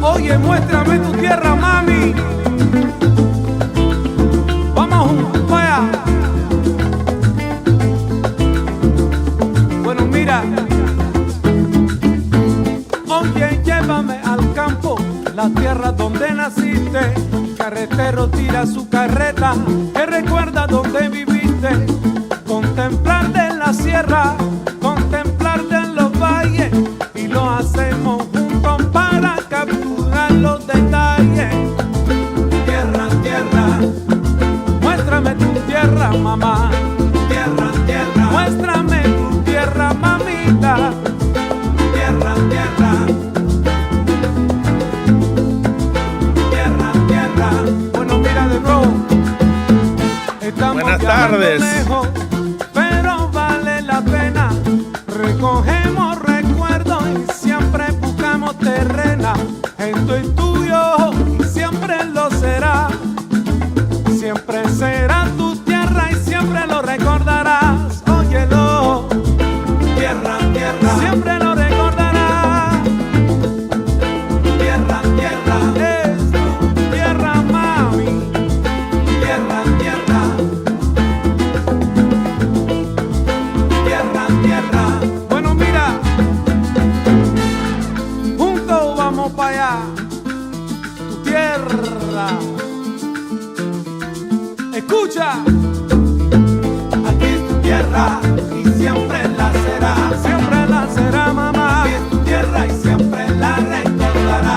Oye, muéstrame tu tierra, mami. Vamos juntos para allá. Bueno, mira. Oye, llévame al campo, la tierra donde naciste. Carretero tira su carreta, que recuerda donde viviste. Contemplarte en la sierra, contemplarte en los valles, y lo hacemos juntos para capturar los detalles. Tierra, tierra, muéstrame tu tierra, mamá. Tierra, tierra, muéstrame tu tierra, mamita. Tierra, tierra, tierra, tierra. Bueno, mira de nuevo. Estamos buenas tardes. Lejos, pero vale la pena. Recogemos recuerdos y siempre buscamos terrena. Esto es tuyo y siempre lo será. Siempre será tu tierra y siempre lo recordarás. Óyelo. Tierra, tierra, siempre lo recordarás. Tierra, tierra, es tu tierra, mami. Tierra, tierra, tierra, tierra. Bueno, mira, juntos vamos para allá. Tu tierra. Escucha. Aquí es tu tierra y siempre la será. Siempre la será, mamá. Aquí es tu tierra y siempre la recordará.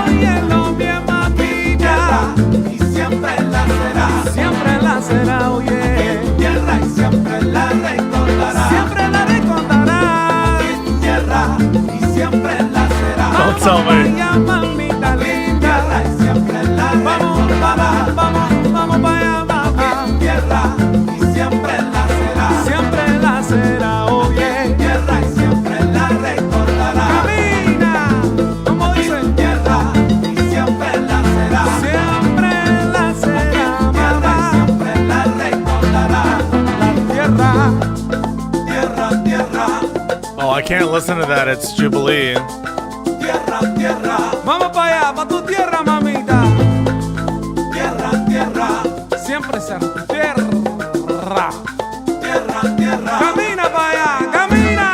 Óyelo bien, mamita. Y siempre la será. Siempre la será, oye. Aquí es tu tierra y siempre la recordará. Siempre la recordará. Aquí es tu tierra y siempre la será. Don't tell me. Vaya, mamita linda. Y siempre la recordará. Vamos para allá, mamá. Tierra y siempre la será. Siempre la será, oye. Tierra y siempre la recordará. Camina, como dicen. Tierra y siempre la será. Siempre la será, mamá. Siempre la recordará. La tierra, tierra, tierra. Oh, I can't listen to that. It's Jubilee. Tierra, tierra. Vamos para allá, para tu tierra, mamita. Tierra, tierra. Siempre será tu tierra. Tierra, tierra. Camina para allá, camina.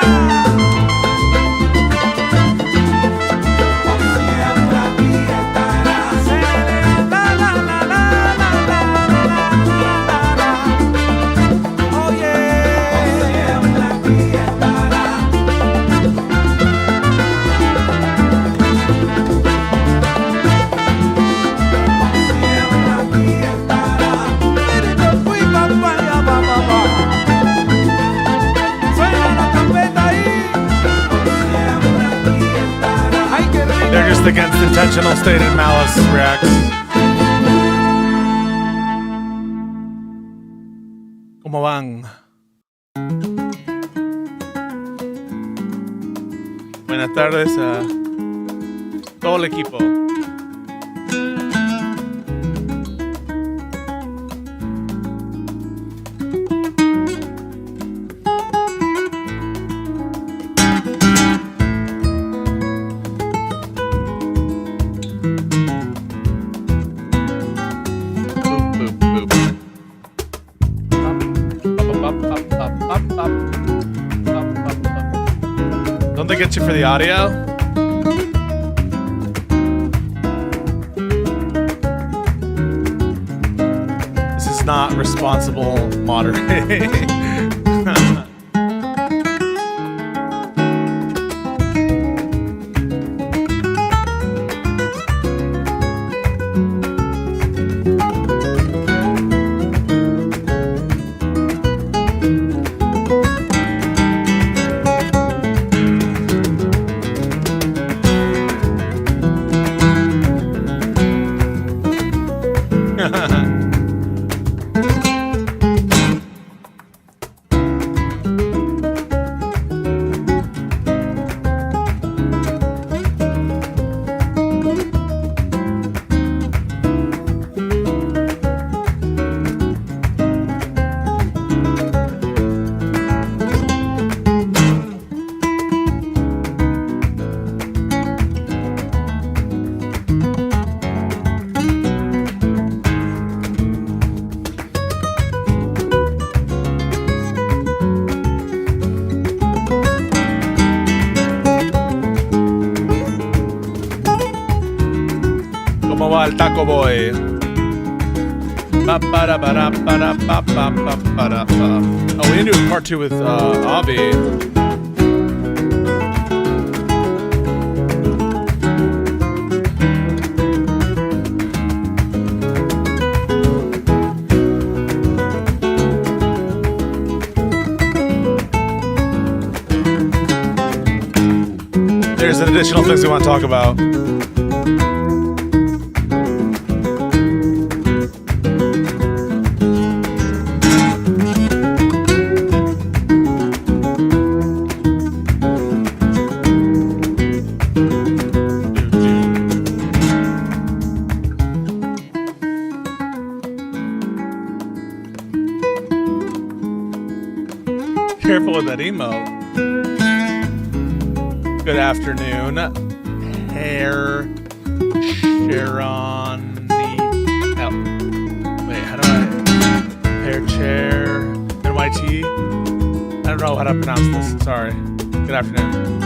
Por siempre aquí estará. Se levanta la la la la la la la. Oye, por siempre aquí estará. They're just against intentional stated malice reacts. ¿Cómo van? Buenas tardes a todo el equipo. Don't they get you for the audio? This is not responsible moderating. al Taco Boy. Oh, we didn't do part 2 with Avi. There's additional things we want to talk about. Careful with that emote. Good afternoon, Hair Sharon. Oh, wait, how do I? Hair Chair NYT. I don't know how to pronounce this. Sorry. Good afternoon.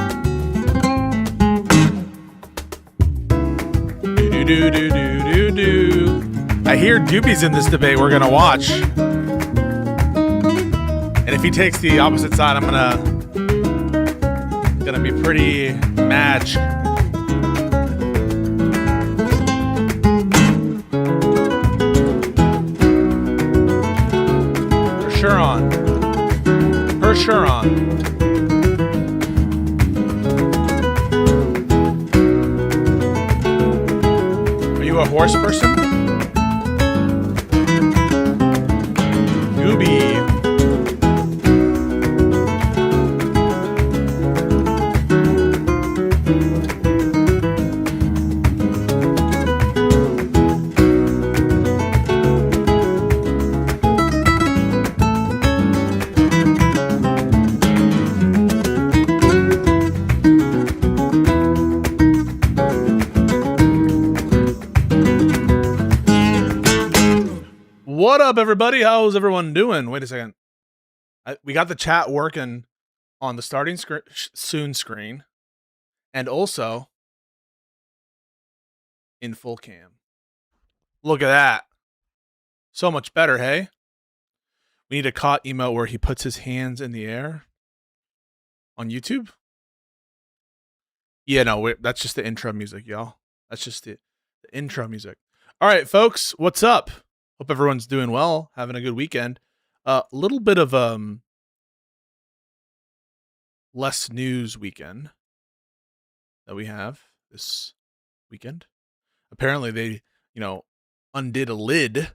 I hear Doobie's in this debate we're gonna watch. And if he takes the opposite side, I'm gonna be pretty mad. For sure on. Are you a horse person? Doobie. What up, everybody? How's everyone doing? Wait a second. We got the chat working on the starting soon screen and also in full cam. Look at that. So much better, hey? We need a caught emote where he puts his hands in the air on YouTube. Yeah, no, that's just the intro music, y'all. That's just the intro music. All right, folks, what's up? Hope everyone's doing well, having a good weekend. A little bit of less news weekend that we have this weekend. Apparently they, undid a lid.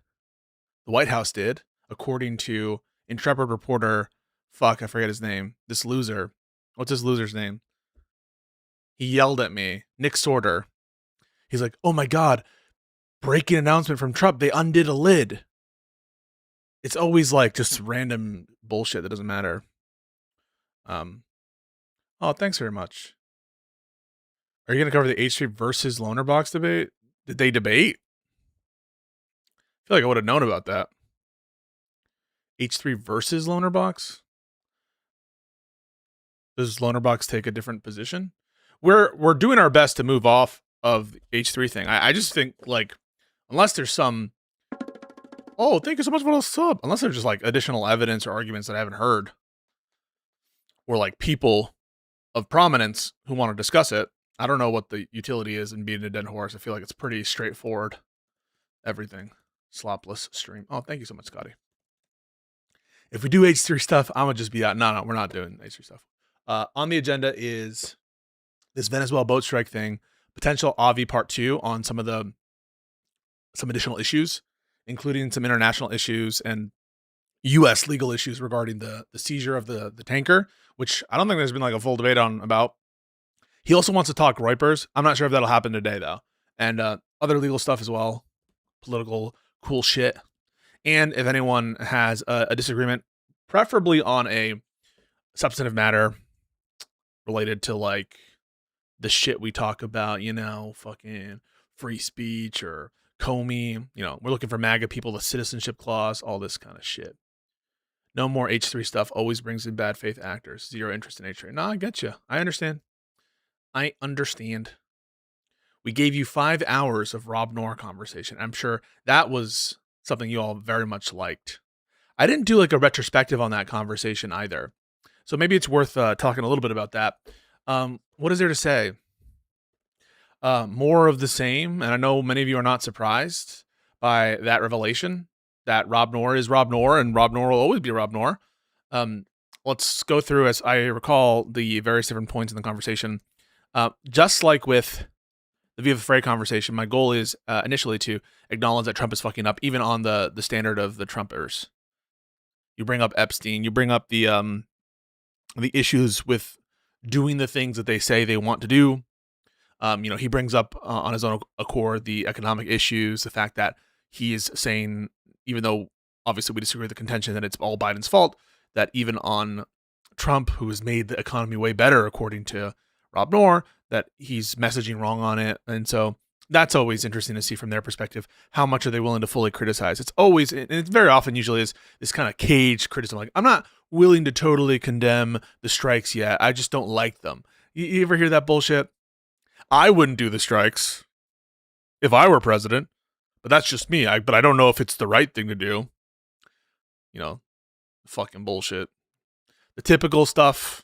The White House did, according to intrepid reporter, I forget his name. This loser. What's this loser's name? He yelled at me, Nick Sorter. He's like, "Oh my God, breaking announcement from Trump. They undid a lid." It's always like just random bullshit that doesn't matter. Oh, thanks very much. Are you going to cover the H3 versus Loner Box debate? Did they debate? I feel like I would have known about that. H3 versus Loner Box? Does Loner Box take a different position? We're doing our best to move off of H3 thing. I just think, like, unless there's some, oh, thank you so much for the sub. Unless there's just like additional evidence or arguments that I haven't heard, or like people of prominence who want to discuss it. I don't know what the utility is in beating a dead horse. I feel like it's pretty straightforward. Everything. Slopless stream. Oh, thank you so much, Scotty. If we do H3 stuff, I'm going to just be out. No, we're not doing H3 stuff. On the agenda is this Venezuela boat strike thing, potential Avi part 2 on some additional issues, including some international issues and U.S. legal issues regarding the seizure of the tanker, which I don't think there's been like a full debate on about. He also wants to talk Reupers. I'm not sure if that'll happen today, though. And other legal stuff as well, political cool shit. And if anyone has a disagreement, preferably on a substantive matter related to like the shit we talk about, fucking free speech or Comey, we're looking for MAGA people, the citizenship clause, all this kind of shit. No more H3 stuff always brings in bad faith actors. Zero interest in H3. No, I get you. I understand. We We gave you 5 hours of Rob Noir conversation. I'm sure that was something you all very much liked. I didn't do like a retrospective on that conversation either. So maybe it's worth talking a little bit about that. What is there to say? More of the same. And I know many of you are not surprised by that revelation that Rob Noir is Rob Noir and Rob Noir will always be Rob Noir. Let's go through, as I recall, the various different points in the conversation. Just like with the Viva Frey conversation, my goal is initially to acknowledge that Trump is fucking up, even on the standard of the Trumpers. You bring up Epstein, you bring up the issues with doing the things that they say they want to do. He brings up on his own accord the economic issues, the fact that he is saying, even though obviously we disagree with the contention that it's all Biden's fault, that even on Trump, who has made the economy way better, according to Rob Noir, that he's messaging wrong on it. And so that's always interesting to see from their perspective. How much are they willing to fully criticize? It's always, and it's very often usually is this kind of caged criticism. Like, I'm not willing to totally condemn the strikes yet. I just don't like them. You ever hear that bullshit? I wouldn't do the strikes if I were president, but that's just me. But I don't know if it's the right thing to do. Fucking bullshit. The typical stuff.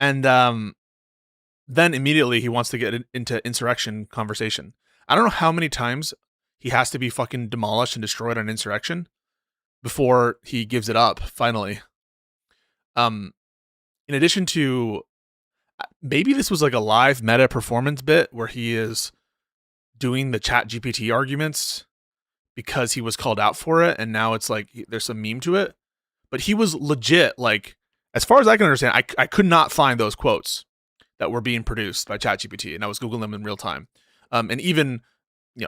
And then immediately he wants to get into insurrection conversation. I don't know how many times he has to be fucking demolished and destroyed on insurrection before he gives it up, finally. In addition to, maybe this was like a live meta performance bit where he is doing the chat GPT arguments because he was called out for it, and now it's like there's some meme to it. But he was legit, like, as far as I can understand, I could not find those quotes that were being produced by ChatGPT, and I was Googling them in real time. And even,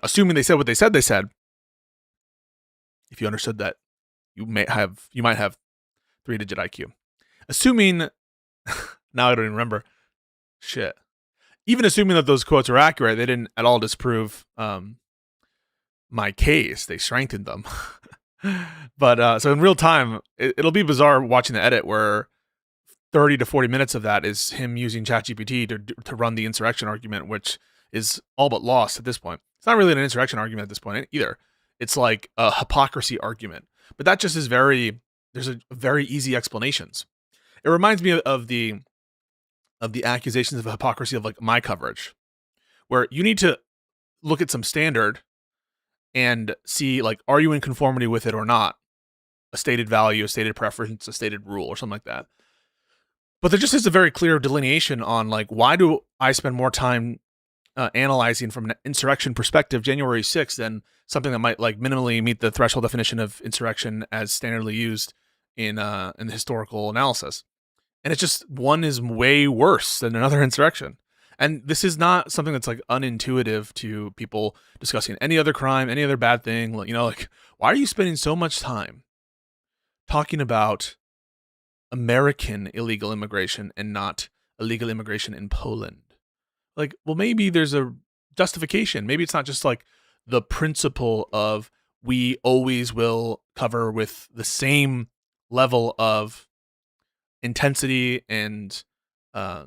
assuming they said what they said, if you understood that, you might have 3-digit IQ. Assuming, now I don't even remember. Shit. Even assuming that those quotes are accurate, they didn't at all disprove my case. They strengthened them. But so in real time, it'll be bizarre watching the edit where 30 to 40 minutes of that is him using ChatGPT to run the insurrection argument, which is all but lost at this point. It's not really an insurrection argument at this point either. It's like a hypocrisy argument. But that just is there's a very easy explanations. It reminds me of the accusations of hypocrisy of like my coverage, where you need to look at some standard and see, like, are you in conformity with it or not? A stated value, a stated preference, a stated rule, or something like that. But there just is a very clear delineation on, like, why do I spend more time analyzing from an insurrection perspective January 6th than something that might, like, minimally meet the threshold definition of insurrection as standardly used in the historical analysis. And it's just, one is way worse than another insurrection. And this is not something that's like unintuitive to people discussing any other crime, any other bad thing. Like, why are you spending so much time talking about American illegal immigration and not illegal immigration in Poland? Like, well, maybe there's a justification. Maybe it's not just like the principle of we always will cover with the same level of intensity and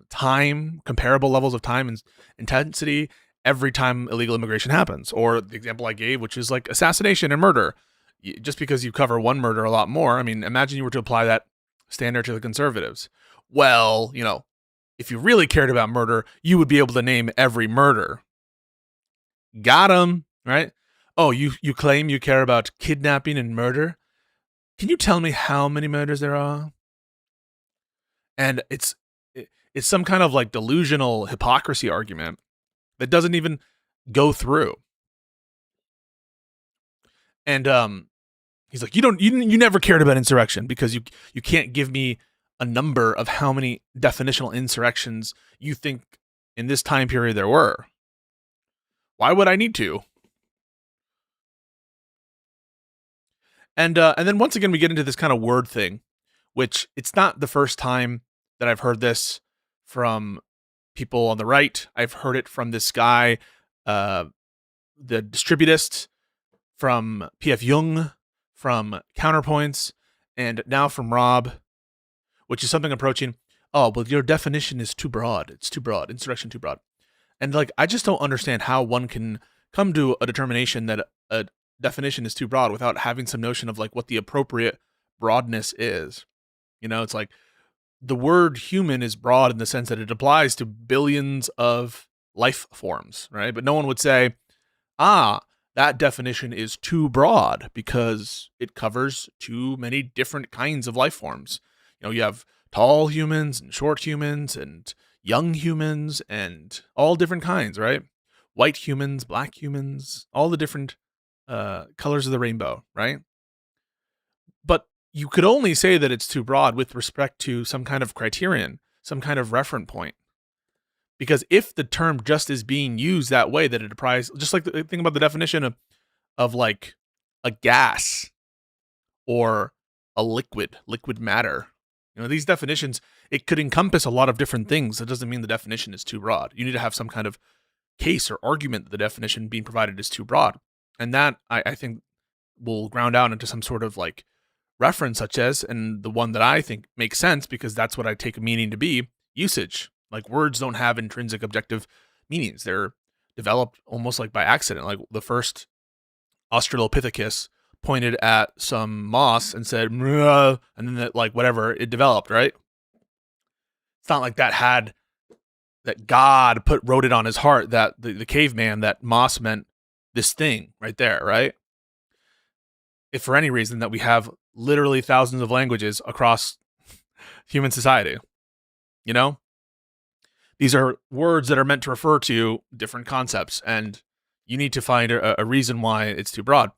time, comparable levels of time and intensity every time illegal immigration happens. Or the example I gave, which is like assassination and murder. Just because you cover one murder a lot more, I mean, imagine you were to apply that standard to the conservatives. Well, if you really cared about murder, you would be able to name every murder. Got him, right? Oh, you claim you care about kidnapping and murder? Can you tell me how many murders there are? And it's some kind of like delusional hypocrisy argument that doesn't even go through. And he's like, you never cared about insurrection because you can't give me a number of how many definitional insurrections you think in this time period there were. Why would I need to? And then once again we get into this kind of word thing, which it's not the first time that I've heard this from people on the right. I've heard it from this guy, the distributist, from P.F. Jung, from Counterpoints, and now from Rob, which is something approaching oh, well, your definition is too broad. It's too broad. Insurrection too broad. And like, I just don't understand how one can come to a determination that a definition is too broad without having some notion of like what the appropriate broadness is. You know, it's like the word human is broad in the sense that it applies to billions of life forms, right? But no one would say, that definition is too broad because it covers too many different kinds of life forms. You know, you have tall humans and short humans and young humans and all different kinds, right? White humans, black humans, all the different colors of the rainbow, right? But you could only say that it's too broad with respect to some kind of criterion, some kind of reference point. Because if the term just is being used that way, that it applies, just like the thing about the definition of like a gas or a liquid matter, you know, these definitions, it could encompass a lot of different things. That doesn't mean the definition is too broad. You need to have some kind of case or argument that the definition being provided is too broad. And that, I think, will ground out into some sort of like reference, such as, and the one that I think makes sense because that's what I take a meaning to be, usage. Like, words don't have intrinsic objective meanings. They're developed almost like by accident. Like the first Australopithecus pointed at some moss and said, "Mrrr," and then that, like, whatever, it developed, right? It's not like that God wrote it on his heart that the caveman, that moss meant this thing right there, right? If for any reason that we have literally thousands of languages across human society, you know? These are words that are meant to refer to different concepts, and you need to find a reason why it's too broad.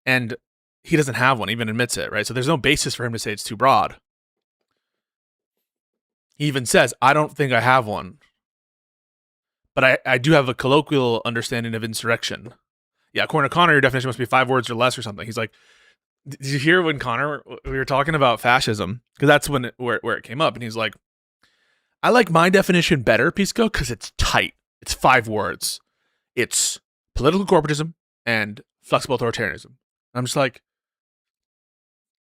And he doesn't have one, even admits it, right? So there's no basis for him to say it's too broad. He even says, I don't think I have one. But I do have a colloquial understanding of insurrection. Yeah, according to Connor, your definition must be 5 words or less or something. He's like, did you hear when Connor, we were talking about fascism? Because that's where it came up. And he's like, I like my definition better, Pisco, because it's tight. It's 5 words. It's political corporatism and flexible authoritarianism. I'm just like,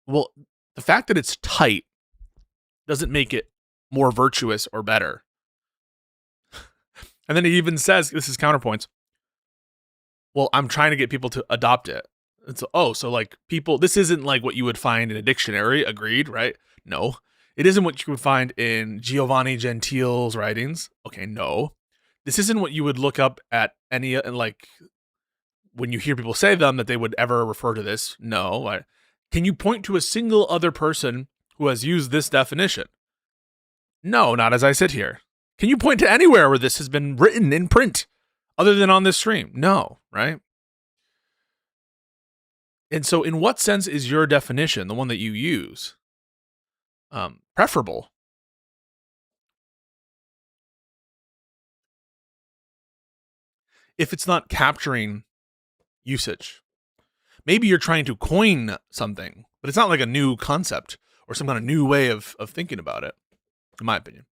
well, the fact that it's tight doesn't make it more virtuous or better. And then he even says, this is counterpoints, well, I'm trying to get people to adopt it. And so like people, this isn't like what you would find in a dictionary, agreed, right? No. It isn't what you would find in Giovanni Gentile's writings. Okay, no. This isn't what you would look up at any, like, when you hear people say them, that they would ever refer to this. No. Can you point to a single other person who has used this definition? No, not as I sit here. Can you point to anywhere where this has been written in print other than on this stream? No, right? And so in what sense is your definition, the one that you use, preferable? If it's not capturing usage. Maybe you're trying to coin something, but it's not like a new concept or some kind of new way of thinking about it, in my opinion.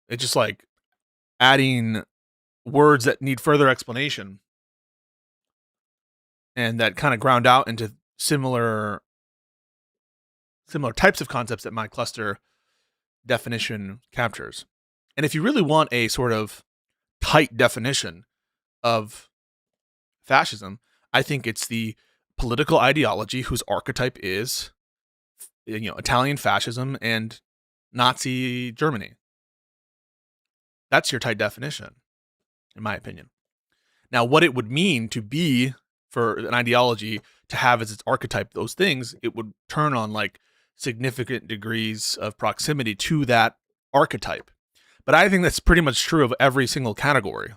It's just like adding words that need further explanation and that kind of ground out into similar types of concepts that my cluster definition captures. And if you really want a sort of tight definition of fascism, I think it's the political ideology whose archetype is, Italian fascism and Nazi Germany. That's your tight definition, in my opinion. Now, what it would mean to be, for an ideology to have as its archetype those things, it would turn on like significant degrees of proximity to that archetype. But I think that's pretty much true of every single category.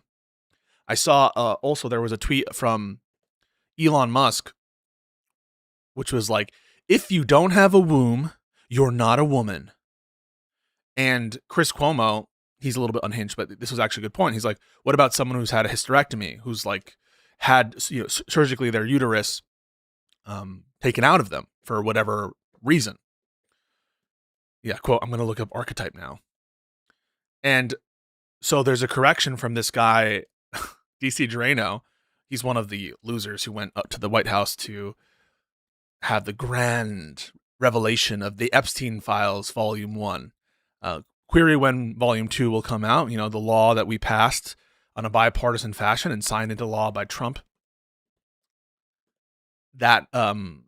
I saw also there was a tweet from Elon Musk, which was like, if you don't have a womb, you're not a woman. And Chris Cuomo, he's a little bit unhinged, but this was actually a good point. He's like, what about someone who's had a hysterectomy, who's like had surgically their uterus taken out of them for whatever reason? Yeah, quote, I'm going to look up archetype now. And so there's a correction from this guy, DC Drano. He's one of the losers who went up to the White House to have the grand revelation of the Epstein Files, Volume 1. Query when Volume 2 will come out. The law that we passed on a bipartisan fashion and signed into law by Trump. That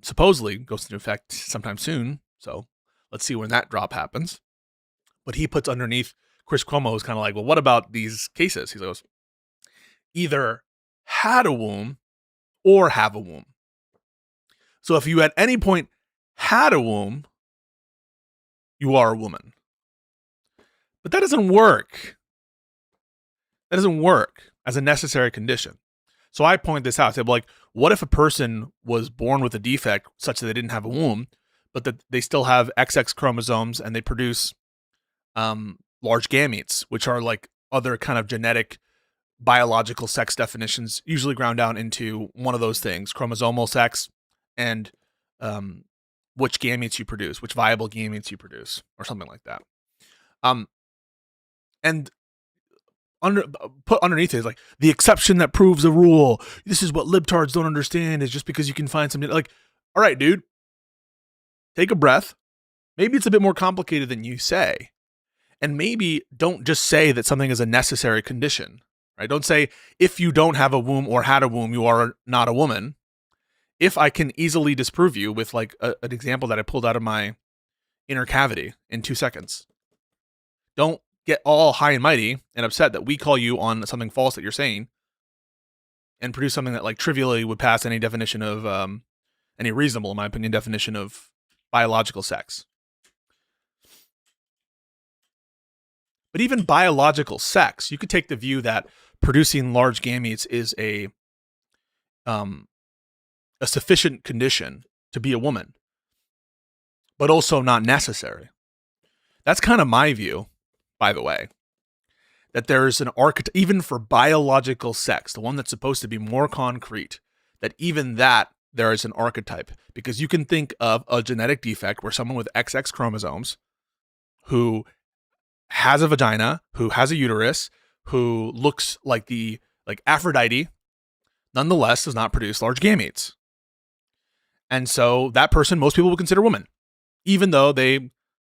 supposedly goes into effect sometime soon. So let's see when that drop happens. But he puts underneath, Chris Cuomo is kind of like, well, what about these cases? He goes, either had a womb or have a womb. So if you at any point had a womb, you are a woman. But that doesn't work. That doesn't work as a necessary condition. So I point this out. I say, well, like, what if a person was born with a defect such that they didn't have a womb, but that they still have XX chromosomes and they produce large gametes, which are like other kind of genetic biological sex definitions, usually ground down into one of those things: chromosomal sex and which gametes you produce, which viable gametes you produce, or something like that. And put underneath it is like the exception that proves the rule. This is what libtards don't understand, is just because you can find something like, all right, dude, take a breath. Maybe it's a bit more complicated than you say. And maybe don't just say that something is a necessary condition, right? Don't say if you don't have a womb or had a womb, you are not a woman. If I can easily disprove you with like an example that I pulled out of my inner cavity in 2 seconds. Don't get all high and mighty and upset that we call you on something false that you're saying and produce something that like trivially would pass any definition of, any reasonable, in my opinion, definition of biological sex. But even biological sex, you could take the view that producing large gametes is a sufficient condition to be a woman, but also not necessary. That's kind of my view, by the way, that there's an archetype, even for biological sex, the one that's supposed to be more concrete, that even that there is an archetype, because you can think of a genetic defect where someone with XX chromosomes who has a vagina, who has a uterus, who looks like Aphrodite, nonetheless does not produce large gametes. And so that person, most people would consider woman, even though they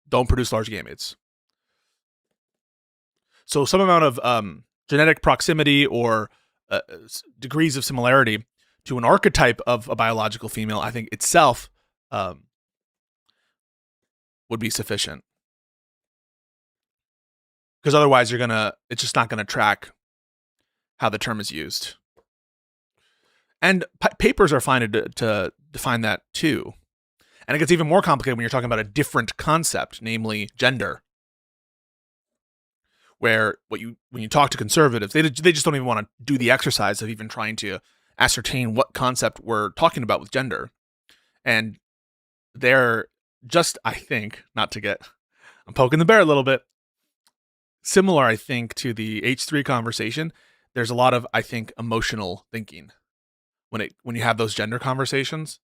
don't produce large gametes. So some amount of genetic proximity or degrees of similarity to an archetype of a biological female, I think itself would be sufficient. Because otherwise it's just not gonna track how the term is used. And papers are fine to define that too. And it gets even more complicated when you're talking about a different concept, namely gender. Where when you talk to conservatives, they just don't even want to do the exercise of even trying to ascertain what concept we're talking about with gender. And they're just, I think, I'm poking the bear a little bit, similar, I think, to the H3 conversation. There's a lot of, I think, emotional thinking when you have those gender conversations,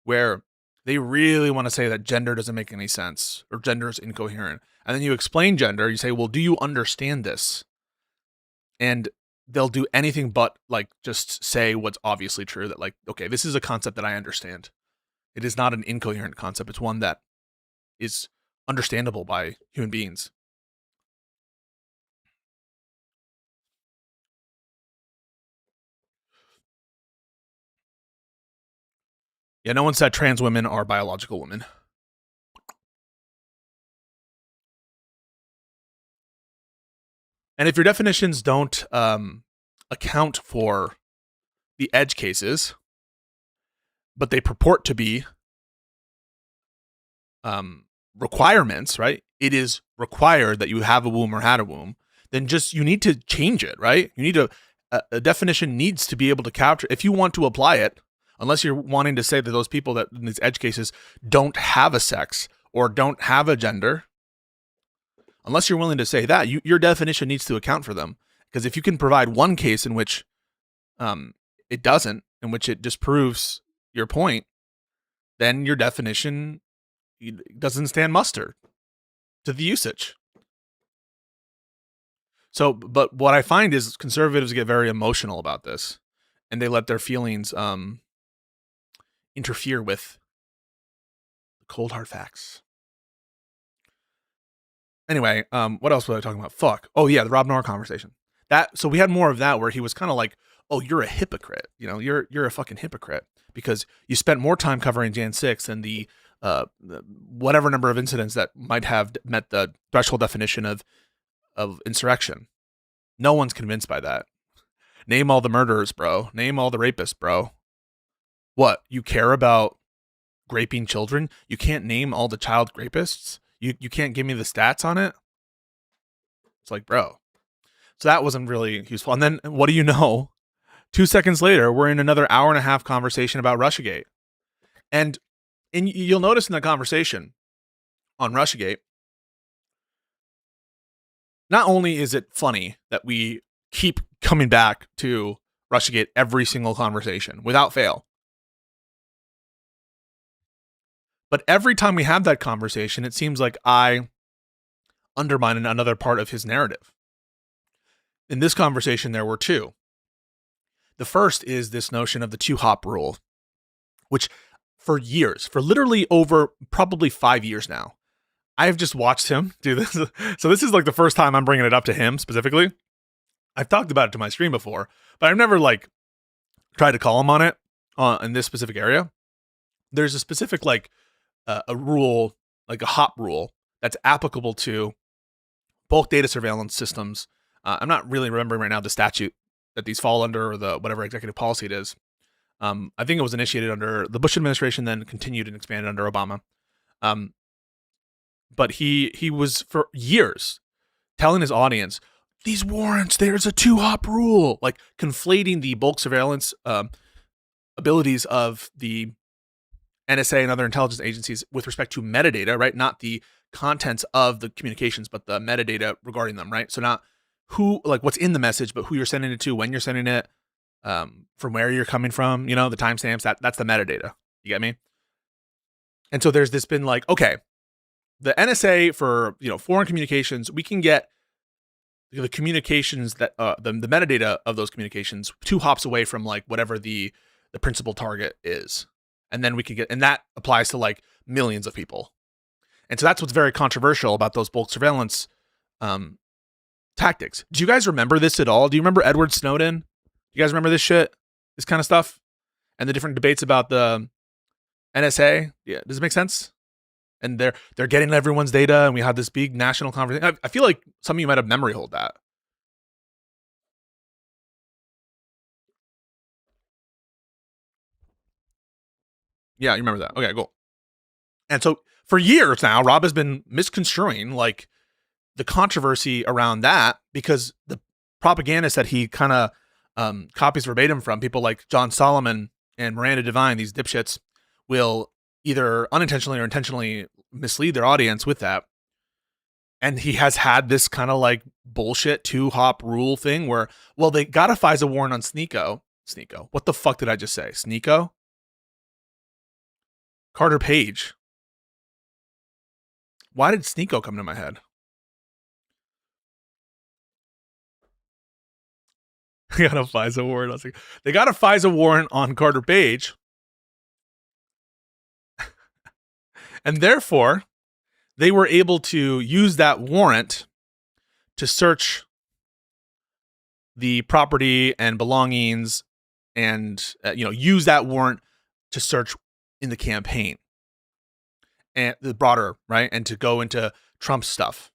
where they really want to say that gender doesn't make any sense or gender is incoherent. And then you explain gender, you say, well, do you understand this? And they'll do anything but like just say what's obviously true, that like, okay, this is a concept that I understand. It is not an incoherent concept. It's one that is understandable by human beings. Yeah, no one said trans women are biological women. And if your definitions don't account for the edge cases, but they purport to be requirements, right? It is required that you have a womb or had a womb. Then you need to change it, right? You need to, a definition needs to be able to capture, if you want to apply it, unless you're wanting to say that those people that in these edge cases don't have a sex or don't have a gender, unless you're willing to say that, your definition needs to account for them. Because if you can provide one case in which it doesn't, in which it disproves your point, then your definition doesn't stand muster to the usage. So, but what I find is conservatives get very emotional about this, and they let their feelings interfere with the cold hard facts. Anyway, what else was I talking about? Fuck. Oh yeah, the Rob Noir conversation. So we had more of that where he was kind of like, "Oh, you're a hypocrite. You know, you're a fucking hypocrite because you spent more time covering Jan 6 than the whatever number of incidents that might have met the threshold definition of insurrection." No one's convinced by that. Name all the murderers, bro. Name all the rapists, bro. What? You care about raping children? You can't name all the child rapists? You can't give me the stats on it? It's like, bro. So that wasn't really useful. And then what do you know? 2 seconds later, we're in another hour and a half conversation about Russiagate. And you'll notice in the conversation on Russiagate, not only is it funny that we keep coming back to Russiagate every single conversation without fail, but every time we have that conversation, it seems like I undermine another part of his narrative. In this conversation, there were two. The first is this notion of the 2-hop rule, which for years, for literally over probably 5 years now, I have just watched him do this. So this is like the first time I'm bringing it up to him specifically. I've talked about it to my stream before, but I've never like tried to call him on it in this specific area. There's a specific like a rule, like a hop rule that's applicable to bulk data surveillance systems. I'm not really remembering right now the statute that these fall under or the whatever executive policy it is. I think it was initiated under the Bush administration, then continued and expanded under Obama. But he was for years telling his audience, these warrants, there's a 2-hop rule, like conflating the bulk surveillance abilities of the NSA and other intelligence agencies with respect to metadata, right? Not the contents of the communications, but the metadata regarding them, right? So not who, like what's in the message, but who you're sending it to, when you're sending it, from where you're coming from, you know, the timestamps, that's the metadata. You get me? And so there's this been like, okay, the NSA for, you know, foreign communications, we can get the communications that the metadata of those communications 2 hops away from like whatever the principal target is. And then we can get, and that applies to like millions of people. And so that's what's very controversial about those bulk surveillance tactics. Do you guys remember this at all? Do you remember Edward Snowden? You guys remember this shit? This kind of stuff? And the different debates about the NSA? Yeah, does it make sense? And they're getting everyone's data, and we had this big national conversation. I feel like some of you might have memory hold that. Yeah, you remember that. Okay, cool. And so for years now, Rob has been misconstruing like the controversy around that because the propagandists that he kind of copies verbatim from, people like John Solomon and Miranda Devine, these dipshits, will either unintentionally or intentionally mislead their audience with that. And he has had this kind of like bullshit 2-hop rule thing where, well, they got a FISA warrant on Sneeko. What the fuck did I just say? Sneeko? Carter Page. Why did Sneeko come to my head? They got a FISA warrant. I was like, they got a FISA warrant on Carter Page. And therefore, they were able to use that warrant to search the property and belongings and, use that warrant to search in the campaign and the broader, right? And to go into Trump's stuff.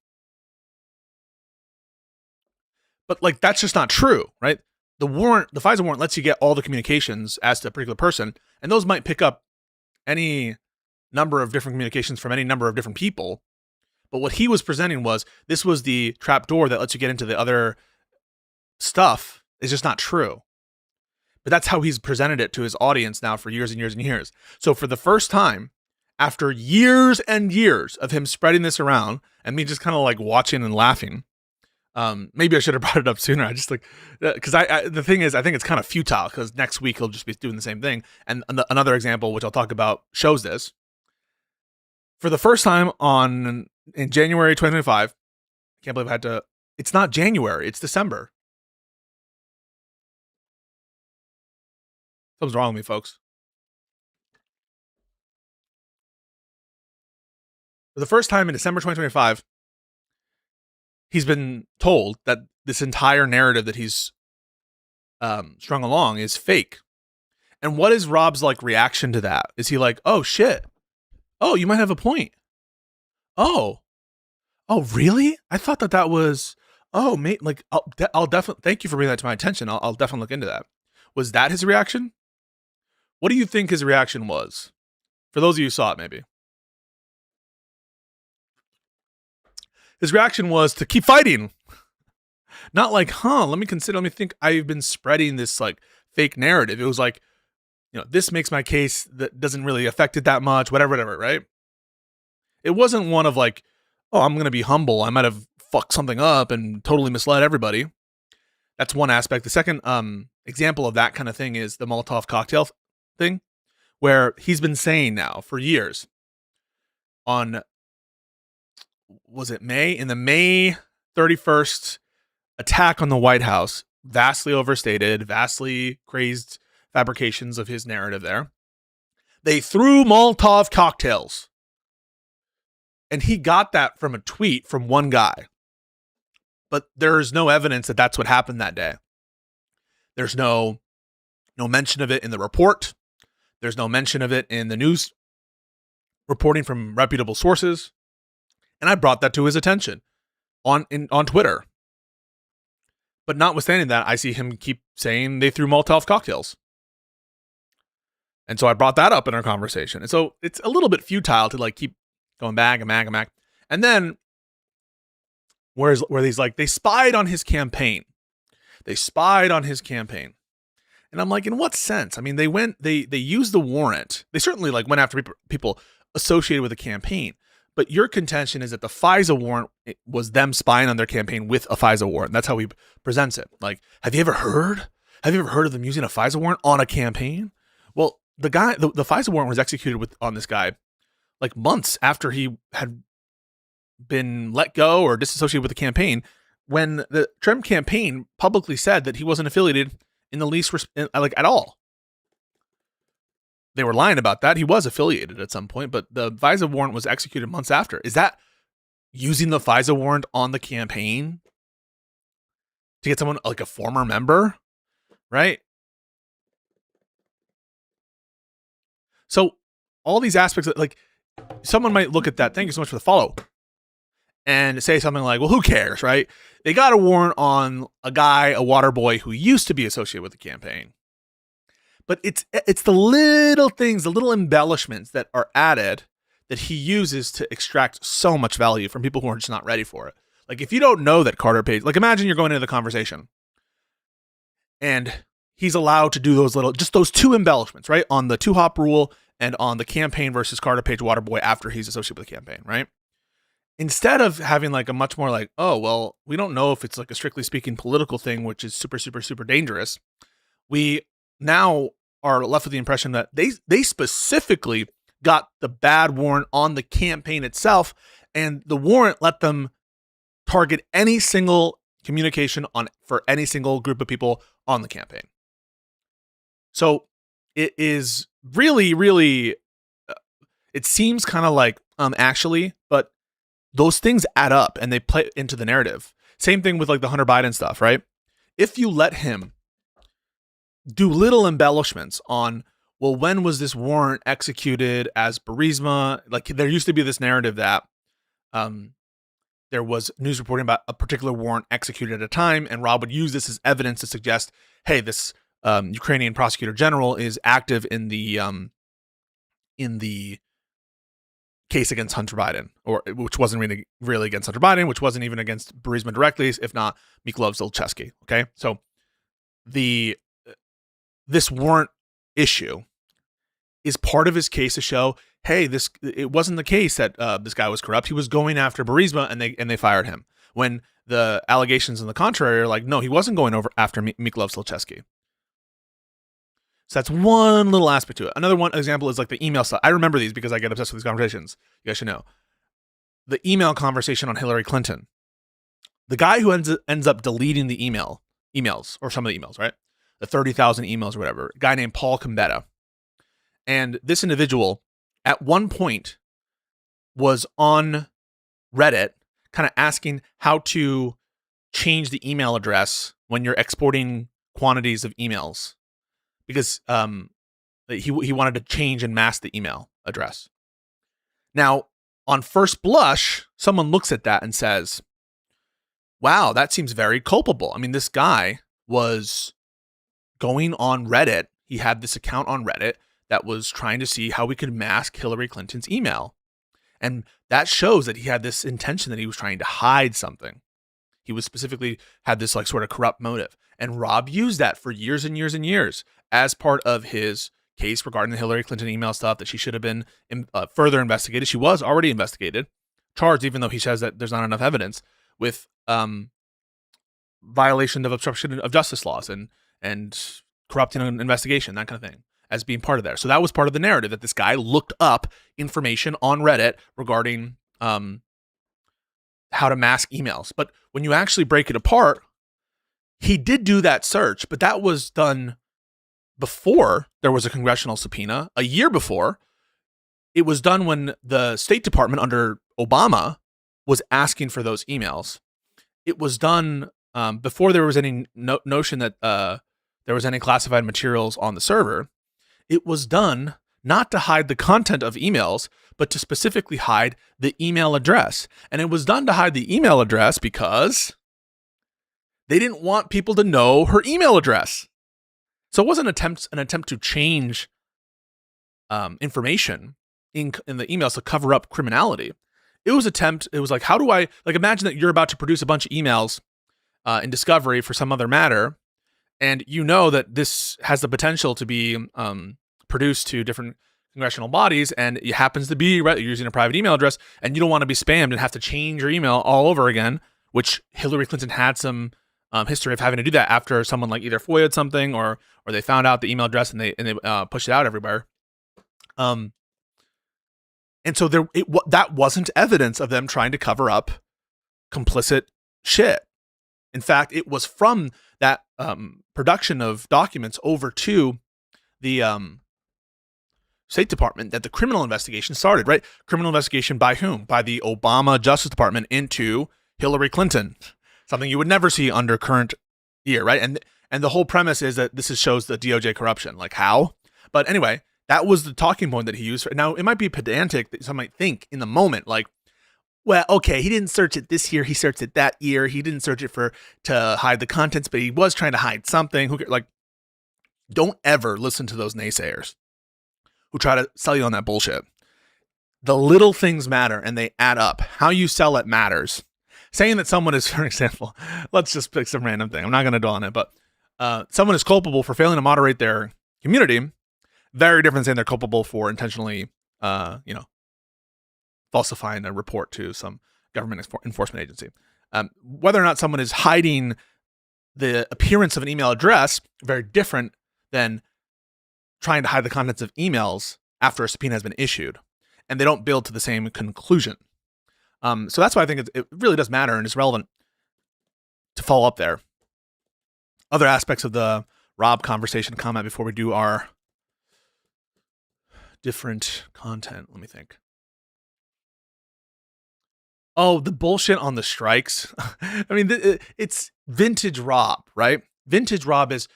But like, that's just not true, right? The FISA warrant lets you get all the communications as to a particular person, and those might pick up any number of different communications from any number of different people. But what he was presenting was this was the trap door that lets you get into the other stuff. Is just not true. But that's how he's presented it to his audience now for years and years and years. So for the first time, after years and years of him spreading this around and me just kind of like watching and laughing, maybe I should have brought it up sooner. I just like, because the thing is, I think it's kind of futile because next week he'll just be doing the same thing. And another example, which I'll talk about, shows this. For the first time in January 2025, I can't believe I had to, it's not January, it's December. Something's wrong with me, folks. For the first time in December 2025, he's been told that this entire narrative that he's strung along is fake. And what is Rob's like reaction to that? Is he like, oh shit, oh, you might have a point, oh really, I thought that was, oh mate, like I'll definitely, thank you for bringing that to my attention, I'll definitely look into that. Was that his reaction? What do you think his reaction was? For those of you who saw it, maybe. His reaction was to keep fighting. Not like, let me think, I've been spreading this like fake narrative. It was like, this makes my case that doesn't really affect it that much, whatever, right? It wasn't one of like, oh, I'm going to be humble, I might have fucked something up and totally misled everybody. That's one aspect. The second example of that kind of thing is the Molotov cocktail thing, where he's been saying now for years on, was it May? In the May 31st attack on the White House, vastly overstated, vastly crazed fabrications of his narrative there. They threw Molotov cocktails. And he got that from a tweet from one guy. But there's no evidence that that's what happened that day. There's no mention of it in the report. There's no mention of it in the news reporting from reputable sources. And I brought that to his attention on Twitter. But notwithstanding that, I see him keep saying they threw Molotov cocktails. And so I brought that up in our conversation. And so it's a little bit futile to like keep going back and back. And then where he's like, they spied on his campaign. They spied on his campaign. And I'm like, in what sense? I mean, they used the warrant. They certainly like went after people associated with the campaign. But your contention is that the FISA warrant was them spying on their campaign with a FISA warrant. That's how he presents it. Like, have you ever heard of them using a FISA warrant on a campaign? Well, the FISA warrant was executed on this guy like months after he had been let go or disassociated with the campaign, when the Trump campaign publicly said that he wasn't affiliated in the least like at all. They were lying about that. He was affiliated at some point, but the FISA warrant was executed months after. Is that using the FISA warrant on the campaign to get someone like a former member, right? So all these aspects that like someone might look at that. Thank you so much for the follow. And say something like, well, who cares, right? They got a warrant on a guy, a water boy who used to be associated with the campaign. But it's the little things, the little embellishments that are added that he uses to extract so much value from people who are just not ready for it. Like if you don't know that Carter Page, like imagine you're going into the conversation and he's allowed to do just those two embellishments, right? On the 2-hop rule and on the campaign versus Carter Page Waterboy after he's associated with the campaign, right? Instead of having like a much more like, oh, well, we don't know if it's like a strictly speaking political thing, which is super, super, super dangerous. We now are left with the impression that they specifically got the bad warrant on the campaign itself, and the warrant let them target any single communication for any single group of people on the campaign. So it is really, really, it seems kind of like actually, but those things add up and they play into the narrative. Same thing with like the Hunter Biden stuff, right? If you let him do little embellishments on, well, when was this warrant executed as Burisma? Like there used to be this narrative that there was news reporting about a particular warrant executed at a time, and Rob would use this as evidence to suggest, hey, this Ukrainian prosecutor general is active in the case against Hunter Biden, or which wasn't really against Hunter Biden, which wasn't even against Burisma directly, if not Mykolaiv Zlochevsky. Okay, so this warrant issue is part of his case to show, hey, it wasn't the case that this guy was corrupt. He was going after Burisma, and they fired him. When the allegations on the contrary are like, no, he wasn't going after Mykolaiv Zlochevsky. So that's one little aspect to it. Another one example is like the email stuff. I remember these because I get obsessed with these conversations. You guys should know. The email conversation on Hillary Clinton. The guy who ends up deleting the emails, or some of the emails, right? The 30,000 emails or whatever. A guy named Paul Combetta. And this individual, at one point, was on Reddit kind of asking how to change the email address when you're exporting quantities of emails, because he wanted to change and mask the email address. Now, on first blush, someone looks at that and says, wow, that seems very culpable. I mean, this guy was going on Reddit. He had this account on Reddit that was trying to see how we could mask Hillary Clinton's email. And that shows that he had this intention that he was trying to hide something. He was specifically had this like sort of corrupt motive. And Rob used that for years and years and years as part of his case regarding the Hillary Clinton email stuff, that she should have been further investigated. She was already investigated, charged, even though he says that there's not enough evidence, with violation of obstruction of justice laws and corrupting an investigation, that kind of thing, as being part of there. So that was part of the narrative, that this guy looked up information on Reddit regarding how to mask emails. But when you actually break it apart, he did do that search, but that was done before there was a congressional subpoena, a year before. It was done when the State Department under Obama was asking for those emails. It was done before there was any notion that there was any classified materials on the server. It was done not to hide the content of emails, but to specifically hide the email address. And it was done to hide the email address because they didn't want people to know her email address. So it wasn't an attempt to change information in the emails to cover up criminality. It was like, how do I, like, imagine that you're about to produce a bunch of emails in discovery for some other matter, and you know that this has the potential to be produced to different congressional bodies, and it happens to be using a private email address, and you don't want to be spammed and have to change your email all over again, which Hillary Clinton had some history of having to do that after someone like either FOIA'd something or they found out the email address and they pushed it out everywhere. And so that wasn't evidence of them trying to cover up complicit shit. In fact, it was from that production of documents over to the State Department that the criminal investigation started, right? Criminal investigation by whom? By the Obama Justice Department into Hillary Clinton. Something you would never see under current year, right? And the whole premise is that this shows the DOJ corruption. Like, how? But anyway, that was the talking point that he used. Now, it might be pedantic that some might think in the moment, like, well, okay, he didn't search it this year, he searched it that year, he didn't search it to hide the contents, but he was trying to hide something. Like, don't ever listen to those naysayers who try to sell you on that bullshit. The little things matter, and they add up. How you sell it matters. Saying that someone is, for example, let's just pick some random thing. I'm not going to dwell on it, but someone is culpable for failing to moderate their community. Very different than saying they're culpable for intentionally, falsifying a report to some government enforcement agency. Whether or not someone is hiding the appearance of an email address, very different than trying to hide the contents of emails after a subpoena has been issued. And they don't build to the same conclusion. So that's why I think it really does matter and is relevant to follow up there. Other aspects of the Rob conversation comment before we do our different content. Let me think. Oh, the bullshit on the strikes. I mean, it's vintage Rob, right? Vintage Rob is,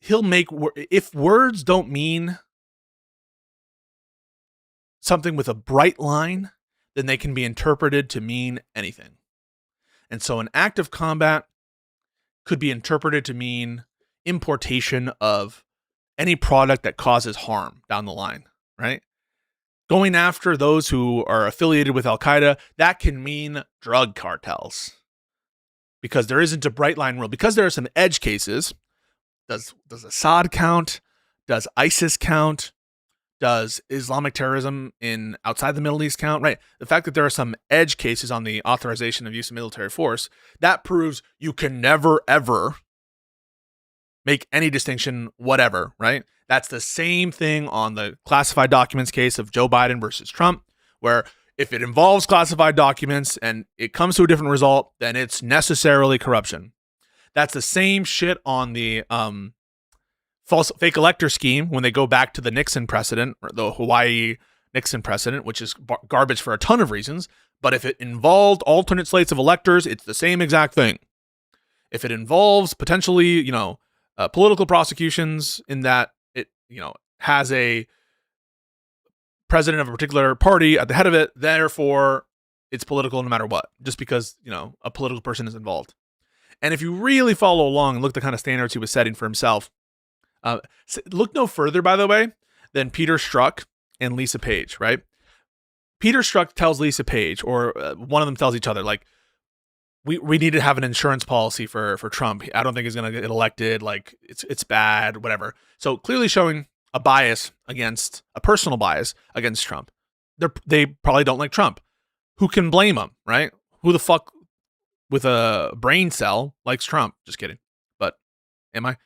he'll make, if words don't mean something with a bright line, then they can be interpreted to mean anything. And so an act of combat could be interpreted to mean importation of any product that causes harm down the line, right? Going after those who are affiliated with Al-Qaeda, that can mean drug cartels. Because there isn't a bright line rule. Because there are some edge cases. Does Assad count? Does ISIS count? Does Islamic terrorism in outside the Middle East count? Right. The fact that there are some edge cases on the authorization of use of military force, that proves you can never, ever make any distinction, whatever, right? That's the same thing on the classified documents case of Joe Biden versus Trump, where if it involves classified documents and it comes to a different result, then it's necessarily corruption. That's the same shit on the false fake elector scheme when they go back to the Nixon precedent, or the Hawaii Nixon precedent, which is garbage for a ton of reasons. But if it involved alternate slates of electors, it's the same exact thing. If it involves potentially, political prosecutions in that it, has a president of a particular party at the head of it, therefore it's political no matter what, just because, a political person is involved. And if you really follow along and look at the kind of standards he was setting for himself, look no further, by the way, than Peter Strzok and Lisa Page, right? Peter Strzok tells Lisa Page, or one of them tells each other, like, we need to have an insurance policy for Trump. I don't think he's going to get elected. Like, it's bad, whatever. So clearly showing a personal bias against Trump. They probably don't like Trump. Who can blame them, right? Who the fuck with a brain cell likes Trump? Just kidding. But am I?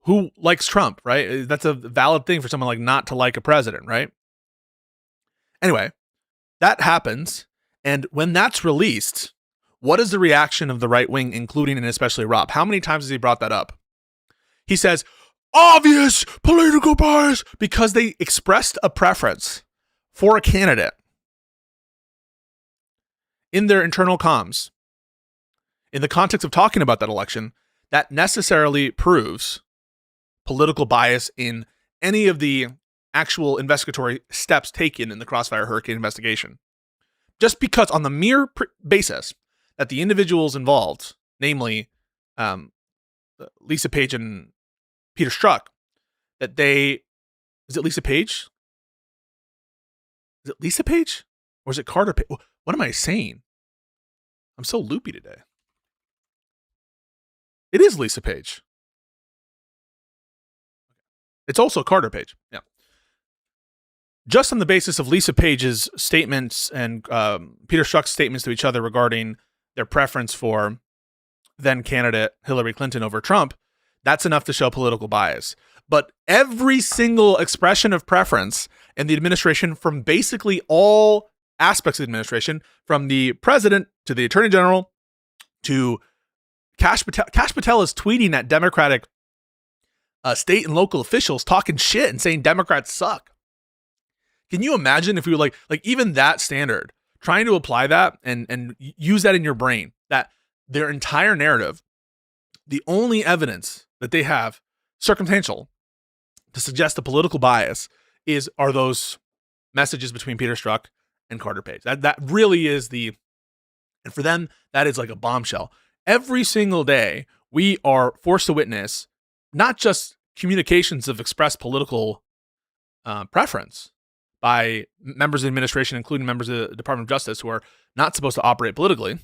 Who likes Trump, right? That's a valid thing for someone like not to like a president, right? Anyway, that happens. And when that's released, what is the reaction of the right wing, including and especially Rob? How many times has he brought that up? He says, obvious political bias, because they expressed a preference for a candidate in their internal comms. In the context of talking about that election, that necessarily proves political bias in any of the actual investigatory steps taken in the Crossfire Hurricane investigation. Just because on the mere basis that the individuals involved, namely Lisa Page and Peter Strzok, is it Lisa Page? Is it Lisa Page? Or is it Carter Page? What am I saying? I'm so loopy today. It is Lisa Page. It's also Carter Page. Yeah. Just on the basis of Lisa Page's statements and Peter Strzok's statements to each other regarding their preference for then candidate Hillary Clinton over Trump, that's enough to show political bias. But every single expression of preference in the administration, from basically all aspects of the administration, from the president to the attorney general to Kash Patel is tweeting at Democratic state and local officials talking shit and saying Democrats suck. Can you imagine if we were like even that standard, trying to apply that and use that in your brain, that their entire narrative, the only evidence that they have circumstantial to suggest a political bias are those messages between Peter Strzok and Carter Page. That really is and for them, that is like a bombshell. Every single day, we are forced to witness not just communications of expressed political preference by members of the administration, including members of the Department of Justice, who are not supposed to operate politically,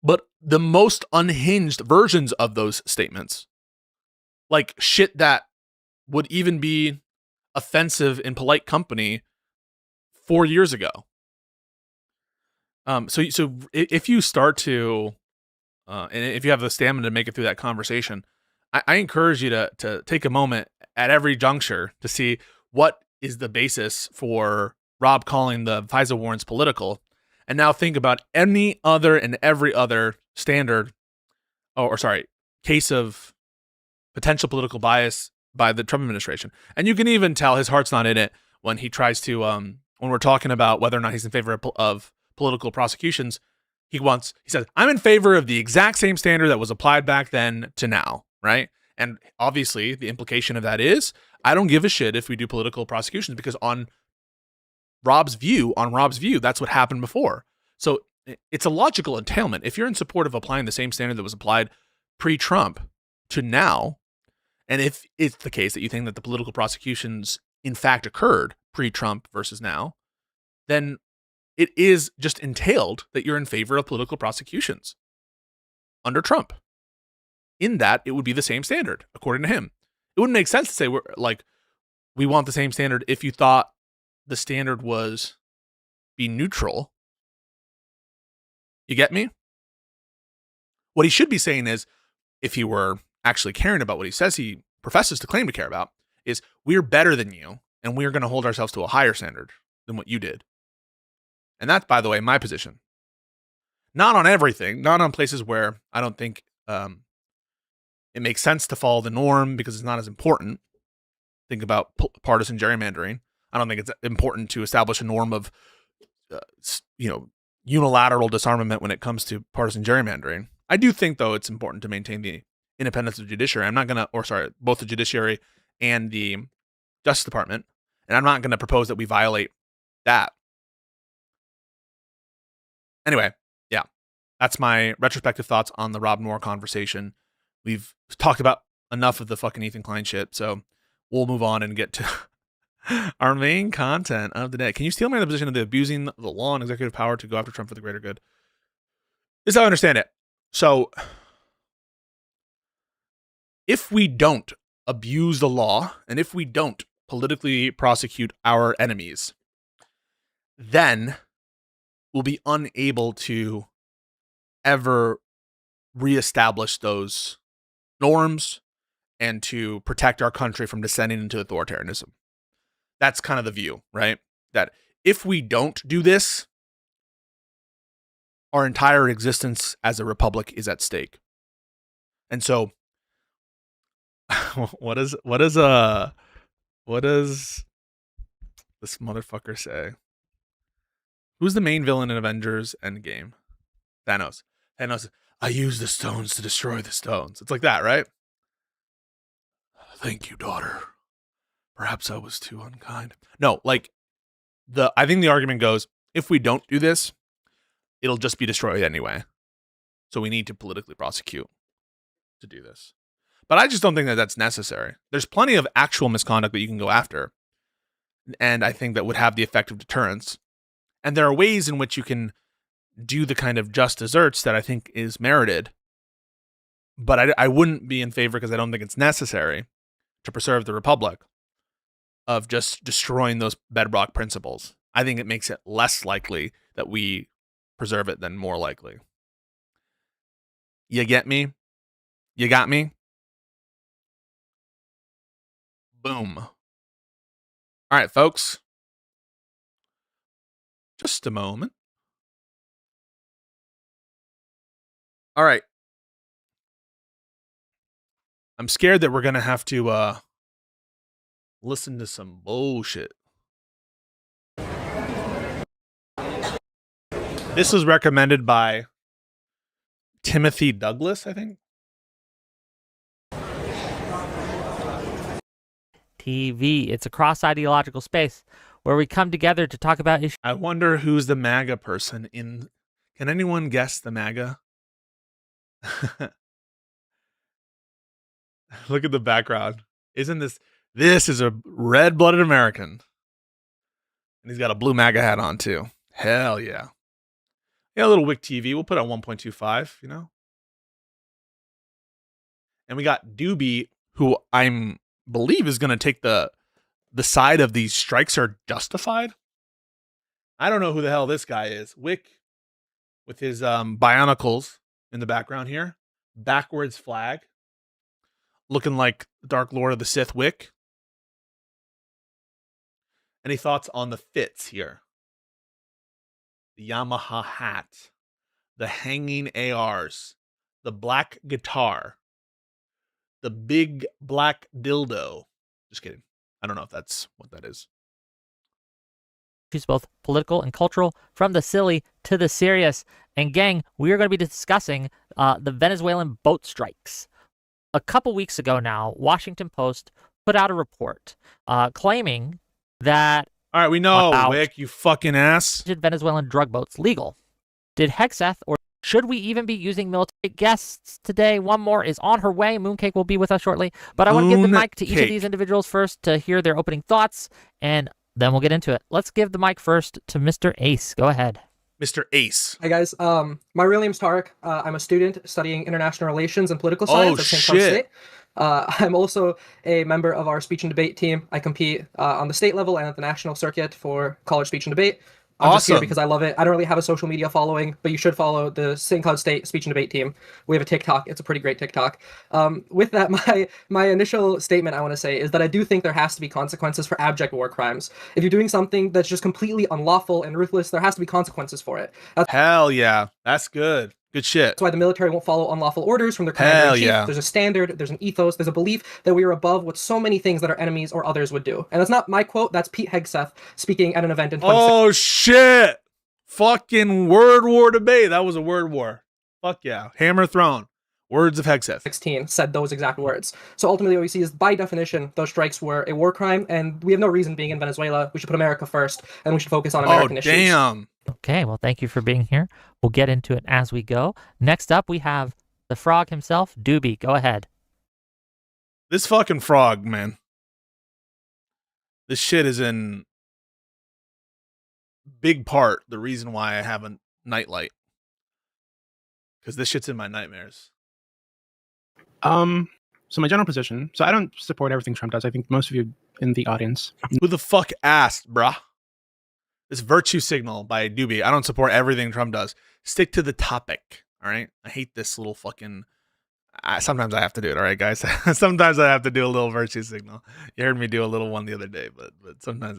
but the most unhinged versions of those statements, like shit that would even be offensive in polite company 4 years ago. So if you start to, and if you have the stamina to make it through that conversation, I encourage you to take a moment at every juncture to see what is the basis for Rob calling the FISA warrants political, and now think about any other and every other case of potential political bias by the Trump administration. And you can even tell his heart's not in it when he tries to, when we're talking about whether or not he's in favor of political prosecutions, he says, I'm in favor of the exact same standard that was applied back then to now, right? And obviously the implication of that is, I don't give a shit if we do political prosecutions, because on Rob's view, that's what happened before. So it's a logical entailment. If you're in support of applying the same standard that was applied pre-Trump to now, and if it's the case that you think that the political prosecutions in fact occurred pre-Trump versus now, then it is just entailed that you're in favor of political prosecutions under Trump. In that, it would be the same standard, according to him. It wouldn't make sense to say we want the same standard if you thought the standard was be neutral. You get me? What he should be saying is, if he were actually caring about what he says he professes to claim to care about, is we're better than you, and we're going to hold ourselves to a higher standard than what you did. And that's, by the way, my position. Not on everything, not on places where I don't think it makes sense to follow the norm because it's not as important. Think about partisan gerrymandering. I don't think it's important to establish a norm of, unilateral disarmament when it comes to partisan gerrymandering. I do think, though, it's important to maintain the independence of the judiciary. Both the judiciary and the Justice Department, and I'm not going to propose that we violate that. Anyway, yeah, that's my retrospective thoughts on the Rob Noir conversation. We've talked about enough of the fucking Ethan Klein shit, so we'll move on and get to our main content of the day. Can you steel man the position of the abusing the law and executive power to go after Trump for the greater good? This is how I understand it. So, if we don't abuse the law, and if we don't politically prosecute our enemies, then we'll be unable to ever reestablish those norms and to protect our country from descending into authoritarianism. That's kind of the view, right? That if we don't do this, our entire existence as a republic is at stake. And so what does this motherfucker say? Who's the main villain in Avengers Endgame? Thanos. Thanos, I use the stones to destroy the stones. It's like that, right? Thank you, daughter. Perhaps I was too unkind. No, like I think the argument goes, if we don't do this, it'll just be destroyed anyway. So we need to politically prosecute to do this. But I just don't think that that's necessary. There's plenty of actual misconduct that you can go after. And I think that would have the effect of deterrence. And there are ways in which you can do the kind of just desserts that I think is merited. But I wouldn't be in favor, because I don't think it's necessary to preserve the republic, of just destroying those bedrock principles. I think it makes it less likely that we preserve it than more likely. You get me? You got me? Boom. All right, folks. Just a moment. All right. I'm scared that we're going to have to listen to some bullshit. This was recommended by Timothy Douglas, I think. TV. It's a cross-ideological space where we come together to talk about issues. I wonder who's the MAGA person in. Can anyone guess the MAGA? Look at the background. Isn't this is a red-blooded American. And he's got a blue MAGA hat on too. Hell yeah. Yeah, a little WIC TV. We'll put it on 1.25, you know? And we got Doobie, who I believe is going to take the side of these strikes are justified. I don't know who the hell this guy is. WIC with his bionicles in the background here. Backwards flag. Looking like Dark Lord of the Sith WIC. Any thoughts on the fits here? The Yamaha hat. The hanging ARs. The black guitar. The big black dildo. Just kidding. I don't know if that's what that is. Issues both political and cultural, from the silly to the serious. And gang, we are going to be discussing the Venezuelan boat strikes. A couple weeks ago now, Washington Post put out a report claiming that... All right, we know, WIC, you fucking ass. Did Venezuelan drug boats legal? Did Hexeth, or should we even be using military guests today? One more is on her way. Mooncake will be with us shortly. But I want to give the mic to each of these individuals first to hear their opening thoughts, and then we'll get into it. Let's give the mic first to Mr. Ace. Go ahead. Mr. Ace. Hi, guys. My real name's Tarek. I'm a student studying international relations and political science at St. Cloud State. I'm also a member of our speech and debate team. I compete on the state level and at the national circuit for college speech and debate. I'm just here because I love it. I don't really have a social media following, but you should follow the St. Cloud State speech and debate team. We have a TikTok. It's a pretty great TikTok. With that, my initial statement I want to say is that I do think there has to be consequences for abject war crimes. If you're doing something that's just completely unlawful and ruthless, there has to be consequences for it. Hell yeah. That's good. Good shit. That's why the military won't follow unlawful orders from their commander-in-chief. Yeah. There's a standard, there's an ethos, there's a belief that we are above what so many things that our enemies or others would do. And that's not my quote, that's Pete Hegseth speaking at an event in 2016. Oh, shit. Fucking word war debate. That was a word war. Fuck yeah. Hammer thrown. Words of Hegseth. 16 said those exact words. So ultimately what we see is, by definition, those strikes were a war crime, and we have no reason being in Venezuela. We should put America first, and we should focus on American issues. Damn. Okay, well, thank you for being here. We'll get into it as we go. Next up, we have the frog himself, Doobie. Go ahead. This fucking frog, man. This shit is in big part the reason why I have a nightlight. Because this shit's in my nightmares. So my general position, so I don't support everything Trump does. I think most of you in the audience. Who the fuck asked, bruh? This virtue signal by Doobie. I don't support everything Trump does. Stick to the topic, all right? I hate this little fucking... sometimes I have to do it, all right, guys? Sometimes I have to do a little virtue signal. You heard me do a little one the other day, but sometimes,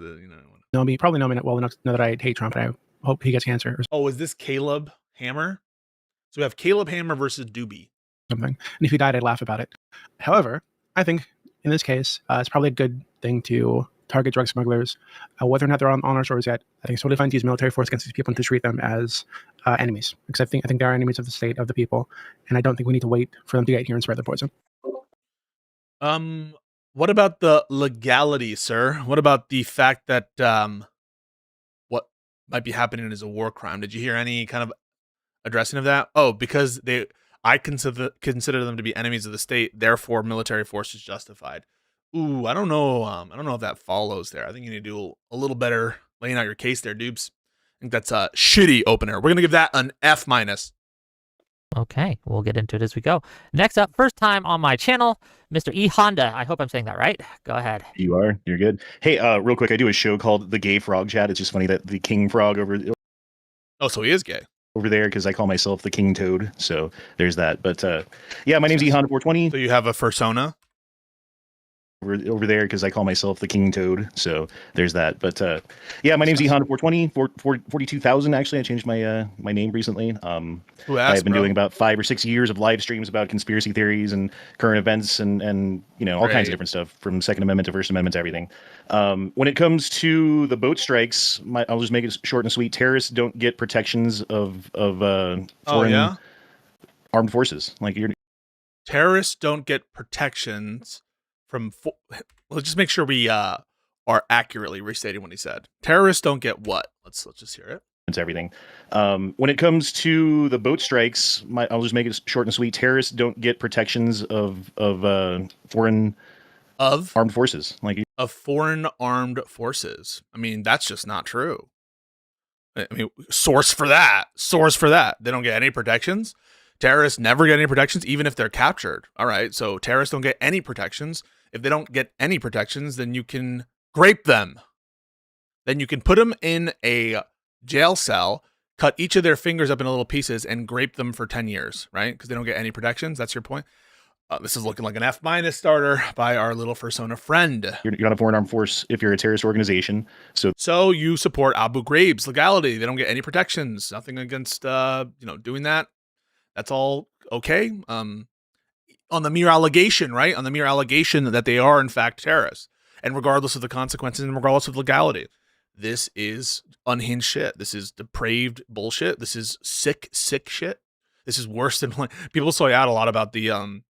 Probably know me well enough to know that I hate Trump, and I hope he gets cancer or Oh, is this Caleb Hammer? So we have Caleb Hammer versus Doobie. something. And if he died, I'd laugh about it. However, I think in this case, it's probably a good thing to target drug smugglers. Whether or not they're on our shores yet, I think it's totally fine to use military force against these people and to treat them as enemies. Because I think they are enemies of the state, of the people, and I don't think we need to wait for them to get here and spread the poison. What about the legality, sir? What about the fact that what might be happening is a war crime? Did you hear any kind of addressing of that? Oh, because I consider them to be enemies of the state, therefore military force is justified. Ooh, I don't know. I don't know if that follows there. I think you need to do a little better laying out your case there, Dubes. I think that's a shitty opener. We're gonna give that an F-. Okay, we'll get into it as we go. Next up, first time on my channel, Mr. E. Honda. I hope I'm saying that right. Go ahead. You are. You're good. Hey, real quick, I do a show called The Gay Frog Chat. It's just funny that the King Frog Oh, so he is gay. over there, because I call myself the King Toad. So there's that. But yeah, my name's E Honda 420. So you have a persona? Over there, because I call myself the King Toad. So there's that. But yeah, my name's E Honda 420, 42,000 actually. I changed my my name recently. Who asked, I've been bro? doing about 5 or 6 years of live streams about conspiracy theories and current events and you know, all kinds of different stuff, from Second Amendment to First Amendment to everything. When it comes to the boat strikes, I'll just make it short and sweet. Terrorists don't get protections of foreign armed forces. Like Terrorists don't get protections from... Let's just make sure we are accurately restating what he said. Terrorists don't get what? Let's just hear it. It's everything. When it comes to the boat strikes, I'll just make it short and sweet. Terrorists don't get protections of foreign armed forces. Like of foreign armed forces. I mean, that's just not true. I mean, source for that. They don't get any protections. Terrorists never get any protections, even if they're captured. All right, so terrorists don't get any protections. If they don't get any protections, then you can grape them. Then you can put them in a jail cell, cut each of their fingers up into little pieces, and grape them for 10 years, right? Because they don't get any protections. That's your point. This is looking like an F- starter by our little Fursona friend. You're not a foreign armed force if you're a terrorist organization. So you support Abu Ghraib's legality. They don't get any protections. Nothing against doing that. That's all okay. On the mere allegation, right? On the mere allegation that they are in fact terrorists, and regardless of the consequences and regardless of legality. This is unhinged shit. This is depraved bullshit. This is sick shit. This is worse than people say out a lot about the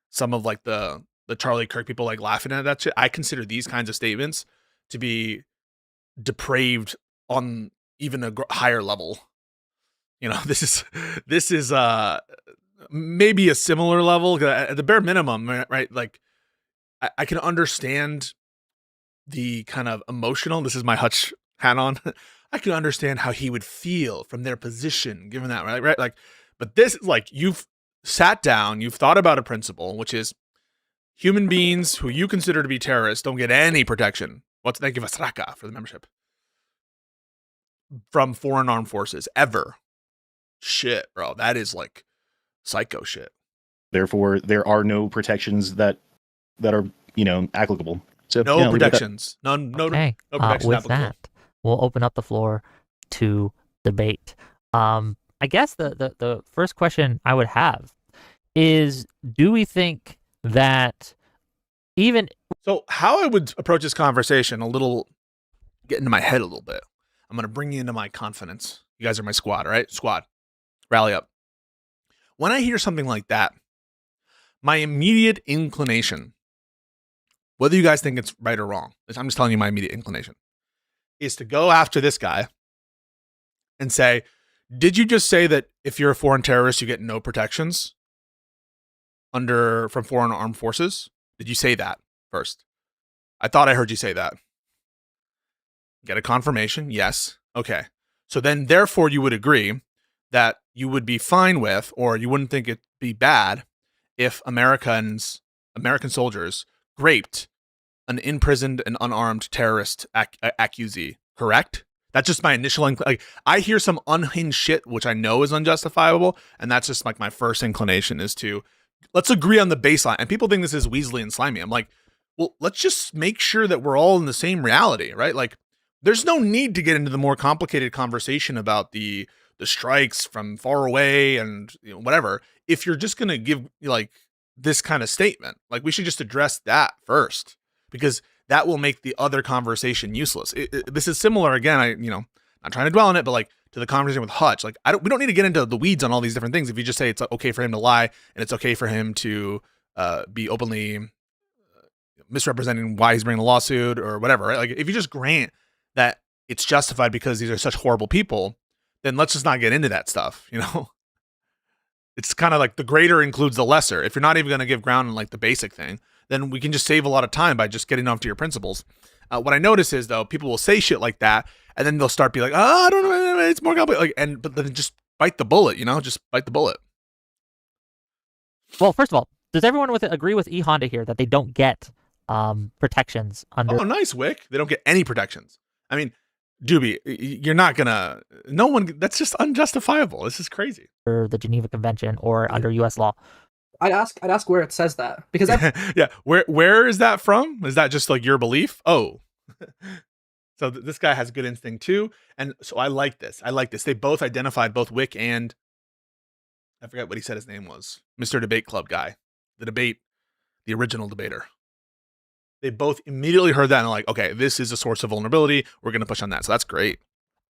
some of like the Charlie Kirk people like laughing at that shit. I consider these kinds of statements to be depraved on even a higher level. You know, this is maybe a similar level at the bare minimum, right? Like I can understand the kind of emotional, this is my Hutch hat on. I can understand how he would feel from their position, given that, right? Like, but this is like, you've sat down, you've thought about a principle, which is human beings who you consider to be terrorists don't get any protection. Thank you, Vasraka, for the membership. From foreign armed forces, ever. Shit, bro. That is like psycho shit. Therefore, there are no protections that are, applicable. So no protections. No Okay. no protections With applicable. that, we'll open up the floor to debate. I guess the first question I would have is, do we think that even... So how I would approach this conversation, get into my head a little bit. I'm going to bring you into my confidence. You guys are my squad, right? Squad, rally up. When I hear something like that, my immediate inclination, whether you guys think it's right or wrong, I'm just telling you my immediate inclination, is to go after this guy and say, did you just say that if you're a foreign terrorist, you get no protections from foreign armed forces? Did you say that first? I thought I heard you say that. Get a confirmation. Yes. Okay. So then therefore you would agree that you would be fine with, or you wouldn't think it'd be bad if American soldiers raped an imprisoned and unarmed terrorist accusee, correct? That's just my initial, I hear some unhinged shit, which I know is unjustifiable. And that's just like my first inclination is to, let's agree on the baseline. And people think this is Weasley and slimy. I'm like, well, let's just make sure that we're all in the same reality, right? Like, there's no need to get into the more complicated conversation about the strikes from far away and whatever. If you're just going to give like this kind of statement, like we should just address that first, because that will make the other conversation useless. This is similar again. Not trying to dwell on it, but like to the conversation with Hutch, like we don't need to get into the weeds on all these different things. If you just say it's okay for him to lie and it's okay for him to be openly misrepresenting why he's bringing a lawsuit or whatever, right? Like if you just grant that it's justified because these are such horrible people, then let's just not get into that stuff. It's kind of like the greater includes the lesser. If you're not even going to give ground on like the basic thing, then we can just save a lot of time by just getting off to your principles. What I notice is though, people will say shit like that, and then they'll start be like, "Oh, I don't know, it's more complicated." But then just bite the bullet, just bite the bullet. Well, first of all, does everyone agree with E Honda here that they don't get protections under? Oh, nice, Wick. They don't get any protections. I mean, Doobie, you're not gonna. No one. That's just unjustifiable. This is crazy. Or the Geneva Convention, or under U.S. law. I'd ask where it says that, because yeah. Where is that from? Is that just like your belief? Oh, so this guy has good instinct too, and so I like this. They both identified, both Wick and I forget what he said his name was, Mr. Debate Club guy, the original debater. They both immediately heard that and like, okay, this is a source of vulnerability. We're going to push on that. So that's great.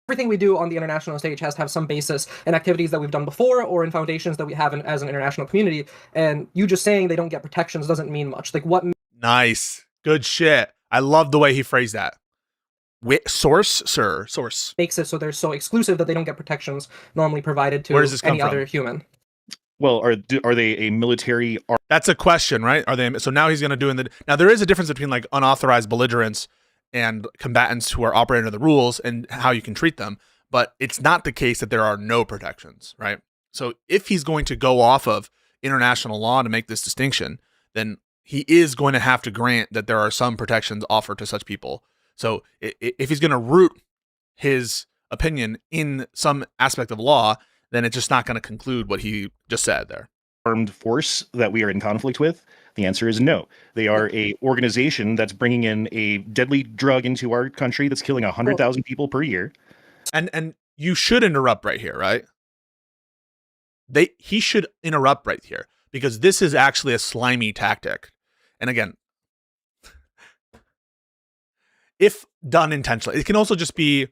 Everything we do on the international stage has to have some basis in activities that we've done before or in foundations that we have as an international community. And you just saying they don't get protections doesn't mean much. Like what? Nice. Good shit. I love the way he phrased that. Source, sir. Source. Makes it so they're so exclusive that they don't get protections normally provided to any other human. Well, are they a military? That's a question, right? Are they? So now he's going to do now there is a difference between like unauthorized belligerents and combatants who are operating under the rules and how you can treat them. But it's not the case that there are no protections, right? So if he's going to go off of international law to make this distinction, then he is going to have to grant that there are some protections offered to such people. So if he's going to root his opinion in some aspect of law, then it's just not going to conclude what he just said there. Armed force that we are in conflict with? The answer is no. They are a organization that's bringing in a deadly drug into our country that's killing 100,000 people per year. And you should interrupt right here, right? He should interrupt right here because this is actually a slimy tactic. And again, if done intentionally, it can also just be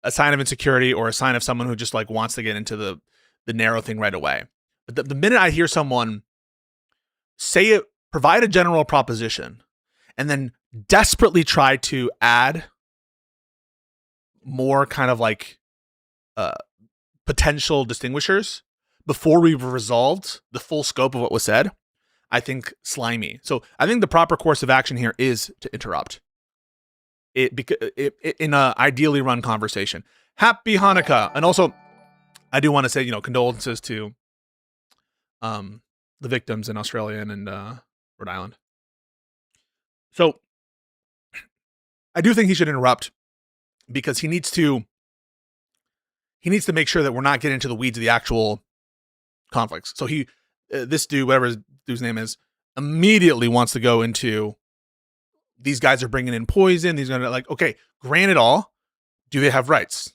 a sign of insecurity or a sign of someone who just like wants to get into the narrow thing right away. But the minute I hear someone say it, provide a general proposition, and then desperately try to add more kind of like potential distinguishers before we've resolved the full scope of what was said, I think slimy. So I think the proper course of action here is to interrupt. In a ideally run conversation. Happy Hanukkah. And also, I do want to say, condolences to the victims in Australia and in Rhode Island. So I do think he should interrupt because he needs to make sure that we're not getting into the weeds of the actual conflicts. So this dude, whatever his dude's name is, immediately wants to go into these guys are bringing in poison. These guys are like, okay, grant it all. Do they have rights?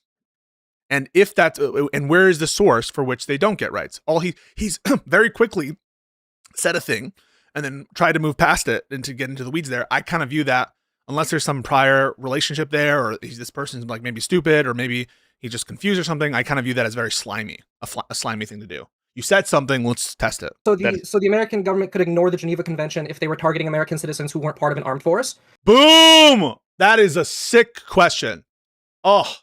And if that's and where is the source for which they don't get rights? He's very quickly said a thing and then tried to move past it and to get into the weeds there. I kind of view that, unless there's some prior relationship there, or this person's like maybe stupid, or maybe he's just confused or something, I kind of view that as very slimy, a slimy thing to do. You said something, let's test it. So the American government could ignore the Geneva Convention if they were targeting American citizens who weren't part of an armed force? Boom! That is a sick question. Oh,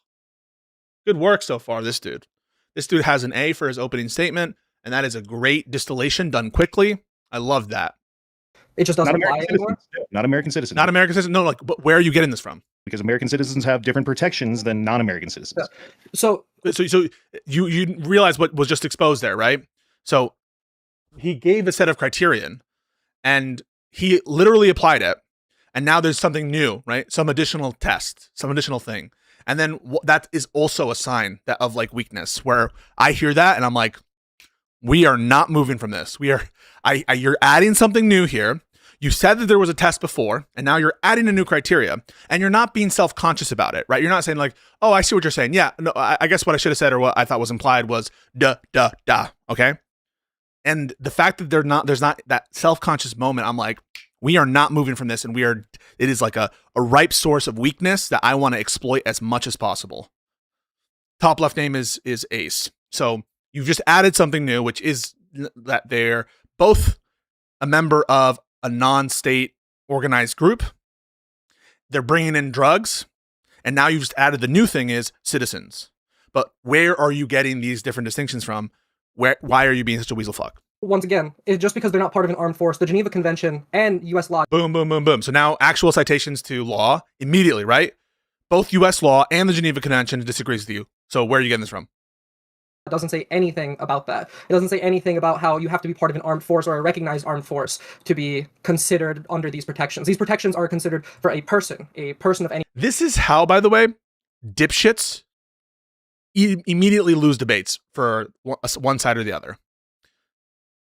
good work so far, this dude. This dude has an A for his opening statement, and that is a great distillation done quickly. I love that. It just doesn't apply anymore? Not American citizens. Not American citizens? No, like, but where are you getting this from? Because American citizens have different protections than non-American citizens. Yeah. So you realize what was just exposed there, right? So he gave a set of criterion, and he literally applied it, and now there's something new, right? Some additional test, some additional thing. And then that is also a sign of like weakness, where I hear that and I'm like, we are not moving from this. You're adding something new here. You said that there was a test before, and now you're adding a new criteria, and you're not being self-conscious about it, right? You're not saying like, oh, I see what you're saying. Yeah, no, I guess what I should have said, or what I thought was implied, was duh. Okay. And the fact that there's not that self-conscious moment, I'm like, we are not moving from this, and it is like a ripe source of weakness that I want to exploit as much as possible. Top left name is Ace. So you've just added something new, which is that they're both a member of a non-state organized group. They're bringing in drugs, and now you've just added the new thing is citizens. But where are you getting these different distinctions from? Why are you being such a weasel fuck? Once again, it's just because they're not part of an armed force, the Geneva Convention and U.S. law. Boom. So now actual citations to law immediately, right? Both U.S. law and the Geneva Convention disagrees with you. So where are you getting this from? It doesn't say anything about that. It doesn't say anything about how you have to be part of an armed force or a recognized armed force to be considered under these protections. These protections are considered for a person of any... This is how, by the way, dipshits immediately lose debates for one side or the other.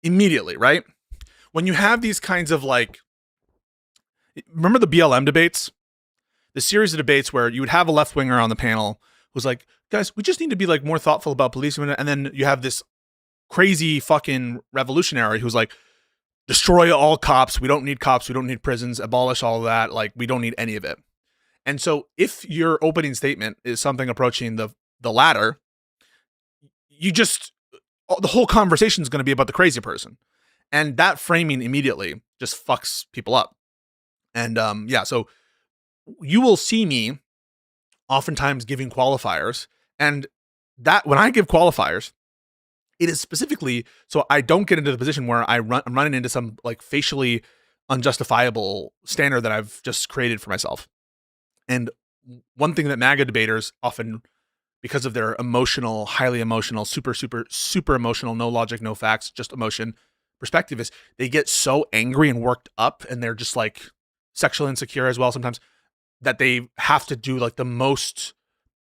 Immediately, right? When you have these kinds of like... Remember the BLM debates? The series of debates where you would have a left-winger on the panel who's like, guys, we just need to be like more thoughtful about policing. And then you have this crazy fucking revolutionary who's like, destroy all cops. We don't need cops. We don't need prisons. Abolish all of that. Like, we don't need any of it. And so if your opening statement is something approaching the latter, the whole conversation is going to be about the crazy person. And that framing immediately just fucks people up. And so you will see me oftentimes giving qualifiers. And that when I give qualifiers, it is specifically so I don't get into the position where I'm running into some like facially unjustifiable standard that I've just created for myself. And one thing that MAGA debaters often, because of their emotional, highly emotional, super emotional, no logic, no facts, just emotion perspective, is they get so angry and worked up, and they're just like sexually insecure as well sometimes, that they have to do like the most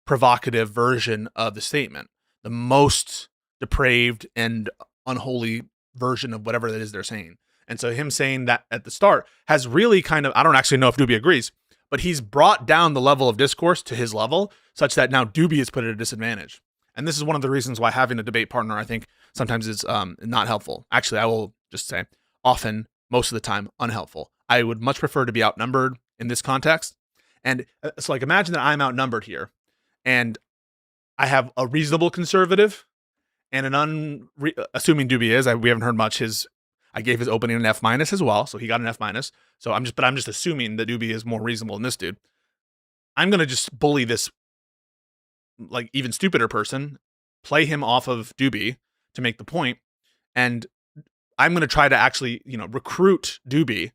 provocative version of the statement, the most depraved and unholy version of whatever that is they're saying. And so him saying that at the start has really kind of, I don't actually know if Doobie agrees, but he's brought down the level of discourse to his level such that now Doobie is put at a disadvantage. And this is one of the reasons why having a debate partner, I think, sometimes is not helpful. Actually, I will just say often, most of the time, unhelpful. I would much prefer to be outnumbered in this context. And so like, imagine that I'm outnumbered here and I have a reasonable conservative and assuming Doobie is, we haven't heard much. I gave his opening an F- as well. So he got an F-. So I'm just assuming that Doobie is more reasonable than this dude. I'm going to just bully this like even stupider person, play him off of Doobie to make the point. And I'm going to try to actually, recruit Doobie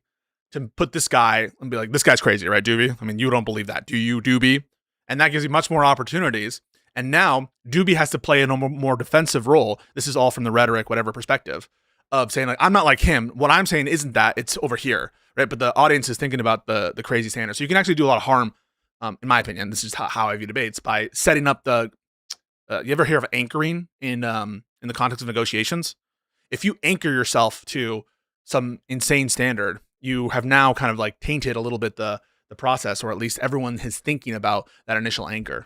to put this guy and be like, this guy's crazy, right, Doobie? I mean, you don't believe that, do you, Doobie? And that gives you much more opportunities. And now Doobie has to play a more defensive role. This is all from the rhetoric, whatever perspective of saying like, I'm not like him. What I'm saying isn't that, it's over here, right? But the audience is thinking about the crazy standard. So you can actually do a lot of harm, in my opinion. This is how I view debates, by setting up you ever hear of anchoring in the context of negotiations? If you anchor yourself to some insane standard, you have now kind of like tainted a little bit the process, or at least everyone is thinking about that initial anchor.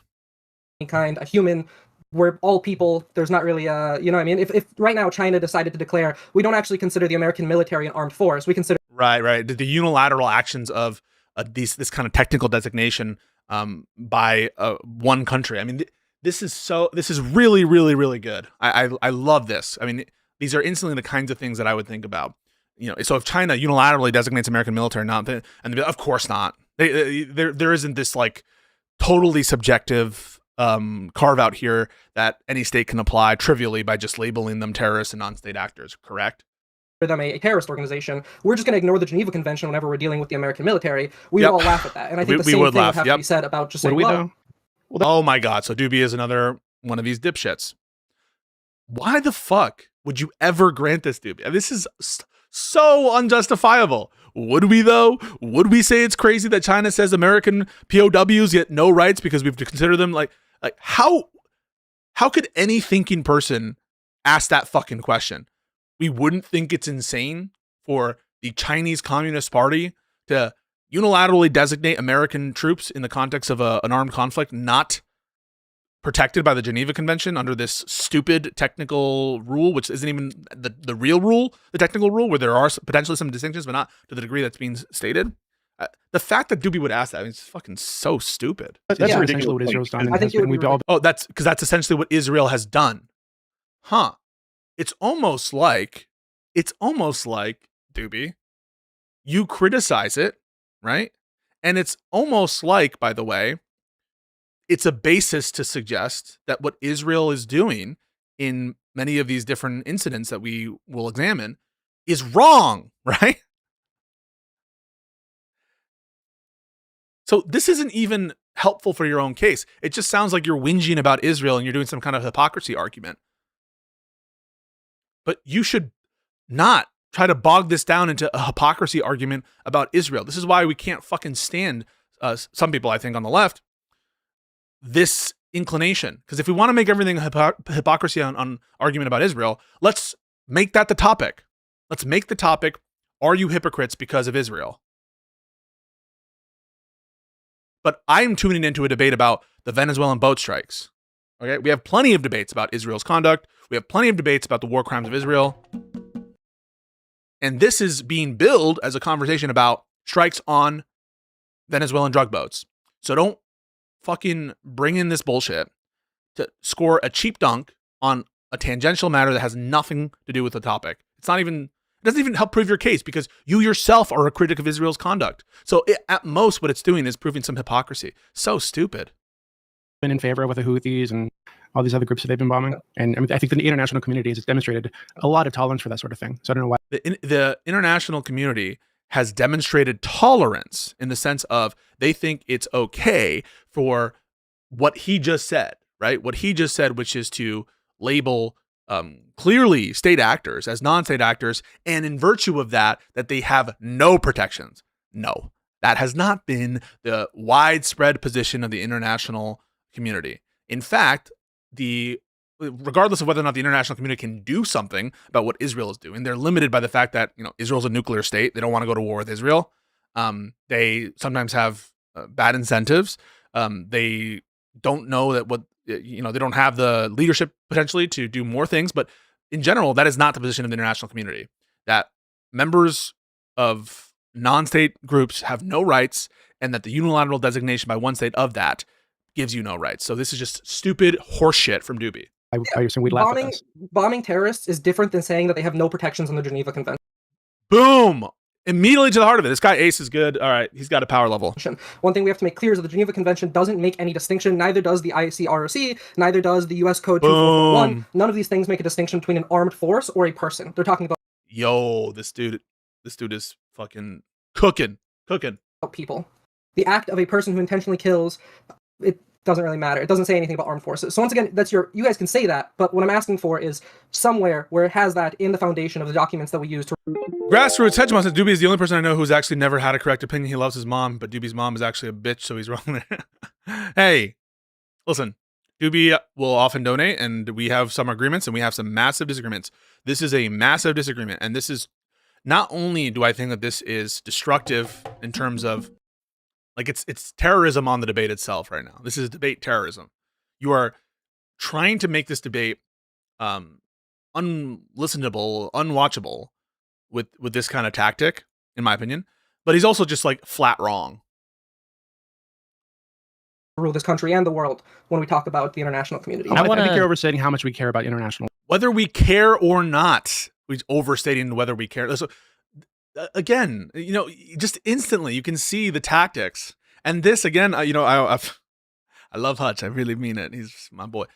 Kind, a human we're all people. There's not really you know what I mean? If right now China decided to declare, we don't actually consider the American military an armed force. We consider right the unilateral actions of this kind of technical designation by one country. I mean, this is really good. I love this. I mean, these are instantly the kinds of things that I would think about. You know, so if China unilaterally designates American military, of course not. There isn't this like totally subjective carve out here that any state can apply trivially by just labeling them terrorists and non-state actors, correct? them a terrorist organization. We're just going to ignore the Geneva Convention whenever we're dealing with the American military. We would all laugh at that. And I think the same thing would have to be said about just saying, well, oh my God. So Doobie is another one of these dipshits. Why the fuck would you ever grant this, Doobie? This is so unjustifiable. Would we though? Would we say it's crazy that China says American POWs get no rights because we have to consider them like how could any thinking person ask that fucking question? We wouldn't think it's insane for the Chinese Communist Party to unilaterally designate American troops in the context of an armed conflict not protected by the Geneva Convention under this stupid technical rule, which isn't even the real rule, the technical rule, where there are potentially some distinctions, but not to the degree that's being stated. The fact that Doobie would ask that, I mean, it's fucking so stupid. That's essentially what Israel's done. I think that's because that's essentially what Israel has done. Huh. It's almost like, Doobie, you criticize it, right? And it's almost like, by the way, it's a basis to suggest that what Israel is doing in many of these different incidents that we will examine is wrong, right? So this isn't even helpful for your own case. It just sounds like you're whinging about Israel and you're doing some kind of hypocrisy argument. But you should not try to bog this down into a hypocrisy argument about Israel. This is why we can't fucking stand, some people, I think, on the left, this inclination. Because if we want to make everything a hypocrisy on argument about Israel, let's make that the topic. Let's make the topic, are you hypocrites because of Israel? But I'm tuning into a debate about the Venezuelan boat strikes. Okay, we have plenty of debates about Israel's conduct. We have plenty of debates about the war crimes of Israel. And this is being billed as a conversation about strikes on Venezuelan drug boats. So don't fucking bring in this bullshit to score a cheap dunk on a tangential matter that has nothing to do with the topic. It doesn't even help prove your case because you yourself are a critic of Israel's conduct. So at most, what it's doing is proving some hypocrisy. So stupid. Been in favor with the Houthis and all these other groups that they've been bombing. And I mean, I think the international community has demonstrated a lot of tolerance for that sort of thing. So I don't know why. The international community has demonstrated tolerance in the sense of they think it's okay for what he just said, right? What he just said, which is to label clearly state actors as non-state actors, and in virtue of that they have no protections. No, that has not been the widespread position of the international community. In fact, regardless of whether or not the international community can do something about what Israel is doing, they're limited by the fact that, you know, Israel's a nuclear state. They don't want to go to war with Israel. They sometimes have bad incentives. They don't know that they don't have the leadership potentially to do more things. But in general, that is not the position of the international community, that members of non-state groups have no rights and that the unilateral designation by one state of that gives you no rights. So this is just stupid horseshit from Doobie. I assume we'd laugh at this. Bombing terrorists is different than saying that they have no protections in the Geneva Convention. Boom! Immediately to the heart of it. This guy Ace is good. All right, he's got a power level. One thing we have to make clear is that the Geneva Convention doesn't make any distinction. Neither does the ICROC. Neither does the U.S. Code 2441. None of these things make a distinction between an armed force or a person. They're talking about this dude is fucking cooking. People. The act of a person who intentionally kills, it doesn't really matter. It doesn't say anything about armed forces. So once again, you guys can say that, but what I'm asking for is somewhere where it has that in the foundation of the documents that we use to... Grassroots Hegemon says Doobie is the only person I know who's actually never had a correct opinion. He loves his mom, but Doobie's mom is actually a bitch, so he's wrong there. Hey, listen, Doobie will often donate, and we have some agreements, and we have some massive disagreements. This is a massive disagreement, and this is... Not only do I think that this is destructive in terms of, like, it's terrorism on the debate itself right now. This is debate terrorism. You are trying to make this debate unlistenable, unwatchable with this kind of tactic, in my opinion. But he's also just like flat wrong. Rule this country and the world when we talk about the international community. I think you're overstating how much we care about international. Whether we care or not, he's overstating whether we care. So, again, just instantly you can see the tactics. And this again, I love Hutch. I really mean it. He's my boy.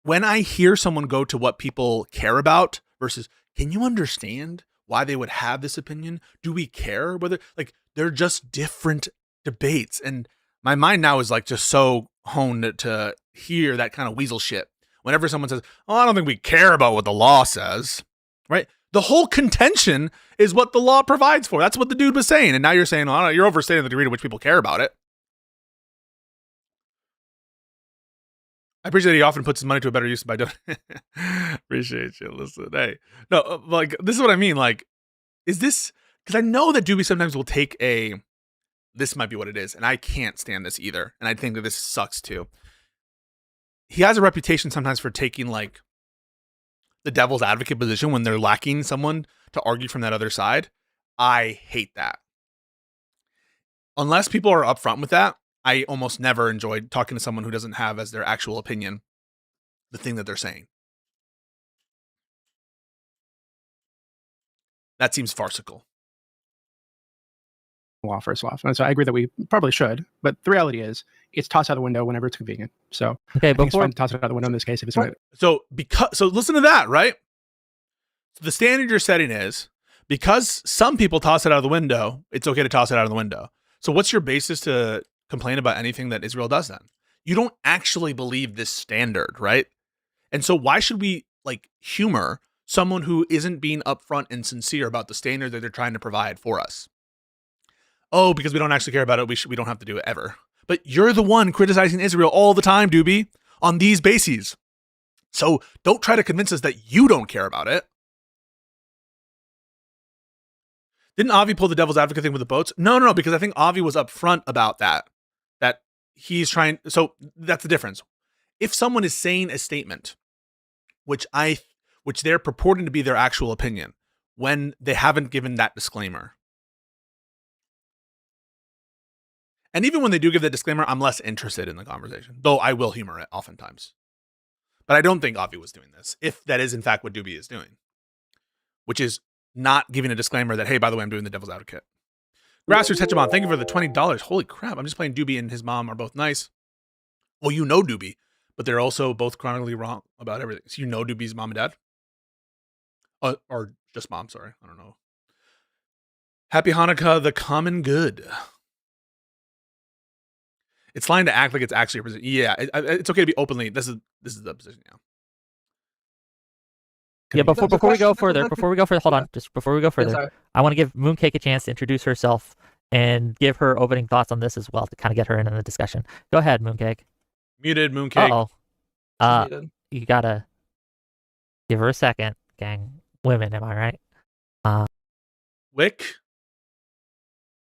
When I hear someone go to what people care about versus, can you understand why they would have this opinion? Do we care whether, like, they're just different debates? And my mind now is like just so honed to hear that kind of weasel shit. Whenever someone says, "Oh, I don't think we care about what the law says," right? The whole contention is what the law provides for. That's what the dude was saying. And now you're saying, "Oh, you're overstating the degree to which people care about it." I appreciate that he often puts his money to a better use by doing. Appreciate you. Listen, hey, no, like, this is what I mean. Like, is this, because I know that Doobie sometimes will take this might be what it is, and I can't stand this either, and I think that this sucks too. He has a reputation sometimes for taking like the devil's advocate position when they're lacking someone to argue from that other side. I hate that. Unless people are upfront with that, I almost never enjoyed talking to someone who doesn't have as their actual opinion the thing that they're saying. That seems farcical. Law first off. And so I agree that we probably should, but the reality is it's tossed out the window whenever it's convenient. So okay, I think it's fine to toss it out the window in this case if it's not. So listen to that, right? So the standard you're setting is because some people toss it out of the window, it's okay to toss it out of the window. So what's your basis to complain about anything that Israel does then? You don't actually believe this standard, right? And so why should we like humor someone who isn't being upfront and sincere about the standard that they're trying to provide for us? Oh, because we don't actually care about it, we don't have to do it ever. But you're the one criticizing Israel all the time, Doobie, on these bases. So don't try to convince us that you don't care about it. Didn't Avi pull the devil's advocate thing with the boats? No, because I think Avi was upfront about that. That he's trying. So that's the difference. If someone is saying a statement, which they're purporting to be their actual opinion, when they haven't given that disclaimer. And even when they do give the disclaimer, I'm less interested in the conversation, though I will humor it oftentimes. But I don't think Avi was doing this, if that is in fact what Doobie is doing, which is not giving a disclaimer that, hey, by the way, I'm doing the devil's advocate. Grassroots Hegemon, thank you for the $20. Holy crap, I'm just playing. Doobie and his mom are both nice. Well, you know Doobie, but they're also both chronically wrong about everything. So you know Doobie's mom and dad? Or just mom, sorry. I don't know. Happy Hanukkah, the common good. It's fine to act like it's actually a position. Yeah, it's okay to be openly. This is the position now. Yeah, before we go further, hold on. Just before we go further, I want to give Mooncake a chance to introduce herself and give her opening thoughts on this as well to kind of get her in the discussion. Go ahead, Mooncake. Muted, Mooncake. You gotta give her a second, gang. Women, am I right? Wick,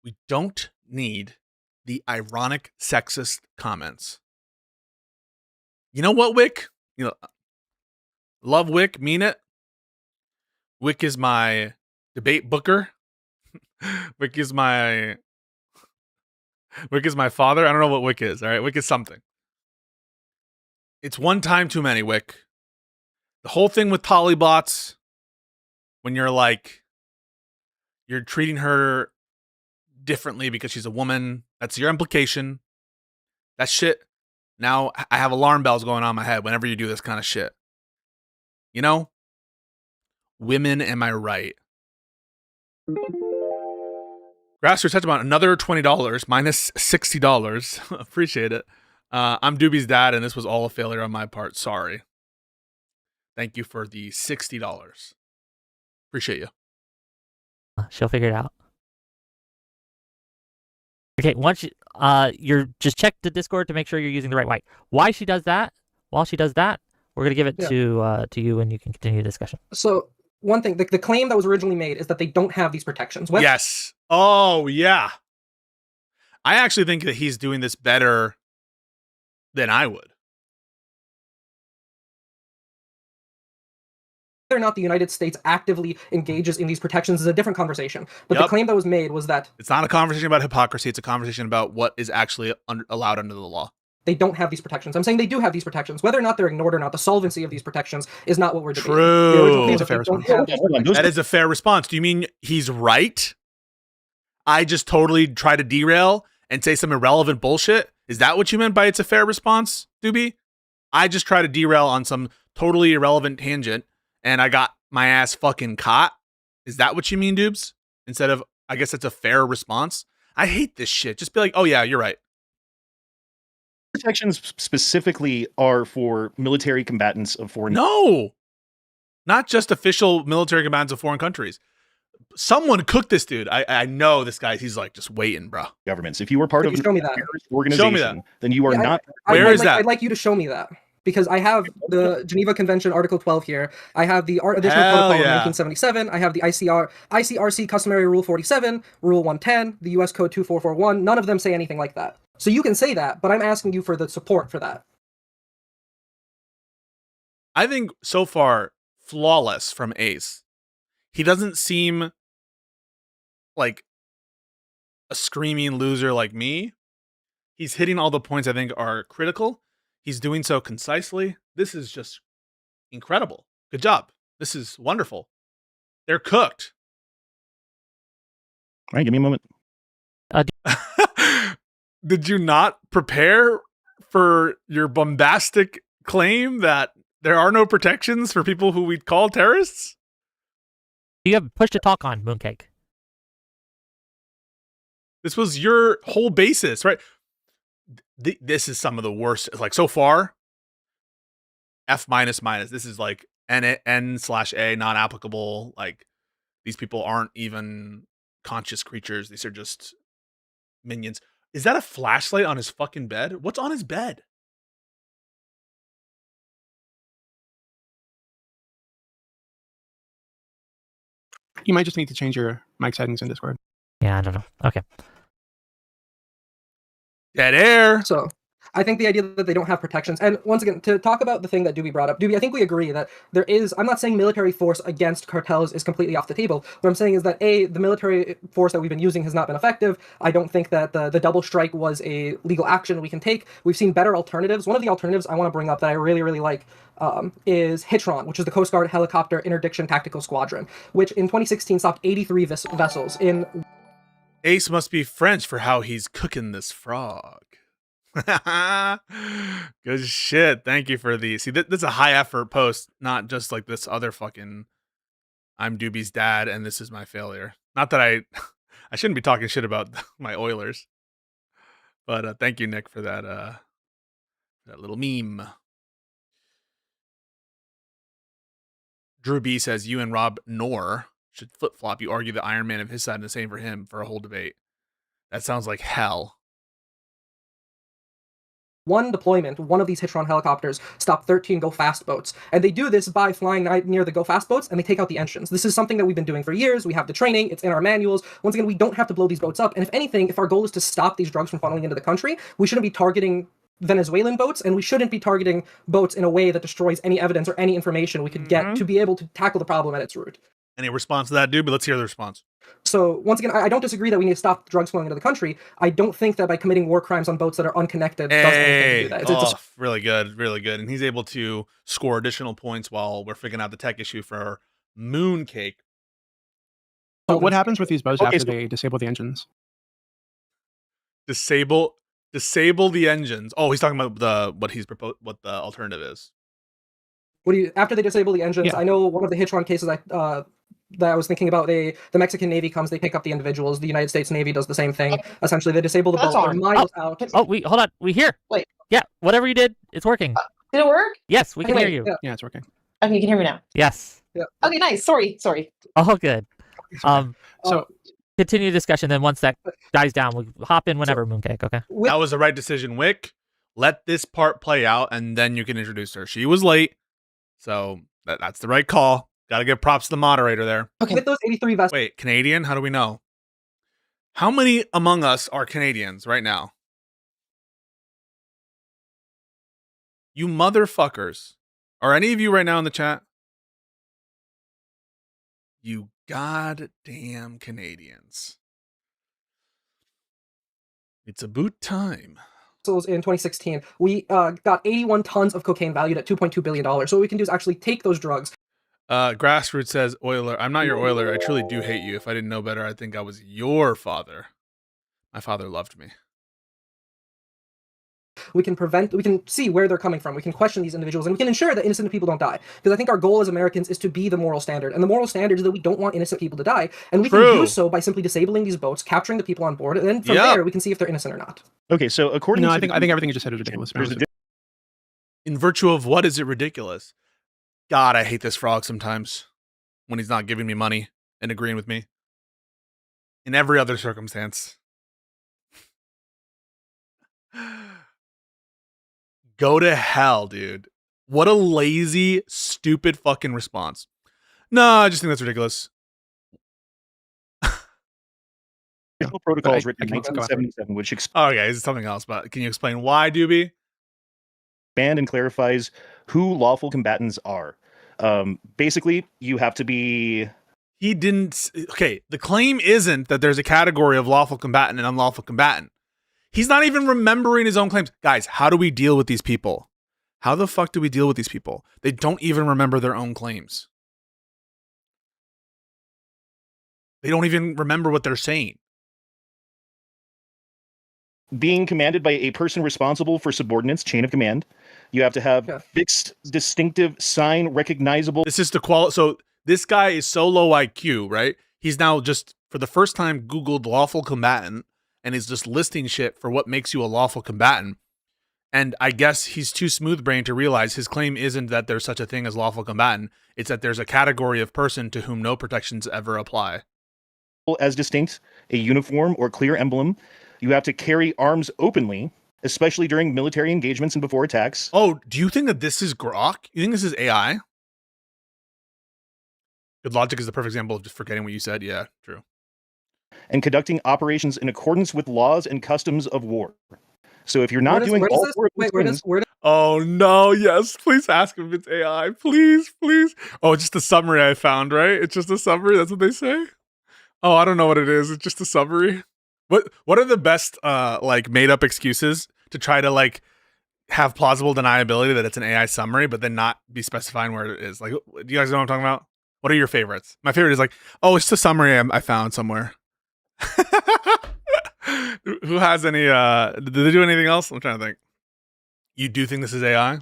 we don't need the ironic sexist comments. You know what, Wick? Love Wick, mean it. Wick is my debate booker. Wick is my father. I don't know what Wick is, all right? Wick is something. It's one time too many, Wick. The whole thing with polybots, when you're treating her differently because she's a woman, that's your implication. That shit, now I have alarm bells going on in my head whenever you do this kind of shit. You know? Women, am I right? Grassroots touched about another $20 minus $60. Appreciate it. I'm Doobie's dad, and this was all a failure on my part. Sorry. Thank you for the $60. Appreciate you. She'll figure it out. Okay, once you're just check the Discord to make sure you're using the right white. While she does that, we're gonna give it to you, and you can continue the discussion. So one thing, the claim that was originally made is that they don't have these protections. Yes. Oh yeah. I actually think that he's doing this better than I would. or not the United States actively engages in these protections is a different conversation. But the claim that was made was that it's not a conversation about hypocrisy. It's a conversation about what is actually allowed under the law. They don't have these protections. I'm saying they do have these protections. Whether or not they're ignored or not, the solvency of these protections is not what we're debating. True. That's a fair response. That is a fair response. Do you mean he's right? I just totally try to derail and say some irrelevant bullshit? Is that what you meant by it's a fair response, Doobie? I just try to derail on some totally irrelevant tangent and I got my ass fucking caught? Is that what you mean, Doobs? Instead of, I guess it's a fair response? I hate this shit. Just be like, oh yeah, you're right. Protections specifically are for military combatants of foreign. No, not just official military combatants of foreign countries. Someone cooked this dude. I know this guy. He's like just waiting, bro. Governments. If you were part of an organization, show me that. Then you are not. Where is that? I'd like you to show me that. Because I have the Geneva Convention Article 12 here. I have the additional protocol of 1977. I have the ICRC Customary Rule 47, Rule 110, the US Code 2441. None of them say anything like that. So you can say that, but I'm asking you for the support for that. I think so far, flawless from Ace. He doesn't seem like a screaming loser like me. He's hitting all the points I think are critical. He's doing so concisely. This is just incredible. Good job. This is wonderful. They're cooked. All right, give me a moment. Did you not prepare for your bombastic claim that there are no protections for people who we'd call terrorists? You have push to talk on, Mooncake. This was your whole basis, right? This is some of the worst. Like so far, F minus. This is like N/A not applicable. Like these people aren't even conscious creatures. These are just minions. Is that a flashlight on his fucking bed? What's on his bed? You might just need to change your mic settings in Discord. Yeah, I don't know. Okay. Dead air. So I think the idea that they don't have protections, and once again, to talk about the thing that Doobie brought up, Doobie, I think we agree that there is, I'm not saying military force against cartels is completely off the table. What I'm saying is that the military force that we've been using has not been effective. I don't think that the double strike was a legal action we can take. We've seen better alternatives. One of the alternatives I want to bring up that I really, really like is HITRON, which is the Coast Guard Helicopter Interdiction Tactical Squadron, which in 2016 stopped 83 vessels in... Ace must be French for how he's cooking this frog. Good shit. Thank you for the... See, this is a high effort post, not just like this other fucking I'm Doobie's dad and this is my failure. Not that I shouldn't be talking shit about my Oilers. But thank you, Nick, for that that little meme. Drew B says, you and Rob Knorr should flip-flop. You argue the Iron Man of his side and the same for him for a whole debate. That sounds like hell. One deployment, one of these HITRON helicopters stopped 13 go-fast boats. And they do this by flying near the go-fast boats, and they take out the engines. This is something that we've been doing for years. We have the training. It's in our manuals. Once again, we don't have to blow these boats up. And if anything, if our goal is to stop these drugs from funneling into the country, we shouldn't be targeting Venezuelan boats, and we shouldn't be targeting boats in a way that destroys any evidence or any information we could get to be able to tackle the problem at its root. Any response to that, dude? But let's hear the response. So, once again, I don't disagree that we need to stop drugs flowing into the country. I don't think that by committing war crimes on boats that are unconnected does anything to do that. It's really good, really good. And he's able to score additional points while we're figuring out the tech issue for Mooncake. So what happens with these boats after they disable the engines? Disable the engines. Oh, he's talking about what the alternative is. After they disable the engines, I know one of the HITRON cases that I was thinking about, the Mexican Navy comes, they pick up the individuals. The United States Navy does the same thing. Essentially, they disable the boat. They're miles out. Oh, hold on. We hear. Wait. Yeah, whatever you did, it's working. Did it work? Yes, we can hear you. Yeah, it's working. Okay, you can hear me now. Yes. Yeah. Okay, nice. Sorry. All good. So continue discussion. Then once that dies down, we'll hop in whenever, Mooncake. Okay. That was the right decision, Wick. Let this part play out, and then you can introduce her. She was late, so that's the right call. Got to give props to the moderator there. Okay. With those 83 vessels. Wait, Canadian? How do we know? How many among us are Canadians right now? You motherfuckers. Are any of you right now in the chat? You goddamn Canadians. It's about time. In 2016, we got 81 tons of cocaine valued at $2.2 billion. So what we can do is actually take those drugs. Grassroots says, Oiler, I'm not your Oiler. I truly do hate you. If I didn't know better, I'd think I was your father. My father loved me. We can see where they're coming from. We can question these individuals, and we can ensure that innocent people don't die. Because I think our goal as Americans is to be the moral standard. And the moral standard is that we don't want innocent people to die. And we can do so by simply disabling these boats, capturing the people on board, and then from there, we can see if they're innocent or not. Okay, so according to... I think everything you just said is ridiculous. In virtue of what is it ridiculous? God, I hate this frog sometimes when he's not giving me money and agreeing with me. In every other circumstance. Go to hell, dude. What a lazy, stupid fucking response. No, I just think that's ridiculous. Protocols written in 1977, which okay, it's something else, but can you explain why, Doobie? Banned and clarifies who lawful combatants are. Basically, you have to be... He didn't... Okay, the claim isn't that there's a category of lawful combatant and unlawful combatant. He's not even remembering his own claims. Guys, how do we deal with these people? How the fuck do we deal with these people? They don't even remember their own claims. They don't even remember what they're saying. Being commanded by a person responsible for subordinates, chain of command. You have to have fixed, distinctive, sign, recognizable... This is the quality. So this guy is so low IQ, right? He's now just, for the first time, Googled lawful combatant, and is just listing shit for what makes you a lawful combatant. And I guess he's too smooth-brained to realize his claim isn't that there's such a thing as lawful combatant. It's that there's a category of person to whom no protections ever apply. As distinct, a uniform or clear emblem. You have to carry arms openly, especially during military engagements and before attacks. Oh, do you think that this is Grok? You think this is AI? Good logic is the perfect example of just forgetting what you said. Yeah, true. And conducting operations in accordance with laws and customs of war. So if you're not doing all four of these things... Oh, no, yes. Please ask him if it's AI. Please, please. Oh, it's just a summary I found, right? It's just a summary. That's what they say? Oh, I don't know what it is. It's just a summary. What are the best, like, made-up excuses to try to, like, have plausible deniability that it's an AI summary, but then not be specifying where it is? Like, do you guys know what I'm talking about? What are your favorites? My favorite is like, oh, it's just a summary I found somewhere. Who has any, did they do anything else? I'm trying to think. You do think this is AI?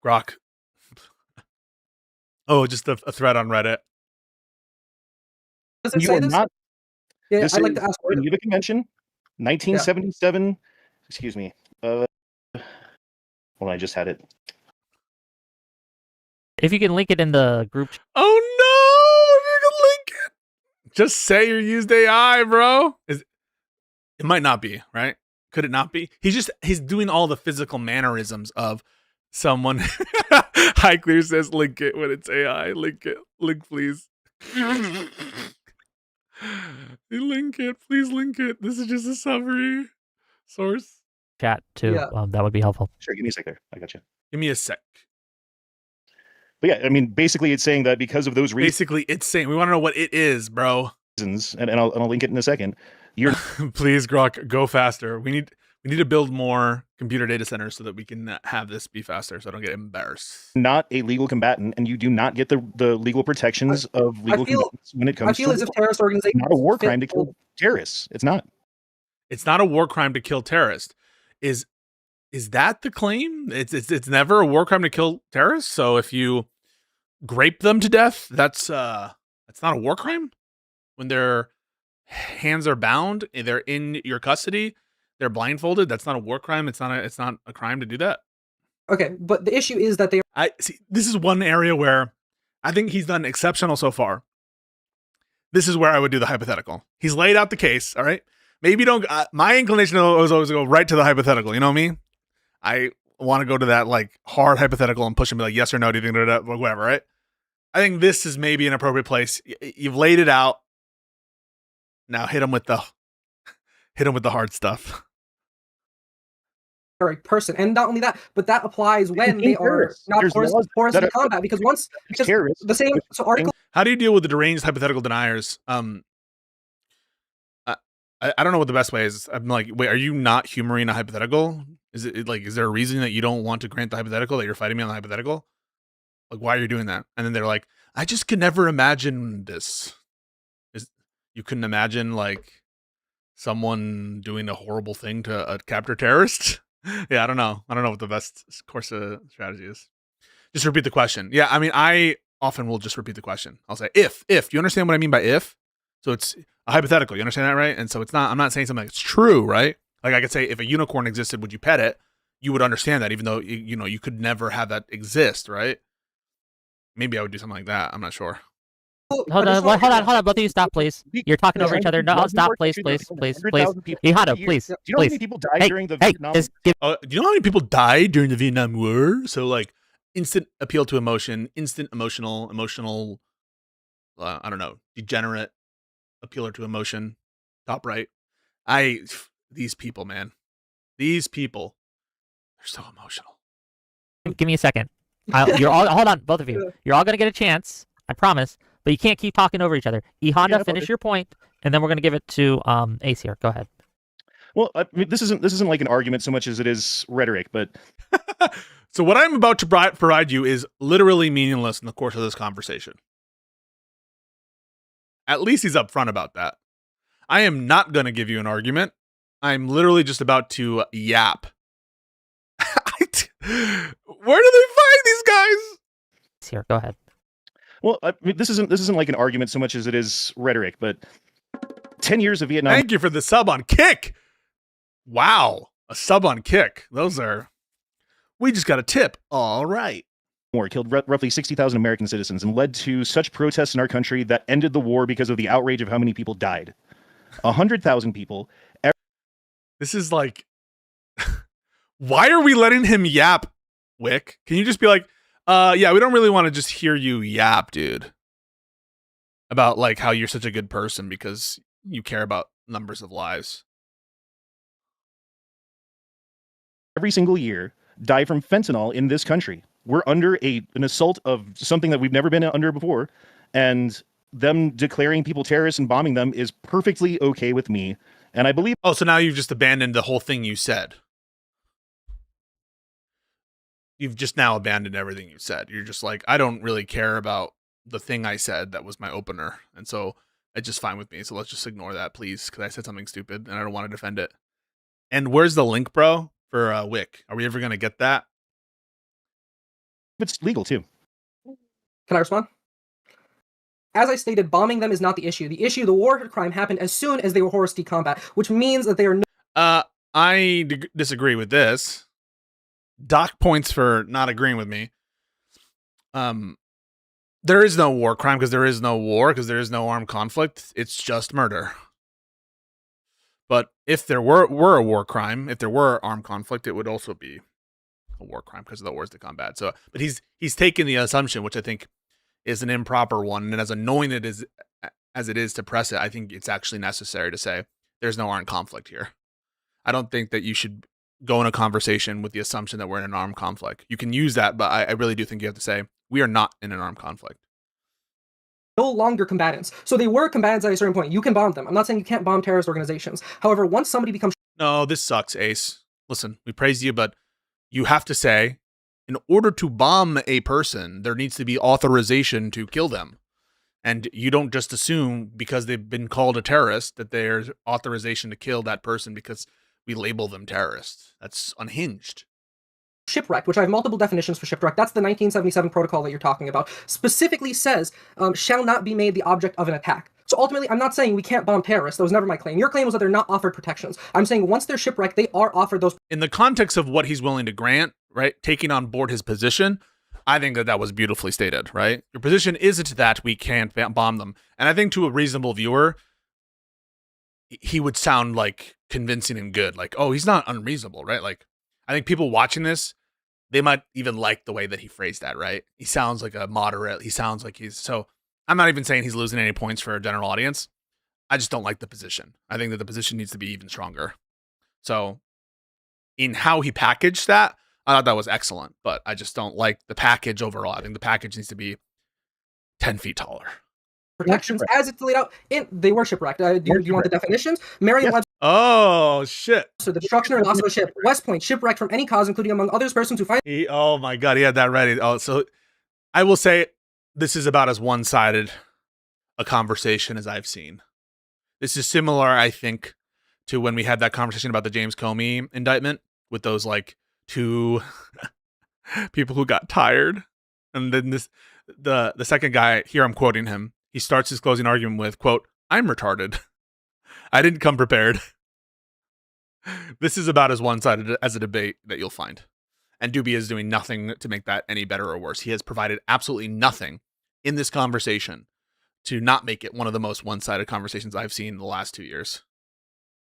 Grok. Oh, just a thread on Reddit. Does it You say are this? not... Yeah, This I'd like is to ask. Geneva Convention, 1977. Excuse me. Hold on, I just had it. If you can link it in the group. Oh no! If you can link it, just say you used AI, bro. It might not be, right? Could it not be? He's doing all the physical mannerisms of someone. High Clear says link it when it's AI. Link it. Link please. Link it. Please link it. This is just a summary. Source. Chat too. Yeah. That would be helpful. Sure, give me a sec there. I got you. Give me a sec. But yeah, I mean, basically it's saying that because of those reasons... Basically, it's saying, we want to know what it is, bro. And I'll link it in a second. You're Please, Grok, go faster. We need to build more computer data centers so that we can have this be faster, so I don't get embarrassed. not a legal combatant, and you do not get the legal protections of legal combatants when it comes to... I feel as if terrorist organizations... It's not a war crime to kill terrorists. It's not. It's not a war crime to kill terrorists. Is that the claim? It's never a war crime to kill terrorists. So if you grape them to death, that's not a war crime. When their hands are bound, they're in your custody, they're blindfolded. That's not a war crime. It's not a crime to do that. Okay, but the issue is that they... I see. This is one area where I think he's done exceptional so far. This is where I would do the hypothetical. He's laid out the case. All right. Maybe don't. My inclination was always to go right to the hypothetical. You know me. I want to go to that like hard hypothetical and push him, be like, yes or no. Do you think that whatever? Right. I think this is maybe an appropriate place. You've laid it out. Now hit him with the hard stuff. person. And not only that, but that applies when they are not forced into combat. Because the same article. How do you deal with the deranged hypothetical deniers? I don't know what the best way is. I'm like, wait, are you not humoring a hypothetical? Is there a reason that you don't want to grant the hypothetical, that you're fighting me on the hypothetical? Like, why are you doing that? And then they're like, I just could never imagine this. You couldn't imagine like someone doing a horrible thing to a captor terrorist? Yeah, I don't know. I don't know what the best course of strategy is. Just repeat the question. Yeah, I mean, I often will just repeat the question. I'll say, if. Do you understand what I mean by if? So it's a hypothetical. You understand that, right? And so I'm not saying something that's true, right? Like I could say, if a unicorn existed, would you pet it? You would understand that, even though, you could never have that exist, right? Maybe I would do something like that. I'm not sure. Hold on. Both of you stop, please. You're talking over each other. No, stop, please. Ihano, please. Do you know how many people died during the Vietnam War? Do you know how many people died during the Vietnam War? So like instant appeal to emotion, instant emotional, I don't know, degenerate appealer to emotion, top right. These people, man. These people, they're so emotional. Give me a second. Hold on, both of you. You're all gonna get a chance, I promise. But you can't keep talking over each other. Honda, finish your point, and then we're gonna give it to Ace here. Go ahead. Well, I mean, this isn't like an argument so much as it is rhetoric, but so what I'm about to provide you is literally meaningless in the course of this conversation. At least he's upfront about that. I am not going to give you an argument. I'm literally just about to yap. Where do they find these guys? Here, go ahead. Well, I mean, this isn't like an argument so much as it is rhetoric, but 10 years of Vietnam. Thank you for the sub on Kick. Wow, a sub on Kick. We just got a tip. All right. War killed roughly 60,000 American citizens and led to such protests in our country that ended the war because of the outrage of how many people died. 100,000 people. This is like, why are we letting him yap, Wick? Can you just be like, yeah, we don't really want to just hear you yap, dude, about like how you're such a good person because you care about numbers of lives. Every single year die from fentanyl in this country. We're under an assault of something that we've never been under before, and them declaring people terrorists and bombing them is perfectly okay with me. And I believe. Oh, so now you've just abandoned the whole thing you said. You've just now abandoned everything you said. You're just like, I don't really care about the thing I said that was my opener, and so it's just fine with me. So let's just ignore that, please, because I said something stupid and I don't want to defend it. And where's the link, bro, for Wick? Are we ever gonna get that? It's legal too. Can I respond? As I stated, bombing them is not the issue. The issue, the war crime, happened as soon as they were forced combat, which means that they are. I disagree with this. Doc points for not agreeing with me. There is no war crime because there is no war, because there is no armed conflict. It's just murder. But if there were a war crime, if there were armed conflict, it would also be a war crime because of the wars to combat. So, but he's taken the assumption, which I think is an improper one, and as annoying as it is to press it, I think it's actually necessary to say there's no armed conflict here. I don't think that you should go in a conversation with the assumption that we're in an armed conflict. You can use that, but I really do think you have to say we are not in an armed conflict. No longer combatants. So they were combatants at a certain point. You can bomb them. I'm not saying you can't bomb terrorist organizations. However, once somebody becomes... No, this sucks, Ace. Listen, we praise you, but you have to say, in order to bomb a person, there needs to be authorization to kill them. And you don't just assume because they've been called a terrorist that there's authorization to kill that person because we label them terrorists. That's unhinged. Shipwrecked, which I have multiple definitions for shipwreck. That's the 1977 protocol that you're talking about. Specifically says, shall not be made the object of an attack. So ultimately, I'm not saying we can't bomb terrorists. That was never my claim. Your claim was that they're not offered protections. I'm saying once they're shipwrecked, they are offered those. In the context of what he's willing to grant, right, taking on board his position, I think that was beautifully stated, right? Your position isn't that we can't bomb them. And I think to a reasonable viewer, he would sound like convincing and good. Like, oh, he's not unreasonable, right? Like, I think people watching this, they might even like the way that he phrased that, right? He sounds like a moderate. He sounds like so I'm not even saying he's losing any points for a general audience. I just don't like the position. I think that the position needs to be even stronger. So in how he packaged that, I thought that was excellent. But I just don't like the package overall. I think the package needs to be 10 feet taller. Protections as it's laid out in they were shipwrecked. Do you want the definitions? Merriam-Webster. Oh shit! So the destruction or loss of a ship. West Point, shipwrecked from any cause, including among others persons who find. Oh my god, he had that ready. Oh, so I will say this is about as one-sided a conversation as I've seen. This is similar, I think, to when we had that conversation about the James Comey indictment with those like two people who got tired, and then the second guy here, I'm quoting him. He starts his closing argument with, quote, "I'm retarded. I didn't come prepared." This is about as one-sided as a debate that you'll find. And Doobie is doing nothing to make that any better or worse. He has provided absolutely nothing in this conversation to not make it one of the most one-sided conversations I've seen in the last 2 years.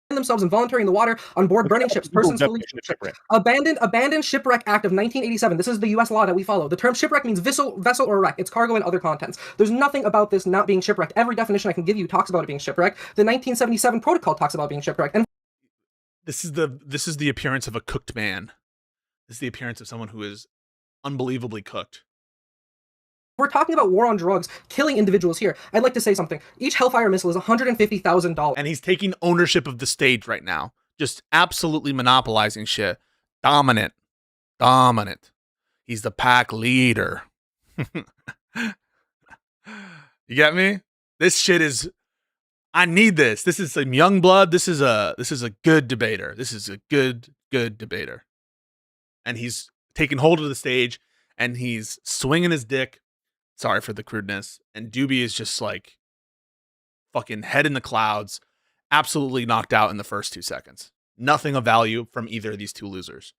Themselves involuntarily in the water on board burning ships. Persons fully abandoned Shipwreck Act of 1987. This is the U.S. law that we follow. The term shipwreck means vessel or wreck. It's cargo and other contents. There's nothing about this not being shipwrecked. Every definition I can give you talks about it being shipwrecked. The 1977 protocol talks about being shipwrecked. And this is the appearance of a cooked man. This is the appearance of someone who is unbelievably cooked. We're talking about war on drugs, killing individuals here. I'd like to say something. Each Hellfire missile is $150,000. And he's taking ownership of the stage right now. Just absolutely monopolizing shit. Dominant. He's the pack leader. You get me? This shit is... I need this. This is some young blood. This is a good debater. This is a good debater. And he's taking hold of the stage, and he's swinging his dick. Sorry for the crudeness. And Doobie is just like fucking head in the clouds, absolutely knocked out in the first 2 seconds. Nothing of value from either of these two losers.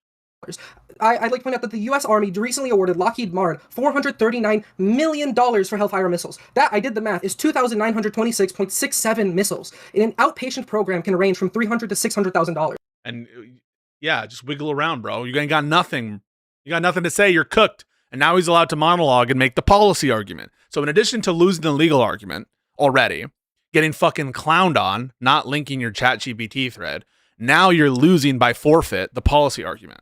I'd like to point out that the U.S. Army recently awarded Lockheed Martin $439 million for Hellfire missiles. That, I did the math, is 2,926.67 missiles. And an outpatient program can range from $300,000 to $600,000. And yeah, just wiggle around, bro. You ain't got nothing. You got nothing to say. You're cooked. And now he's allowed to monologue and make the policy argument. So in addition to losing the legal argument already, getting fucking clowned on, not linking your ChatGPT thread, now you're losing by forfeit the policy argument.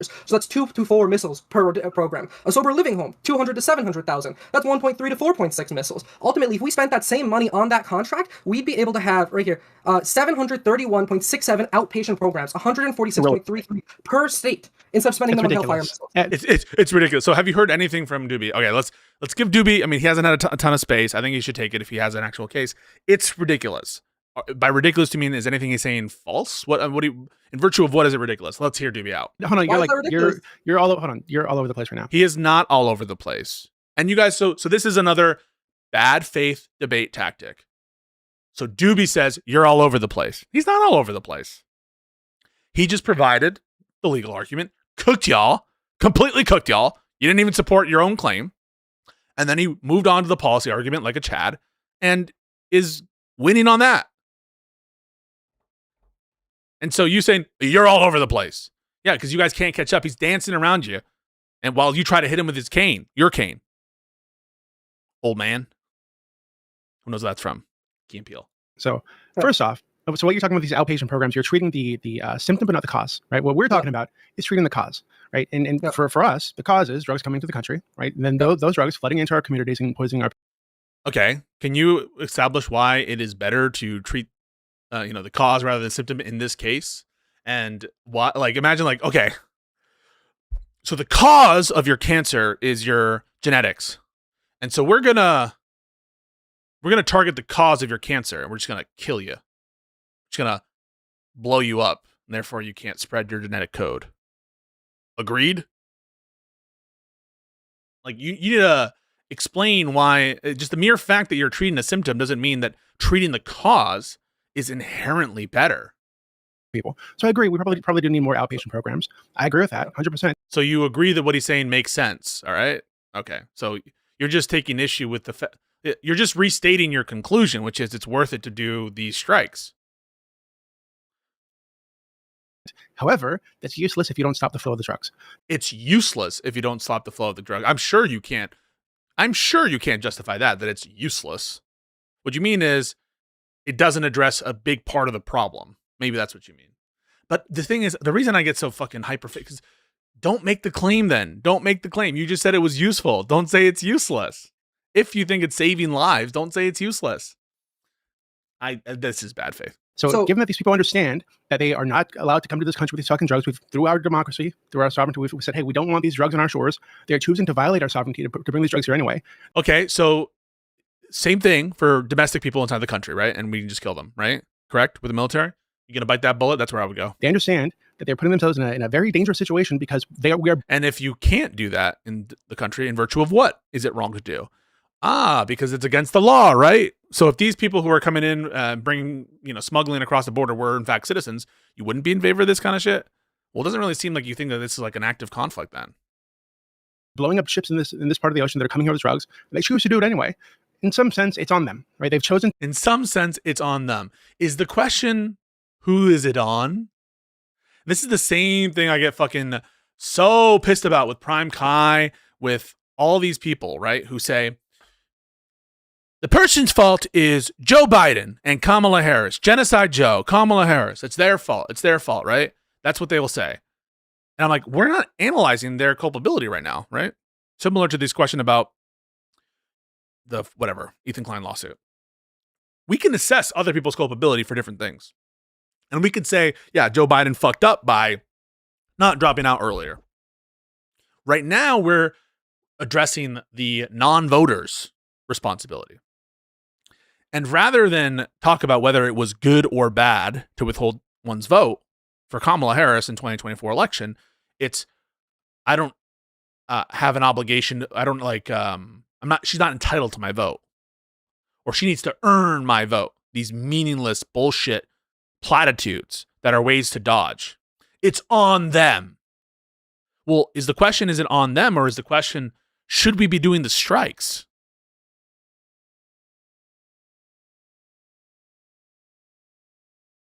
So that's 2 to 4 missiles per program. A sober living home, 200 to 700,000. That's 1.3 to 4.6 missiles. Ultimately, if we spent that same money on that contract, we'd be able to have right here 731.67 outpatient programs, 146.33 per state, instead of spending them on Hellfire missiles. It's ridiculous. So have you heard anything from Doobie? Okay, let's give Doobie. I mean, he hasn't had a ton of space. I think he should take it if he has an actual case. It's ridiculous. By ridiculous, do you mean is anything he's saying false? What do you, in virtue of what is it ridiculous? Let's hear Doobie out. Hold on, you're all over the place right now. He is not all over the place. And you guys, so this is another bad faith debate tactic. So Doobie says you're all over the place. He's not all over the place. He just provided the legal argument, completely cooked y'all. You didn't even support your own claim. And then he moved on to the policy argument like a Chad and is winning on that. And so you saying you're all over the place. Yeah, because you guys can't catch up. He's dancing around you. And while you try to hit him with his cane, your cane. Old man. Who knows where that's from? Key and Peele. So first off, so what you're talking about these outpatient programs, you're treating the symptom but not the cause, right? What we're talking about is treating the cause, right? And for us, the cause is drugs coming to the country, right? And then those drugs flooding into our communities and poisoning our... Okay. Can you establish why it is better to treat the cause rather than symptom in this case? And why, like, imagine like, okay, so the cause of your cancer is your genetics. And so we're going to target the cause of your cancer and we're just going to kill you. Just going to blow you up. And therefore you can't spread your genetic code. Agreed? Like you need to explain why just the mere fact that you're treating a symptom doesn't mean that treating the cause is inherently better. People. So I agree. We probably do need more outpatient programs. I agree with that 100%. So you agree that what he's saying makes sense. All right. Okay. So you're just taking issue with you're just restating your conclusion, which is it's worth it to do these strikes. However, that's useless if you don't stop the flow of the drugs. It's useless if you don't stop the flow of the drug. I'm sure you can't justify that it's useless. What you mean is it doesn't address a big part of the problem. Maybe that's what you mean. But the thing is, the reason I get so fucking hyper because don't make the claim then. Don't make the claim. You just said it was useful. Don't say it's useless. If you think it's saving lives, don't say it's useless. This is bad faith. So given that these people understand that they are not allowed to come to this country with these fucking drugs, through our democracy, through our sovereignty, we've said, hey, we don't want these drugs on our shores. They're choosing to violate our sovereignty to bring these drugs here anyway. Okay, so same thing for domestic people inside the country, right? And we can just kill them, right? Correct? With the military? You gonna bite that bullet? That's where I would go. They understand that they're putting themselves in a very dangerous situation because we are. And if you can't do that in the country, in virtue of what is it wrong to do? Because it's against the law, right? So if these people who are coming in, bringing, smuggling across the border were in fact citizens, you wouldn't be in favor of this kind of shit? Well, it doesn't really seem like you think that this is like an active conflict then. Blowing up ships in this part of the ocean that are coming here with drugs, they choose to do it anyway. In some sense, it's on them, right? They've chosen. In some sense, it's on them. Is the question, who is it on? This is the same thing I get fucking so pissed about with Prime Kai, with all these people, right? Who say, the person's fault is Joe Biden and Kamala Harris. Genocide Joe, Kamala Harris. It's their fault. It's their fault, right? That's what they will say. And I'm like, we're not analyzing their culpability right now, right? Similar to this question about the Ethan Klein lawsuit. We can assess other people's culpability for different things. And we could say, yeah, Joe Biden fucked up by not dropping out earlier. Right now, we're addressing the non-voters' responsibility. And rather than talk about whether it was good or bad to withhold one's vote for Kamala Harris in 2024 election, it's, I don't have an obligation. I don't she's not entitled to my vote. Or she needs to earn my vote. These meaningless bullshit platitudes that are ways to dodge. It's on them. Well, is it on them, or is the question, should we be doing the strikes?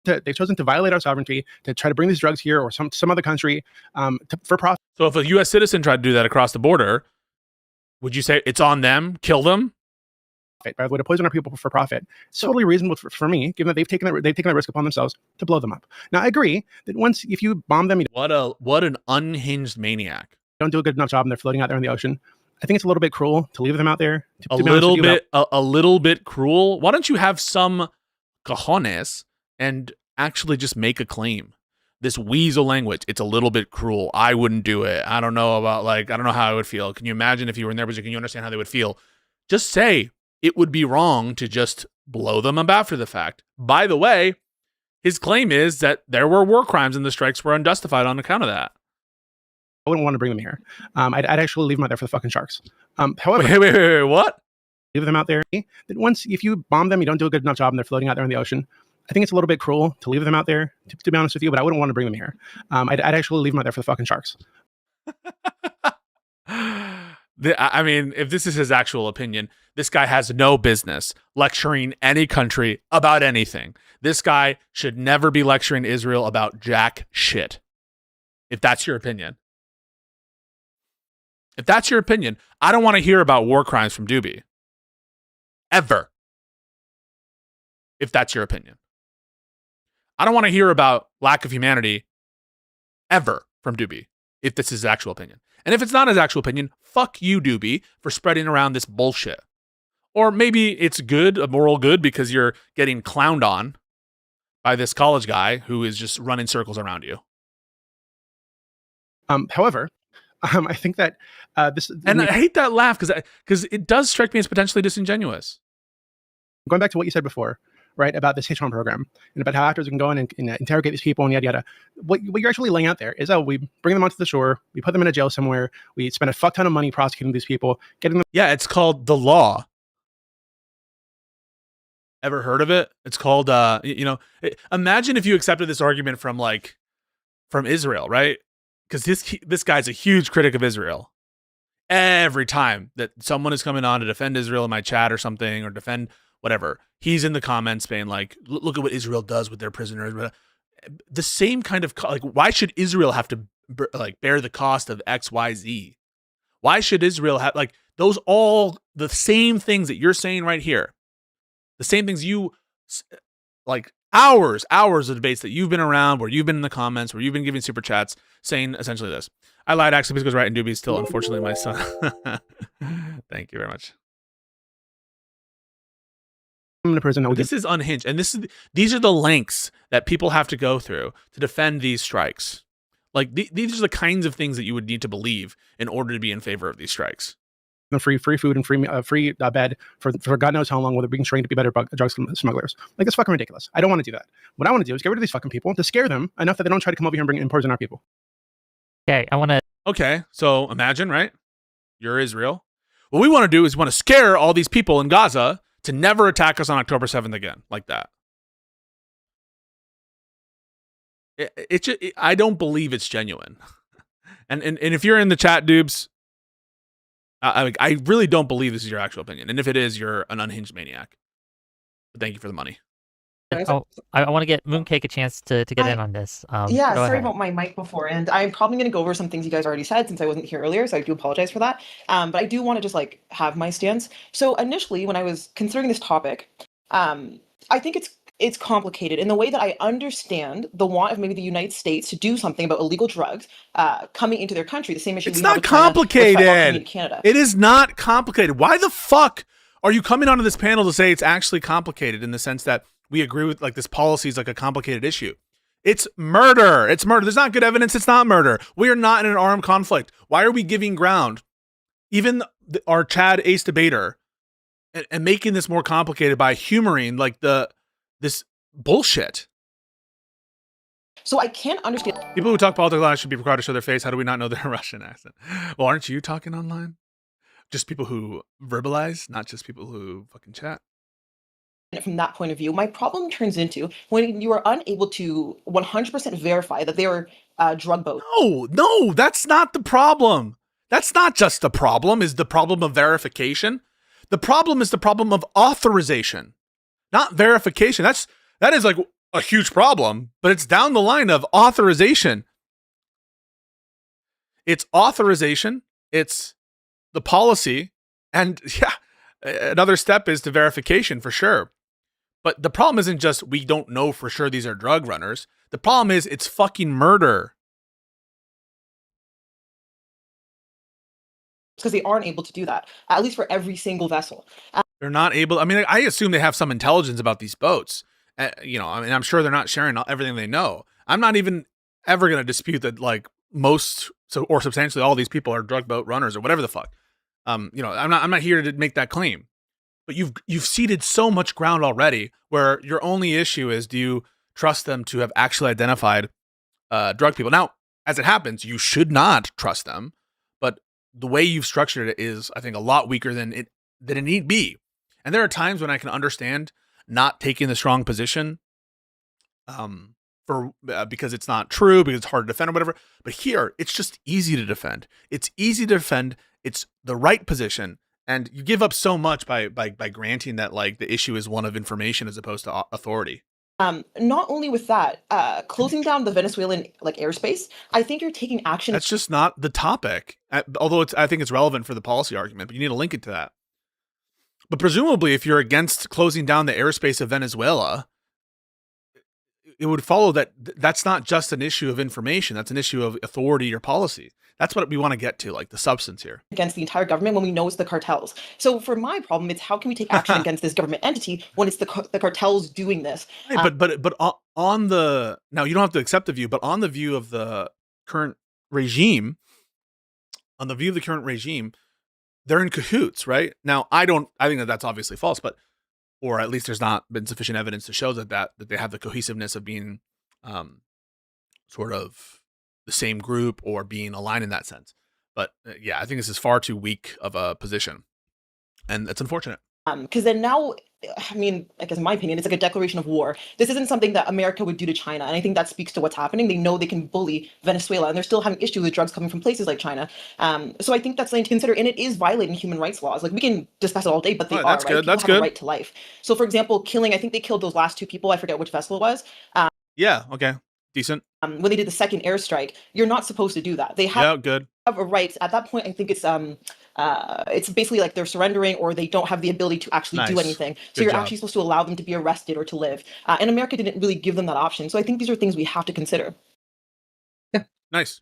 They've chosen to violate our sovereignty to try to bring these drugs here or some other country for profit. So if a U.S. citizen tried to do that across the border, would you say it's on them? Kill them? By the way, to poison our people for profit. It's totally reasonable for me, given that they've taken that risk upon themselves to blow them up. Now, I agree that if you bomb them, what an unhinged maniac. Don't do a good enough job and they're floating out there in the ocean. I think it's a little bit cruel to leave them out there. A little bit cruel. Why don't you have some cojones and actually just make a claim? This weasel language, it's a little bit cruel. I wouldn't do it. I don't know how I would feel. Can you imagine if you were in their position? Can you understand how they would feel? Just say it would be wrong to just blow them up after the fact. By the way, his claim is that there were war crimes and the strikes were unjustified on account of that. I wouldn't want to bring them here. I'd actually leave them out there for the fucking sharks. However, wait, what? Leave them out there. That if you bomb them, you don't do a good enough job and they're floating out there in the ocean. I think it's a little bit cruel to leave them out there, to be honest with you, but I wouldn't want to bring them here. I'd actually leave them out there for the fucking sharks. I mean, if this is his actual opinion, this guy has no business lecturing any country about anything. This guy should never be lecturing Israel about jack shit. If that's your opinion. If that's your opinion, I don't want to hear about war crimes from Doobie. Ever. If that's your opinion. I don't want to hear about lack of humanity ever from Doobie, if this is his actual opinion. And if it's not his actual opinion, fuck you, Doobie, for spreading around this bullshit. Or maybe it's good, a moral good, because you're getting clowned on by this college guy who is just running circles around you. However, I think that this... And I hate that laugh, because it does strike me as potentially disingenuous. Going back to what you said before, right, about this H1 program and about how actors can go in and interrogate these people and yada yada. What you're actually laying out there is, we bring them onto the shore, we put them in a jail somewhere, we spend a fuck ton of money prosecuting these people, getting them. Yeah, it's called the law. Ever heard of it? It's called, imagine if you accepted this argument from Israel, right? Because this guy's a huge critic of Israel. Every time that someone is coming on to defend Israel in my chat or something, or defend whatever, he's in the comments being like, look at what Israel does with their prisoners. The same kind of, why should Israel have to bear the cost of X, Y, Z? Why should Israel have, those all the same things that you're saying right here? The same things you, hours of debates that you've been around, where you've been in the comments, where you've been giving super chats, saying essentially this. I lied, actually, Pisco's right, and Doobie's still, unfortunately, my son. Thank you very much. In prison, this is unhinged, and these are the lengths that people have to go through to defend these strikes. Like, these are the kinds of things that you would need to believe in order to be in favor of these strikes. Free food and free bed for God knows how long, while they're being trained to be better drug smugglers. Like, it's fucking ridiculous. I don't want to do that. What I want to do is get rid of these fucking people to scare them enough that they don't try to come over here and poison our people. Okay, I want to. Okay, so imagine, right? You're Israel. What we want to do is want to scare all these people in Gaza to never attack us on October 7th again, like that. I don't believe it's genuine. and if you're in the chat, Doobs, I really don't believe this is your actual opinion. And if it is, you're an unhinged maniac. But thank you for the money. Oh, I want to get Mooncake a chance to get in on this. Yeah, sorry about my mic before, and I'm probably going to go over some things you guys already said since I wasn't here earlier, so I do apologize for that. But I do want to just like have my stance. So initially, when I was considering this topic, I think it's complicated in the way that I understand the want of maybe the United States to do something about illegal drugs coming into their country. The same issue. It's not complicated. Canada. It is not complicated. Why the fuck are you coming onto this panel to say it's actually complicated in the sense that we agree with like this policy is like a complicated issue? It's murder. It's murder. There's not good evidence. It's not murder. We are not in an armed conflict. Why are we giving ground? Even our Chad ace debater and making this more complicated by humoring like this bullshit. So I can't understand. People who talk politics online should be required to show their face. How do we not know their Russian accent? Well, aren't you talking online? Just people who verbalize, not just people who fucking chat. From that point of view, my problem turns into when you are unable to 100% verify that they are drug boats. No, that's not the problem. That's not just the problem. Is the problem of verification? The problem is the problem of authorization, not verification. That is like a huge problem, but it's down the line of authorization. It's authorization. It's the policy, and yeah, another step is to verification for sure. But the problem isn't just we don't know for sure these are drug runners. The problem is it's fucking murder. Because they aren't able to do that, at least for every single vessel. They're not able. I mean, I assume they have some intelligence about these boats. You know, I mean, I'm sure they're not sharing everything they know. I'm not even ever going to dispute that, like or substantially all these people are drug boat runners or whatever the fuck. You know, I'm not here to make that claim. But you've ceded so much ground already where your only issue is, do you trust them to have actually identified drug people? Now, as it happens, you should not trust them, but the way you've structured it is, I think, a lot weaker than it need be. And there are times when I can understand not taking the strong position because it's not true, because it's hard to defend or whatever. But here, it's just easy to defend. It's easy to defend. It's the right position. And you give up so much by granting that like the issue is one of information as opposed to authority. Not only with that, closing down the Venezuelan like airspace, I think you're taking action. That's just not the topic. Although I think it's relevant for the policy argument, but you need to link it to that. But presumably, if you're against closing down the airspace of Venezuela, it would follow that that's not just an issue of information. That's an issue of authority or policy. That's what we want to get to, like the substance here. Against the entire government when we know it's the cartels. So for my problem, it's how can we take action against this government entity when it's the cartels doing this? Right, but on the, now you don't have to accept the view, but on the view of the current regime, they're in cahoots, right? Now, I think that's obviously false, but, or at least there's not been sufficient evidence to show that they have the cohesiveness of being sort of the same group or being aligned in that sense. But yeah, I think this is far too weak of a position, and it's unfortunate. Because then now, I mean, I guess in my opinion, it's like a declaration of war. This isn't something that America would do to China, and I think that speaks to what's happening. They know they can bully Venezuela, and they're still having issues with drugs coming from places like China. So I think that's something to consider, and it is violating human rights laws. Like, we can discuss it all day, but they are, that's right? good. People That's have good. a right to life. So, for example, I think they killed those last two people. I forget which vessel it was. Yeah, okay. Decent. When they did the second airstrike, you're not supposed to do that. They have Yeah, good. have a right at that point. I think it's basically like they're surrendering or they don't have the ability to actually do Nice. anything. So Good you're job. actually supposed to allow them to be arrested or to live. And America didn't really give them that option. So I think these are things we have to consider. Nice.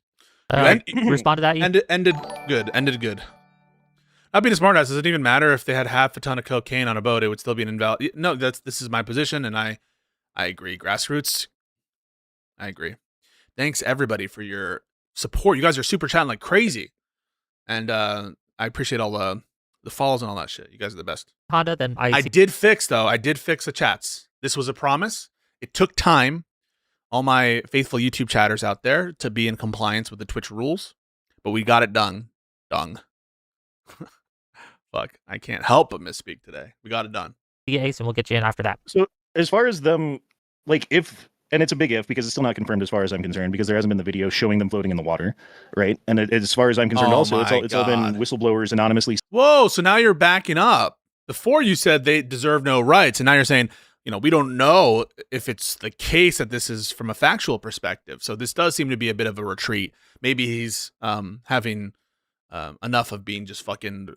Respond to that. Ended good. Ended good. Not being a smartass, does it even matter if they had half a ton of cocaine on a boat? It would still be an invalid. No, this is my position, and I agree. Grassroots. I agree. Thanks everybody for your support. You guys are super chatting like crazy, and I appreciate all the follows and all that shit. You guys are the best. Honda, then I did fix the chats. This was a promise. It took time. All my faithful YouTube chatters out there to be in compliance with the Twitch rules, but we got it done. Fuck, I can't help but misspeak today. We got it done. The Ace, and we'll get you in after that. So as far as them, like if, and it's a big if because it's still not confirmed as far as I'm concerned because there hasn't been the video showing them floating in the water, right? And as far as I'm concerned, also it's all been whistleblowers anonymously. Whoa! So now you're backing up. Before you said they deserve no rights, and now you're saying, we don't know if it's the case that this is from a factual perspective. So this does seem to be a bit of a retreat. Maybe he's having enough of being just fucking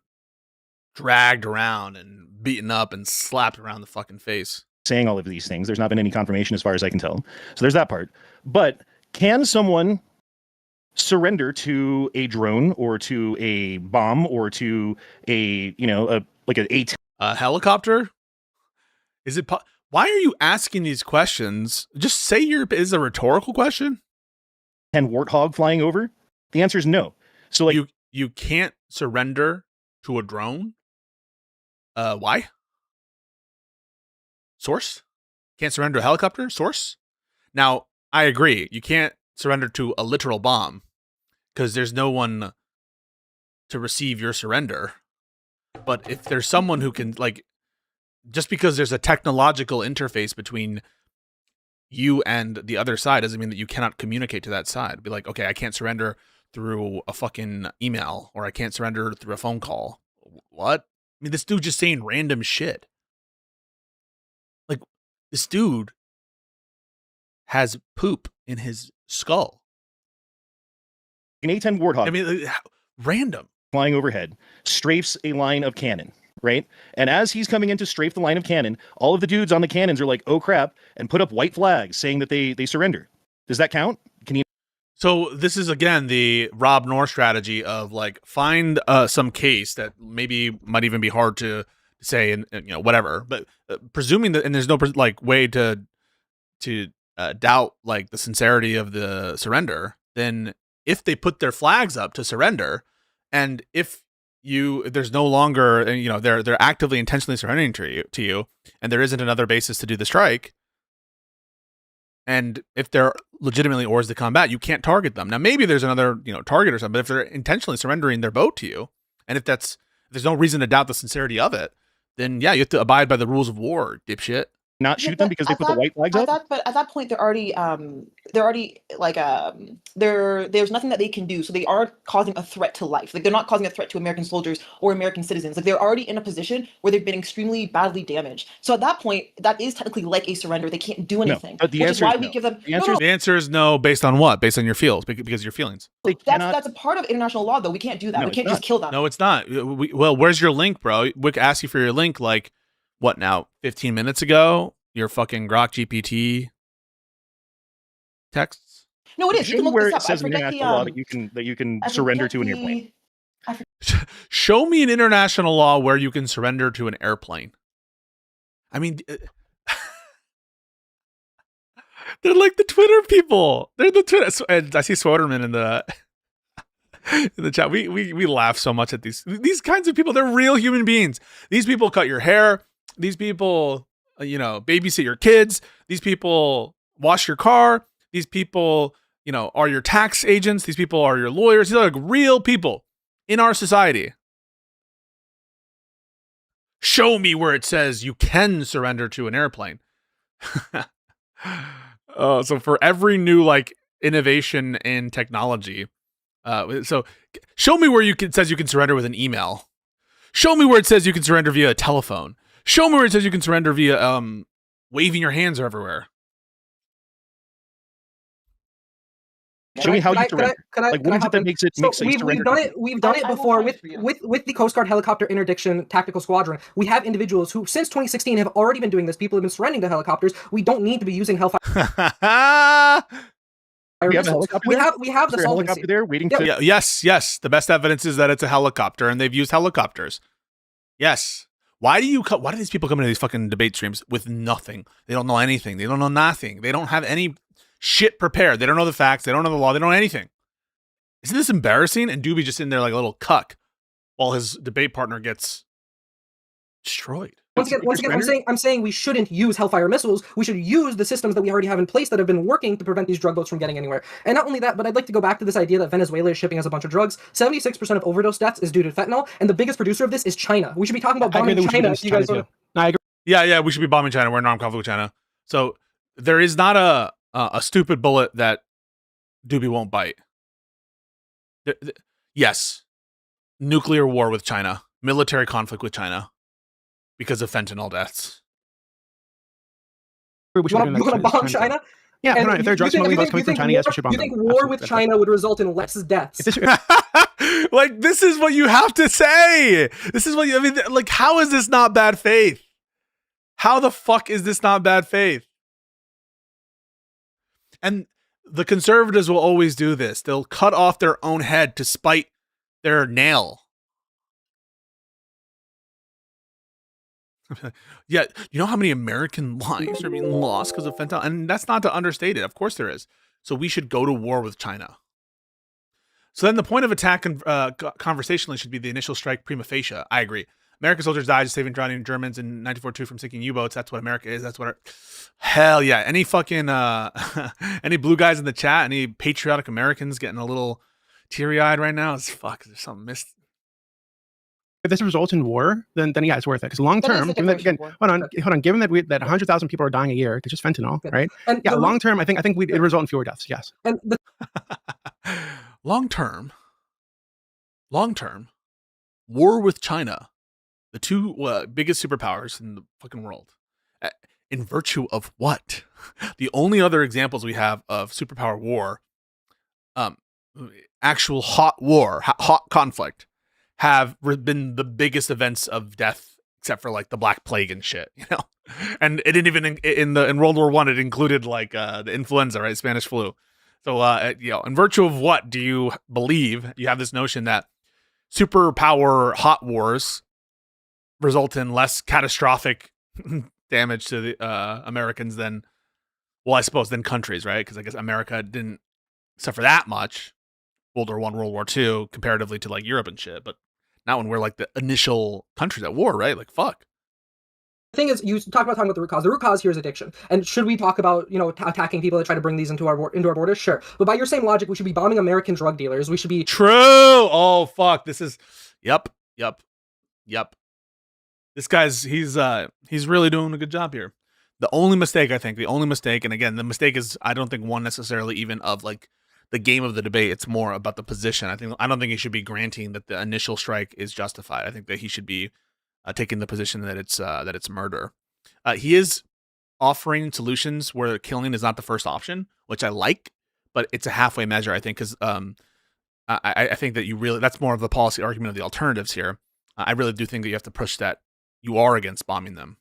dragged around and beaten up and slapped around the fucking face. Saying all of these things. There's not been any confirmation as far as I can tell. So there's that part. But can someone surrender to a drone or to a bomb or to a helicopter? Is it why are you asking these questions? Just say is a rhetorical question. And warthog flying over? The answer is no. So like you can't surrender to a drone? Why? Source? Can't surrender to a helicopter? Source? Now, I agree. You can't surrender to a literal bomb because there's no one to receive your surrender. But if there's someone who can, like, just because there's a technological interface between you and the other side doesn't mean that you cannot communicate to that side. Be like, okay, I can't surrender through a fucking email or I can't surrender through a phone call. What? I mean, this dude just saying random shit. Like, this dude has poop in his skull. An A-10 Warthog. I mean, random. Flying overhead, strafes a line of cannon, right? And as he's coming in to strafe the line of cannon, all of the dudes on the cannons are like, oh crap, and put up white flags saying that they surrender. Does that count? Can you? So this is, again, the Rob Noor strategy of, like, find some case that maybe might even be hard to say and whatever. But presuming that, and there's no, like, way to doubt, like, the sincerity of the surrender, then if they put their flags up to surrender, and if there's no longer, they're actively intentionally surrendering to you, and there isn't another basis to do the strike, and if they're legitimately oars to combat, you can't target them. Now, maybe there's another, target or something, but if they're intentionally surrendering their boat to you, and if there's no reason to doubt the sincerity of it, then yeah, you have to abide by the rules of war, dipshit. Not shoot them because they put the white flags up? But at that point, they're already like there's nothing that they can do. So they are causing a threat to life. Like, they're not causing a threat to American soldiers or American citizens. Like, they're already in a position where they've been extremely badly damaged. So at that point, that is technically like a surrender. They can't do anything. No, but the answer is no. Give them. The answer is no, based on what? Based on your feels, because of your feelings. That's a part of international law, though. We can't do that. We can't just kill them. No, it's not. Well, where's your link, bro? Wick asked you for your link, like, what now? 15 minutes ago. Your fucking Grok GPT texts? No, it is. You can look where this up. It says in international law that you can surrender to an airplane. Show me an international law where you can surrender to an airplane. I mean, they're like the Twitter people. They're the Twitter. And I see Swoderman in the chat. We laugh so much at these kinds of people. They're real human beings. These people cut your hair. These people, babysit your kids. These people wash your car. These people, are your tax agents. These people are your lawyers. These are like real people in our society. Show me where it says you can surrender to an airplane. So for every new, like, innovation in technology, so show me where it says you can surrender with an email. Show me where it says you can surrender via a telephone. Show me where it says you can surrender via waving your hands everywhere. Show me how you surrender. Like, what is it that makes it So you surrender? we've done it before with the Coast Guard helicopter interdiction tactical squadron. We have individuals who since 2016 have already been doing this. People have been surrendering to helicopters. We don't need to be using hellfire. We have a helicopter. We have the helicopter there waiting to. Yeah, yes. The best evidence is that it's a helicopter, and they've used helicopters. Yes. Why do these people come into these fucking debate streams with nothing? They don't know anything. They don't know nothing. They don't have any shit prepared. They don't know the facts. They don't know the law. They don't know anything. Isn't this embarrassing? And Doobie just in there like a little cuck while his debate partner gets destroyed. Once again, I'm saying we shouldn't use Hellfire missiles. We should use the systems that we already have in place that have been working to prevent these drug boats from getting anywhere. And not only that, but I'd like to go back to this idea that Venezuela is shipping us a bunch of drugs. 76% of overdose deaths is due to fentanyl, and the biggest producer of this is China. We should be talking about bombing China. If you guys I agree. Yeah, we should be bombing China. We're in armed conflict with China. So there is not a stupid bullet that Doobie won't bite. Yes, nuclear war with China, military conflict with China. Because of fentanyl deaths. You want to bomb China? Yeah, if they're drug smuggling coming from China, yes, we should bomb them. You think war with China would result in less deaths? Like, this is what you have to say. This is what you, I mean, like, how is this not bad faith? How the fuck is this not bad faith? And the conservatives will always do this. They'll cut off their own head to spite their nail. Yeah, you know how many American lives are being lost because of fentanyl? And that's not to understate it. Of course there is. So we should go to war with China. So then the point of attack conversationally should be the initial strike prima facie. I agree. American soldiers died saving drowning Germans in 1942 from sinking U-boats. That's what America is. That's what hell yeah. Any fucking any blue guys in the chat, any patriotic Americans getting a little teary-eyed right now? It's fuck, there's something missed. If this results in war, then yeah, it's worth it. Because long term, hold on. Given that 100,000 people are dying a year to just fentanyl, right? And yeah, long term, I think it would result in fewer deaths. Yes. And long term, war with China, the two biggest superpowers in the fucking world. In virtue of what? The only other examples we have of superpower war, actual hot war, hot conflict, have been the biggest events of death, except for like the Black Plague and shit, you know. And it didn't even in World War I, it included like the influenza, right, Spanish flu. So in virtue of what do you believe you have this notion that superpower hot wars result in less catastrophic damage to the Americans than, well, I suppose than countries, right? Because I guess America didn't suffer that much. World War I, World War II, comparatively to like Europe and shit, but not when we're like the initial countries at war, right? Like, fuck. The thing is, you talking about the root cause. The root cause here is addiction. And should we talk about, attacking people that try to bring these into our borders? Sure. But by your same logic, we should be bombing American drug dealers. We should be... True! Oh, fuck. This is... Yep. This guy's, he's really doing a good job here. The only mistake, and again, the mistake is, I don't think one necessarily even of like the game of the debate. It's more about the position. I don't think he should be granting that the initial strike is justified. I think that he should be taking the position that it's murder. He is offering solutions where killing is not the first option, which I like, but it's a halfway measure, I think, because I think that that's more of the policy argument of the alternatives here. I really do think that you have to push that you are against bombing them,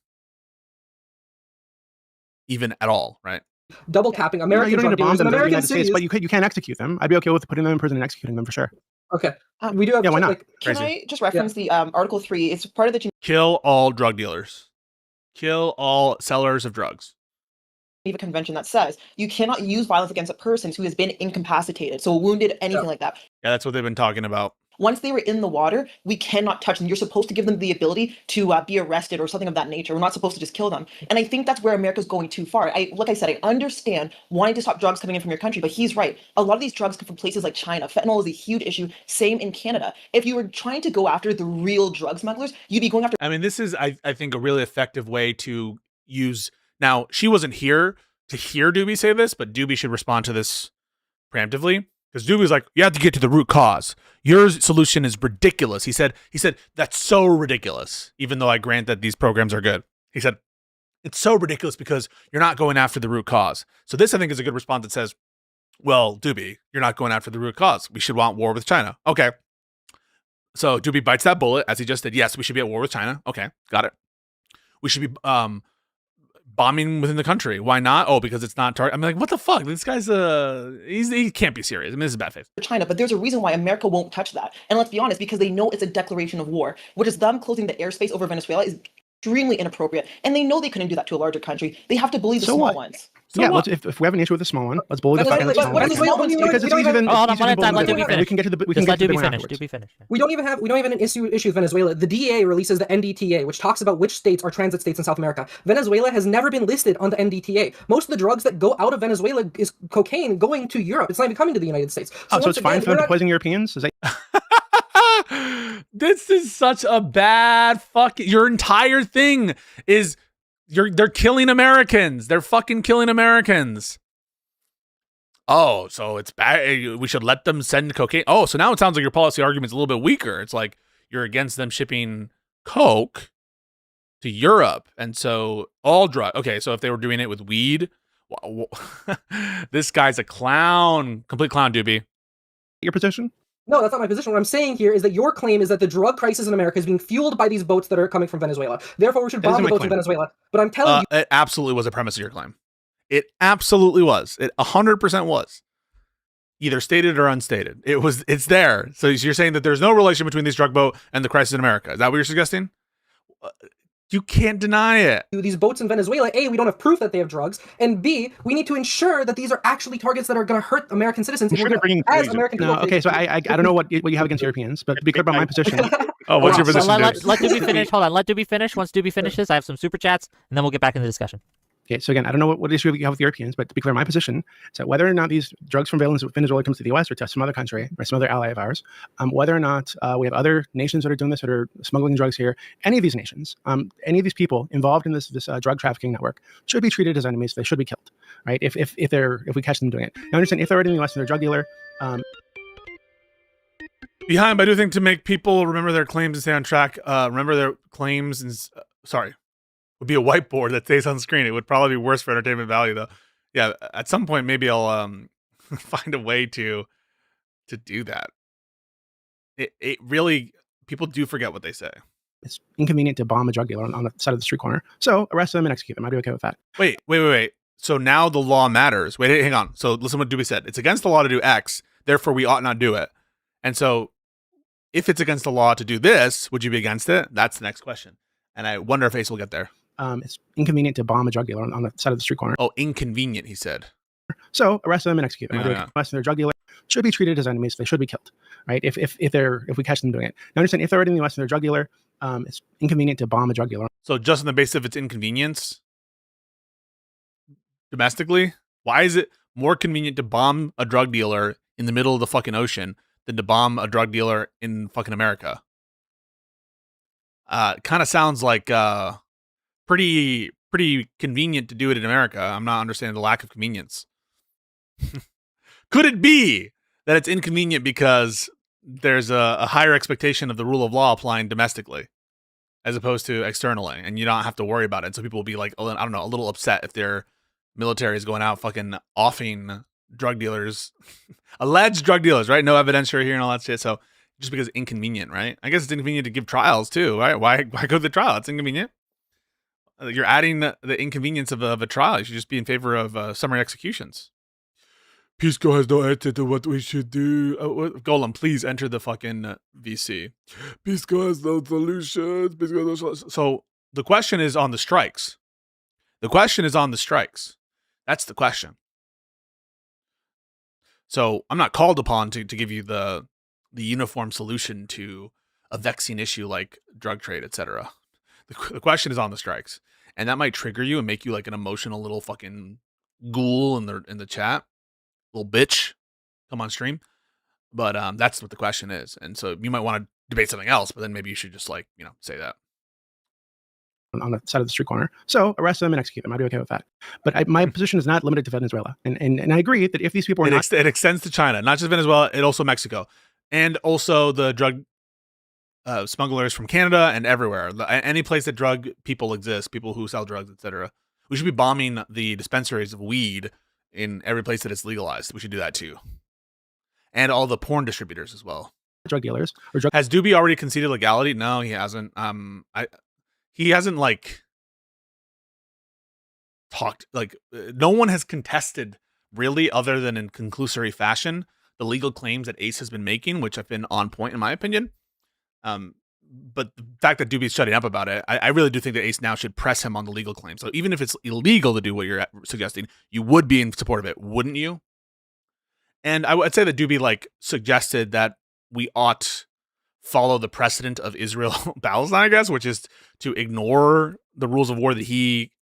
even at all, right? Double capping American you don't need to bomb them in the American United States, but you can't execute them. I'd be okay with putting them in prison and executing them for sure. Okay. We do have... Yeah, why not? Can I just reference the Article 3? It's part of the Kill all drug dealers. Kill all sellers of drugs. Geneva Convention that says you cannot use violence against a person who has been incapacitated, so wounded, anything like that. Yeah, that's what they've been talking about. Once they were in the water, we cannot touch them. You're supposed to give them the ability to be arrested or something of that nature. We're not supposed to just kill them. And I think that's where America's going too far. Like I said, I understand wanting to stop drugs coming in from your country, but he's right. A lot of these drugs come from places like China. Fentanyl is a huge issue. Same in Canada. If you were trying to go after the real drug smugglers, you'd be going after... I mean, this is, I think, a really effective way to use... Now, she wasn't here to hear Doobie say this, but Doobie should respond to this preemptively. Because Doobie's like, you have to get to the root cause. Your solution is ridiculous. He said, that's so ridiculous. Even though I grant that these programs are good. He said, it's so ridiculous because you're not going after the root cause. So this, I think, is a good response that says, Well, Doobie, you're not going after the root cause. We should want war with China. Okay. So Doobie bites that bullet, as he just did. Yes, we should be at war with China. Okay, got it. We should be bombing within the country. Why not? Oh, because it's not target. I'm like, what the fuck? This guy's he can't be serious. I mean, this is bad faith. China, but there's a reason why America won't touch that. And let's be honest, because they know it's a declaration of war, which is them closing the airspace over Venezuela is extremely inappropriate. And they know they couldn't do that to a larger country. They have to bully the small ones. So yeah, what? if we have an issue with the small one, let's bully the fuck out of the small one. Because it's easy to hold on, let Doobie finish. We can get to the Just let big Doobie one finish. afterwards. Doobie finish. We don't even have an issue with Venezuela. The DEA releases the NDTA, which talks about which states are transit states in South America. Venezuela has never been listed on the NDTA. Most of the drugs that go out of Venezuela is cocaine going to Europe. It's not even coming to the United States. So it's fine for them to poison Europeans? Is that This is such a bad fucking. Your entire thing is they're killing Americans. They're fucking killing Americans. Oh, so it's bad. We should let them send cocaine. Oh, so now it sounds like your policy argument's a little bit weaker. It's like you're against them shipping coke to Europe, and so all drug. Okay, so if they were doing it with weed, this guy's a clown, complete clown, Doobie. your position? No, that's not my position. What I'm saying here is that your claim is that the drug crisis in America is being fueled by these boats that are coming from Venezuela. Therefore, we should bomb the boats in Venezuela. But I'm telling you, it absolutely was a premise of your claim. It absolutely was. It 100% was. Either stated or unstated. It's there. So you're saying that there's no relation between this drug boat and the crisis in America. Is that what you're suggesting? You can't deny it. These boats in Venezuela, A, we don't have proof that they have drugs, and B, we need to ensure that these are actually targets that are going to hurt American citizens. Sure, they're bringing poison. American No, okay, so I don't know what you have against Europeans, but to be clear about my position. Oh, what's your position? So let Doobie finish. Hold on, let Doobie finish. Once Doobie finishes, I have some super chats, and then we'll get back into the discussion. Okay, so again, I don't know what issue you have with Europeans, but to be clear, my position is that whether or not these drugs from Venezuela comes to the U.S. or to some other country or some other ally of ours, whether or not we have other nations that are doing this, that are smuggling drugs here, any of these nations, any of these people involved in this drug trafficking network should be treated as enemies. They should be killed, right? If we catch them doing it. Now, understand if they're already in the U.S. and they're a drug dealer. Behind, but I do think to make people remember their claims and stay on track, remember their claims and would be a whiteboard that stays on screen. It would probably be worse for entertainment value, though. Yeah, at some point, maybe I'll find a way to do that. It really, people do forget what they say. It's inconvenient to bomb a drug dealer on the side of the street corner. So arrest them and execute them. I'd be okay with that. Wait. So now the law matters. Wait, hang on. So listen what Doobie said. It's against the law to do X, therefore we ought not do it. And so if it's against the law to do this, would you be against it? That's the next question. And I wonder if Ace will get there. It's inconvenient to bomb a drug dealer on the side of the street corner. Oh, inconvenient, he said. So arrest them and execute them. Yeah. They're a drug dealer, should be treated as enemies. They should be killed, right? If we catch them doing it. Now understand, if they're already in the U.S. and they're a drug dealer, it's inconvenient to bomb a drug dealer. So just on the basis of its inconvenience, domestically, why is it more convenient to bomb a drug dealer in the middle of the fucking ocean than to bomb a drug dealer in fucking America? Kind of sounds like pretty convenient to do it in America. I'm not understanding the lack of convenience. Could it be that it's inconvenient because there's a higher expectation of the rule of law applying domestically as opposed to externally, and you don't have to worry about it? So people will be like, I don't know, a little upset if their military is going out fucking offing drug dealers, alleged drug dealers, right? No evidence here and all that shit. So just because it's inconvenient, right? I guess it's inconvenient to give trials too, right? Why go to the trial? It's inconvenient. You're adding the inconvenience of a trial. You should just be in favor of summary executions. Pisco has no answer to what we should do. Golem, please enter the fucking VC. Pisco has no solutions. Pisco has no solutions. So the question is on the strikes. That's the question. So I'm not called upon to give you the uniform solution to a vexing issue like drug trade, etc. The question is on the strikes, and that might trigger you and make you like an emotional little fucking ghoul in the chat, little bitch, come on stream. But that's what the question is, and so you might want to debate something else, but then maybe you should just say that on the side of the street corner. So arrest them and execute them. I'd be okay with that. But my position is not limited to Venezuela, and I agree that if these people are it extends to China, not just Venezuela, it also Mexico, and also the drug smugglers from Canada and everywhere. Any place that drug people exist, people who sell drugs, etc. We should be bombing the dispensaries of weed in every place that it's legalized. We should do that too. And all the porn distributors as well. Drug dealers or drug. Has Doobie already conceded legality? No, he hasn't. He hasn't like talked, like no one has contested really, other than in conclusory fashion, the legal claims that Ace has been making, which have been on point in my opinion. But the fact that Doobie's shutting up about it, I really do think that Ace now should press him on the legal claim. So even if it's illegal to do what you're suggesting, you would be in support of it, wouldn't you? And I would say that Doobie like suggested that we ought follow the precedent of Israel-Palestine, I guess, which is to ignore the rules of war that he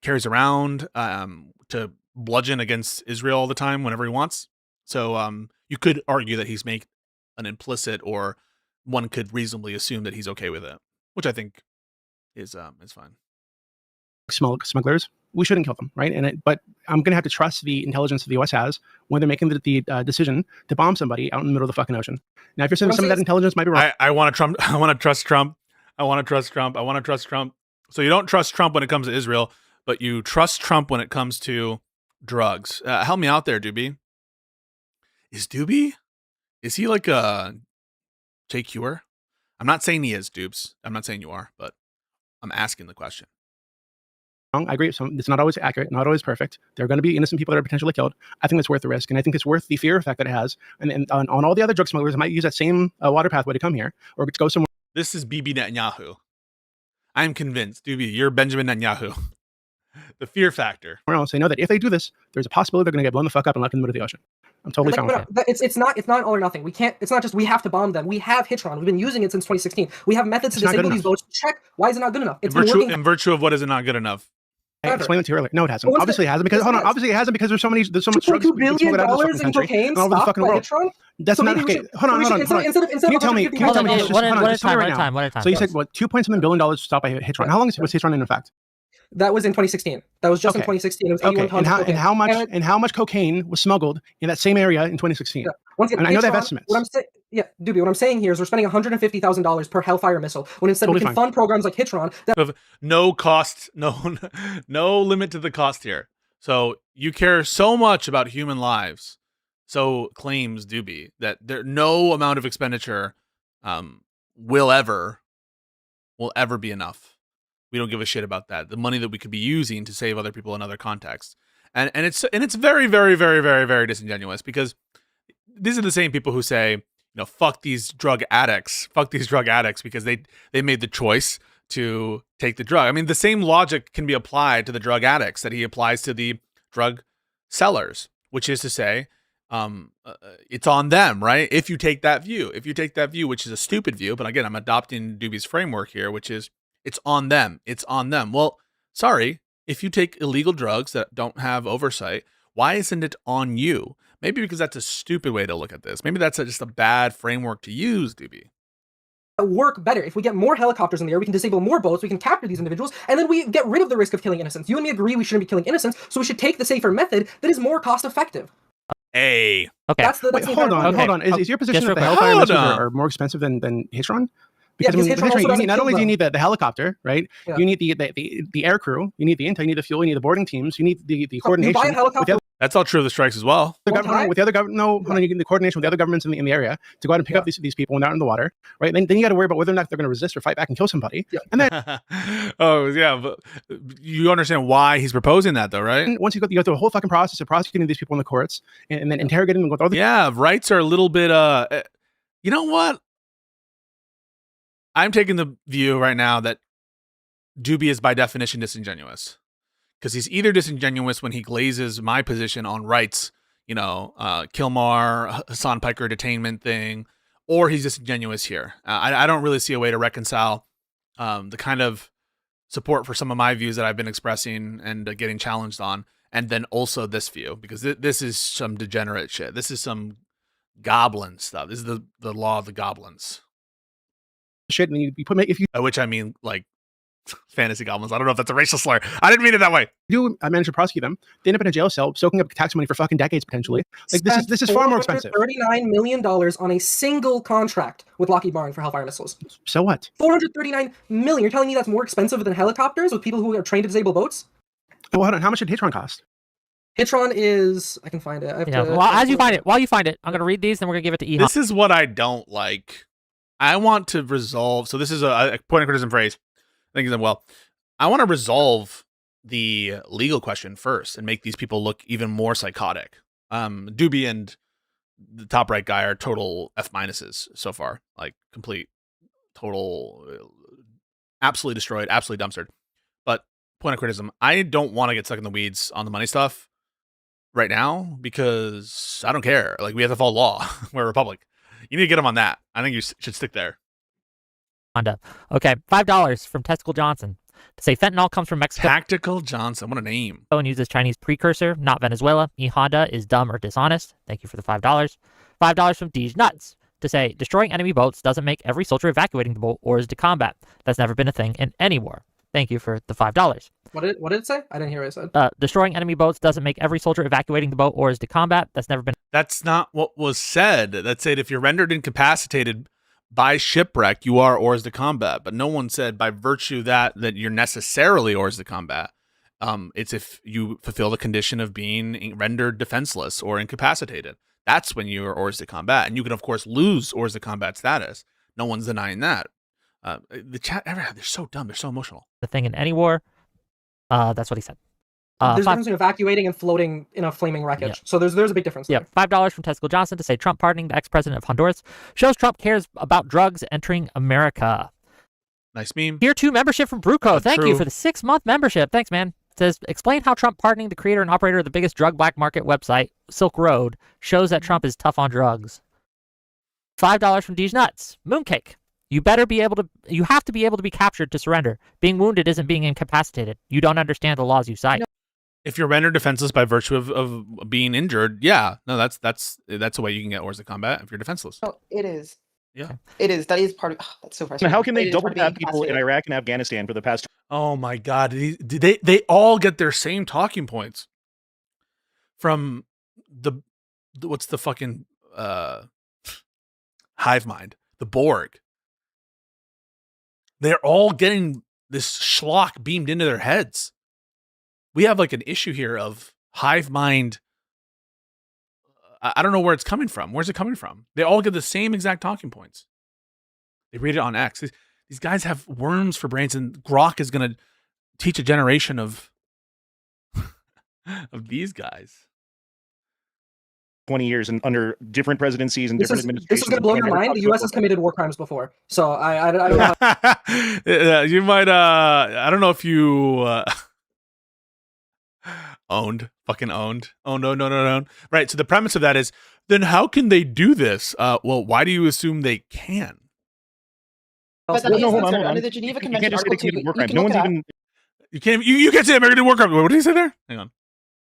carries around to bludgeon against Israel all the time whenever he wants. So you could argue that he's made an implicit, or one could reasonably assume that he's okay with it, which I think is fine. Smugglers, we shouldn't kill them, right? But I'm going to have to trust the intelligence that the U.S. has when they're making the decision to bomb somebody out in the middle of the fucking ocean. Now, if you're saying some of that intelligence might be wrong, I want to Trump. I want to trust Trump. I want to trust Trump. I want to trust Trump. So you don't trust Trump when it comes to Israel, but you trust Trump when it comes to drugs. Help me out there, Doobie. Is he like a JQer? I'm not saying he is, Doobs. I'm not saying you are, but I'm asking the question. I agree. It's not always accurate, not always perfect. There are going to be innocent people that are potentially killed. I think it's worth the risk, and I think it's worth the fear effect that it has. And on all the other drug smugglers, it might use that same water pathway to come here, or to go somewhere. This is Bibi Netanyahu. I'm convinced, Doobie, you're Benjamin Netanyahu. The fear factor. Else, they know that if they do this, there's a possibility they're going to get blown the fuck up and left in the middle of the ocean. I'm totally fine with that. It's not all or nothing. We can't. It's not just we have to bomb them. We have Hitron. We've been using it since 2016. We have methods to disable these boats. Check. Why is it not good enough? In virtue of what is it not good enough? I explained it to you earlier. No, it hasn't. Obviously, it hasn't because Obviously, it hasn't because there's so much drugs. $2 billion in cocaine all over the fucking world. Hitron? That's not okay. Hold on. Can you tell me? One at a time. So you said what? $2.7 billion stopped by Hitron. How long was Hitron in effect? That was in 2016. That was just in 2016. It was 81 tons of cocaine. And how much cocaine was smuggled in that same area in 2016? Yeah. Once again, I know they have estimates. Doobie, what I'm saying here is we're spending $150,000 per Hellfire missile when instead we can fund programs like Hitron. No cost, no limit to the cost here. So you care so much about human lives, so claims Doobie, that no amount of expenditure will ever be enough. We don't give a shit about that. The money that we could be using to save other people in other contexts. And it's very, very, very, very, very disingenuous, because these are the same people who say, fuck these drug addicts because they made the choice to take the drug. I mean, the same logic can be applied to the drug addicts that he applies to the drug sellers, which is to say, it's on them, right? If you take that view, which is a stupid view, but again, I'm adopting Doobie's framework here, which is, it's on them. Well, sorry, if you take illegal drugs that don't have oversight, why isn't it on you? Maybe because that's a stupid way to look at this. Maybe that's just a bad framework to use, Doobie. Work better. If we get more helicopters in the air, we can disable more boats, we can capture these individuals, and then we get rid of the risk of killing innocents. You and me agree we shouldn't be killing innocents, so we should take the safer method that is more cost effective. Hey. Okay. Hold on. Is your position that the Hellfire missiles are more expensive than Hitron? Because not only do you need the helicopter, right? Yeah. You need the air crew, you need the intel, you need the fuel, you need the boarding teams, you need the coordination. You buy a helicopter. That's all true of the strikes as well. You need the coordination with the other governments in the area to go out and pick up these people when they're out in the water, right? Then you got to worry about whether or not they're going to resist or fight back and kill somebody. Yeah. And then, but you understand why he's proposing that, though, right? And once you go through a whole fucking process of prosecuting these people in the courts and then interrogating them with all the rights are a little bit. You know what? I'm taking the view right now that Doobie is by definition disingenuous, because he's either disingenuous when he glazes my position on rights, Kilmar, Hassan Piker detainment thing, or he's disingenuous here. I don't really see a way to reconcile the kind of support for some of my views that I've been expressing and getting challenged on, and then also this view, because this is some degenerate shit. This is some goblin stuff. This is the law of the goblins. Shit, and which I mean, like, fantasy goblins. I don't know if that's a racial slur. I didn't mean it that way. I managed to prosecute them. They end up in a jail cell, soaking up tax money for fucking decades potentially. Like this is far more expensive. $39 million on a single contract with Lockheed Martin for Hellfire missiles. So what? $439 million. You're telling me that's more expensive than helicopters with people who are trained to disable boats? Well, hold on. How much did Hitron cost? Hitron is, I can find it. I have Yeah. to, Well, as you find it, while you find it, I'm gonna read these, then we're gonna give it to E. This is what I don't like. I want to resolve. So this is a point of criticism phrase. I think well, I want to resolve the legal question first and make these people look even more psychotic. Doobie and the top right guy are total F minuses so far, like complete, total, absolutely destroyed, absolutely dumpstered. But point of criticism, I don't want to get stuck in the weeds on the money stuff right now because I don't care. Like we have to follow law. We're a republic. You need to get them on that. I think you should stick there. Honda. Okay, $5 from Testicle Johnson to say fentanyl comes from Mexico. Tactical Johnson, what a name. And uses Chinese precursor, not Venezuela. E Honda is dumb or dishonest. Thank you for the $5. $5 from Deej Nuts to say destroying enemy boats doesn't make every soldier evacuating the boat or is to combat. That's never been a thing in any war. Thank you for the $5. What did it say? I didn't hear what it said. Destroying enemy boats doesn't make every soldier evacuating the boat or is to combat. That's never been. That's not what was said. That said, if you're rendered incapacitated by shipwreck, you are hors de combat. But no one said by virtue that you're necessarily hors de combat. It's if you fulfill the condition of being rendered defenseless or incapacitated. That's when you are hors de combat. And you can, of course, lose hors de combat status. No one's denying that. The chat, they're so dumb. They're so emotional. The thing in any war. That's what he said. There's a difference between evacuating and floating in a flaming wreckage. Yeah. So there's a big difference. Yeah, $5 from Testicle Johnson to say Trump pardoning the ex-president of Honduras shows Trump cares about drugs entering America. Nice meme. Tier 2 membership from Bruco. Thank True. you for the 6-month membership. Thanks, man. It says, explain how Trump pardoning the creator and operator of the biggest drug black market website, Silk Road, shows that Trump is tough on drugs. $5 from Deej Nuts. Mooncake. You have to be able to be captured to surrender. Being wounded isn't being incapacitated. You don't understand the laws you cite. If you're rendered defenseless by virtue of being injured, yeah, no, that's a way you can get hors de combat if you're defenseless. Oh, it is. Yeah, it is. That is part of. Oh, that's so frustrating. How can they It is double part of being tap people in Iraq and Afghanistan for the past? Oh my God, they all get their same talking points from the what's the fucking hive mind, the Borg. They're all getting this schlock beamed into their heads. We have like an issue here of hive mind. I don't know where it's coming from. Where's it coming from? They all get the same exact talking points. They read it on X. These guys have worms for brains, and Grok is going to teach a generation of these guys. 20 years and under different presidencies and different administrations. This is going to blow your mind. The U.S. has committed war crimes before, so I don't know. You might. I don't know if you owned. Right. So the premise of that is, then how can they do this? Well, why do you assume they can? But that is hold on. under the Geneva Convention, You can't just say Article 2. war You crimes. can No look one's it up. even. You can't say American did war crimes. What did he say there? Hang on.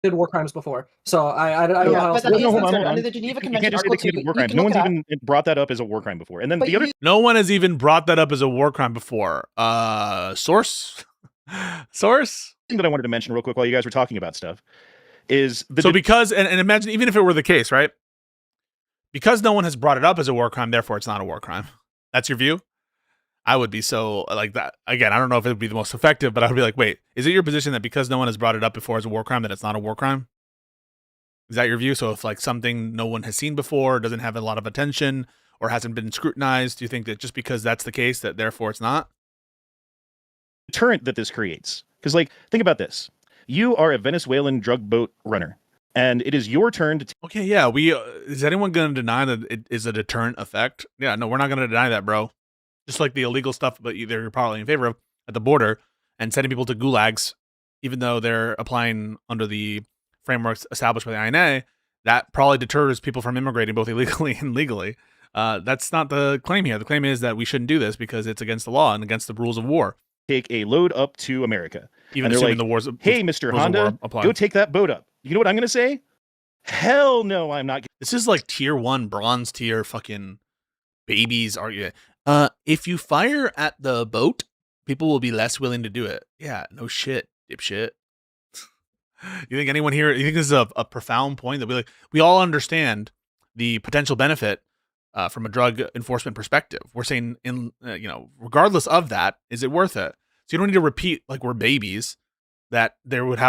Did war crimes before, so I don't know how else. But that is hold on. under the Geneva You Convention, can't just say Article they 2. committed war You crimes. can No look one's it up. even brought that up as a war crime before. And then But the other. No one has even brought that up as a war crime before. Source. Thing that I wanted to mention real quick while you guys were talking about stuff is because and imagine, even if it were the case, right? Because no one has brought it up as a war crime, therefore it's not a war crime. That's your view? I would be so like that. Again, I don't know if it would be the most effective, but I would be like, wait, is it your position that because no one has brought it up before as a war crime, that it's not a war crime? Is that your view? So if like something no one has seen before, doesn't have a lot of attention, or hasn't been scrutinized, do you think that just because that's the case, that therefore it's not? Deterrent that this creates. Because like, think about this. You are a Venezuelan drug boat runner, and it is your turn to Okay, yeah. Is anyone going to deny that it is a deterrent effect? Yeah, no, we're not going to deny that, bro. Just like the illegal stuff, but either you're probably in favor of at the border and sending people to gulags, even though they're applying under the frameworks established by the INA, that probably deters people from immigrating both illegally and legally. That's not the claim here. The claim is that we shouldn't do this because it's against the law and against the rules of war. take a load up to America. Even and assuming like, the wars. hey, Mr. Honda, go take that boat up. You know what I'm going to say? Hell no, I'm not. This is like tier 1, bronze tier fucking babies argument. If you fire at the boat, people will be less willing to do it. Yeah, no shit, dipshit. You think anyone here, you think this is a profound point that we all understand the potential benefit from a drug enforcement perspective. We're saying regardless of that, is it worth it? So you don't need to repeat like we're babies that there would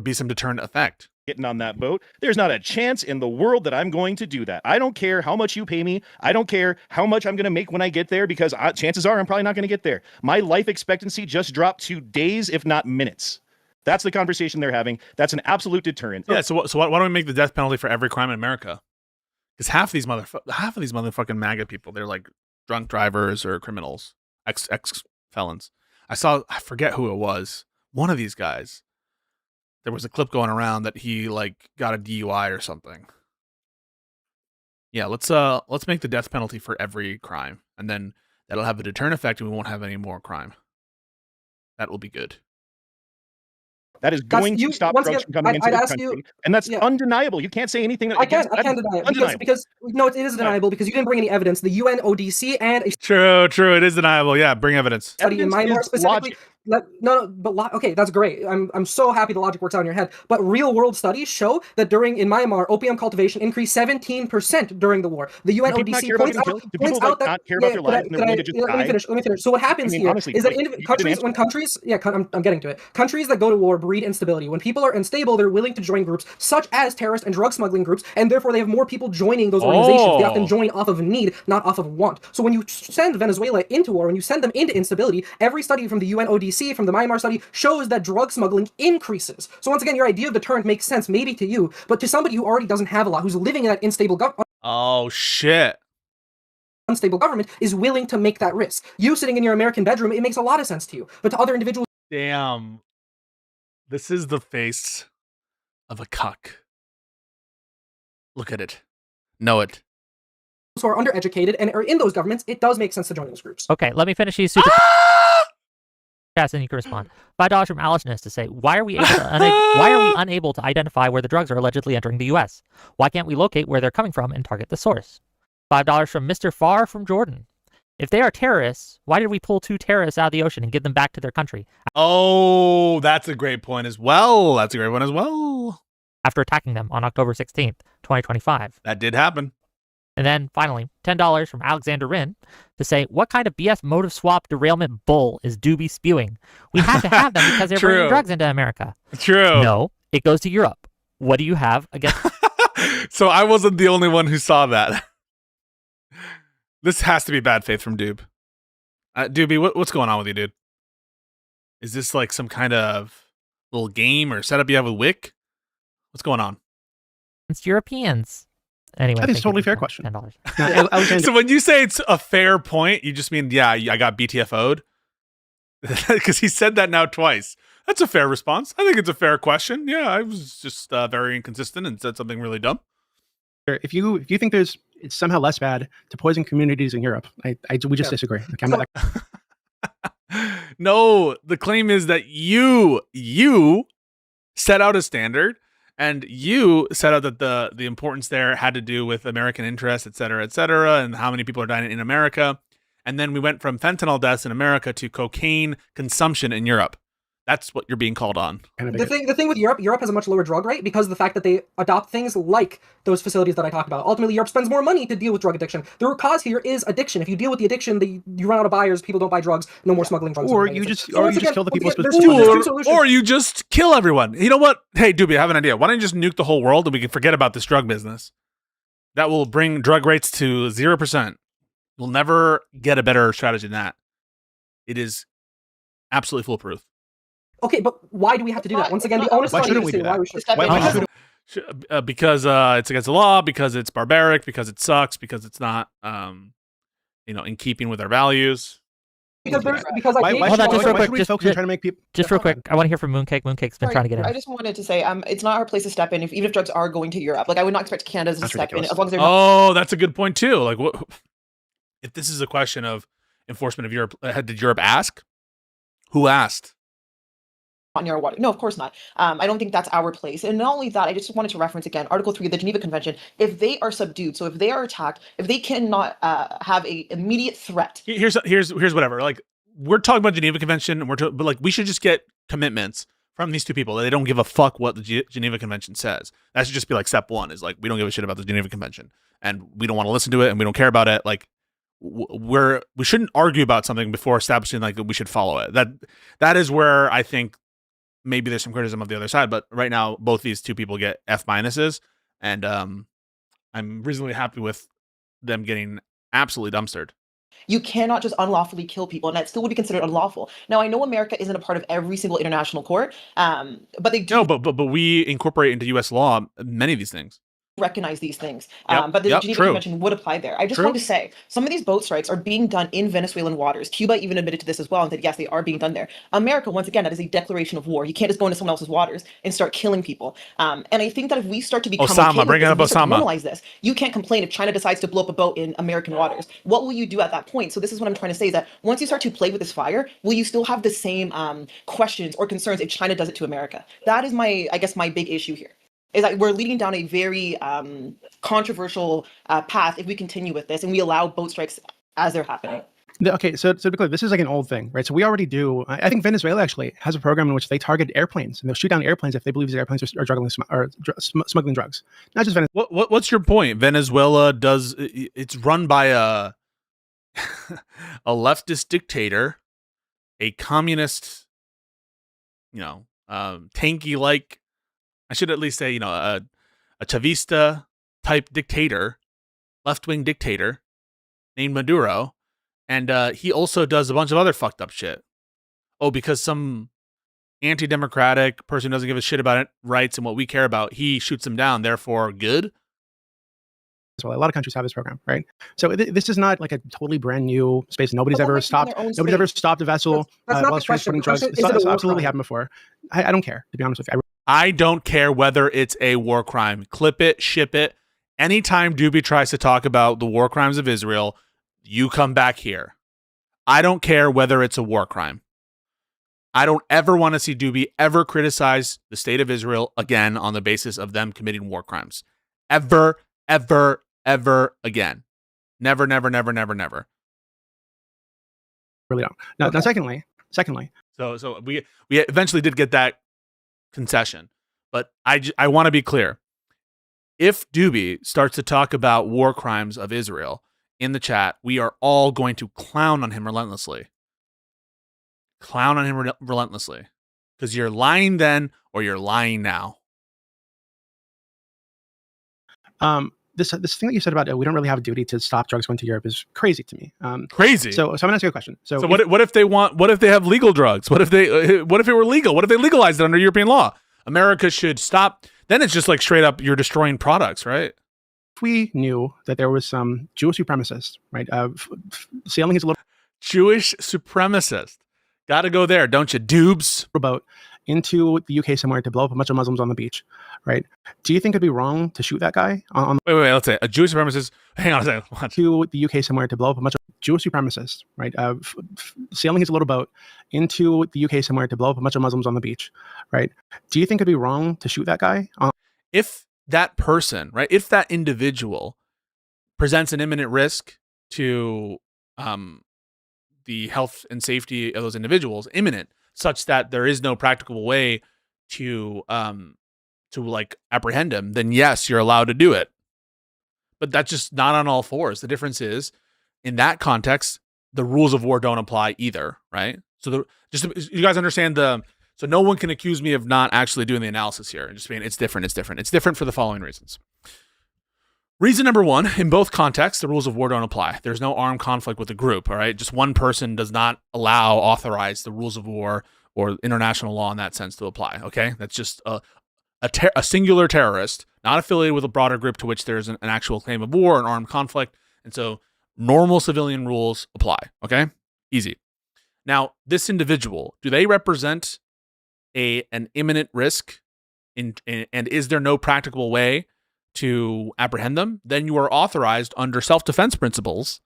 be some deterrent effect. getting on that boat. There's not a chance in the world that I'm going to do that. I don't care how much you pay me. I don't care how much I'm going to make when I get there, because chances are I'm probably not going to get there. My life expectancy just dropped to days, if not minutes. That's the conversation they're having. That's an absolute deterrent. Yeah. So why don't we make the death penalty for every crime in America? Because half of these motherfucking MAGA people, they're like drunk drivers or criminals, ex felons. I forget who it was. One of these guys. There was a clip going around that he like got a DUI or something. Yeah, let's make the death penalty for every crime, and then that'll have a deterrent effect, and we won't have any more crime. That will be good. That is going to stop drugs from coming into the country, and that's undeniable. You can't say anything. I can't deny it because no, it is deniable because you didn't bring any evidence. The UNODC and true, it is deniable. Yeah, bring evidence. Study in Myanmar specifically. Okay, that's great. I'm so happy the logic works out in your head. But real world studies show that in Myanmar, opium cultivation increased 17% during the war. The UNODC points out that. Not care about their lives and they're willing to just die? Let me finish. So what happens here is that I'm getting to it. Countries that go to war breed instability. When people are unstable, they're willing to join groups such as terrorist and drug smuggling groups, and therefore they have more people joining those organizations. They often join off of need, not off of want. So when you send Venezuela into war, when you send them into instability, every study from the UNODC, from the Myanmar study, shows that drug smuggling increases. So once again, your idea of deterrent makes sense maybe to you, but to somebody who already doesn't have a lot, who's living in that unstable unstable government, is willing to make that risk. You sitting in your American bedroom, it makes a lot of sense to you, but to other individuals, damn, this is the face of a cuck. Look at it, know it. Who are undereducated and are in those governments, it does make sense to join those groups. Okay, let me finish these super. Yes, and you can respond. $5 from Alishness to say, why are we unable to identify where the drugs are allegedly entering the U.S.? Why can't we locate where they're coming from and target the source? $5 from Mr. Farr from Jordan. If they are terrorists, why did we pull 2 terrorists out of the ocean and give them back to their country? Oh, that's a great point as well. After attacking them on October 16th, 2025. That did happen. And then finally, $10 from Alexander Rin to say, what kind of BS motive swap derailment bull is Doobie spewing? We have to have them because they're bringing drugs into America. True. No, it goes to Europe. What do you have against? So I wasn't the only one who saw that. This has to be bad faith from Doob. Doobie, what's going on with you, dude? Is this like some kind of little game or setup you have with Wick? What's going on? It's Europeans. Anyway, I think it's a totally fair question. $10. So when you say it's a fair point, you just mean, yeah, I got BTFO'd? Because he said that now twice. That's a fair response. I think it's a fair question. Yeah, I was just very inconsistent and said something really dumb. If you think it's somehow less bad to poison communities in Europe, we just disagree. Okay, I'm not No, the claim is that you set out a standard. And you set out that the importance there had to do with American interests, et cetera, and how many people are dying in America. And then we went from fentanyl deaths in America to cocaine consumption in Europe. That's what you're being called on. The thing with Europe has a much lower drug rate because of the fact that they adopt things like those facilities that I talked about. Ultimately, Europe spends more money to deal with drug addiction. The root cause here is addiction. If you deal with the addiction, you run out of buyers, people don't buy drugs, no more smuggling drugs. Or you just kill the people. Or you just kill everyone. You know what? Hey, Doobie, I have an idea. Why don't you just nuke the whole world and we can forget about this drug business? That will bring drug rates to 0%. We'll never get a better strategy than that. It is absolutely foolproof. Okay, but why do we have to do that? Once again, the onus why shouldn't we do that? Because it's against the law, because it's barbaric, because it sucks, because it's not, in keeping with our values. Just real quick, I want to hear from Mooncake. Mooncake's been trying to get in. I just wanted to say, it's not our place to step in. Even if drugs are going to Europe, like I would not expect Canada to step in as long as they're. Oh, that's a good point too. Like, what if this is a question of enforcement of Europe? Did Europe ask? Who asked? On your water. No, of course not. I don't think that's our place. And not only that, I just wanted to reference again Article 3 of the Geneva Convention. If they are subdued, so if they are attacked, if they cannot have a immediate threat. Here's whatever. Like, we're talking about Geneva Convention, and but like we should just get commitments from these two people that they don't give a fuck what the Geneva Convention says. That should just be like step 1 is like we don't give a shit about the Geneva Convention and we don't want to listen to it and we don't care about it. Like we shouldn't argue about something before establishing like that we should follow it. That is where I think maybe there's some criticism of the other side, but right now both these two people get F minuses, and I'm reasonably happy with them getting absolutely dumpstered. You cannot just unlawfully kill people, and that still would be considered unlawful. Now, I know America isn't a part of every single international court, but they do. No, but we incorporate into U.S. law many of these things. Recognize these things. Yep, But the yep, Geneva true. Convention would apply there. I just True. wanted to say, some of these boat strikes are being done in Venezuelan waters. Cuba even admitted to this as well and said, yes, they are being done there. America, once again, that is a declaration of war. You can't just go into someone else's waters and start killing people. And I think that if we start to become Osama, bring up Osama. Normalize this, you can't complain if China decides to blow up a boat in American waters. What will you do at that point? So this is what I'm trying to say, is that once you start to play with this fire, will you still have the same questions or concerns if China does it to America? That is my, I guess, my big issue here. Is that we're leading down a very controversial path if we continue with this and we allow boat strikes as they're happening. Okay, so to be clear, this is like an old thing, right? So we already do. I think Venezuela actually has a program in which they target airplanes and they'll shoot down airplanes if they believe these airplanes are smuggling drugs. Not just Venezuela. What's your point? Venezuela does. It's run by a leftist dictator, a communist, tanky like. I should at least say, a Chavista type dictator, left-wing dictator named Maduro. And he also does a bunch of other fucked up shit. Oh, because some anti-democratic person who doesn't give a shit about it, rights and what we care about, he shoots them down, therefore good? Well, a lot of countries have this program, right? So this is not like a totally brand new space. Nobody's ever stopped a vessel while transporting drugs. It's absolutely happened before. I don't care, to be honest with you. I don't care whether it's a war crime. Clip it, ship it. Anytime Doobie tries to talk about the war crimes of Israel, you come back here. I don't care whether it's a war crime. I don't ever want to see Doobie ever criticize the state of Israel again on the basis of them committing war crimes. Ever, ever, ever again. Never, never, never, never, never. Really don't. Now, okay. Secondly. So we eventually did get that concession, but I want to be clear. If Doobie starts to talk about war crimes of Israel in the chat, we are all going to clown on him relentlessly. Because you're lying then or you're lying now. This thing that you said about we don't really have a duty to stop drugs going to Europe is crazy to me. Crazy. So I'm gonna ask you a question. So what if they have legal drugs? What if it were legal? What if they legalized it under European law? America should stop. Then it's just like straight up you're destroying products, right? If we knew that there was some Jewish supremacist, right, sailing his little Jewish supremacist, got to go there, don't you, Doobs? Boat into the UK somewhere to blow up a bunch of Muslims on the beach, right? Do you think it'd be wrong to shoot that guy? Wait, let's say a Jewish supremacist. Hang on a second. What? To the UK somewhere to blow up a bunch of Jewish supremacists, right? Sailing his little boat into the UK somewhere to blow up a bunch of Muslims on the beach, right? Do you think it'd be wrong to shoot that guy? If that person, right, if that individual presents an imminent risk to the health and safety of those individuals, imminent, such that there is no practical way to like apprehend him, then yes, you're allowed to do it. But that's just not on all fours. The difference is, in that context, the rules of war don't apply either, right? So you guys understand so no one can accuse me of not actually doing the analysis here and just being, it's different. It's different for the following reasons. Reason number one, in both contexts, the rules of war don't apply. There's no armed conflict with a group, all right? Just one person does not authorize the rules of war or international law in that sense to apply, okay? That's just a singular terrorist, not affiliated with a broader group to which there's an actual claim of war, an armed conflict. And so normal civilian rules apply, okay? Easy. Now, this individual, do they represent an imminent risk? And is there no practical way to apprehend them? Then you are authorized under self-defense principles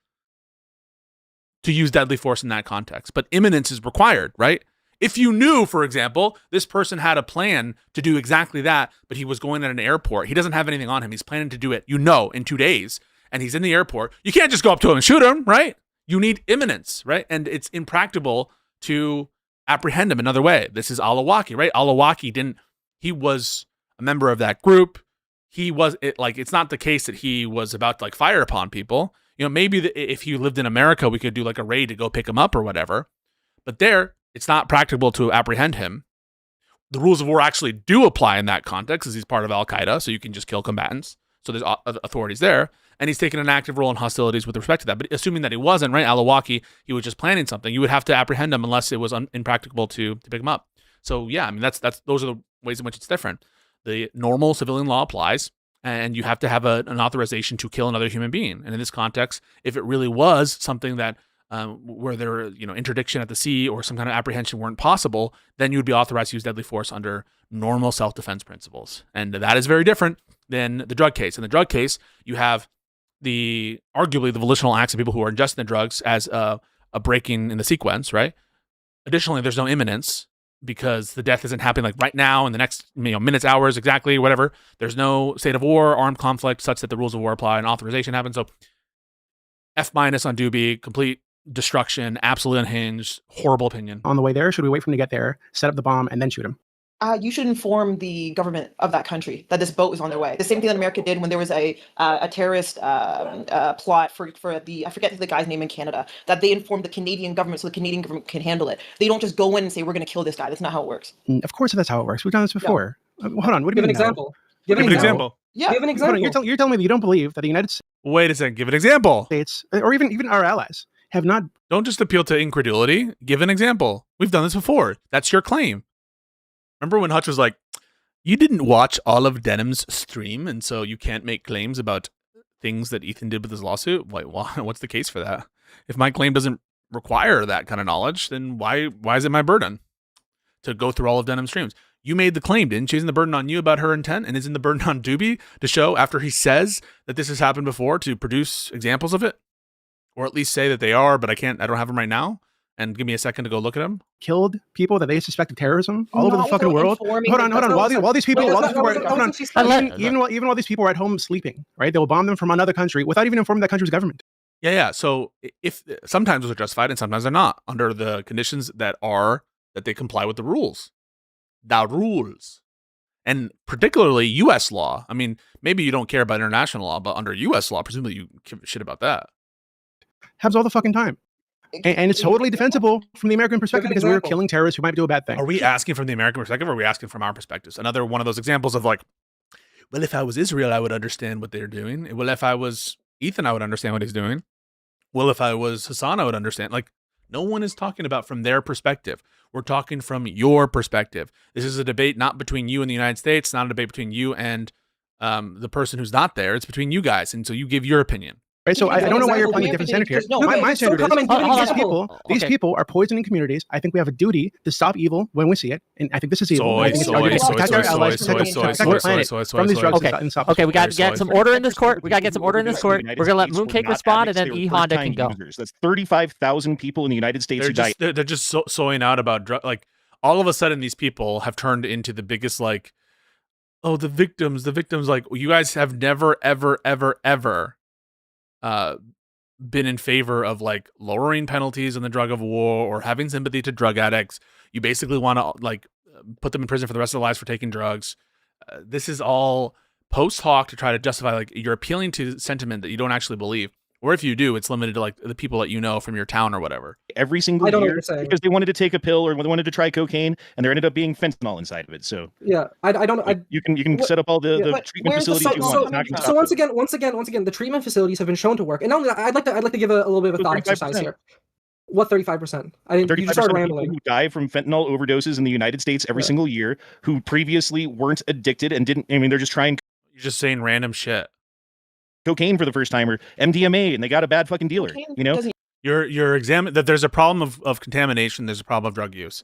to use deadly force in that context. But imminence is required, right? If you knew, for example, this person had a plan to do exactly that, but he was going at an airport, he doesn't have anything on him, he's planning to do it, in 2 days, and he's in the airport, you can't just go up to him and shoot him, right? You need imminence, right? And it's impractical to apprehend him another way. This is Al-Awlaki, right? Al-Awlaki he was a member of that group. It's not the case that he was about to fire upon people. Maybe if he lived in America, we could do a raid to go pick him up or whatever. But it's not practicable to apprehend him. the rules of war actually do apply in that context, because he's part of Al-Qaeda, so you can just kill combatants. So there's authorities there. And he's taken an active role in hostilities with respect to that. But assuming that he wasn't, right, Al-Awlaki, he was just planning something, you would have to apprehend him unless it was impracticable to pick him up. So yeah, I mean, those are the ways in which it's different. The normal civilian law applies, and you have to have an authorization to kill another human being. And in this context, if it really was something that where there were, interdiction at the sea or some kind of apprehension weren't possible, then you would be authorized to use deadly force under normal self-defense principles. And that is very different than the drug case. In the drug case, you have arguably the volitional acts of people who are ingesting the drugs as a breaking in the sequence, right? Additionally, there's no imminence because the death isn't happening like right now in the next minutes, hours, exactly, whatever. There's no state of war, armed conflict such that the rules of war apply and authorization happens. So F- on Doobie, complete destruction, absolutely unhinged, horrible opinion. On the way there, should we wait for him to get there, set up the bomb, and then shoot him? You should inform the government of that country that this boat was on their way. The same thing that America did when there was a terrorist plot for I forget the guy's name in Canada, that they informed the Canadian government so the Canadian government can handle it. They don't just go in and say, we're going to kill this guy. That's not how it works. Of course that's how it works. We've done this before. Yeah. Hold on. What do you Give an mean? example. Give an example. Yeah. Give an example. Hold on, you're telling me that you don't believe that the United Wait a second. Give an example. States, or even our allies, have not... Don't just appeal to incredulity. Give an example. We've done this before. That's your claim. Remember when Hutch was like, you didn't watch all of Denham's stream, and so you can't make claims about things that Ethan did with his lawsuit? Like, what's the case for that? If my claim doesn't require that kind of knowledge, then why is it my burden to go through all of Denham's streams? You made the claim, didn't you? Isn't the burden on you about her intent? And isn't the burden on Doobie to show, after he says that this has happened before, to produce examples of it? Or at least say that they are, but I don't have them right now? And give me a second to go look at them. Killed people that they suspect of terrorism all over the fucking world. Hold on. While these people were at home sleeping, right? They will bomb them from another country without even informing that country's government. Yeah. So if sometimes those are justified and sometimes they're not under the conditions that they comply with the rules. The rules. And particularly U.S. law. I mean, maybe you don't care about international law, but under U.S. law, presumably you give a shit about that. Happens all the fucking time. And it's totally defensible from the American perspective because we're killing terrorists who might do a bad thing. Are we asking from the American perspective or are we asking from our perspectives? Another one of those examples of like, well, if I was Israel, I would understand what they're doing. Well, if I was Ethan, I would understand what he's doing. Well, if I was Hassan, I would understand. Like, no one is talking about from their perspective. We're talking from your perspective. This is a debate not between you and the United States, not a debate between you and the person who's not there. It's between you guys. And so you give your opinion. Right, so I don't know why you're applying a different standard here. My standard is these people are poisoning communities. I think we have a duty to stop evil when we see it, and I think this is evil. Protect our allies, protect the planet from these drugs. Okay, we got to get some order in this court. We're gonna let Mooncake respond, and then E Honda can go. That's 35,000 people in the United States who died. They're just sowing out about drug. Like all of a sudden, these people have turned into the biggest like, oh, the victims. Like you guys have never, ever been in favor of like lowering penalties in the drug of war or having sympathy to drug addicts. You basically want to like put them in prison for the rest of their lives for taking drugs. This is all post hoc to try to justify, like, you're appealing to sentiment that you don't actually believe. Or if you do, it's limited to like the people that you know from your town or whatever. Every single year because they wanted to take a pill or they wanted to try cocaine, and there ended up being fentanyl inside of it. So yeah, I don't. You can set up all the treatment facilities you want. So once again, the treatment facilities have been shown to work. And now I'd like to give a little bit of a thought exercise here. What 35%? I mean, you just started rambling. Who die from fentanyl overdoses in the United States every single year, who previously weren't addicted and didn't. I mean, they're just trying. You're just saying random shit. Cocaine for the first time or MDMA, and they got a bad fucking dealer. You know, you're examining that there's a problem of contamination. There's a problem of drug use.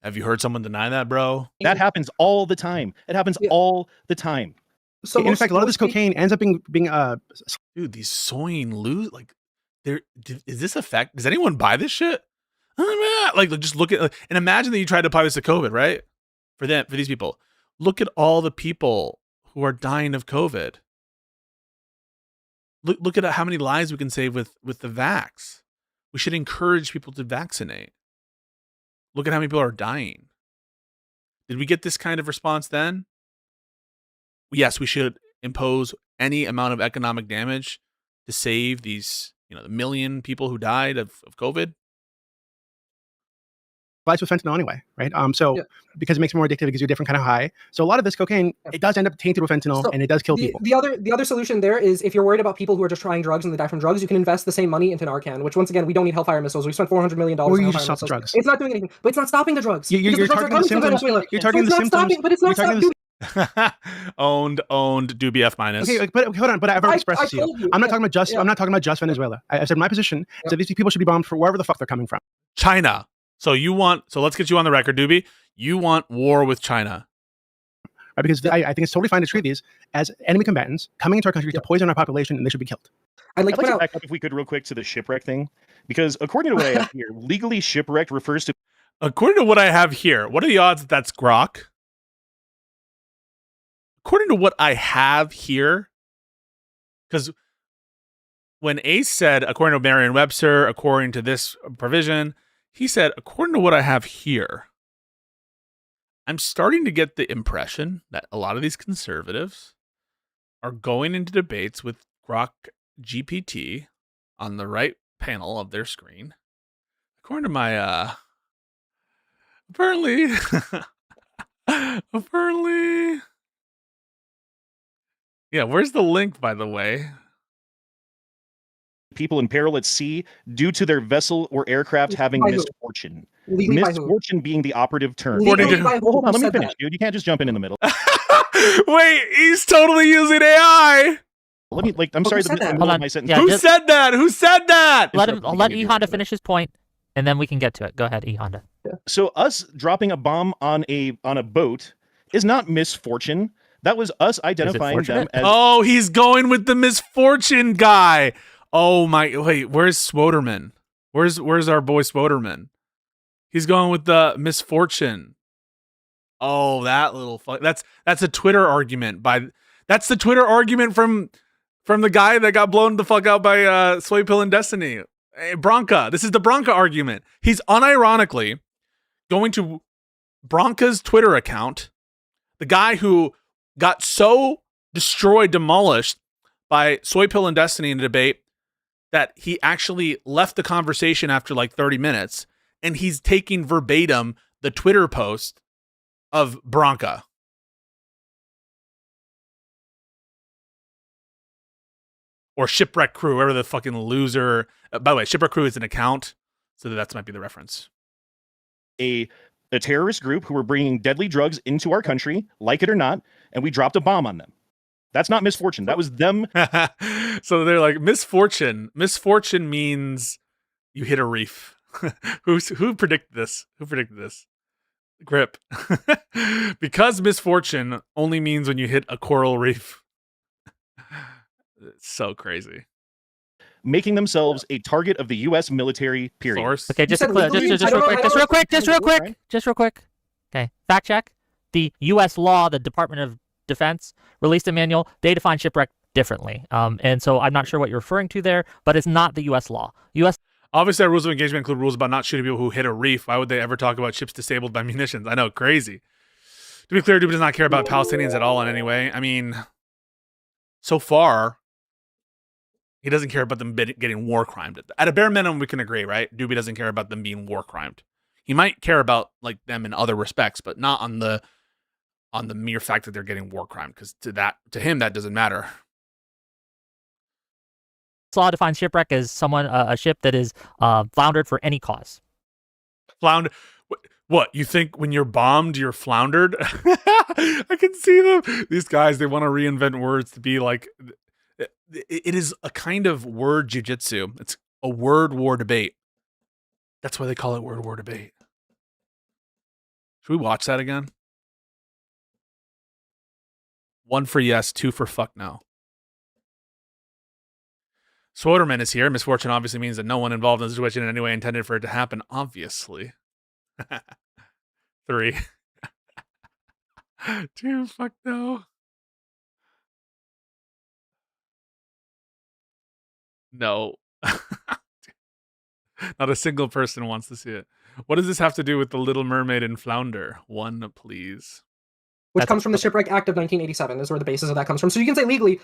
Have you heard someone deny that, bro? That happens all the time. It happens all the time. So in fact, a lot of this cocaine ends up being dude, these soying loose, like, is this effect? Does anyone buy this shit? Like, just look at and imagine that you tried to apply this to COVID, right? For these people, look at all the people who are dying of COVID. Look at how many lives we can save with the vax. We should encourage people to vaccinate. Look at how many people are dying. Did we get this kind of response then? Yes, we should impose any amount of economic damage to save these, the million people who died of COVID. applies with fentanyl anyway, right? So Yeah. because it makes it more addictive, it gives you a different kind of high. So a lot of this cocaine, it does end up tainted with fentanyl, So and it does kill people. The other solution there is if you're worried about people who are just trying drugs and they die from drugs, you can invest the same money into Narcan, which once again we don't need Hellfire missiles. We spent $400 million Or on you Hellfire just stop the missiles. drugs. It's not doing anything, but it's not stopping the drugs. You're because the drugs are targeting the coming from symptoms. Venezuela. You're targeting so the it's not symptoms. stopping, but it's not You're targeting stopping. owned Doobie F minus. Okay, but hold on. But I've already expressed this to you. I'm not talking about just. yeah. I'm not talking about just Venezuela. I said my position is that these people should be bombed for wherever the fuck they're coming from. China. So let's get you on the record, Doobie. You want war with China. Right? Because I think it's totally fine to treat these as enemy combatants coming into our country to poison our population, and they should be killed. I'd like I'd to like point to out. back up, if we could, real quick, to the shipwreck thing, because according to what I have here, legally shipwrecked refers to According to what I have here, what are the odds that that's grok? According to what I have here, because when Ace said, according to Merriam-Webster, according to this provision, he said, according to what I have here, I'm starting to get the impression that a lot of these conservatives are going into debates with Grok GPT on the right panel of their screen. According to my, apparently, yeah, where's the link, by the way? people in peril at sea due to their vessel or aircraft having By who? misfortune. Legally by who? Misfortune being the operative term. Legally by who? Hold on, let me Said finish, that? dude. You can't just jump in the middle. Wait, he's totally using AI. Let me, like, I'm But sorry, who the said that? middle Hold of on. my sentence. Yeah, Who just- said that? Who said that? Let E Honda Interrupt. finish his point, and then we can get to it. Go ahead, E Honda. So us dropping a bomb on a boat is not misfortune. That was us identifying them fortunate? as Oh, he's going with the misfortune guy. Oh my! Wait, where's Swoderman? Where's our boy Swoderman? He's going with the misfortune. Oh, that little fuck. That's a Twitter argument by. That's the Twitter argument from the guy that got blown the fuck out by Soy Pill and Destiny. Hey, Bronca. This is the Bronca argument. He's unironically going to Bronca's Twitter account, the guy who got so destroyed, demolished by Soy Pill and Destiny in a debate that he actually left the conversation after like 30 minutes, and he's taking verbatim the Twitter post of Bronca. Or Shipwreck Crew, whatever the fucking loser. By the way, Shipwreck Crew is an account, so that might be the reference. a terrorist group who were bringing deadly drugs into our country, like it or not, and we dropped a bomb on them. That's not misfortune. That was them. So they're like, misfortune. Misfortune means you hit a reef. Who predicted this? Who predicted this? Grip. Because misfortune only means when you hit a coral reef. It's so crazy. Making themselves a target of the U.S. military, period. Source. Okay, just said real quick. Okay, fact check. The U.S. law, the Department of Defense released a manual. They define shipwreck differently, and so I'm not sure what you're referring to there, but it's not the U.S. law. U.S. Obviously, our rules of engagement include rules about not shooting people who hit a reef. Why would they ever talk about ships disabled by munitions? I know, crazy. To be clear, Dude does not care about Palestinians at all in any way. I mean, so far, he doesn't care about them getting war crimed. At a bare minimum, we can agree, right? Doobie doesn't care about them being war crimed. He might care about like them in other respects, but not on the mere fact that they're getting war crimed, because to him that doesn't matter. law defines shipwreck as a ship that is floundered for any cause. What, you think when you're bombed, you're floundered? I can see them. These guys, they want to reinvent words to be like, it is a kind of word jujitsu. It's a word war debate. That's why they call it word war debate. Should we watch that again? 1 for yes, 2 for fuck no. Swoderman is here. Misfortune obviously means that no one involved in the situation in any way intended for it to happen. Obviously. 3. 2, fuck no. No. Not a single person wants to see it. What does this have to do with the Little Mermaid and Flounder? 1, please. which comes from the Shipwreck Act of 1987, is where the basis of that comes from. So you can say legally,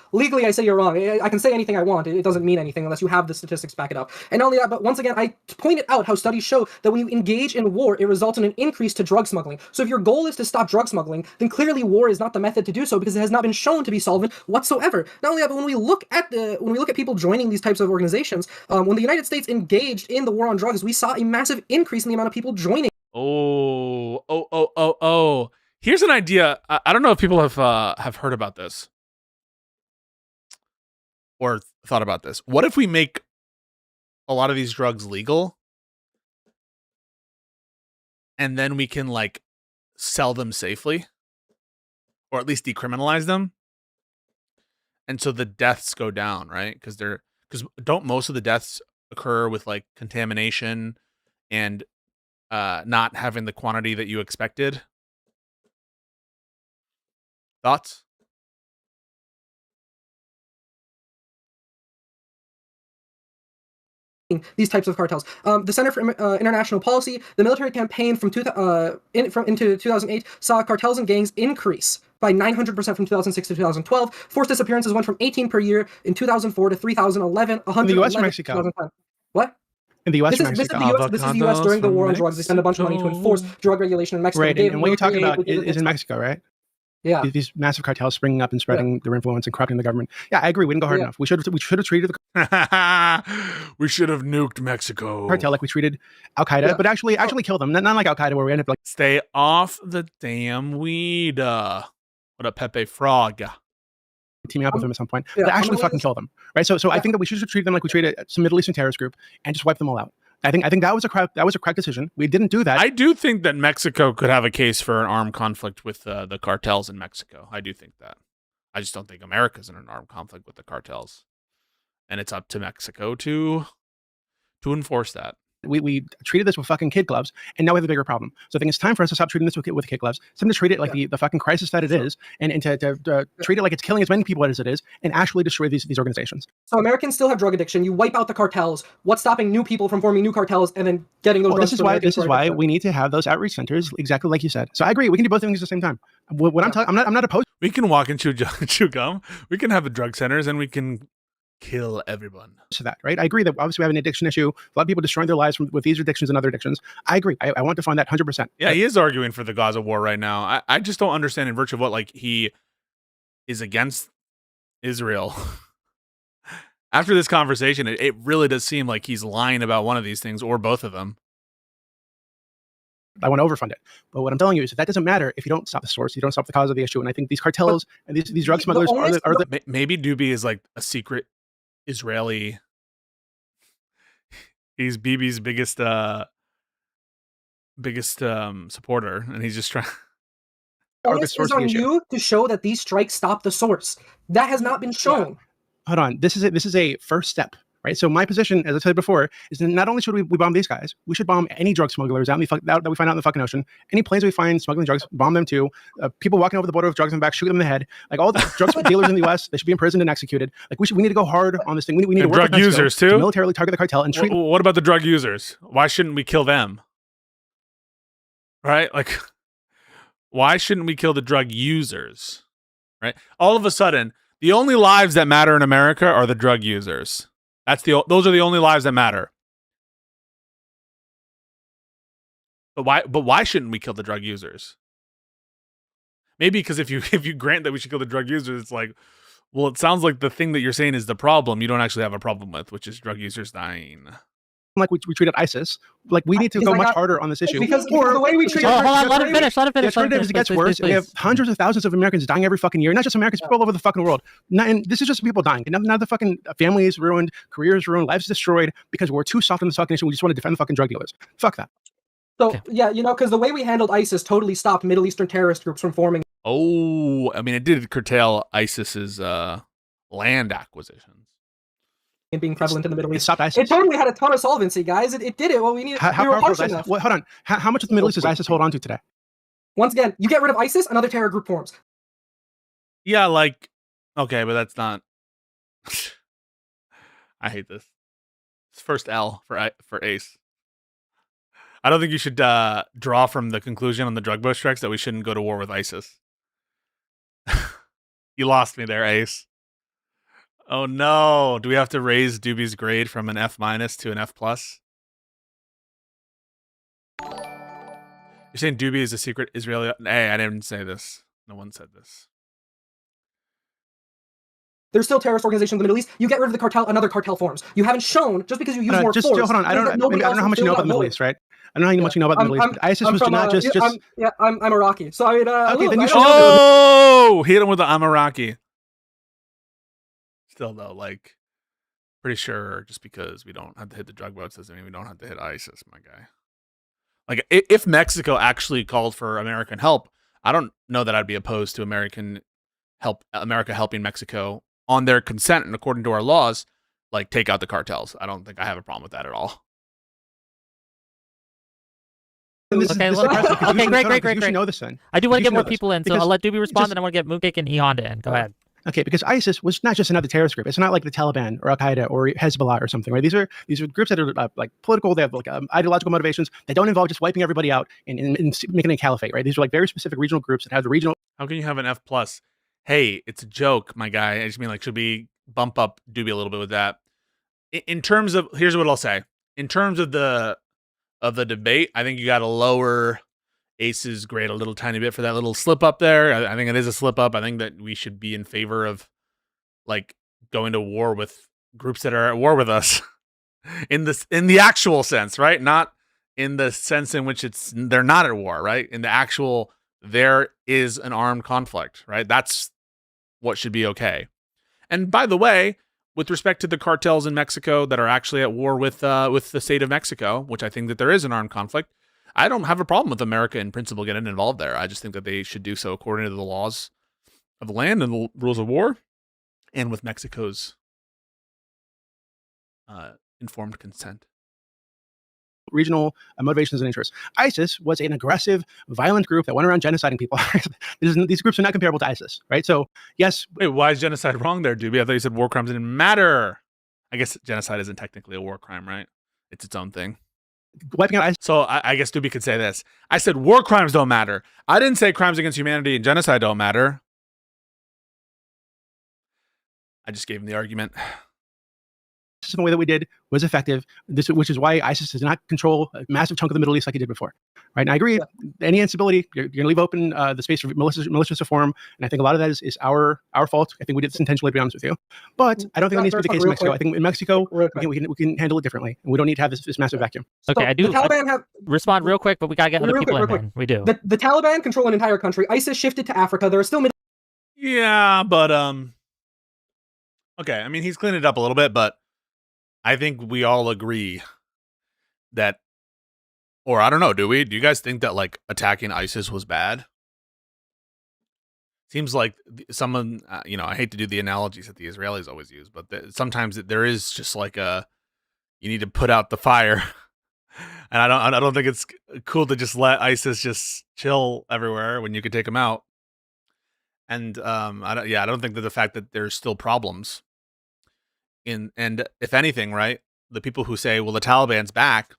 I say you're wrong. I can say anything I want. It doesn't mean anything unless you have the statistics back it up. And not only that, but once again, I pointed out how studies show that when you engage in war, it results in an increase to drug smuggling. So if your goal is to stop drug smuggling, then clearly war is not the method to do so because it has not been shown to be solvent whatsoever. Not only that, but when we look at people joining these types of organizations, when the United States engaged in the war on drugs, we saw a massive increase in the amount of people joining. Oh. Here's an idea. I don't know if people have heard about this or thought about this. What if we make a lot of these drugs legal and then we can like sell them safely or at least decriminalize them? And so the deaths go down, right? Because don't most of the deaths occur with like contamination and not having the quantity that you expected? Thoughts? These types of cartels. The Center for International Policy, the military campaign into 2008 saw cartels and gangs increase by 900% from 2006 to 2012. Forced disappearances went from 18 per year in 2004 to 2011, 100 in the U.S. or Mexico? What? In the U.S. or Mexico? This is the U.S. during the war on drugs. They spend a bunch of money to enforce drug regulation in Mexico. Right, and what you're talking about is in Mexico, right? Yeah. These massive cartels springing up and spreading their influence and corrupting the government. Yeah, I agree. We didn't go hard enough. We should have treated the we should have nuked Mexico cartel like we treated Al Qaeda, but actually kill them. Not like Al Qaeda where we end up like stay off the damn weed. What a Pepe Frog. Teaming up with them at some point. But actually fucking kill them. Right? So I think that we should treat them like we treated some Middle Eastern terrorist group and just wipe them all out. I think that was a correct decision. We didn't do that. I do think that Mexico could have a case for an armed conflict with the cartels in Mexico. I do think that. I just don't think America's in an armed conflict with the cartels, and it's up to Mexico to enforce that. We treated this with fucking kid gloves, and now we have a bigger problem. So I think it's time for us to stop treating this with kid gloves. It's time to treat it like the fucking crisis that it is, and to treat it like it's killing as many people as it is, and actually destroy these organizations. So Americans still have drug addiction. You wipe out the cartels. What's stopping new people from forming new cartels and then getting those drugs? This is why we need to have those outreach centers, exactly like you said. So I agree. We can do both things at the same time. I'm not opposed. We can walk and chew gum. We can have the drug centers, and we can kill everyone. To that, right? I agree that obviously we have an addiction issue. A lot of people destroying their lives with these addictions and other addictions. I agree. I want to find that 100%. Yeah, he is arguing for the Gaza war right now. I just don't understand in virtue of what, like, he is against Israel. After this conversation, it really does seem like he's lying about one of these things or both of them. I want to overfund it. But what I'm telling you is that doesn't matter if you don't stop the source, you don't stop the cause of the issue. And I think these cartels and these drug smugglers are the... Maybe Doobie is like a secret Israeli. He's Bibi's biggest supporter, and he's just trying. It's on you to show that these strikes stop the source. That has not been shown. Yeah. Hold on, this is a first step, right? So my position, as I said before, is that not only should we bomb these guys, we should bomb any drug smugglers that we find out in the fucking ocean. Any planes we find smuggling drugs, bomb them too. People walking over the border with drugs in the back, shoot them in the head. Like all the drug dealers in the U.S., they should be imprisoned and executed. Like we need to go hard on this thing. We need to work drug with users too. To militarily target the cartel and treat. What about the drug users? Why shouldn't we kill them? Right? Like, why shouldn't we kill the drug users? Right? All of a sudden, the only lives that matter in America are the drug users. Those are the only lives that matter. But why shouldn't we kill the drug users? Maybe because if you grant that we should kill the drug users, it's like, well, it sounds like the thing that you're saying is the problem you don't actually have a problem with, which is drug users dying. Like we treated ISIS, like we need to go much harder on this issue. Because the way we treat hold on, let him finish. The alternative is it gets worse. We have hundreds of thousands of Americans dying every fucking year. Not just Americans, people all over the fucking world. And this is just people dying. Now the fucking families ruined, careers ruined, lives destroyed because we're too soft on the fucking issue. We just want to defend the fucking drug dealers. Fuck that. So yeah, because the way we handled ISIS totally stopped Middle Eastern terrorist groups from forming. Oh, I mean, it did curtail ISIS's land acquisitions. And being prevalent in the Middle East. It totally had a ton of solvency, guys. It did it. Well, we needed. How powerful is ISIS? Hold on. How much of the Middle East does ISIS hold on to today? Once again, you get rid of ISIS, another terror group forms. Yeah, like, okay, but that's not. I hate this. It's first L for Ace. I don't think you should draw from the conclusion on the drug bush strikes that we shouldn't go to war with ISIS. You lost me there, Ace. Oh no. Do we have to raise Doobie's grade from an F- to an F+? You're saying Doobie is a secret Israeli? Hey, I didn't say this. No one said this. There's still terrorist organizations in the Middle East. You get rid of the cartel, another cartel forms. You haven't shown, just because you use more force. Hold on. I don't know how much you know about the Middle East, right? I don't know how much you know about the Middle East, but ISIS was not just... I'm Iraqi. So I mean... okay, then you should know. Hit him with the I'm Iraqi. Still, though, like, pretty sure just because we don't have to hit the drug boats doesn't mean we don't have to hit ISIS, my guy. Like, if Mexico actually called for American help, I don't know that I'd be opposed to America helping Mexico on their consent and according to our laws, like, take out the cartels. I don't think I have a problem with that at all. Okay, great. You should know this then. I do want to get more people in, so I'll let Doobie respond, and I want to get Mooncake and E-Honda in. Go ahead. Okay, because ISIS was not just another terrorist group. It's not like the Taliban or Al Qaeda or Hezbollah or something, right? These are groups that are like political. They have like ideological motivations. They don't involve just wiping everybody out and making a caliphate, right? These are like very specific regional groups that have the regional. How can you have an F+? Hey, it's a joke, my guy. I just mean, like, should we bump up Doobie a little bit with that? In terms of, here's what I'll say. In terms of the debate, I think you got to lower Ace's grade a little tiny bit for that little slip up there. I think it is a slip up. I think that we should be in favor of, like, going to war with groups that are at war with us in the actual sense, right? Not in the sense in which they're not at war, right? In the actual, there is an armed conflict, right? That's what should be okay. And by the way, with respect to the cartels in Mexico that are actually at war with the state of Mexico, which I think that there is an armed conflict, I don't have a problem with America in principle getting involved there. I just think that they should do so according to the laws of the land and the rules of war, and with Mexico's informed consent. Regional motivations and interests. ISIS was an aggressive, violent group that went around genociding people. These groups are not comparable to ISIS, right? So, yes. Wait, why is genocide wrong there, Doobie? I thought you said war crimes didn't matter. I guess genocide isn't technically a war crime, right? It's its own thing. Wiping out ISIS. So I guess Doobie could say this. I said war crimes don't matter. I didn't say crimes against humanity and genocide don't matter. I just gave him the argument. The way that we did was effective, which is why ISIS does not control a massive chunk of the Middle East like it did before. Right? And I agree, any instability, you're going to leave open the space for malicious to form, and I think a lot of that is our fault. I think we did this intentionally, to be honest with you. But I don't think that needs to be the case in Mexico. I think in Mexico, we can handle it differently, and we don't need to have this massive vacuum. Okay, I do respond real quick, but we got to get other people in, man. We do. The Taliban control an entire country. ISIS shifted to Africa. There are still... Yeah, but... Okay, I mean, he's cleaned it up a little bit, but I think we all agree that, or I don't know, do we? Do you guys think that, like, attacking ISIS was bad? Seems like someone, I hate to do the analogies that the Israelis always use, but sometimes there is just like you need to put out the fire. And I don't think it's cool to just let ISIS just chill everywhere when you could take them out. And I don't think that the fact that there's still problems and if anything, right, the people who say, well, the Taliban's back,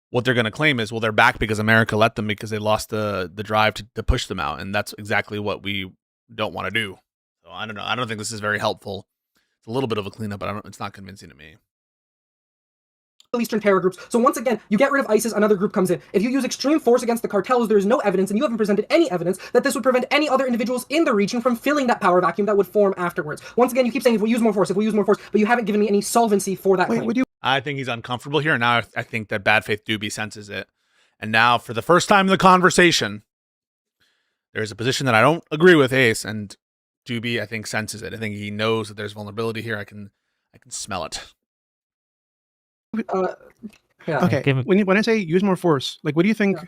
what they're going to claim is, well, they're back because America let them, because they lost the drive to push them out. And that's exactly what we don't want to do. So I don't know. I don't think this is very helpful. It's a little bit of a cleanup, but it's not convincing to me. Eastern terror groups. So once again, you get rid of ISIS, another group comes in. If you use extreme force against the cartels, there is no evidence, and you haven't presented any evidence, that this would prevent any other individuals in the region from filling that power vacuum that would form afterwards. Once again, you keep saying, if we use more force, but you haven't given me any solvency for that claim. I think he's uncomfortable here, and now I think that Bad Faith Doobie senses it. And now, for the first time in the conversation, there's a position that I don't agree with Ace, and Doobie, I think, senses it. I think he knows that there's vulnerability here. I can smell it. Yeah. Okay. When I say use more force, like, what do you think? Yeah.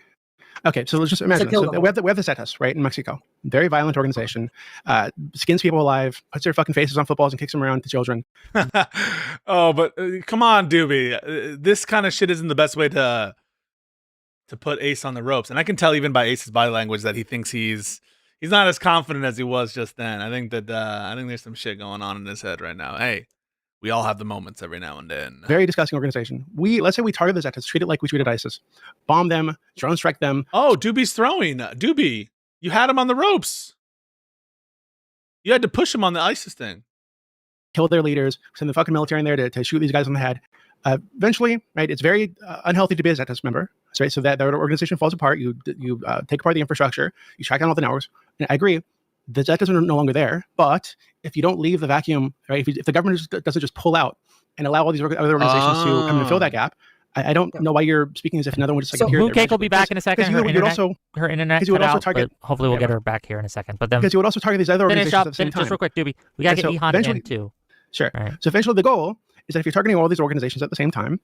Okay, so let's just imagine. So we have the Zetas, right, in Mexico. Very violent organization. Skins people alive, puts their fucking faces on footballs and kicks them around to children. Oh, but come on, Doobie. This kind of shit isn't the best way to put Ace on the ropes. And I can tell even by Ace's body language that he thinks he's not as confident as he was just then. I think that there's some shit going on in his head right now. Hey. We all have the moments every now and then. Very disgusting organization. Let's say we target the Zetas, treat it like we treated ISIS. Bomb them, drone strike them. Oh, Doobie's throwing. Doobie, you had him on the ropes. You had to push them on the ISIS thing. Kill their leaders, send the fucking military in there to shoot these guys on the head. Eventually, right, it's very unhealthy to be a Zetas member, right? So that the organization falls apart. You take apart the infrastructure. You track down all the networks. And I agree, the Zetas are no longer there. But if you don't leave the vacuum, right? If the government doesn't just pull out and allow all these other organizations to come in and fill that gap, I don't know why you're speaking as if another one just like so appeared. Mooncake will be back in a second. Her internet cut out, target, but hopefully we'll get her back here in a second. But then because you would also target these other organizations at the same time. Just real quick, Doobie, we gotta get E-Honda in too. Sure. Right. So eventually the goal is that if you're targeting all these organizations at the same time,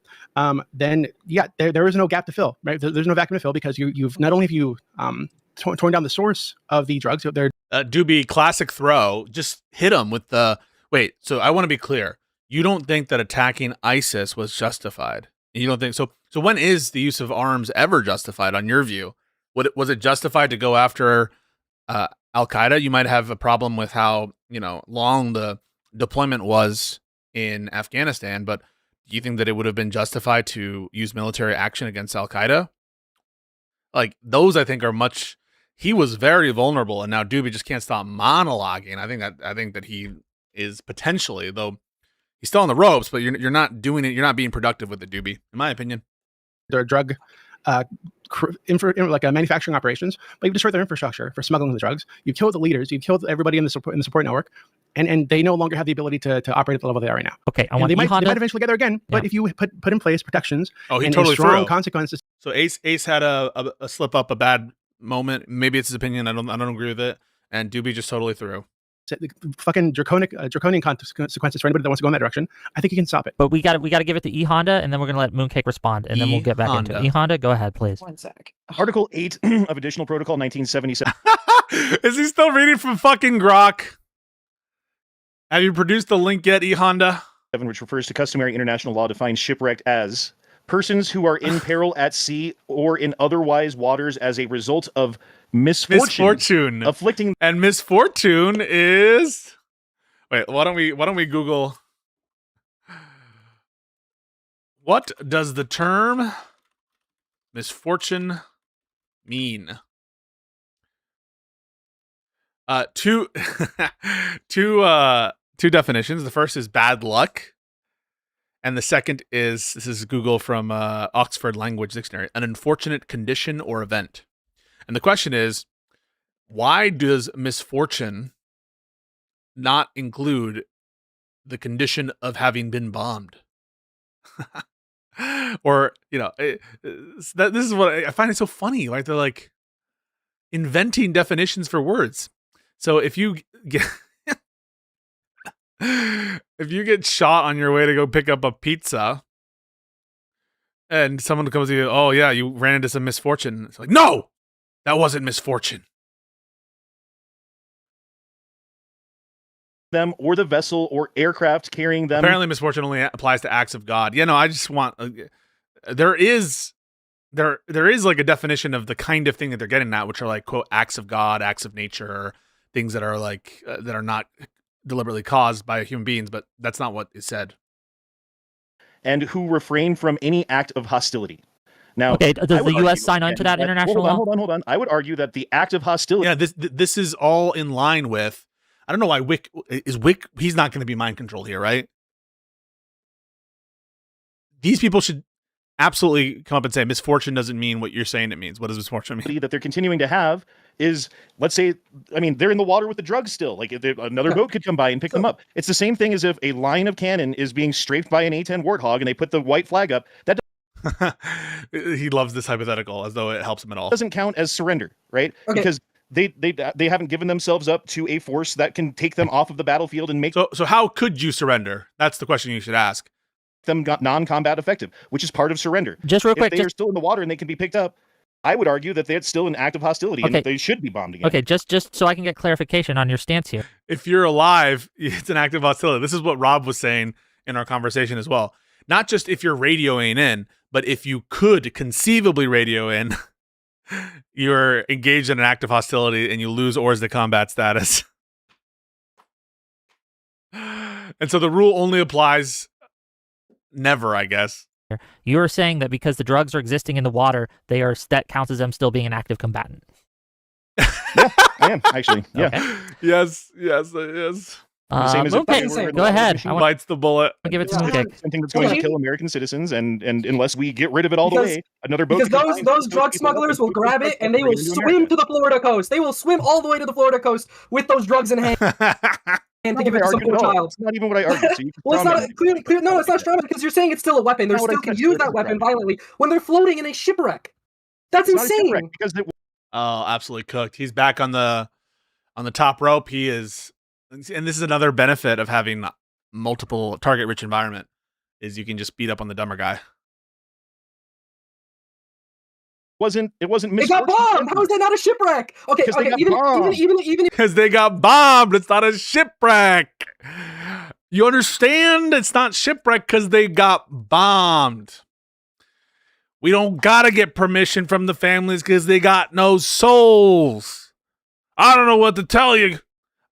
then yeah, there is no gap to fill, right? There's no vacuum to fill because you've not only have you torn down the source of the drugs, they're Doobie, classic throw. Just hit them with the wait. So I want to be clear. You don't think that attacking ISIS was justified? You don't think so? So when is the use of arms ever justified, on your view? Was it justified to go after Al Qaeda? You might have a problem with how long the deployment was in Afghanistan, but do you think that it would have been justified to use military action against Al Qaeda? Like those, I think are much. He was very vulnerable, and now Doobie just can't stop monologuing. I think that he is potentially, though he's still on the ropes, but you're not doing it. You're not being productive with it, Doobie, in my opinion. They're drug manufacturing operations, but you've destroyed their infrastructure for smuggling the drugs. You've killed the leaders. You've killed everybody in the support network, and they no longer have the ability to operate at the level they are right now. Okay, they might eventually get there again, but if you put in place protections and totally strong consequences. So Ace had a slip up, a bad moment. Maybe it's his opinion. I don't agree with it, and Doobie just totally threw. Fucking draconian consequences for anybody that wants to go in that direction. I think you can stop it. But we got to give it to E-Honda, and then we're gonna let Mooncake respond, and then we'll get back into it. E-Honda, go ahead, please. 1 sec. Article 8 of Additional Protocol 1977. Is he still reading from fucking Grok? Have you produced the link yet, E-Honda? Which refers to customary international law defines shipwrecked as persons who are in peril at sea or in otherwise waters as a result of misfortune afflicting. And misfortune is wait, why don't we Google what does the term misfortune mean? Two definitions. The first is bad luck, and the second is, this is Google from Oxford Language Dictionary, an unfortunate condition or event. And the question is, why does misfortune not include the condition of having been bombed? Or, this is what I find it so funny. Like they're like inventing definitions for words. So if you get shot on your way to go pick up a pizza, and someone comes to you, oh yeah, you ran into some misfortune. It's like, no, that wasn't misfortune. Them or the vessel or aircraft carrying them. Apparently misfortune only applies to acts of God. Yeah, no, I just want there is like a definition of the kind of thing that they're getting at, which are like, quote, acts of God, acts of nature, things that are like that are not deliberately caused by human beings, but that's not what is said. And who refrain from any act of hostility. Now, okay, does the U.S. sign on to that international law? Hold on. I would argue that the act of hostility. Yeah, this is all in line with. I don't know why Wick. He's not going to be mind controlled here, right? These people should absolutely come up and say misfortune doesn't mean what you're saying it means. What does misfortune mean? That they're continuing to have is, let's say, they're in the water with the drugs still. Like another boat could come by and pick them up. It's the same thing as if a line of cannon is being strafed by an A-10 Warthog and they put the white flag up. That he loves this hypothetical as though it helps him at all. Doesn't count as surrender, right? Okay. Because they haven't given themselves up to a force that can take them off of the battlefield and make. So how could you surrender? That's the question you should ask. Them non-combat effective, which is part of surrender. Just real quick, if they are still in the water and they can be picked up, I would argue that it's still an act of hostility and that they should be bombed again. Okay, just so I can get clarification on your stance here. If you're alive, it's an act of hostility. This is what Rob was saying in our conversation as well. Not just if you're radioing in, but if you could conceivably radio in, you're engaged in an act of hostility and you lose hors de combat status. And so the rule only applies never, I guess. You're saying that because the drugs are existing in the water, that counts as them still being an active combatant. Yeah, I am actually. Yeah. Okay. Yes, yes, it is. The same as if Mooncake, we were in go the ahead. machine. I want Bites the bullet. to give it to Yeah. Mooncake. Something that's going to Well, kill American citizens, and unless we get rid of it all the Because- way, another boat. Because could come by those and those pick drug people up smugglers and will take those grab drugs it and up they will bring them to swim America. to the Florida coast. They will swim all the way to the Florida coast with those drugs in hand to Not give it what I to some argued poor at all. child. It's not even what I argued. So you can Well, it's strawman not me. clear. No, it's not strawman because you're saying it's still a weapon. They Not what I still can said, use so it that is weapon strawman. violently when they're floating in a shipwreck. That's It's not a shipwreck insane. because Oh, absolutely cooked. He's back on the top rope. He is, and this is another benefit of having multiple target rich environment is you can just beat up on the dumber guy. it wasn't They got bombed. How is that not a shipwreck? Okay, Because they got even bombed. even Because they got bombed. It's not a shipwreck. You understand? It's not shipwreck because they got bombed. We don't gotta get permission from the families because they got no souls. I don't know what to tell you.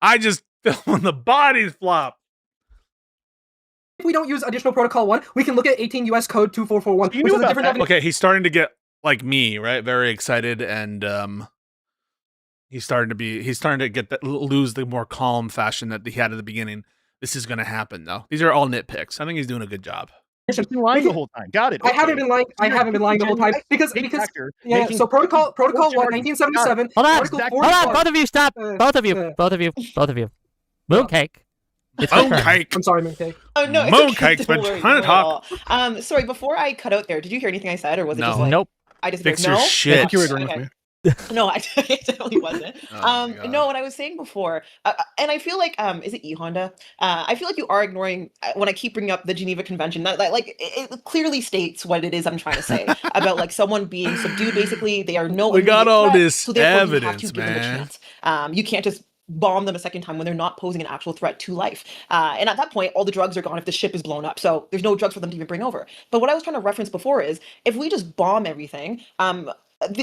I just when the bodies flop. if we don't use additional protocol 1, we can look at 18 US code 2441, You which knew is a about different that. definition. Okay, he's starting to get like me, right? Very excited, and he's starting to get that lose the more calm fashion that he had at the beginning. This is going to happen, though. These are all nitpicks. I think he's doing a good job. You've been lying the whole time. Got it. I haven't been lying. I haven't been lying the whole time because yeah. So protocol 1, 1977. Hold on, Article Exactly. 41. hold on, both of you stop. Both of you. Mooncake. It's your turn. Mooncake. I'm sorry, Mooncake. Oh no, it's Mooncake's okay. been Don't worry, trying to don't worry at all. Sorry, before I cut out there, did you hear anything I said, or was it No. just like Nope. I just Fix no? your I shit. think you were agreeing Okay. with me. No, I definitely wasn't. Oh my God. No, what I was saying before, and I feel like, is it E-Honda? I feel like you are ignoring when I keep bringing up the Geneva Convention. That like it clearly states what it is I'm trying to say about like someone being subdued. Basically, they are no. We got immediate all threat, this so therefore you have evidence, to give them a man. chance. You can't just bomb them a second time when they're not posing an actual threat to life. And at that point, all the drugs are gone if the ship is blown up. So there's no drugs for them to even bring over. But what I was trying to reference before is if we just bomb everything,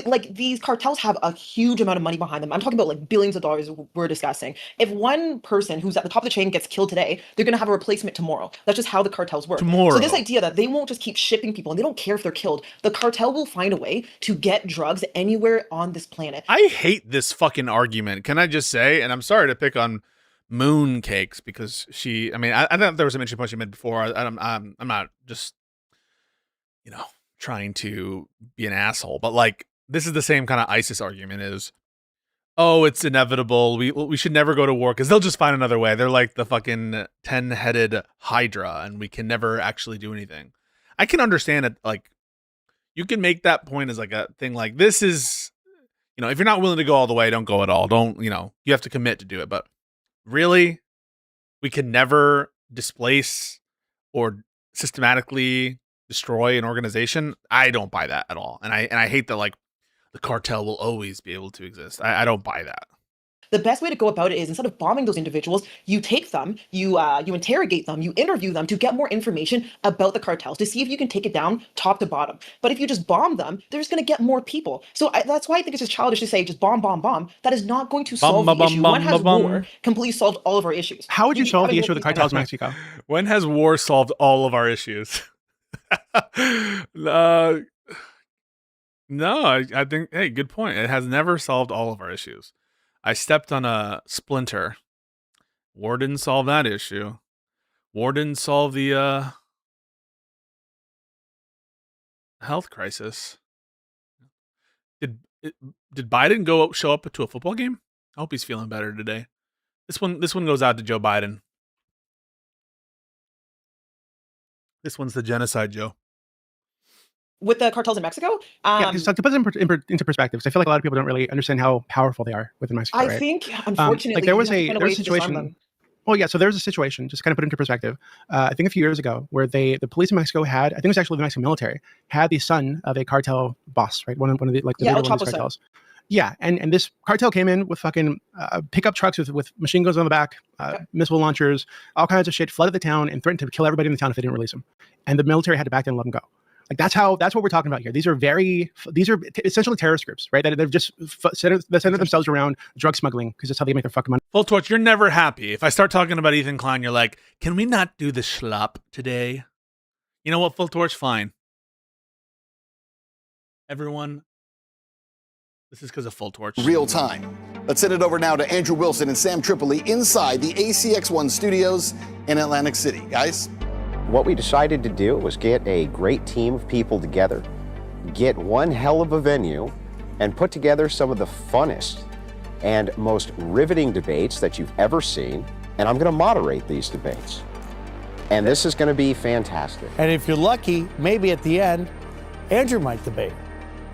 like these cartels have a huge amount of money behind them. I'm talking about like billions of dollars we're discussing. If one person who's at the top of the chain gets killed today, they're going to have a replacement tomorrow. That's just how the cartels work. Tomorrow. So this idea that they won't just keep shipping people and they don't care if they're killed, the cartel will find a way to get drugs anywhere on this planet. I hate this fucking argument. Can I just say, and I'm sorry to pick on Mooncakes because she, I mean, I thought there was a mention point she made before. I'm not just, trying to be an asshole, but like this is the same kind of ISIS argument is, oh, it's inevitable. We should never go to war because they'll just find another way. They're like the fucking 10-headed Hydra, and we can never actually do anything. I can understand it. Like you can make that point as like a thing. Like this is, if you're not willing to go all the way, don't go at all. Don't, you have to commit to do it. But really, we can never displace or systematically destroy an organization. I don't buy that at all. And I hate that like the cartel will always be able to exist. I don't buy that. The best way to go about it is instead of bombing those individuals, you take them, you interrogate them, you interview them to get more information about the cartels to see if you can take it down top to bottom. But if you just bomb them, they're just going to get more people. So that's why I think it's just childish to say just bomb, bomb, bomb. That is not going to solve the issue. When has war completely solved all of our issues? How would you solve the having issue with the cartels in Mexico? When has war solved all of our issues? No, I think, hey, good point. It has never solved all of our issues. I stepped on a splinter. War didn't solve that issue. War didn't solve the health crisis. Did Biden show up to a football game? I hope he's feeling better today. This one goes out to Joe Biden. This one's the genocide, Joe. With the cartels in Mexico? Yeah, because to put it into perspective, 'cause I feel like a lot of people don't really understand how powerful they are within Mexico. I right? think, unfortunately, like there was you have to find a way to disarm situation. them. Well, yeah. So there was a situation, just kind of put it into perspective. I think a few years ago, where the police in Mexico had, I think it was actually the Mexican military, had the son of a cartel boss, right? One of the like the Yeah, leader El of one of these Chapo's son. cartels. Yeah, and this cartel came in with fucking pickup trucks with machine guns on the back, missile launchers, all kinds of shit, flooded the town and threatened to kill everybody in the town if they didn't release them. And the military had to back down and let them go. Like that's what we're talking about here. These are essentially terrorist groups, right? That they've just centered themselves around drug smuggling because that's how they make their fucking money. Full Torch, you're never happy. If I start talking about Ethan Klein, you're like, can we not do the schlop today? You know what, Full Torch? Fine. Everyone, This is because of Full Torch. Real time. Let's send it over now to Andrew Wilson and Sam Tripoli inside the ACX1 studios in Atlantic City. Guys? What we decided to do was get a great team of people together, get one hell of a venue, and put together some of the funnest and most riveting debates that you've ever seen. And I'm going to moderate these debates. And this is going to be fantastic. And if you're lucky, maybe at the end, Andrew might debate.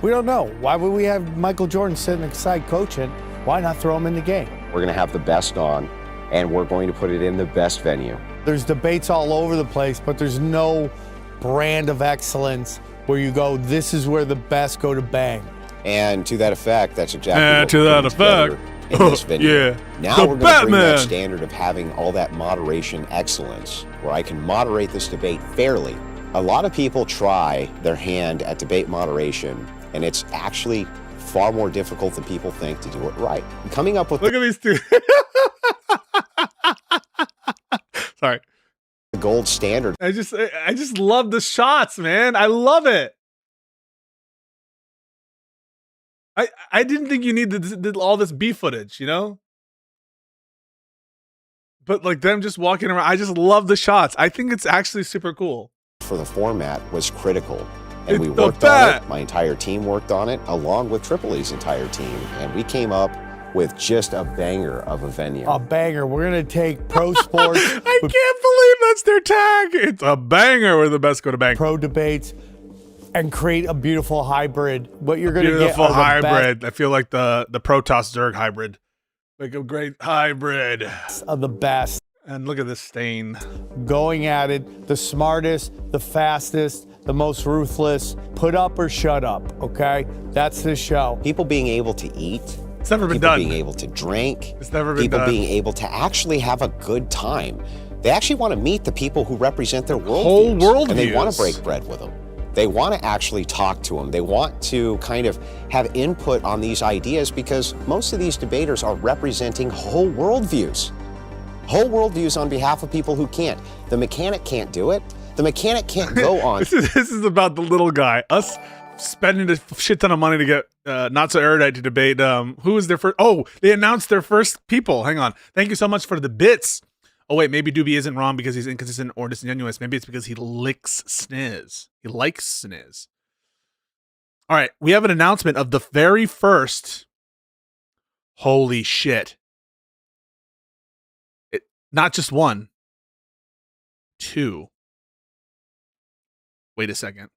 We don't know. Why would we have Michael Jordan sitting aside coaching? Why not throw him in the game? We're going to have the best on, and we're going to put it in the best venue. There's debates all over the place, but there's no brand of excellence where you go, this is where the best go to bang. And to that effect, that's exactly what to we're that putting together effect. in this venue. Yeah. Now The we're going to bring that Batman. standard of having all that moderation excellence, where I can moderate this debate fairly. A lot of people try their hand at debate moderation, and it's actually far more difficult than people think to do it right. Coming up with Look at these two. Sorry. the gold standard. I just love the shots, man. I love it. I didn't think you needed all this B footage, you know? But like them just walking around, I just love the shots. I think it's actually super cool. For the format was critical. And we It's the worked on bat. it. My entire team worked on it, along with Tripoli's entire team. And we came up with just a banger of a venue. A banger. We're going to take pro sports, I can't believe that's their tag. It's a banger where the best go to bang. pro debates, and create a beautiful hybrid. What you're going to get Beautiful are the hybrid. I feel like the Protoss Zerg hybrid. Like a great hybrid. best of the best. And look at this stain. Going at it, the smartest, the fastest, the most ruthless. Put up or shut up, okay? That's the show. People being able to eat, It's never been people done. being able to drink, It's never been people done. being able to actually have a good time. They actually want to meet the people who represent their worldviews. Whole worldviews. And they want to break bread with them. They want to actually talk to them. They want to kind of have input on these ideas, because most of these debaters are representing whole worldviews. Whole worldviews on behalf of people who can't. The mechanic can't do it. The mechanic can't go on. This is about the little guy. Us spending a shit ton of money to get Not So Erudite to debate. Who is their first? Oh, they announced their first people. Hang on. Thank you so much for the bits. Oh, wait, maybe Doobie isn't wrong because he's inconsistent or disingenuous. Maybe it's because he licks Sniz. He likes Sniz. All right, we have an announcement of the very first. Holy shit. Not just one. Two. Wait a second.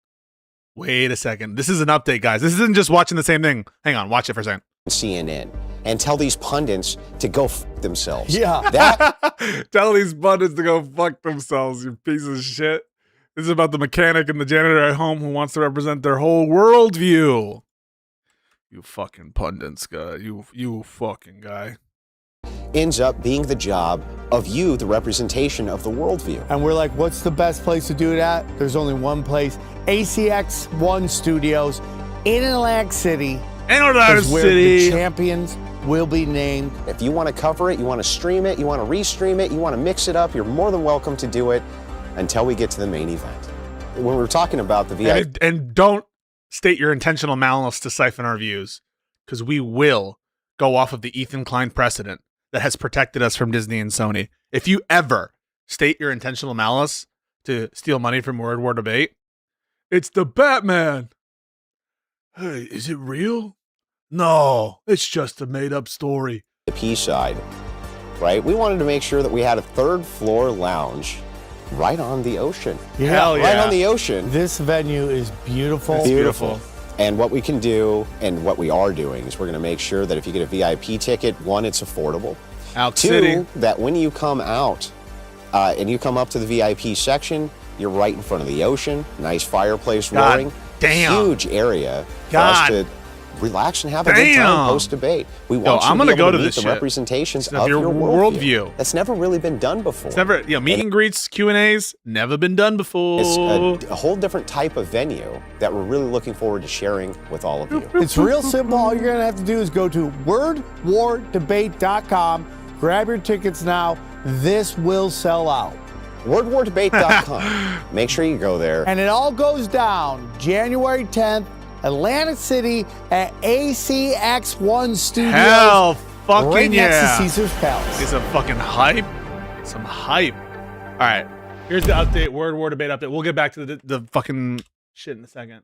This is an update, guys. This isn't just watching the same thing. Hang on, watch it for a second. CNN and tell these pundits to go themselves. Yeah. That Tell these pundits to go fuck themselves, you piece of shit. This is about the mechanic and the janitor at home who wants to represent their whole worldview. You fucking pundits, guy. You fucking guy. ends up being the job of you, the representation of the worldview. And we're like, what's the best place to do it at? There's only one place. ACX1 Studios in Atlantic City. In Atlantic is where City. the champions will be named. If you want to cover it, you want to stream it, you want to restream it, you want to mix it up, you're more than welcome to do it until we get to the main event. When we're talking about the VIP... And don't state your intentional malice to siphon our views, because we will go off of the Ethan Klein precedent that has protected us from Disney and Sony. If you ever state your intentional malice to steal money from Word War Debate, it's the Batman. Hey, is it real? No, it's just a made-up story. The P side, right? We wanted to make sure that we had a third floor lounge right on the ocean. Hell yeah. Right on the ocean. This venue is beautiful. It's beautiful. And what we can do, and what we are doing, is we're going to make sure that if you get a VIP ticket, one, it's affordable. Out Two, City. that when you come out and you come up to the VIP section, you're right in front of the ocean. Nice fireplace God roaring. damn. Huge area for God us to relax and have a good time post-debate. We want you I'm to gonna be able go to to meet this the shit. representations Of of your your worldview. That's never really been done before. It's never, meet and greets, Q&As, never been done before. It's a whole different type of venue that we're really looking forward to sharing with all of you. It's real simple. All you're going to have to do is go to wordwardebate.com, grab your tickets now. This will sell out. Wordwardebate.com. Make sure you go there. And it all goes down January 10th, Atlantic City at ACX1 Studios. Hell fucking right yeah. next to Caesar's Palace. Get some fucking hype. Some hype. All right. Here's the update. Word war debate update. We'll get back to the fucking shit in a second.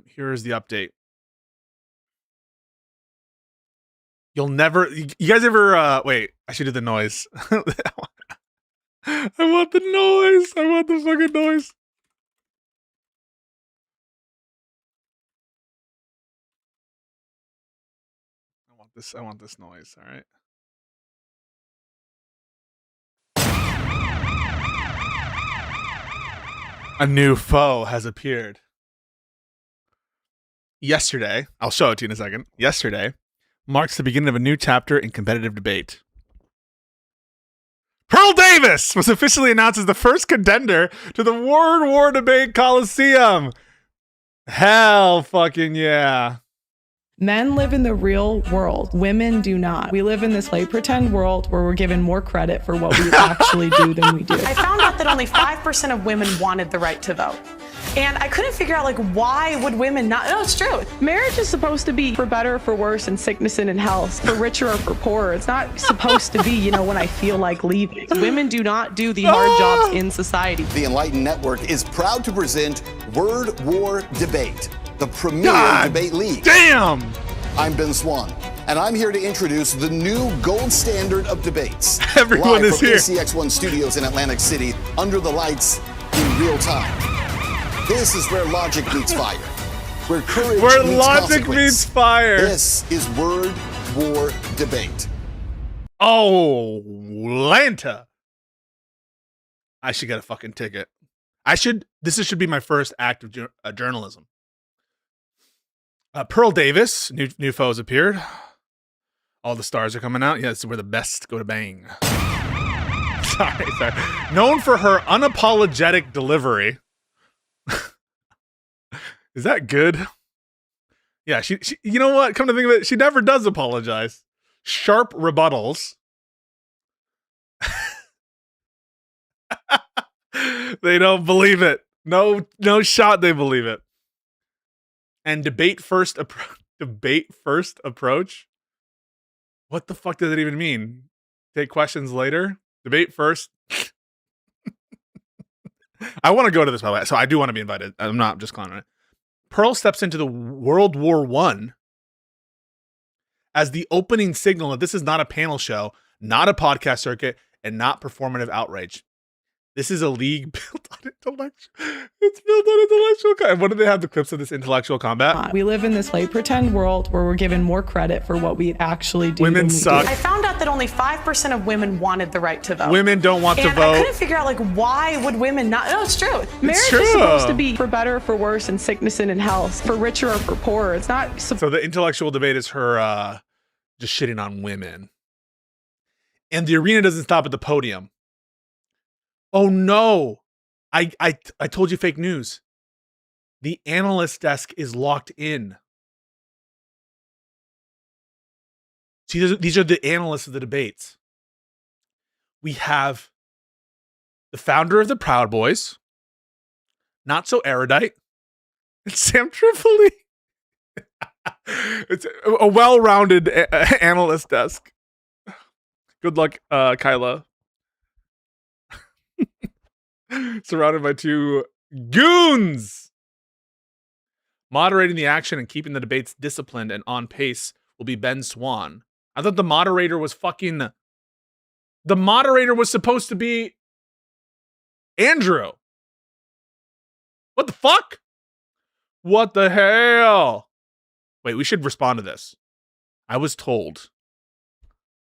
Here's the update. You'll never. You guys ever? Wait. I should do the noise. I want the noise. I want the fucking noise. I want this noise. All right. A new foe has appeared. Yesterday, I'll show it to you in a second. Yesterday marks the beginning of a new chapter in competitive debate. Pearl Davis was officially announced as the first contender to the Word War Debate Coliseum. Hell fucking yeah. Men live in the real world. Women do not. We live in this play pretend world where we're given more credit for what we actually do than we do. I found out that only 5% of women wanted the right to vote. And I couldn't figure out, like, why would women not? No, it's true. Marriage is supposed to be for better, for worse, in sickness and in health, for richer or for poorer. It's not supposed to be, you know, when I feel like leaving. Women do not do the hard jobs in society. The Enlightened Network is proud to present Word War Debate, the premier debate league. Damn! I'm Ben Swan, and I'm here to introduce the new gold standard of debates. Everyone Live is from here. ACX1 Studios in Atlantic City, under the lights, in real time. This is where logic meets fire, where courage Where meets logic consequence. meets fire. This is Word War Debate. Oh, Lanta. I should get a fucking ticket. This should be my first act of journalism. Pearl Davis, new foes appeared. All the stars are coming out. Yeah, this is where the best go to bang. sorry. Known for her unapologetic delivery. Is that good? Yeah, she you know what? Come to think of it, she never does apologize. Sharp rebuttals. They don't believe it. No shot they believe it. And debate first approach. What the fuck does it even mean? Take questions later? Debate first? I want to go to this, by the way. So I do want to be invited. I'm not just clowning it. Pearl steps into the World War I as the opening signal that this is not a panel show, not a podcast circuit, and not performative outrage. This is a league built on intellectual. It's built on intellectual combat. What do they have the clips of this intellectual combat? We live in this play pretend world where we're given more credit for what we actually do. Women suck. I found out that only 5% of women wanted the right to vote. Women don't want to And vote. I couldn't figure out, like, why would women not? No, it's true. Marriage is supposed to be for better, for worse, in sickness and in health, for richer or for poorer. It's not. So the intellectual debate is her just shitting on women. And the arena doesn't stop at the podium. Oh no, I told you fake news. The analyst desk is locked in. See, these are the analysts of the debates. We have the founder of the Proud Boys, not so erudite, it's Sam Tripoli. It's a well-rounded analyst desk. Good luck, Kyla. Surrounded by two goons. Moderating the action and keeping the debates disciplined and on pace will be Ben Swan. I thought the moderator was fucking... The moderator was supposed to be Andrew. What the fuck? What the hell? Wait, we should respond to this. I was told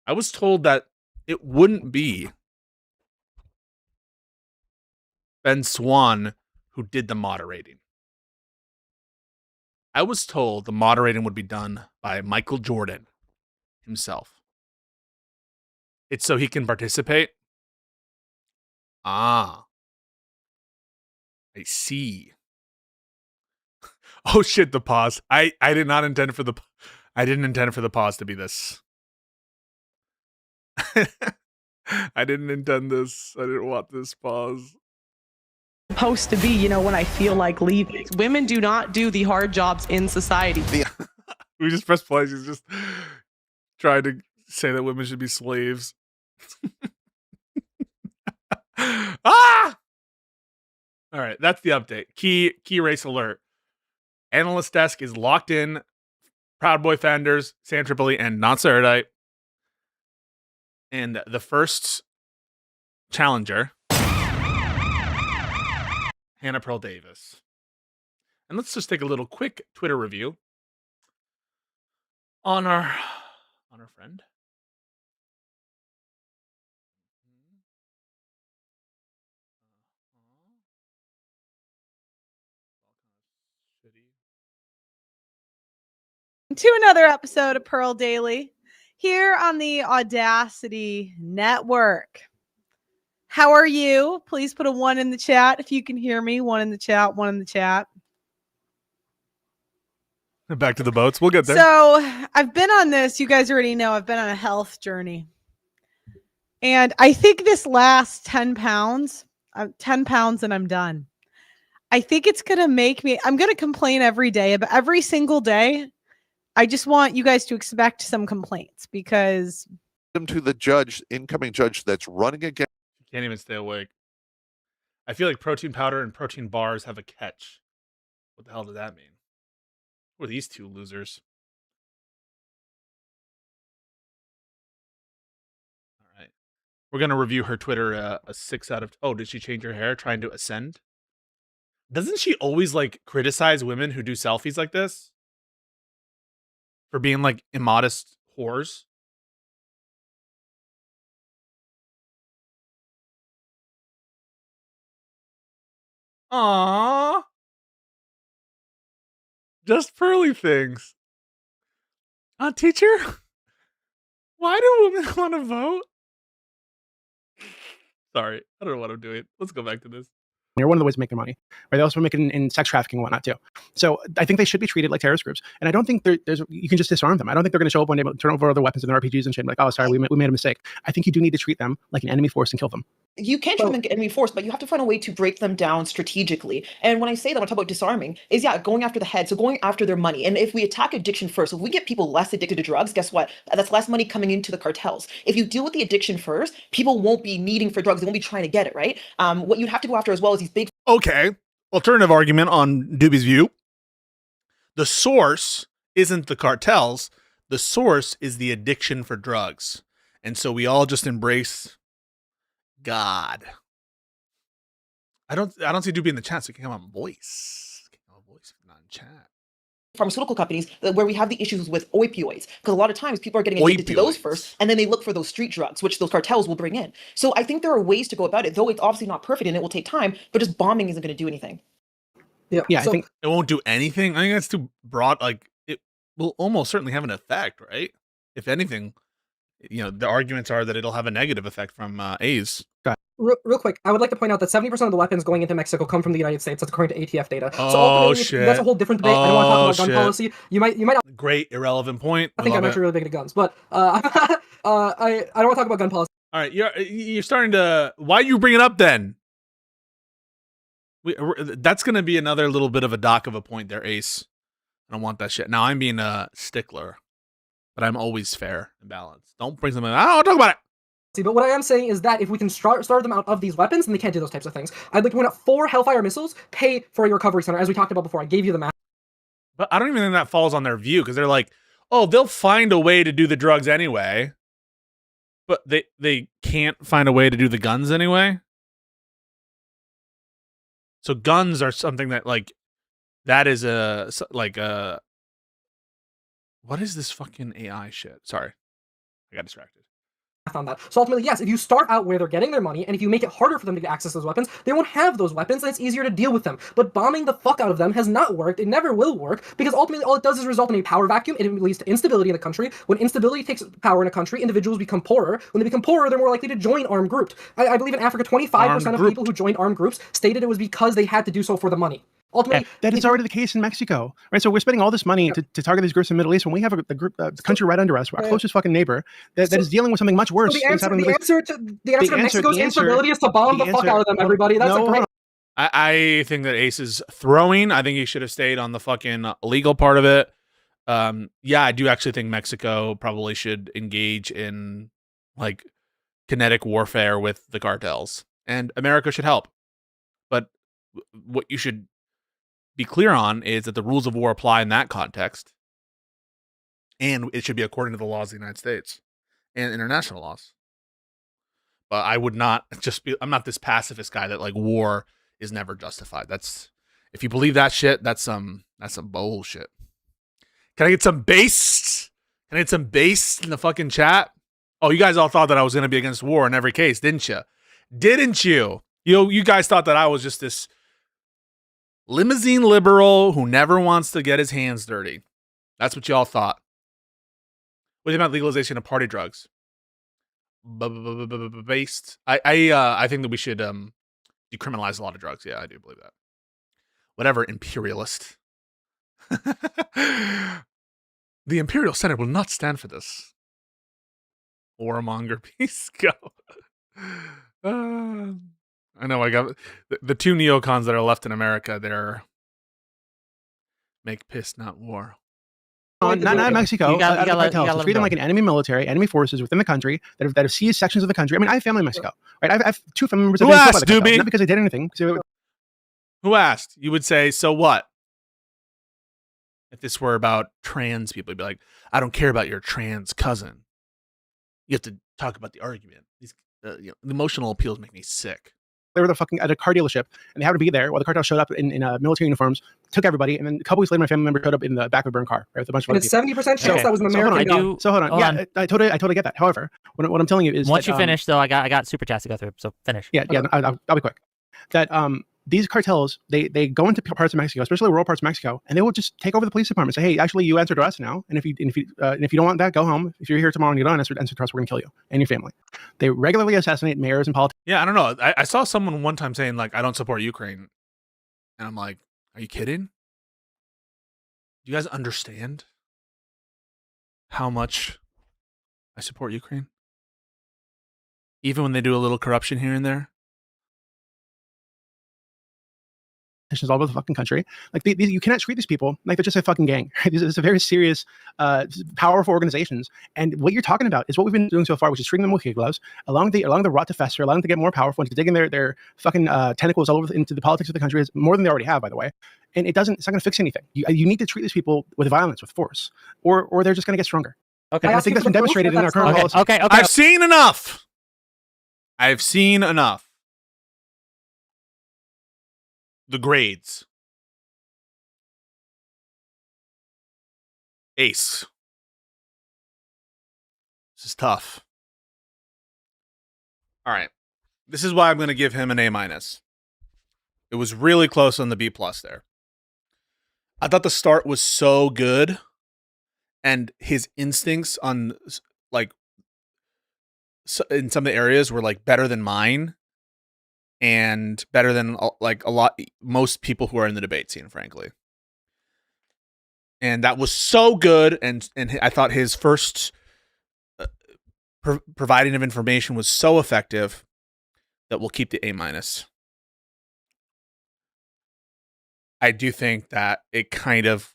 that it wouldn't be Ben Swan who did the moderating. I was told the moderating would be done by Michael Jordan himself. It's so he can participate. Ah. I see. Oh shit, the pause. I did not intend for the I didn't intend for the pause to be this. I didn't intend this. I didn't want this pause. supposed to be, you know, when I feel like leaving. Women do not do the hard jobs in society. We just press play. She's just trying to say that women should be slaves. Ah! All right, that's the update. Key race alert. Analyst desk is locked in. Proud Boy founders, Sam Tripoli and Not Erudite. And the first challenger, Hannah Pearl Davis. And let's just take a little quick Twitter review on our friend. To another episode of Pearl Daily here on the Audacity Network. How are you? Please put a 1 in the chat if you can hear me. 1 in the chat, 1 in the chat. Back to the boats. We'll get there. So I've been on this. You guys already know I've been on a health journey. And I think this last 10 pounds, 10 pounds and I'm done. I think it's going to make me, I'm going to complain every day, but every single day, I just want you guys to expect some complaints because them to the judge, incoming judge that's running again. Can't even stay awake. I feel like protein powder and protein bars have a catch. What the hell does that mean? Who are these two losers? All right. We're going to review her Twitter a 6 out of... Oh, did she change her hair trying to ascend? Doesn't she always like criticize women who do selfies like this? For being like immodest whores? Aww. Just pearly things. Teacher? Why do women want to vote? Sorry, I don't know what I'm doing. Let's go back to this. They're one of the ways to make their money. Right? They also make it in sex trafficking and whatnot too. So I think they should be treated like terrorist groups. And I don't think you can just disarm them. I don't think they're going to show up one day, turn over other weapons in their RPGs and shit. Like, oh, sorry, we made a mistake. I think you do need to treat them like an enemy force and kill them. You can treat them like enemy force, but you have to find a way to break them down strategically. And when I say that, when I talk about disarming, is going after the head. So going after their money. And if we attack addiction first, if we get people less addicted to drugs, guess what? That's less money coming into the cartels. If you deal with the addiction first, people won't be needing for drugs. They won't be trying to get it, right? What you'd have to go after as well is these big... Okay. Alternative argument on Doobie's view. The source isn't the cartels. The source is the addiction for drugs. And so we all just embrace God. I don't see Doobie in the chat, so he can come on voice. Not in chat. Pharmaceutical companies where we have the issues with opioids, because a lot of times people are getting addicted to those first, and then they look for those street drugs, which those cartels will bring in. So I think there are ways to go about it, though it's obviously not perfect and it will take time, but just bombing isn't going to do anything. Yeah, I think it won't do anything. I think that's too broad. Like, it will almost certainly have an effect, right? If anything, the arguments are that it'll have a negative effect from A's. Real quick, I would like to point out that 70% of the weapons going into Mexico come from the United States. That's according to ATF data. So ultimately, Shit. That's a whole different debate. I don't want to talk about gun policy. You might not. Great irrelevant point. I think I'm actually really big into guns, but I don't want to talk about gun policy. All right, you're starting to. Why you bring it up then? That's going to be another little bit of a dock of a point there, Ace. I don't want that shit. Now I'm being a stickler, but I'm always fair and balanced. Don't bring something. I don't want to talk about it. But what I am saying is that if we can start them out of these weapons, then they can't do those types of things. I'd like to point out 4 Hellfire missiles pay for a recovery center, as we talked about before. I gave you the math. But I don't even think that falls on their view, because they're like, oh, they'll find a way to do the drugs anyway, but they can't find a way to do the guns anyway. So guns are something that, like, that is what is this fucking AI shit? Sorry, I got distracted. On that. So ultimately, yes, if you start out where they're getting their money, and if you make it harder for them to get access to those weapons, they won't have those weapons, and it's easier to deal with them. But bombing the fuck out of them has not worked. It never will work, because ultimately all it does is result in a power vacuum. It leads to instability in the country. When instability takes power in a country, individuals become poorer. When they become poorer, they're more likely to join armed groups. I believe in Africa, 25% of people who joined armed groups stated it was because they had to do so for the money. Ultimately, that is already the case in Mexico, right? So we're spending all this money to target these groups in the Middle East when we have the country right under us, our closest fucking neighbor, that is dealing with something much worse. So the answer to Mexico's instability is to bomb the fuck out of them, everybody. That's great. I think that Ace is throwing. I think he should have stayed on the fucking legal part of it. Yeah, I do actually think Mexico probably should engage in like kinetic warfare with the cartels, and America should help. But what you should be clear on is that the rules of war apply in that context, and it should be according to the laws of the United States and international laws. But I would not just be. I'm not this pacifist guy that like war is never justified. That's if you believe that shit, that's some bullshit. Can I get some bass? Can I get some bass in the fucking chat? Oh, you guys all thought that I was going to be against war in every case, didn't you? Didn't you? You guys thought that I was just this limousine liberal who never wants to get his hands dirty. That's what y'all thought. What do you think about legalization of party drugs? Based. I think that we should decriminalize a lot of drugs. Yeah, I do believe that. Whatever, imperialist. The Imperial Senate will not stand for this. Warmonger Pisco. I know I got the two neocons that are left in America. They're make piss, not war. Not Mexico. Treat them like an enemy military, enemy forces within the country that have seized sections of the country. I mean, I have family in Mexico, right? I have two family members. Who asked, Doobie? Not because they did anything. Who asked? You would say, so what? If this were about trans people, you'd be like, I don't care about your trans cousin. You have to talk about the argument. These the emotional appeals make me sick. They were at a car dealership, and they happened to be there while the cartel showed up in military uniforms, took everybody, and then a couple weeks later, my family member showed up in the back of a burnt car, right, with a bunch of other people. 70% shows that was an American gun. So hold on. I totally get that. However, what I'm telling you is once you finish, though, I got super chats to go through, so finish. Yeah, I'll be quick. That these cartels, they go into parts of Mexico, especially rural parts of Mexico, and they will just take over the police department. Say, hey, actually, you answer to us now, and if you don't want that, go home. If you're here tomorrow and you don't answer to us, we're gonna kill you and your family. They regularly assassinate mayors and politicians. Yeah, I don't know. I saw someone one time saying like, I don't support Ukraine, and I'm like, are you kidding? Do you guys understand how much I support Ukraine? Even when they do a little corruption here and there. All over the fucking country. Like you cannot treat these people like they're just a fucking gang. Right? These are very serious, powerful organizations. And what you're talking about is what we've been doing so far, which is treating them with kid gloves, allowing the rot to fester, allowing them to get more powerful and to dig in their fucking tentacles all over into the politics of the country, is more than they already have, by the way. And it's not going to fix anything. You need to treat these people with violence, with force, or they're just going to get stronger. Okay, and I think that's been demonstrated in our current policy. Okay. I've seen enough. The grades. Ace. This is tough. All right. This is why I'm going to give him an A-. It was really close on the B+ there. I thought the start was so good, and his instincts on like in some of the areas were like better than mine. And better than like most people who are in the debate scene, frankly. And that was so good, and I thought his first providing of information was so effective that we'll keep the A-. I do think that it kind of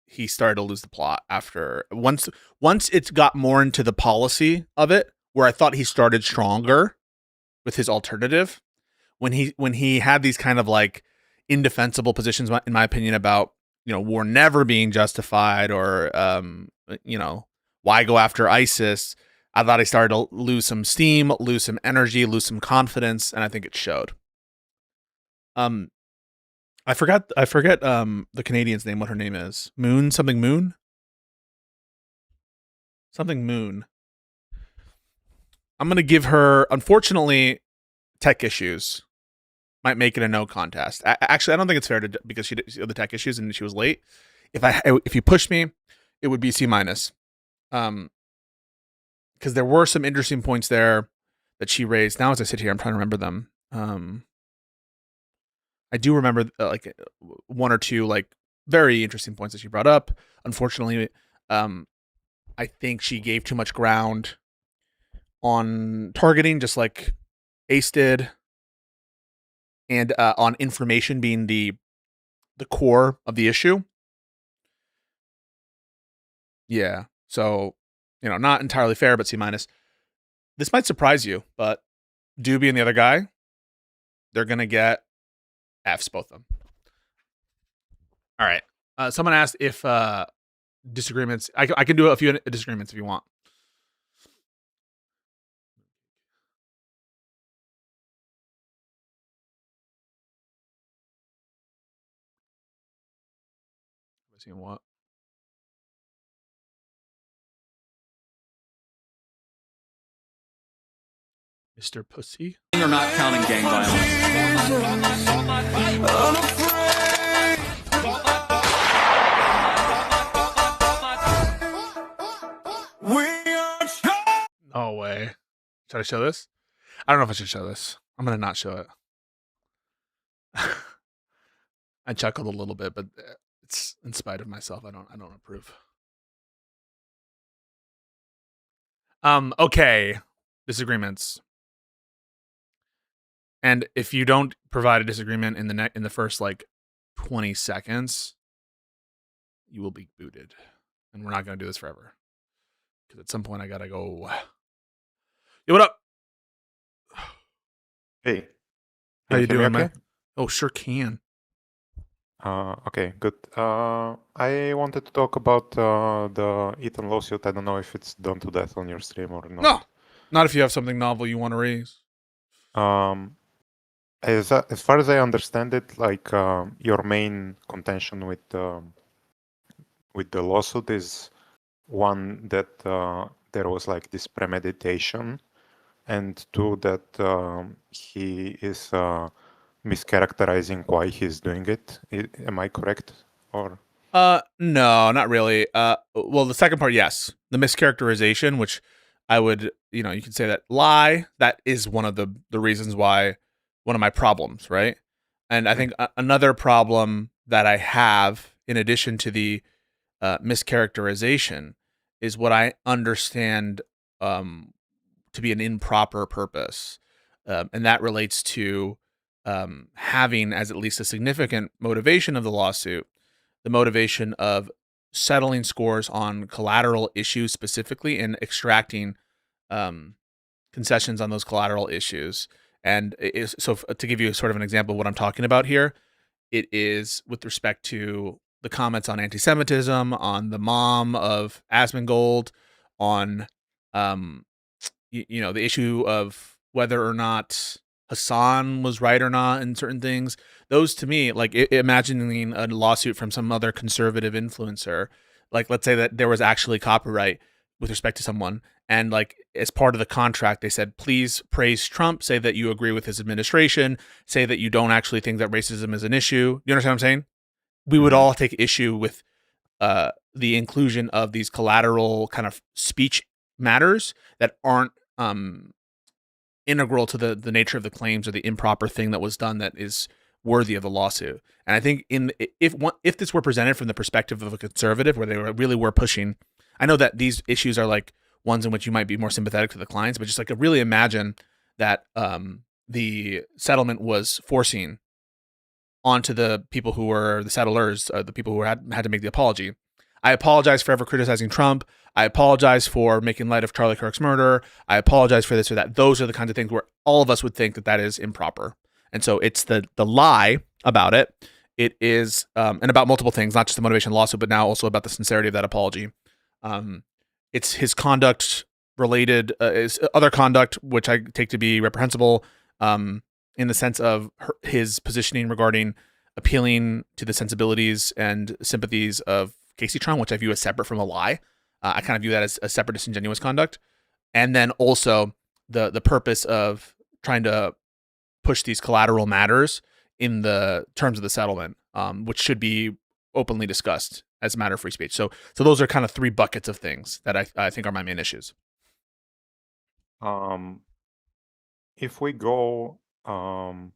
he started to lose the plot after once it got more into the policy of it, where I thought he started stronger with his alternative. When he had these kind of like indefensible positions, in my opinion, about war never being justified or why go after ISIS, I thought he started to lose some steam, lose some energy, lose some confidence, and I think it showed. I forget the Canadian's name, what her name is. Moon. I'm gonna give her, unfortunately, tech issues might make it a no contest. Actually, I don't think it's fair because she had the tech issues and she was late. If you pushed me, it would be C-. Because there were some interesting points there that she raised. Now, as I sit here, I'm trying to remember them. I do remember like one or two like very interesting points that she brought up. Unfortunately, I think she gave too much ground on targeting, just like Ace did. and on information being the core of the issue. Yeah. So, not entirely fair, but C-. This might surprise you, but Doobie and the other guy, they're going to get Fs, both of them. All right. Someone asked if disagreements, I can do a few disagreements if you want. Seeing what? Mr. Pussy? You're not counting gang violence. No way. Should I show this? I don't know if I should show this. I'm going to not show it. I chuckled a little bit, but it's in spite of myself. I don't approve. Okay. Disagreements. And if you don't provide a disagreement in the first 20 seconds, you will be booted. And we're not going to do this forever. Because at some point I got to go. Yo, what up? Hey. How you doing, okay? man? Oh, sure can. Okay, good. I wanted to talk about the Ethan lawsuit. I don't know if it's done to death on your stream or not. No, not if you have something novel you want to raise. As far as I understand it, your main contention with the lawsuit is one that there was this premeditation, and two that he is mischaracterizing why he's doing it. Am I correct? Or no, not really. Well, the second part, yes. The mischaracterization, which I would, you could say that lie, that is one of the reasons why, one of my problems, right? And I think another problem that I have, in addition to the mischaracterization, is what I understand to be an improper purpose. And that relates to having as at least a significant motivation of the lawsuit, the motivation of settling scores on collateral issues specifically and extracting concessions on those collateral issues. And so to give you sort of an example of what I'm talking about here, it is with respect to the comments on anti-Semitism, on the mom of Asmongold, on the issue of whether or not Hassan was right or not in certain things. Those, to me, imagining a lawsuit from some other conservative influencer, let's say that there was actually copyright with respect to someone, and as part of the contract they said, please praise Trump, say that you agree with his administration, say that you don't actually think that racism is an issue. You understand what I'm saying? We would all take issue with the inclusion of these collateral kind of speech matters that aren't integral to the nature of the claims or the improper thing that was done that is worthy of the lawsuit. And I think if this were presented from the perspective of a conservative, where they really were pushing, I know that these issues are ones in which you might be more sympathetic to the clients, but just really imagine that the settlement was forcing onto the people who were the settlers, the people who had to make the apology. I apologize for ever criticizing Trump. I apologize for making light of Charlie Kirk's murder. I apologize for this or that. Those are the kinds of things where all of us would think that is improper. And so it's the lie about it. It is, and about multiple things, not just the motivation lawsuit, but now also about the sincerity of that apology. It's his conduct related, is other conduct, which I take to be reprehensible, in the sense of his positioning regarding appealing to the sensibilities and sympathies of Casey Tron, which I view as separate from a lie. I kind of view that as a separate, disingenuous conduct. And then also the purpose of trying to push these collateral matters in the terms of the settlement, which should be openly discussed as a matter of free speech. So those are kind of three buckets of things that I think are my main issues. If we go in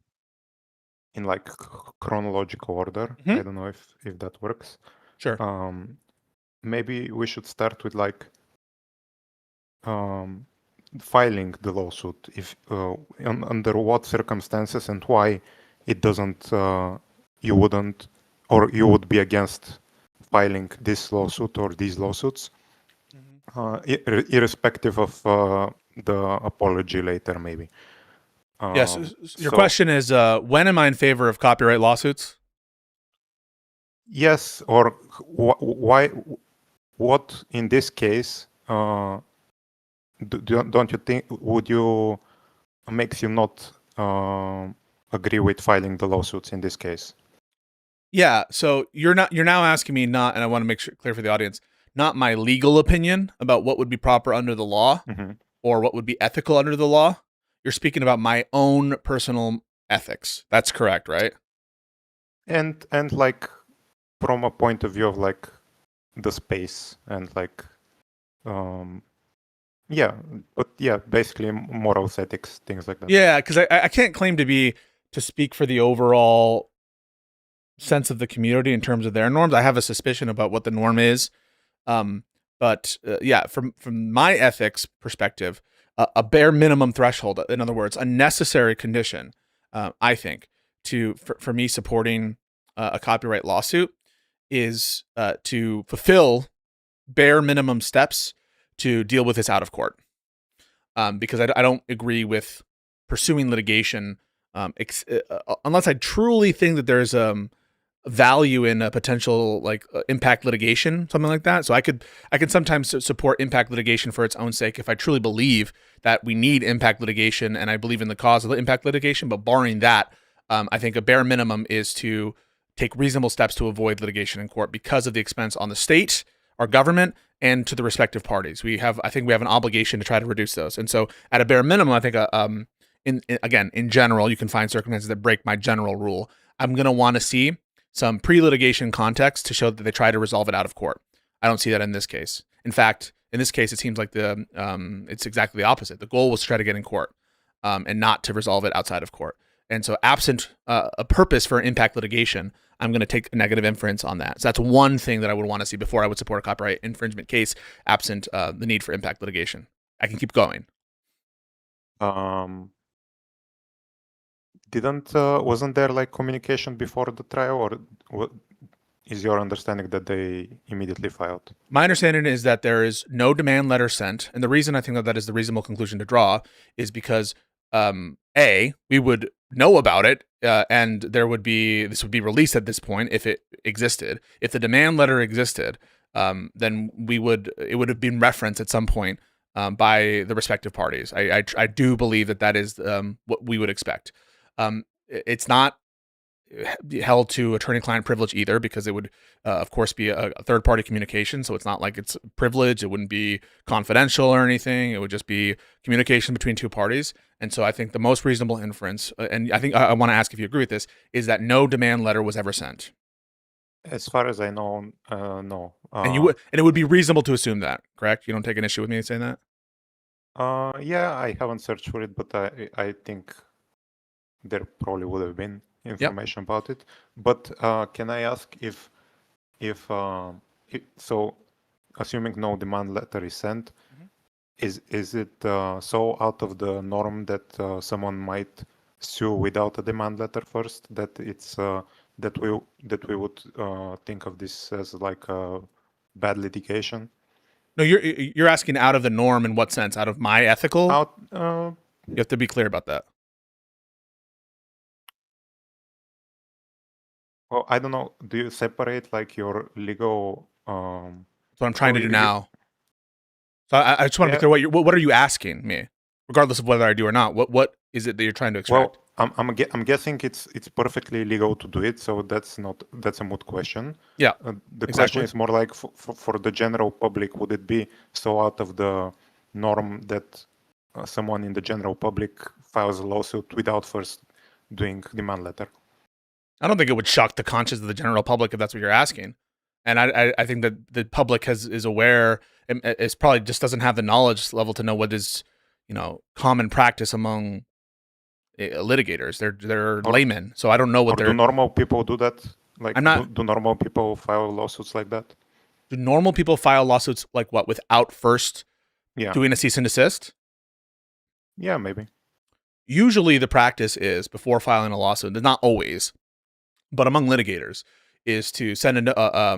chronological order, I don't know if that works. Sure. Maybe we should start with filing the lawsuit. If under what circumstances and why it doesn't, you wouldn't, or you would be against filing this lawsuit or these lawsuits, irrespective of the apology later, maybe. Yes. Your question is, when am I in favor of copyright lawsuits? Yes, or why? What in this case? Don't you think? Would you makes you not agree with filing the lawsuits in this case? Yeah. So you're now asking me not, and I want to make sure clear for the audience, not my legal opinion about what would be proper under the law or what would be ethical under the law. You're speaking about my own personal ethics. That's correct, right? And like from a point of view of like the space and like yeah, but yeah, basically morals, ethics, things like that. Yeah, because I can't claim to speak for the overall sense of the community in terms of their norms. I have a suspicion about what the norm is. But yeah, from my ethics perspective, a bare minimum threshold, in other words, a necessary condition, I think, for me supporting a copyright lawsuit is to fulfill bare minimum steps to deal with this out of court. Because I don't agree with pursuing litigation unless I truly think that there's value in a potential like impact litigation, something like that. So I could sometimes support impact litigation for its own sake if I truly believe that we need impact litigation and I believe in the cause of the impact litigation. But barring that, I think a bare minimum is to take reasonable steps to avoid litigation in court because of the expense on the state, our government, and to the respective parties. I think we have an obligation to try to reduce those. And so at a bare minimum, I think in general, you can find circumstances that break my general rule. I'm going to want to see some pre-litigation context to show that they try to resolve it out of court. I don't see that in this case. In fact, in this case, it seems like it's exactly the opposite. The goal was to try to get in court and not to resolve it outside of court. And so absent a purpose for impact litigation, I'm going to take a negative inference on that. So that's one thing that I would want to see before I would support a copyright infringement case, absent the need for impact litigation. I can keep going. Wasn't there like communication before the trial, or what is your understanding that they immediately filed? My understanding is that there is no demand letter sent. And the reason I think that is the reasonable conclusion to draw is because we would know about it and this would be released at this point if it existed. If the demand letter existed, then it would have been referenced at some point by the respective parties. I do believe that is what we would expect. It's not held to attorney-client privilege either, because it would, of course, be a third-party communication. So it's not like it's privileged. It wouldn't be confidential or anything. It would just be communication between two parties. And so I think the most reasonable inference, and I think I want to ask if you agree with this, is that no demand letter was ever sent. As far as I know, no. And it would be reasonable to assume that, correct? You don't take an issue with me saying that? Yeah, I haven't searched for it, but I think there probably would have been information about it. But can I ask if so, assuming no demand letter is sent, is it so out of the norm that someone might sue without a demand letter first, that it's that we would think of this as like a bad litigation? No, you're asking out of the norm in what sense? Out of my ethical? You have to be clear about that. Well, I don't know. Do you separate like your legal? That's what I'm trying to do now. So I just want to be clear. What are you asking me, regardless of whether I do or not? What is it that you're trying to extract? Well, I'm guessing it's perfectly legal to do it. So that's a moot question. Yeah. The question is more like for the general public, would it be so out of the norm that someone in the general public files a lawsuit without first doing demand letter? I don't think it would shock the conscience of the general public if that's what you're asking. And I think that the public is aware, and it's probably just doesn't have the knowledge level to know what is, common practice among litigators. They're laymen, so I don't know what do normal people do that? Like, do normal people file lawsuits like that? Do normal people file lawsuits like what, without first doing a cease and desist? Yeah, maybe. usually the practice is before filing a lawsuit, not always, but among litigators, is to send a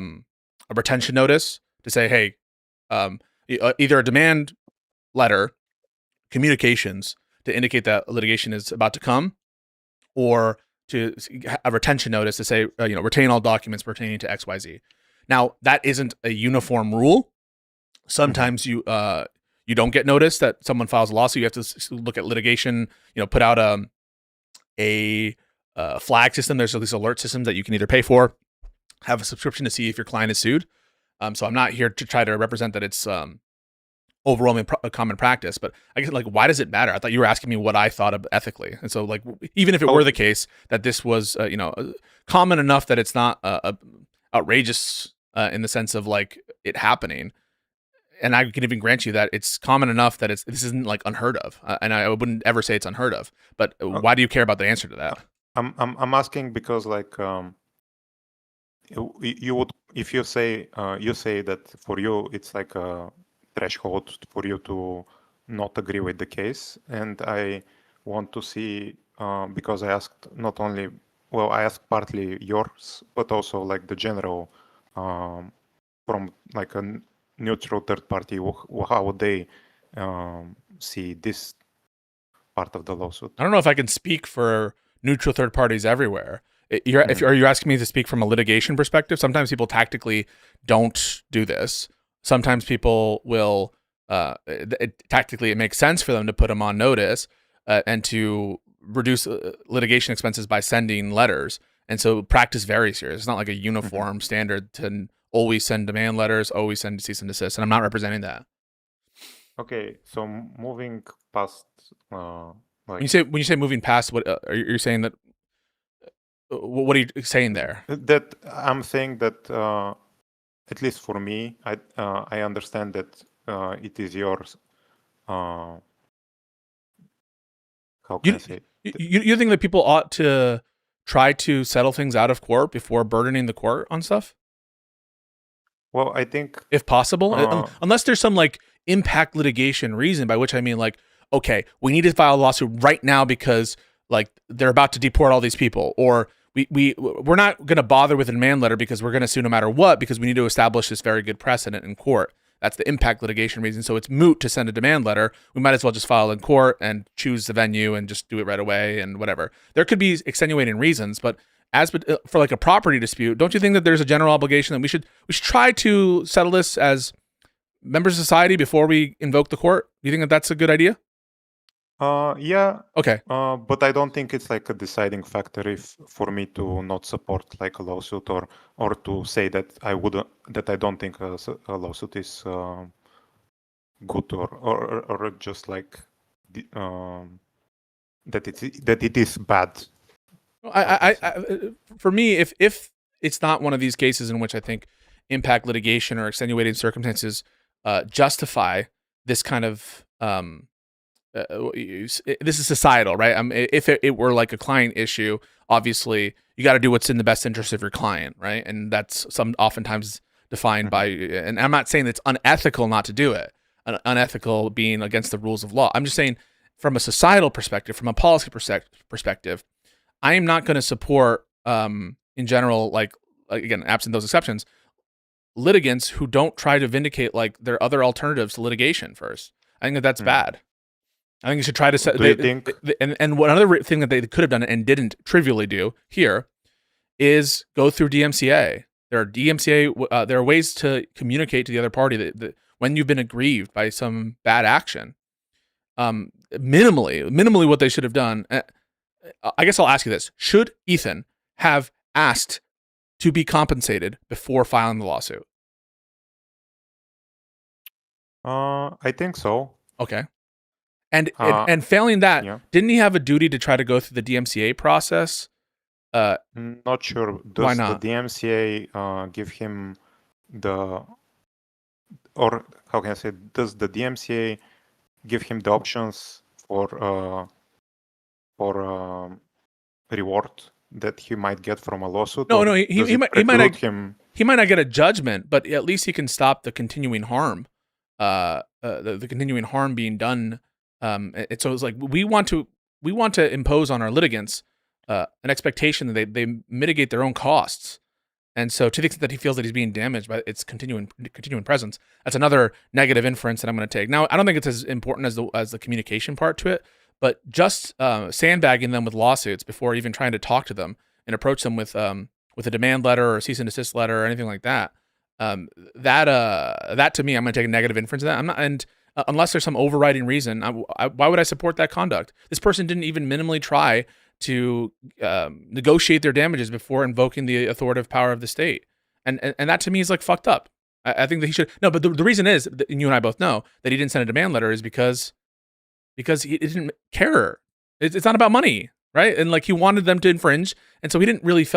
retention notice to say, hey, either a demand letter, communications to indicate that litigation is about to come, or to a retention notice to say, retain all documents pertaining to XYZ. Now, that isn't a uniform rule. Sometimes you don't get notice that someone files a lawsuit. You have to look at litigation, put out a flag system. There's these alert systems that you can either pay for, have a subscription to see if your client is sued. So I'm not here to try to represent that it's overwhelming common practice, but I guess, like, why does it matter? I thought you were asking me what I thought of ethically. And so, like, even if it were the case that this was, common enough that it's not outrageous in the sense of like it happening, and I can even grant you that it's common enough that this isn't like unheard of, and I wouldn't ever say it's unheard of. But why do you care about the answer to that? I'm asking because, like, you would, if you say that for you it's like a threshold for you to not agree with the case, and I want to see, because I asked not only, well, I asked partly yours, but also like the general, from like a neutral third party, how would they see this part of the lawsuit? I don't know if I can speak for neutral third parties everywhere. Are you asking me to speak from a litigation perspective? Sometimes people tactically don't do this. Sometimes people will, tactically, it makes sense for them to put them on notice and to reduce litigation expenses by sending letters. And so practice varies here. It's not like a uniform standard to always send demand letters, always send cease and desist. And I'm not representing that. Okay, so moving past, when you say moving past, what are you saying that? What are you saying there? That I'm saying that, at least for me, I understand that it is yours. How can I say? You think that people ought to try to settle things out of court before burdening the court on stuff? Well, I think, if possible, unless there's some like impact litigation reason, by which I mean like, okay, we need to file a lawsuit right now because like they're about to deport all these people, or we're not going to bother with a demand letter because we're going to sue no matter what, because we need to establish this very good precedent in court. That's the impact litigation reason. So it's moot to send a demand letter. We might as well just file in court and choose the venue and just do it right away and whatever. There could be extenuating reasons, but as for like a property dispute, don't you think that there's a general obligation that we should try to settle this as members of society before we invoke the court? Do you think that that's a good idea? Yeah. Okay. But I don't think it's like a deciding factor if for me to not support like a lawsuit, or to say that I don't think a lawsuit is good, or just like that it is bad. For me, if it's not one of these cases in which I think impact litigation or extenuating circumstances justify this kind of this is societal, right? If it were like a client issue, obviously you got to do what's in the best interest of your client, right? And that's oftentimes defined by, and I'm not saying it's unethical not to do it, unethical being against the rules of law. I'm just saying from a societal perspective, from a policy perspective, I am not going to support, in general, like again, absent those exceptions, litigants who don't try to vindicate like their other alternatives to litigation first. I think that's bad. I think you should try to set. And one other thing that they could have done and didn't trivially do here is go through DMCA. There are DMCA. There are ways to communicate to the other party that when you've been aggrieved by some bad action. Minimally, what they should have done. I guess I'll ask you this: should Ethan have asked to be compensated before filing the lawsuit? I think so. Okay. And failing that, didn't he have a duty to try to go through the DMCA process? Not sure. Why not? The DMCA give him or how can I say? Does the DMCA give him the options for reward that he might get from a lawsuit? No, he might not get a judgment, but at least he can stop the continuing harm. The continuing harm being done. So it's like we want to we want to impose on our litigants an expectation that they mitigate their own costs. And so to the extent that he feels that he's being damaged by its continuing presence, that's another negative inference that I'm going to take. Now, I don't think it's as important as the communication part to it, but just sandbagging them with lawsuits before even trying to talk to them and approach them with a demand letter or a cease and desist letter or anything like that, that to me, I'm going to take a negative inference of that. I'm not, unless there's some overriding reason, why would I support that conduct? This person didn't even minimally try to negotiate their damages before invoking the authoritative power of the state, and that to me is like fucked up. I think that he should no, but the reason is, and you and I both know, that he didn't send a demand letter is because he didn't care. It's not about money, right? And like he wanted them to infringe, and so he didn't really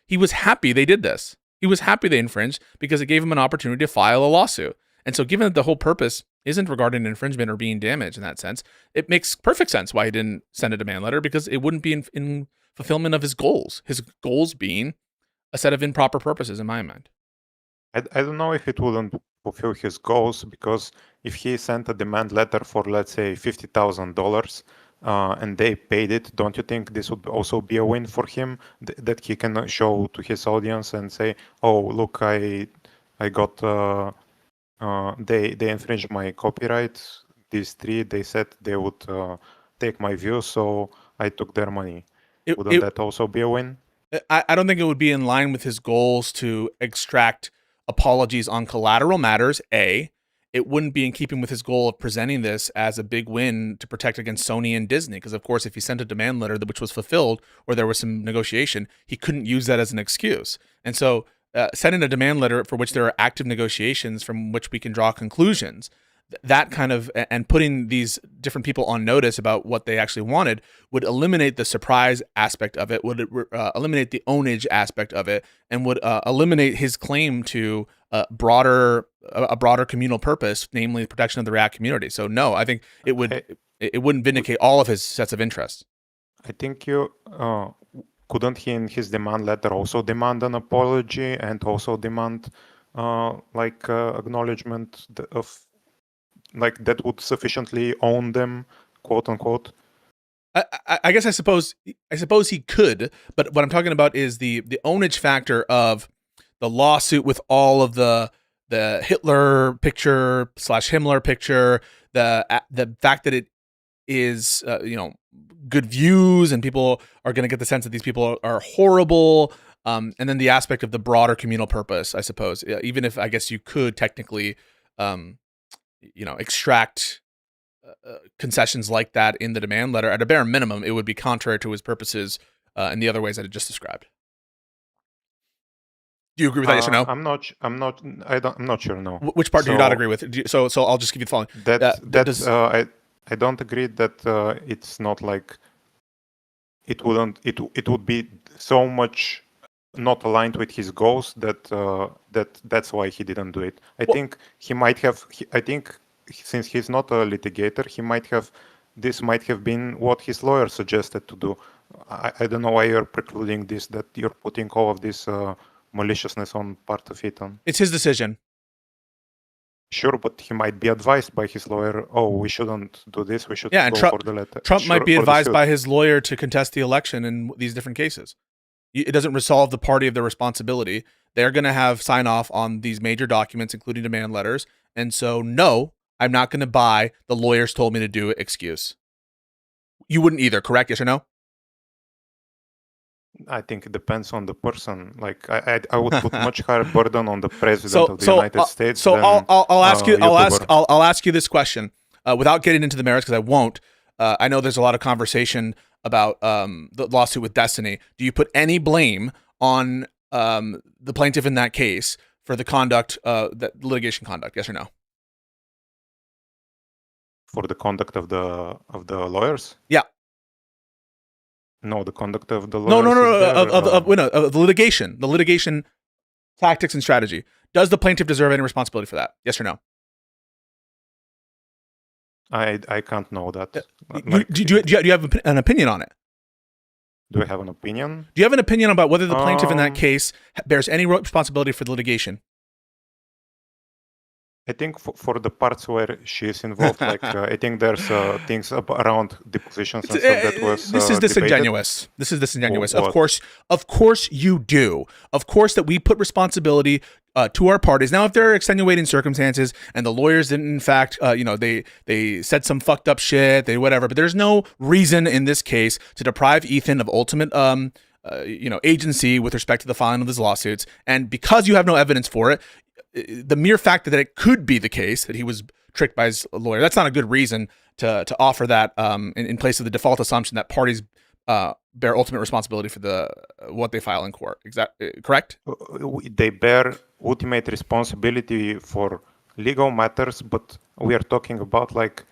he was happy they did this. He was happy they infringed because it gave him an opportunity to file a lawsuit. And so given that the whole purpose isn't regarding infringement or being damaged in that sense, it makes perfect sense why he didn't send a demand letter, because it wouldn't be in fulfillment of his goals being a set of improper purposes in my mind. I don't know if it wouldn't fulfill his goals, because if he sent a demand letter for, let's say, $50,000 and they paid it, don't you think this would also be a win for him, that he can show to his audience and say, oh, look, I got... they infringed my copyright. These three, they said they would take my views, so I took their money. Wouldn't that also be a win? I don't think it would be in line with his goals to extract apologies on collateral matters. It wouldn't be in keeping with his goal of presenting this as a big win to protect against Sony and Disney, because of course if he sent a demand letter which was fulfilled or there was some negotiation, he couldn't use that as an excuse. And so sending a demand letter for which there are active negotiations from which we can draw conclusions, that kind of, and putting these different people on notice about what they actually wanted, would eliminate the surprise aspect of it, would eliminate the ownage aspect of it, and would eliminate his claim to a broader communal purpose, namely the protection of the React community. So no, I think it wouldn't vindicate all of his sets of interests. I think couldn't he in his demand letter also demand an apology and also demand acknowledgement of, like, that would sufficiently own them, quote unquote? I guess I suppose he could, but what I'm talking about is the ownage factor of the lawsuit with all of the Hitler picture / Himmler picture, the fact that it is good views and people are going to get the sense that these people are horrible, and then the aspect of the broader communal purpose, I suppose, even if I guess you could technically extract concessions like that in the demand letter. At a bare minimum, it would be contrary to his purposes in the other ways that I just described. Do you agree with that? Yes or no? I'm not sure. No. Which part do you not agree with? So I'll just give you the following. I don't agree that it's not like it would be so much not aligned with his goals that's why he didn't do it. I think he might have. I think since he's not a litigator, this might have been what his lawyer suggested to do. I don't know why you're precluding this, that you're putting all of this maliciousness on part of it. It's his decision. Sure, but he might be advised by his lawyer, oh, we shouldn't do this, we should go for the letter. Trump might be advised by his lawyer to contest the election in these different cases. It doesn't resolve the party of their responsibility. They're going to have sign off on these major documents, including demand letters. And so, no, I'm not going to buy the lawyers told me to do it excuse. You wouldn't either, correct? Yes or no? I think it depends on the person. Like I would put much higher burden on the president of the United States. So I'll ask you. I'll ask you this question without getting into the merits, because I won't. I know there's a lot of conversation about the lawsuit with Destiny. Do you put any blame on the plaintiff in that case for the conduct, that litigation conduct? Yes or no? For the conduct of the lawyers? Yeah. No, the conduct of the lawyers. No, of the litigation tactics and strategy. Does the plaintiff deserve any responsibility for that? Yes or no? I can't know that. Do you have an opinion on it? Do I have an opinion? Do you have an opinion about whether the plaintiff in that case bears any responsibility for the litigation? I think for the parts where she is involved, like I think there's things around depositions and stuff that was this is disingenuous. debated. This is disingenuous. What? Of course you do. Of course that we put responsibility to our parties. Now, if there are extenuating circumstances and the lawyers didn't, in fact, they said some fucked up shit, they whatever. But there's no reason in this case to deprive Ethan of ultimate agency with respect to the filing of his lawsuits. And because you have no evidence for it, the mere fact that it could be the case that he was tricked by his lawyer, that's not a good reason to offer that in place of the default assumption that parties bear ultimate responsibility for what they file in court. Correct? They bear ultimate responsibility for legal matters, but we are talking about like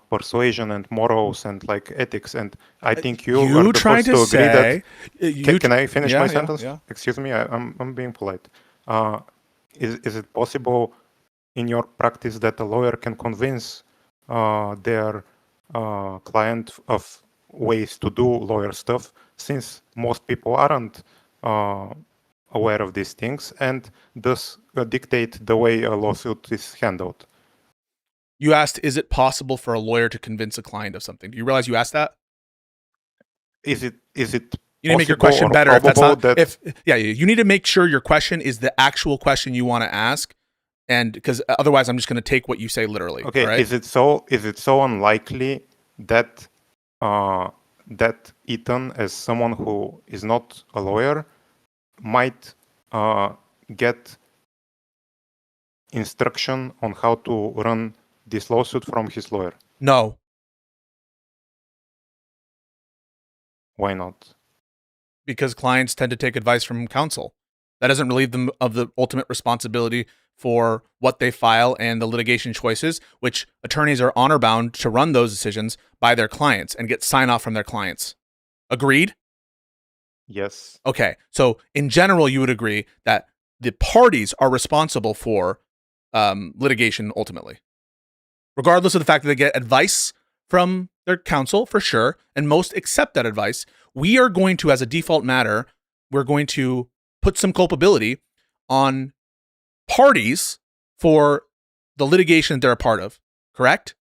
persuasion and morals and like ethics, and I think you are supposed to agree that. Can I finish my sentence? Yeah. Excuse me, I'm being polite. Is it possible in your practice that a lawyer can convince their client of ways to do lawyer stuff, since most people aren't aware of these things, and thus dictate the way a lawsuit is handled? You asked, is it possible for a lawyer to convince a client of something? Do you realize you asked that? Is it you need to make your question better. If that's not, you need to make sure your question is the actual question you want to ask, and because otherwise, I'm just going to take what you say literally. Okay. Right? Is it so unlikely that that Ethan, as someone who is not a lawyer, might get instruction on how to run this lawsuit from his lawyer? No. Why not? Because clients tend to take advice from counsel. That doesn't relieve them of the ultimate responsibility for what they file and the litigation choices, which attorneys are honor bound to run those decisions by their clients and get sign off from their clients. Agreed? Yes. Okay. So in general, you would agree that the parties are responsible for litigation ultimately, regardless of the fact that they get advice from their counsel, for sure, and most accept that advice. We are going to, as a default matter, we're going to put some culpability on parties for the litigation that they're a part of, correct?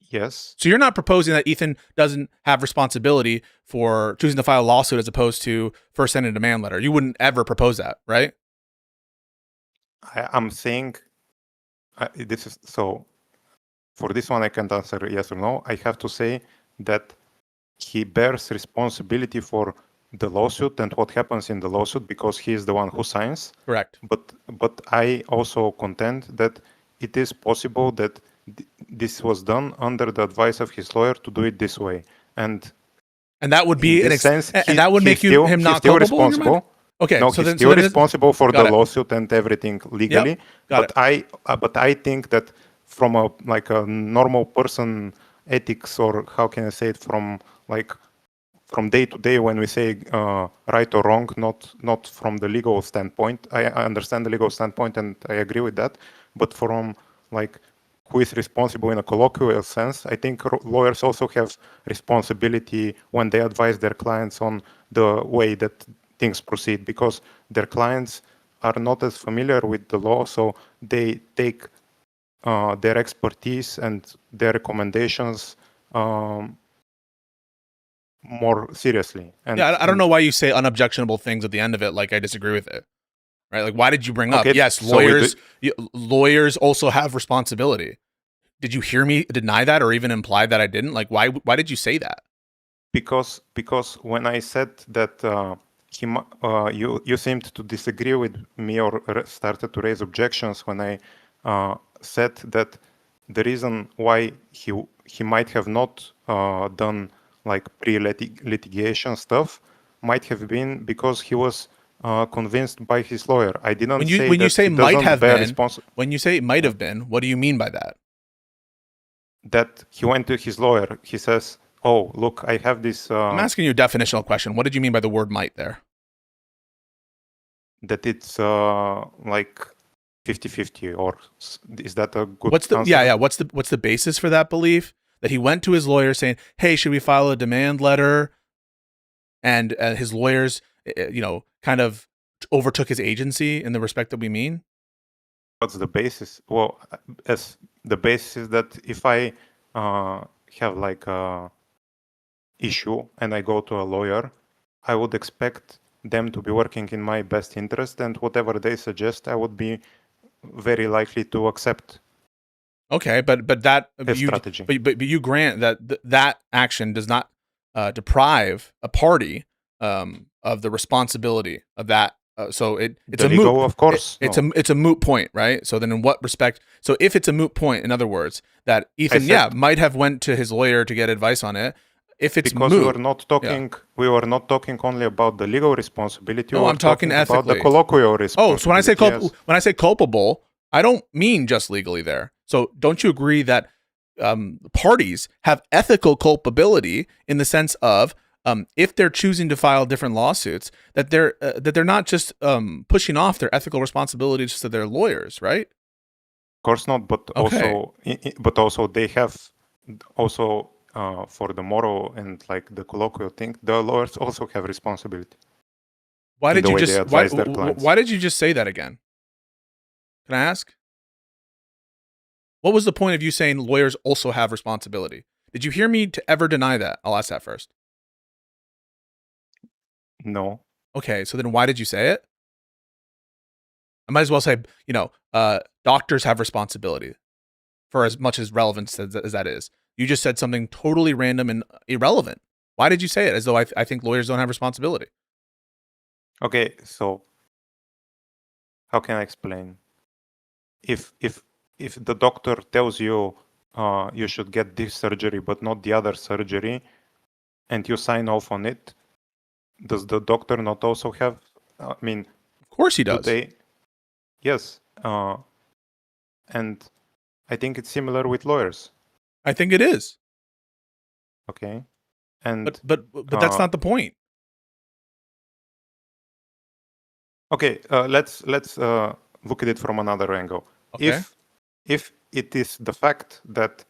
Yes. So you're not proposing that Ethan doesn't have responsibility for choosing to file a lawsuit as opposed to first sending a demand letter. You wouldn't ever propose that, right? I'm saying this is so. For this one, I can't answer yes or no. I have to say that he bears responsibility for the lawsuit and what happens in the lawsuit because he is the one who signs. Correct. But I also contend that it is possible that this was done under the advice of his lawyer to do it this way, and that would be in this sense, and that would make him not still culpable. Responsible. Okay, no, so he's still responsible for the lawsuit and everything legally. Yep, but I think that from a normal person ethics, or how can I say it, from day to day, when we say right or wrong, not from the legal standpoint. I understand the legal standpoint and I agree with that, but from who is responsible in a colloquial sense, I think lawyers also have responsibility when they advise their clients on the way that things proceed, because their clients are not as familiar with the law, so they take their expertise and their recommendations more seriously. And I don't know why you say unobjectionable things at the end of it like I disagree with it. Right? Like, why did you bring up? Yes, lawyers also have responsibility. Did you hear me deny that or even imply that I didn't? Like, why did you say that? Because when I said that you seemed to disagree with me or started to raise objections when I said that the reason why he might have not done pre-litigation stuff might have been because he was convinced by his lawyer. I didn't say when you say might have been. When you say might have been, what do you mean by that? That he went to his lawyer. He says, "Oh, look, I have this." I'm asking you a definitional question. What did you mean by the word might there? That it's 50-50, or is that a good? What's the what's the basis for that belief? That he went to his lawyer saying, "Hey, should we file a demand letter?" And his lawyers, kind of overtook his agency in the respect that we mean. What's the basis? Well, as the basis is that if I have like a issue and I go to a lawyer, I would expect them to be working in my best interest, and whatever they suggest, I would be very likely to accept. Okay, but that strategy. But you grant that that action does not deprive a party of the responsibility of that. So it's a moot. Of course, it's a moot point, right? So then, in what respect? So if it's a moot point, in other words, that Ethan, might have went to his lawyer to get advice on it. If it's because moot, we were not talking only about the legal responsibility. No, I'm talking ethically. About the colloquial responsibility. Oh, so when I say culpable, I don't mean just legally there. So don't you agree that parties have ethical culpability in the sense of if they're choosing to file different lawsuits, that they're not just pushing off their ethical responsibilities to their lawyers, right? Of course not, but also they have also for the moral and like the colloquial thing, the lawyers also have responsibility. Why did you just say that again? Can I ask? What was the point of you saying lawyers also have responsibility? Did you hear me to ever deny that? I'll ask that first. No. Okay, so then why did you say it? I might as well say, doctors have responsibility for as much as relevance as that is. You just said something totally random and irrelevant. Why did you say it as though I think lawyers don't have responsibility? Okay, so how can I explain? If the doctor tells you you should get this surgery but not the other surgery, and you sign off on it, does the doctor not also have? Of course he does. Yes, and I think it's similar with lawyers. I think it is. Okay, and but that's not the point. Okay, let's look at it from another angle. Okay. If it is the fact that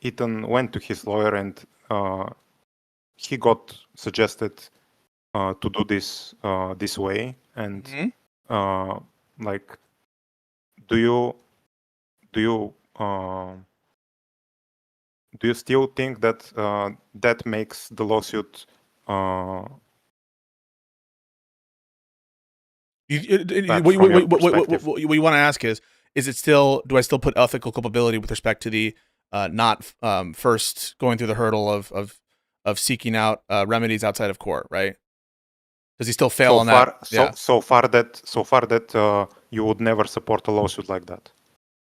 Ethan went to his lawyer and he got suggested to do this this way, and like, do you still think that that makes the lawsuit? What you want to ask is it still? Do I still put ethical culpability with respect to the not first going through the hurdle of seeking out remedies outside of court, right? Does he still fail on that? So far that you would never support a lawsuit like that.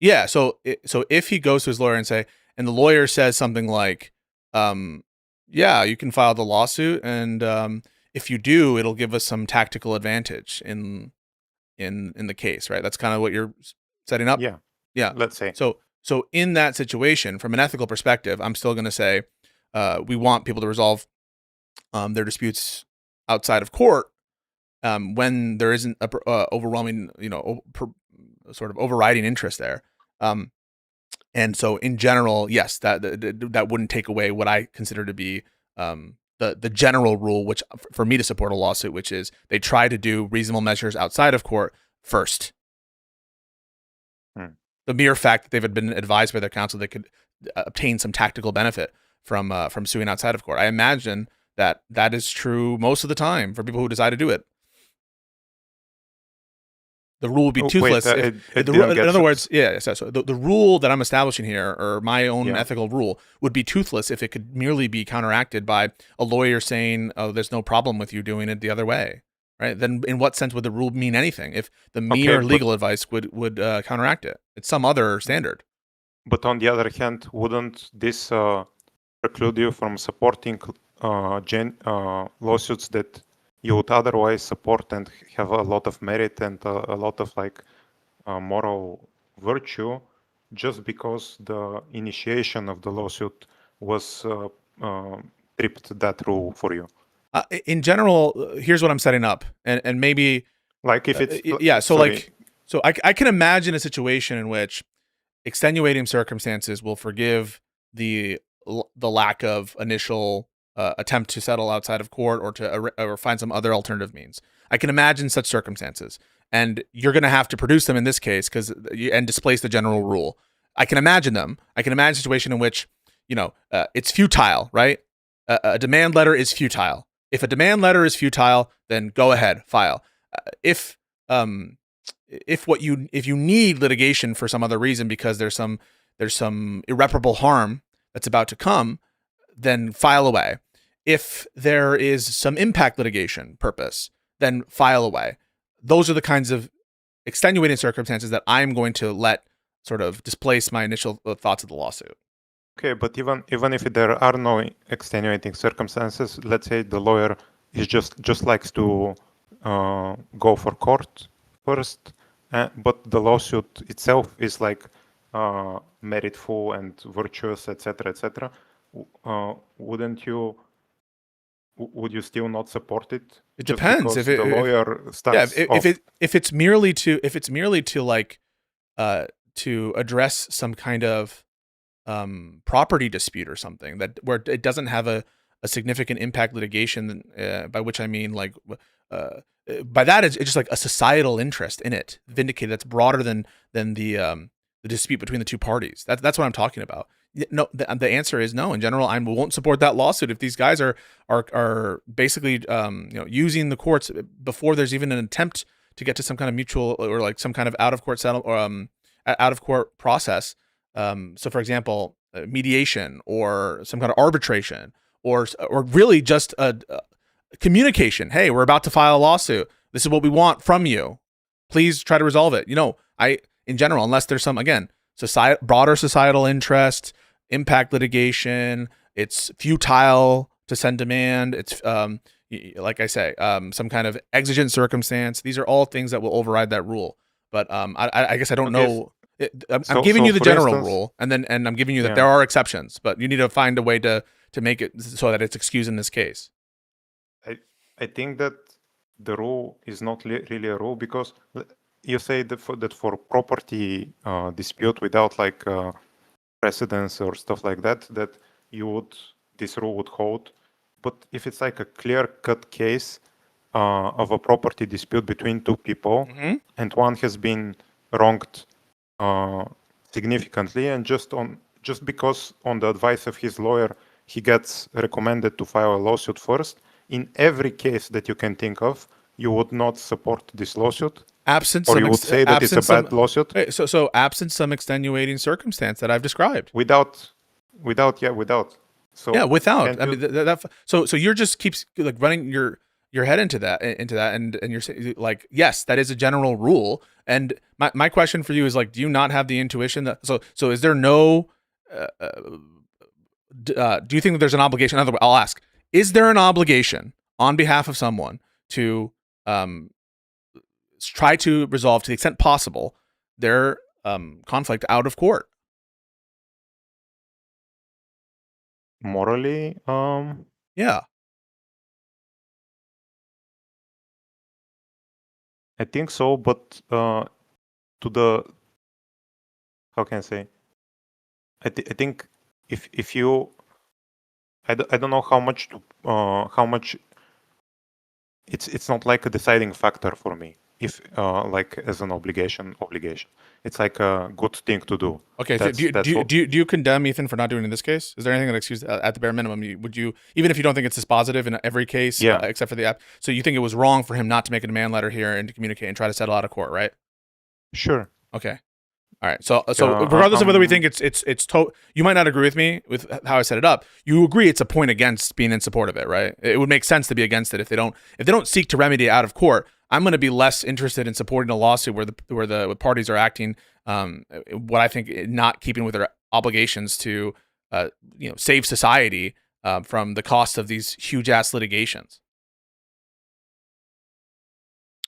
Yeah. So if he goes to his lawyer and the lawyer says something like, yeah, you can file the lawsuit, and if you do, it'll give us some tactical advantage in the case, right? That's kind of what you're setting up. Yeah. Let's say. So in that situation, from an ethical perspective, I'm still going to say we want people to resolve their disputes outside of court when there isn't a overwhelming, sort of overriding interest there. And so in general, yes, that wouldn't take away what I consider to be the general rule, which for me to support a lawsuit, which is they try to do reasonable measures outside of court first. The mere fact that they've been advised by their counsel they could obtain some tactical benefit from suing outside of court. I imagine that is true most of the time for people who decide to do it. The rule would be toothless. In other words, so the rule that I'm establishing here, or my own ethical rule, would be toothless if it could merely be counteracted by a lawyer saying, "Oh, there's no problem with you doing it the other way." Right? Then, in what sense would the rule mean anything if the mere legal advice would counteract it? It's some other standard. But on the other hand, wouldn't this preclude you from supporting lawsuits that you would otherwise support and have a lot of merit and a lot of moral virtue, just because the initiation of the lawsuit was tripped that rule for you? In general, here's what I'm setting up, and maybe like if it's I can imagine a situation in which extenuating circumstances will forgive the lack of initial attempt to settle outside of court or find some other alternative means. I can imagine such circumstances. and you're going to have to produce them in this case and displace the general rule. I can imagine them. I can imagine a situation in which, it's futile, right? A demand letter is futile. If a demand letter is futile, then go ahead, file. If you need litigation for some other reason because there's some irreparable harm that's about to come, then file away. If there is some impact litigation purpose, then file away. Those are the kinds of extenuating circumstances that I'm going to let sort of displace my initial thoughts of the lawsuit. Okay, but even if there are no extenuating circumstances, let's say the lawyer is just likes to go for court first, but the lawsuit itself is like meritful and virtuous, etc., etc. Would you still not support it? It depends. If the lawyer starts, if it's merely to like to address some kind of property dispute or something where it doesn't have a significant impact litigation, by which I mean like by that it's just like a societal interest in it vindicated that's broader than the dispute between the two parties. That's what I'm talking about. No, the answer is no. In general, I won't support that lawsuit if these guys are basically using the courts before there's even an attempt to get to some kind of mutual or like some kind of out of court process. So, for example, mediation or some kind of arbitration or really just a communication. Hey, we're about to file a lawsuit. This is what we want from you. Please try to resolve it. In general, unless there's some, again, broader societal interest, impact litigation, it's futile to send demand. It's, like I say, some kind of exigent circumstance. These are all things that will override that rule. But I guess I don't know. I'm giving you the general rule, and I'm giving you that there are exceptions, but you need to find a way to make it so that it's excused in this case. I think that the rule is not really a rule because you say that for property dispute without like precedence or stuff like that this rule would hold. But if it's like a clear-cut case of a property dispute between two people, and one has been wronged significantly, and just because on the advice of his lawyer he gets recommended to file a lawsuit first, in every case that you can think of, you would not support this lawsuit. Or you would say that it's a bad lawsuit. So absent some extenuating circumstance that I've described. Without. So yeah, without. I mean, so you're just keeps like running your head into that, and you're saying like, yes, that is a general rule. And my question for you is like, do you not have the intuition that so is there no? Do you think that there's an obligation? Another way, I'll ask: is there an obligation on behalf of someone to try to resolve, to the extent possible, their conflict out of court? Morally, yeah. I think so, but how can I say? I think if you, I don't know how much it's not like a deciding factor for me. If like as an obligation, it's like a good thing to do. Okay, do you condemn Ethan for not doing it in this case? Is there anything that excuse at the bare minimum? Would you, even if you don't think it's dispositive in every case, except for the app? So you think it was wrong for him not to make a demand letter here and to communicate and try to settle out of court, right? Sure. Okay. All right. So regardless of whether we think you might not agree with me with how I set it up. You agree it's a point against being in support of it, right? It would make sense to be against it if they don't seek to remedy it out of court. I'm going to be less interested in supporting a lawsuit where the parties are acting what I think not keeping with their obligations to save society from the cost of these huge ass litigations.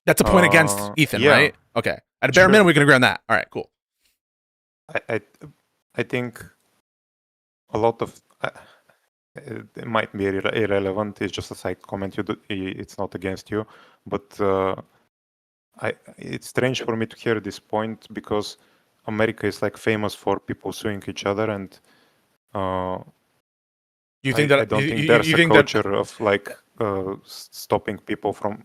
That's a point against Ethan, right? Okay. At a bare minimum, we can agree on that. All right, cool. I think a lot of it might be irrelevant. It's just a side comment. It's not against you, but it's strange for me to hear this point because America is like famous for people suing each other, and you think that I don't think there's a culture of like stopping people from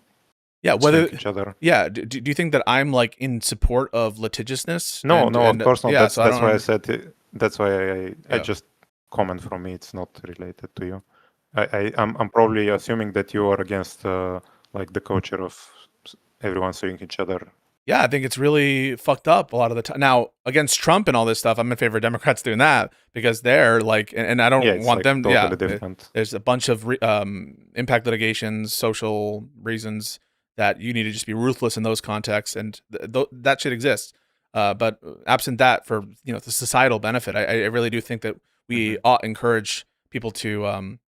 Yeah, whether each other. Yeah, do you think that I'm like in support of litigiousness? No, and, no, and, of course not. Yeah, That's so that's why I said it, that's why I Yeah. just comment from me. It's not related to you. I'm probably assuming that you are against like the culture of everyone suing each other. Yeah, I think it's really fucked up a lot of the time. Now, against Trump and all this stuff, I'm in favor of Democrats doing that because they're like, and I don't Yeah, it's want like them. totally Yeah, different. there's a bunch of impact litigations, social reasons that you need to just be ruthless in those contexts, and that should exist. But absent that, for the societal benefit, I really do think that we ought encourage people to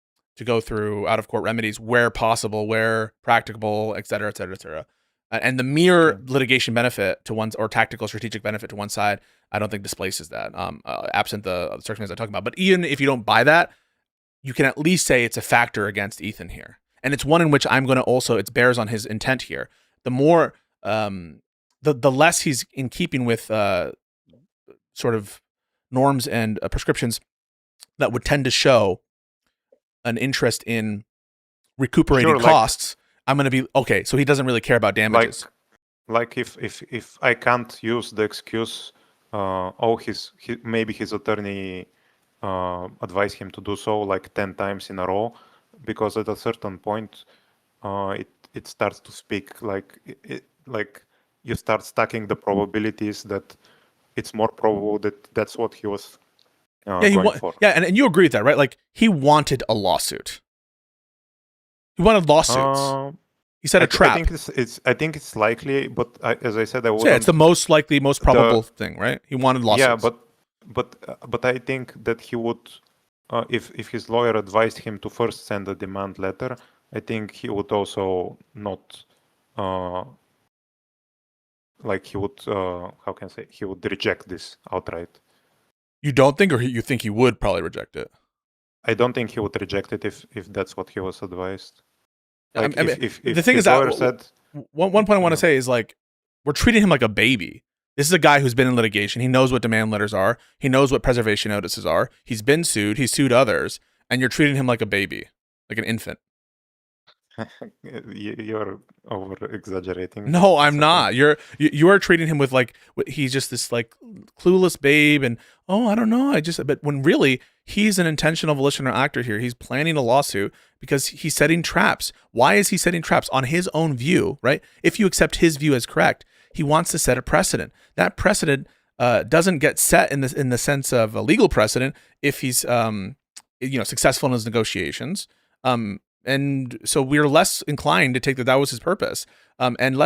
go through out of court remedies where possible, where practicable, et cetera, et cetera, et cetera. And the mere litigation benefit to one's or tactical strategic benefit to one side, I don't think displaces that. Absent the circumstances I'm talking about. But even if you don't buy that, you can at least say it's a factor against Ethan here, and it's one in which I'm going to also it bears on his intent here. The more, the less he's in keeping with sort of norms and prescriptions that would tend to show an interest in recuperating costs. I'm going to be okay. So he doesn't really care about damages. Like if I can't use the excuse, maybe his attorney advised him to do so like 10 times in a row, because at a certain point, it starts to speak like you start stacking the probabilities that it's more probable that that's what he was going for. Yeah, and you agree with that, right? Like he wanted a lawsuit. He wanted lawsuits. He said a trap. I think it's likely, but as I said, it's the most likely, most probable thing, right? He wanted lawsuits. Yeah, but I think that he would, if his lawyer advised him to first send a demand letter, I think he would also not, like he would, how can I say, he would reject this outright. You don't think, or you think he would probably reject it? I don't think he would reject it if that's what he was advised. Like if the thing is that one point I want to say is like we're treating him like a baby. This is a guy who's been in litigation. He knows what demand letters are. He knows what preservation notices are. He's been sued. He's sued others, and you're treating him like a baby, like an infant. You're over exaggerating. No, I'm not. You are treating him with like he's just this like clueless babe, and I don't know. But when really he's an intentional volitional actor here. He's planning a lawsuit because he's setting traps. Why is he setting traps? On his own view, right? If you accept his view as correct, he wants to set a precedent. That precedent doesn't get set in the sense of a legal precedent if he's successful in his negotiations. And so we're less inclined to take that was his purpose, and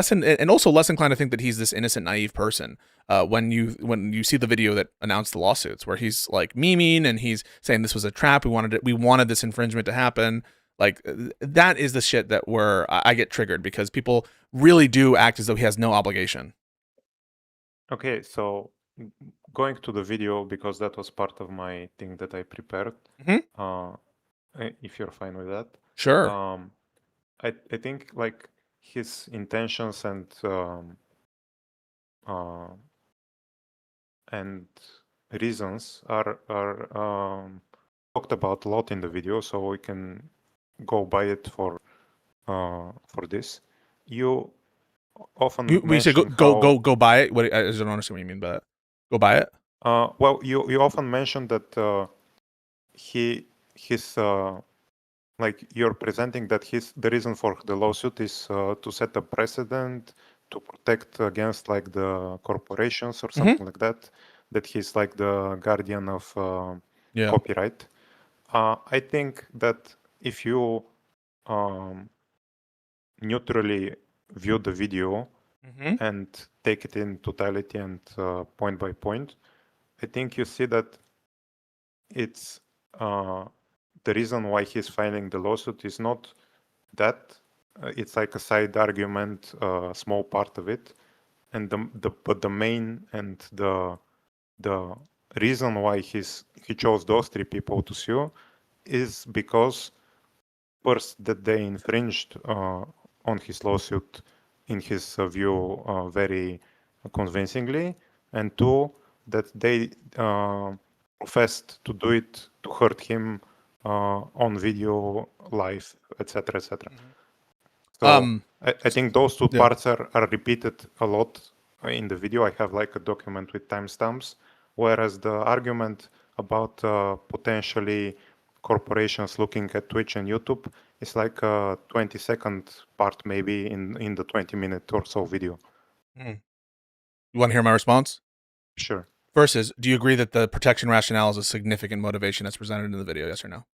also less inclined to think that he's this innocent, naive person. When you see the video that announced the lawsuits, where he's like memeing and he's saying this was a trap, we wanted this infringement to happen. Like that is the shit that I get triggered because people really do act as though he has no obligation. Okay, so going to the video, because that was part of my thing that I prepared. If you're fine with that. Sure. I think like his intentions and reasons are talked about a lot in the video, so we can go by it for this. You often we say go buy it. What I don't understand what you mean by that. Go buy it. Well, you often mention that his like you're presenting that the reason for the lawsuit is to set a precedent to protect against like the corporations or something like that. That he's like the guardian of copyright. I think that if you neutrally view the video and take it in totality and point by point, I think you see that it's the reason why he's filing the lawsuit is not that it's like a side argument, small part of it, and but the main and the reason why he chose those three people to sue is because first that they infringed on his lawsuit in his view very convincingly, and two, that they professed to do it to hurt him on video, live, etc., etc. So I think those two parts are repeated a lot in the video. I have like a document with timestamps, whereas the argument about potentially corporations looking at Twitch and YouTube is like a 20-second part maybe in the 20-minute or so video. You want to hear my response? Sure. First is, do you agree that the protection rationale is a significant motivation that's presented in the video, yes or no?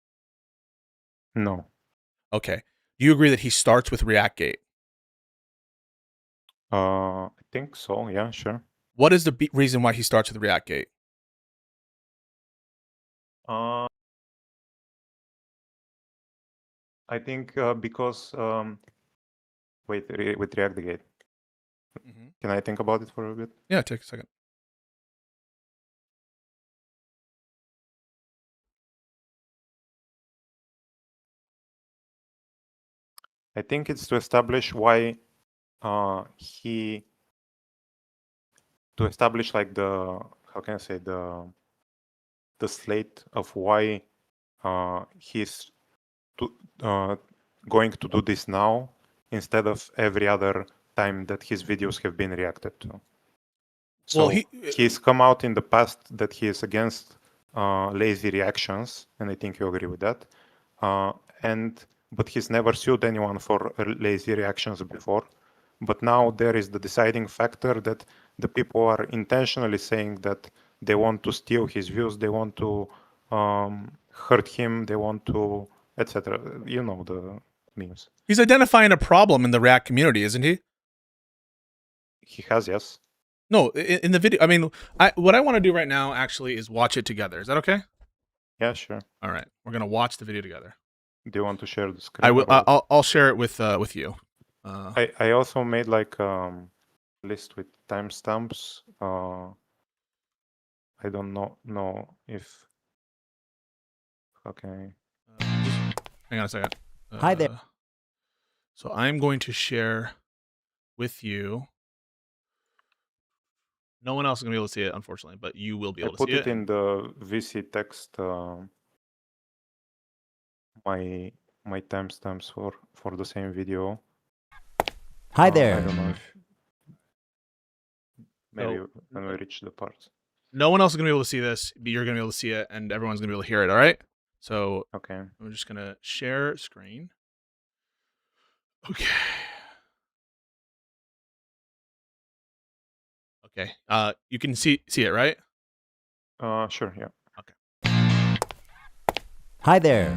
No. Okay. Do you agree that he starts with ReactGate? I think so, yeah, sure. What is the reason why he starts with ReactGate? I think because with ReactGate. Can I think about it for a bit? Yeah, take a second. I think it's to establish why to establish like the, how can I say, the slate of why he's going to do this now instead of every other time that his videos have been reacted to. So Well, he's come out in the past that he is against lazy reactions, and I think you agree with that. But he's never sued anyone for lazy reactions before. But now there is the deciding factor that the people are intentionally saying that they want to steal his views, they want to hurt him, they want to, etc. You know the memes. He's identifying a problem in the React community, isn't he? He has, yes. No, in the video. I mean, what I want to do right now actually is watch it together. Is that okay? Yeah, sure. All right, we're gonna watch the video together. Do you want to share the screen? I will. I'll share it with you. I also made like a list with timestamps. I don't know if. Okay. Hang on a second. Hi there. So I'm going to share with you. No one else is gonna be able to see it, unfortunately, but you will be able to see it. I put it in the VC text. My timestamps for the same video. Hi there. I don't know if maybe when we reach the parts. No one else is gonna be able to see this, but you're gonna be able to see it, and everyone's gonna be able to hear it. All right. So okay, I'm just gonna share screen. Okay. Okay. You can see it, right? Sure. Yeah. Okay. Hi there.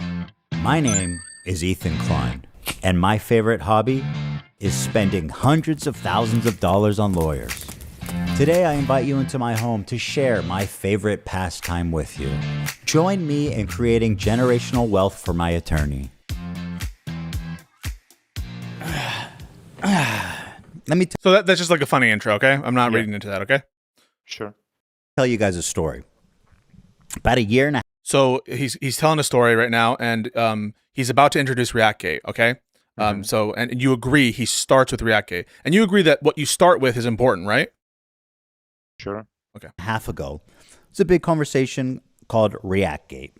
My name is Ethan Klein, and my favorite hobby is spending hundreds of thousands of dollars on lawyers. Today, I invite you into my home to share my favorite pastime with you. Join me in creating generational wealth for my attorney. So that's just like a funny intro, okay? I'm not reading into that, okay? Sure. Tell you guys a story. About a year and a half. So he's telling a story right now, and he's about to introduce ReactGate, okay? So and you agree he starts with ReactGate, and you agree that what you start with is important, right? Sure. Okay. Half ago, it's a big conversation called ReactGate.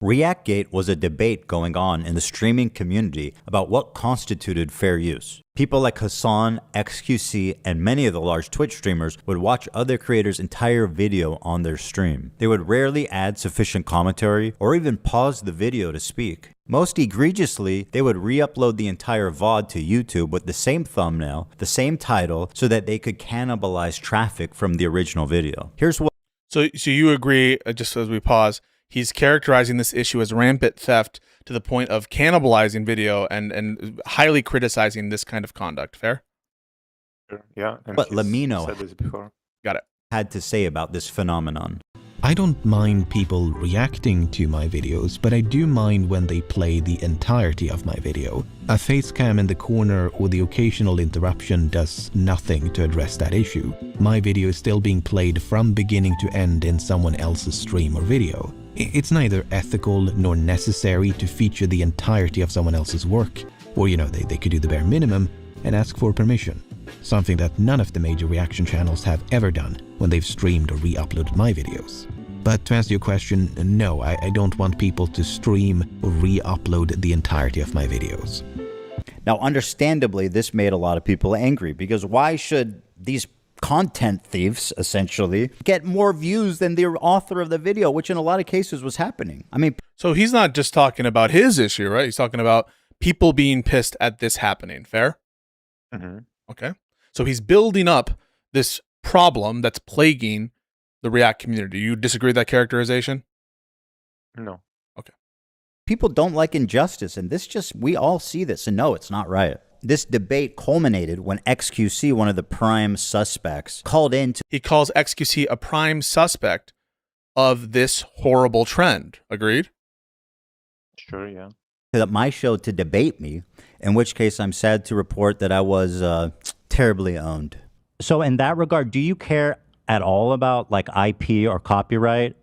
ReactGate was a debate going on in the streaming community about what constituted fair use. People like Hassan, XQC, and many of the large Twitch streamers would watch other creators' entire video on their stream. They would rarely add sufficient commentary or even pause the video to speak. Most egregiously, they would re-upload the entire VOD to YouTube with the same thumbnail, the same title, so that they could cannibalize traffic from the original video. Here's what. So you agree, just as we pause, he's characterizing this issue as rampant theft to the point of cannibalizing video and highly criticizing this kind of conduct. Fair? Sure. Yeah. And what Lamino said this before. Got it. Had to say about this phenomenon. I don't mind people reacting to my videos, but I do mind when they play the entirety of my video. A face cam in the corner or the occasional interruption does nothing to address that issue. My video is still being played from beginning to end in someone else's stream or video. It's neither ethical nor necessary to feature the entirety of someone else's work. Or, they could do the bare minimum and ask for permission. Something that none of the major reaction channels have ever done when they've streamed or re-uploaded my videos. But to answer your question, no, I don't want people to stream or re-upload the entirety of my videos. Now, understandably, this made a lot of people angry because why should these content thieves, essentially, get more views than the author of the video, which in a lot of cases was happening? I mean, so he's not just talking about his issue, right? He's talking about people being pissed at this happening. Fair? Mm-hmm. Okay. So he's building up this problem that's plaguing the React community. You disagree with that characterization? No. Okay. people don't like injustice, and we all see this and know it's not right. This debate culminated when XQC, one of the prime suspects, called in to... He calls XQC a prime suspect of this horrible trend. Agreed? Sure, yeah. ...my show to debate me, in which case I'm sad to report that I was terribly owned. So in that regard, do you care at all about like IP or copyright?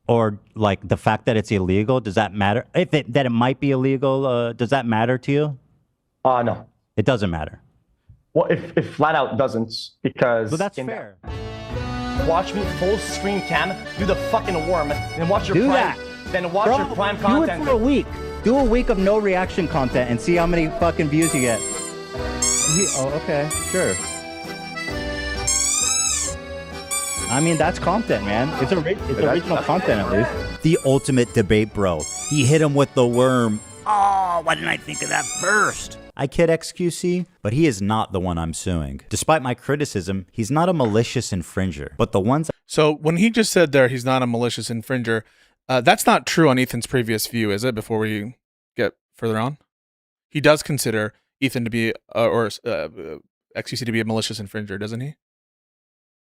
Or like the fact that it's illegal? Does that matter? That it might be illegal, does that matter to you? No. It doesn't matter. Well, if flat out doesn't, because... Well, that's fair. Watch me full screen cam, do the fucking worm, then watch your Do prime... that. Then watch your prime Do content. it for a week. Do a week of no reaction content and see how many fucking views you get. Oh, okay, sure. I mean, that's content, man. It's original content, at least. The ultimate debate, bro. He hit him with the worm. Oh, why didn't I think of that first? I kid XQC, but he is not the one I'm suing. Despite my criticism, he's not a malicious infringer. But the ones... So when he just said there he's not a malicious infringer, that's not true on Ethan's previous view, is it? Before we get further on, he does consider Ethan to be, XQC to be a malicious infringer, doesn't he?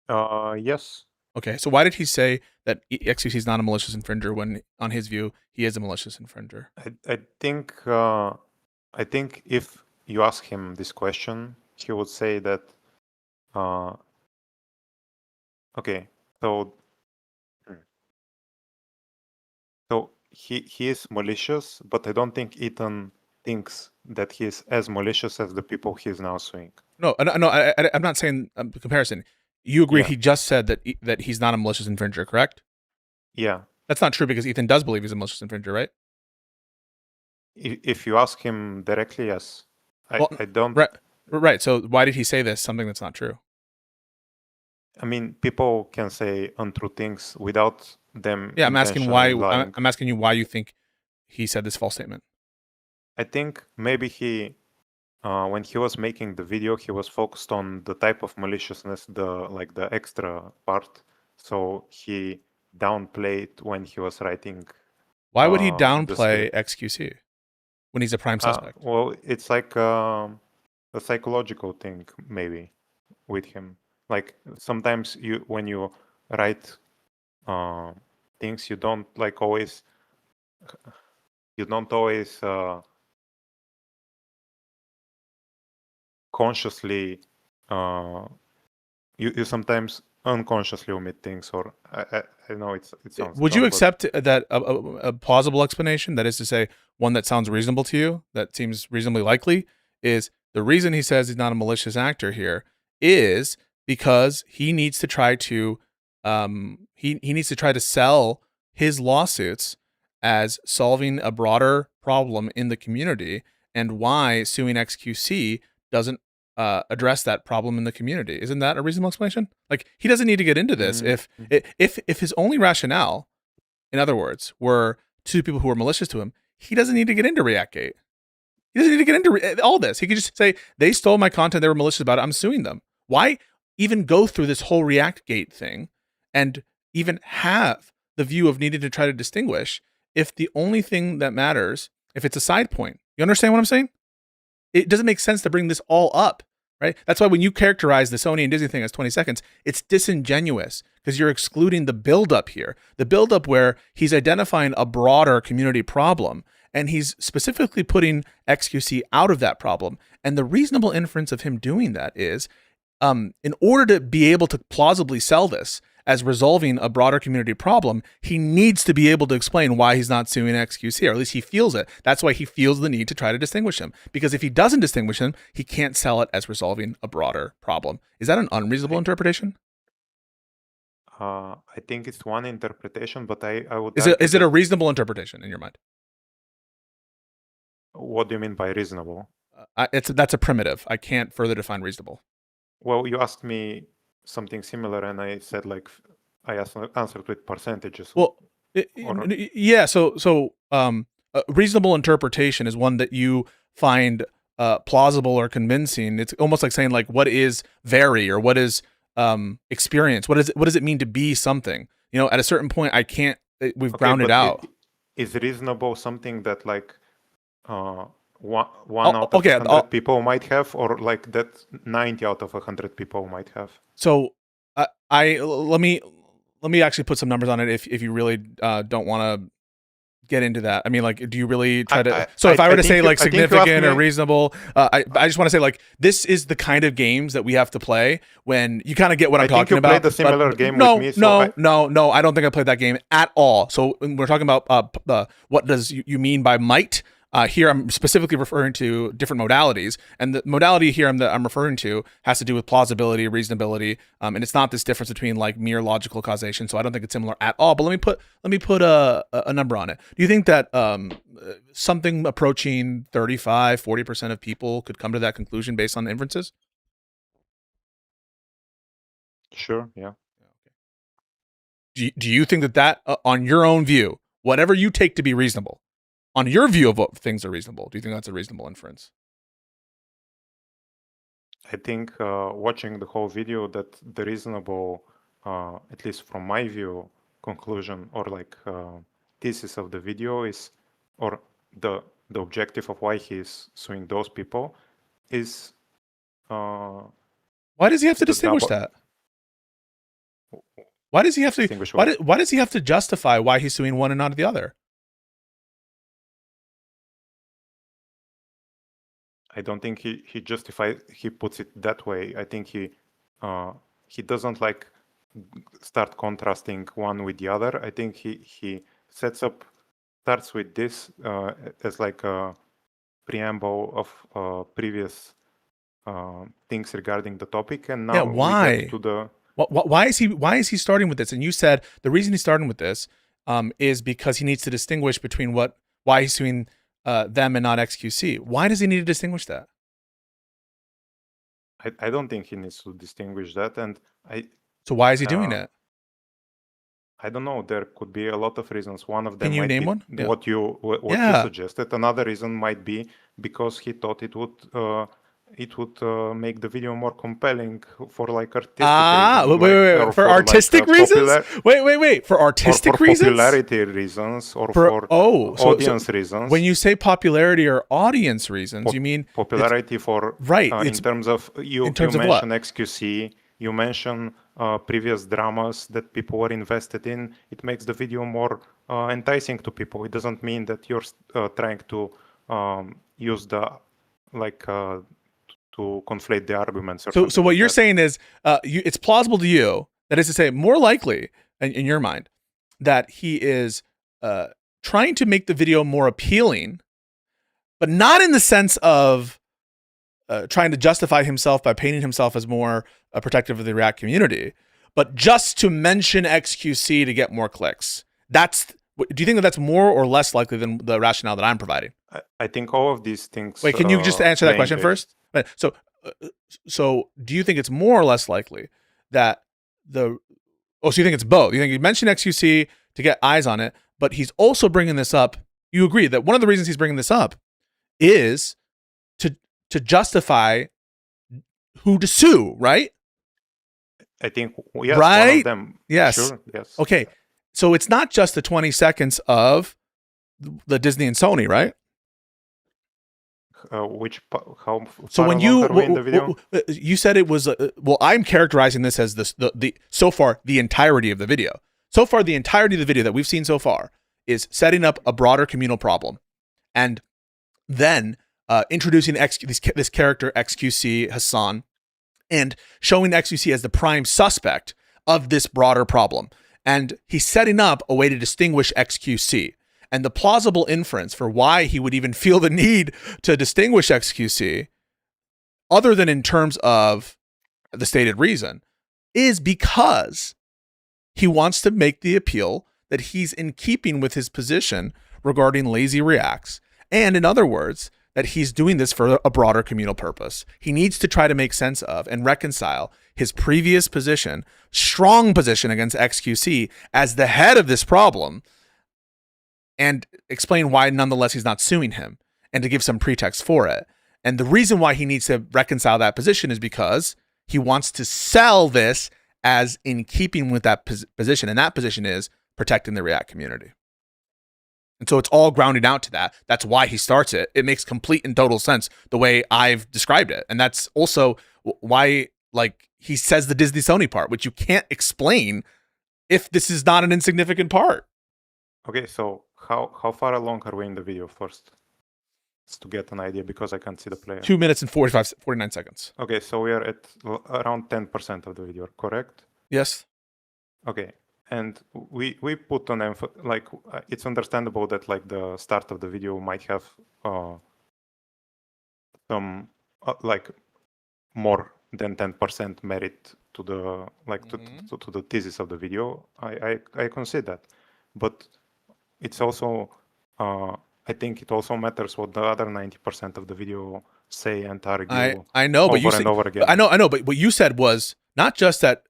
Yes. Okay, so why did he say that XQC is not a malicious infringer when, on his view, he is a malicious infringer? I think if you ask him this question, he would say that, okay, so he is malicious, but I don't think Ethan thinks that he is as malicious as the people he is now suing. No, I'm not saying comparison. You agree? Yeah. He just said that he's not a malicious infringer, correct? Yeah. That's not true because Ethan does believe he's a malicious infringer, right? If you ask him directly, yes. I don't. Right. So why did he say this? Something that's not true. I mean, people can say untrue things without them. Yeah, I'm asking why. Lying. I'm asking you why you think he said this false statement. I think maybe he, when he was making the video, he was focused on the type of maliciousness, the extra part. So he downplayed when he was writing. Why would he downplay XQC when he's a prime suspect? Well, it's like a psychological thing, maybe, with him. Like sometimes when you write things, you don't always consciously. You sometimes unconsciously omit things, or I know it sounds. Would you accept that a plausible explanation, that is to say, one that sounds reasonable to you, that seems reasonably likely, is the reason he says he's not a malicious actor here is because he needs to try to he needs to try to sell his lawsuits as solving a broader problem in the community, and why suing XQC doesn't address that problem in the community. Isn't that a reasonable explanation? Like, he doesn't need to get into this if his only rationale, in other words, were two people who were malicious to him. He doesn't need to get into ReactGate. He doesn't need to get into all this. He could just say, they stole my content, they were malicious about it, I'm suing them. Why even go through this whole ReactGate thing and even have the view of needing to try to distinguish if the only thing that matters, if it's a side point? You understand what I'm saying? It doesn't make sense to bring this all up, right? That's why when you characterize the Sony and Disney thing as 20 seconds, it's disingenuous because you're excluding the buildup here. The buildup where he's identifying a broader community problem and he's specifically putting XQC out of that problem. And the reasonable inference of him doing that is, in order to be able to plausibly sell this as resolving a broader community problem, he needs to be able to explain why he's not suing XQC, or at least he feels it. That's why he feels the need to try to distinguish him. Because if he doesn't distinguish him, he can't sell it as resolving a broader problem. Is that an unreasonable interpretation? I think it's one interpretation, but I would... Is it a reasonable interpretation in your mind? What do you mean by reasonable? that's a primitive. I can't further define reasonable. Well, you asked me something similar, and I said like I answered with percentages. Well, yeah. So reasonable interpretation is one that you find plausible or convincing. It's almost like saying like what is vary or what is experience. What does it mean to be something? You know, at a certain point, I can't. We've grounded out. Is reasonable something that like one out of 100 people might have, or like that 90 out of 100 people might have? So let me actually put some numbers on it if you really don't want to get into that. I mean, like, do you really try to? So if I were to say like significant or reasonable, I just want to say like this is the kind of games that we have to play when you kind of get what I'm talking about. I think you played a similar game no, with me. So no, I don't think I played that game at all. So when we're talking about what does you mean by might? Here I'm specifically referring to different modalities, and the modality here that I'm referring to has to do with plausibility, reasonability, and it's not this difference between like mere logical causation. So I don't think it's similar at all. But let me put a number on it. Do you think that something approaching 35-40% of people could come to that conclusion based on inferences? Sure. Yeah. Do you think that on your own view, whatever you take to be reasonable? On your view of what things are reasonable, do you think that's a reasonable inference? I think watching the whole video, that the reasonable, at least from my view, conclusion or like thesis of the video is, or the objective of why he's suing those people is. Why does he have to distinguish that? Why does he have to? Why does he have to justify why he's suing one and not the other? I don't think he justifies. He puts it that way. I think he doesn't like start contrasting one with the other. I think he starts with this as like a preamble of previous things regarding the topic, and now why? we get to the. Why is he starting with this? And you said the reason he's starting with this is because he needs to distinguish between why he's suing them and not XQC. Why does he need to distinguish that? I don't think he needs to distinguish that, and So why is he doing it? I don't know. There could be a lot of reasons. One of them Can you might name be one? what you suggested. Another reason might be because he thought it would make the video more compelling for like artistic reasons. Wait. For artistic reasons? Wait. For artistic reasons? For popularity reasons or for audience reasons. When you say popularity or audience reasons, you mean popularity for right? In terms of you mentioned XQC, you mention previous dramas that people were invested in. It makes the video more enticing to people. It doesn't mean that you're trying to use the to conflate the arguments. Or so what you're saying is it's plausible to you, that is to say, more likely in your mind, that he is trying to make the video more appealing, but not in the sense of trying to justify himself by painting himself as more protective of the React community, but just to mention XQC to get more clicks. Do you think that that's more or less likely than the rationale that I'm providing? I think all of these things. Wait, can you just answer that question first? So do you think it's more or less likely that so you think it's both? You think he mentioned XQC to get eyes on it, but he's also bringing this up. You agree that one of the reasons he's bringing this up is to justify who to sue, right? I think, yes, right? One of them. Yes. Sure, yes. Okay. So it's not just the 20 seconds of the Disney and Sony, right? How so when you in the video? You said it was I'm characterizing this as the so far the entirety of the video. So far the entirety of the video that we've seen so far is setting up a broader communal problem, and then introducing this character XQC Hassan, and showing XQC as the prime suspect of this broader problem, and he's setting up a way to distinguish XQC. And the plausible inference for why he would even feel the need to distinguish XQC, other than in terms of the stated reason, is because he wants to make the appeal that he's in keeping with his position regarding lazy reacts. And in other words, that he's doing this for a broader communal purpose. He needs to try to make sense of and reconcile his previous position, strong position against XQC as the head of this problem, and explain why nonetheless he's not suing him, and to give some pretext for it. And the reason why he needs to reconcile that position is because he wants to sell this as in keeping with that position. And that position is protecting the React community. And so it's all grounded out to that. That's why he starts it. It makes complete and total sense the way I've described it. And that's also why, like, he says the Disney Sony part, which you can't explain if this is not an insignificant part. Okay, so how far along are we in the video first? It's to get an idea, because I can't see the player. 2 minutes and 49 seconds. Okay, so we are at around 10% of the video, correct? Yes. Okay, and we put on like, it's understandable that like the start of the video might have some like more than 10% merit to the like to the thesis of the video. I concede that, but it's also I think it also matters what the other 90% of the video say and argue. I know, but you over and over again. I know, but what you said was not just that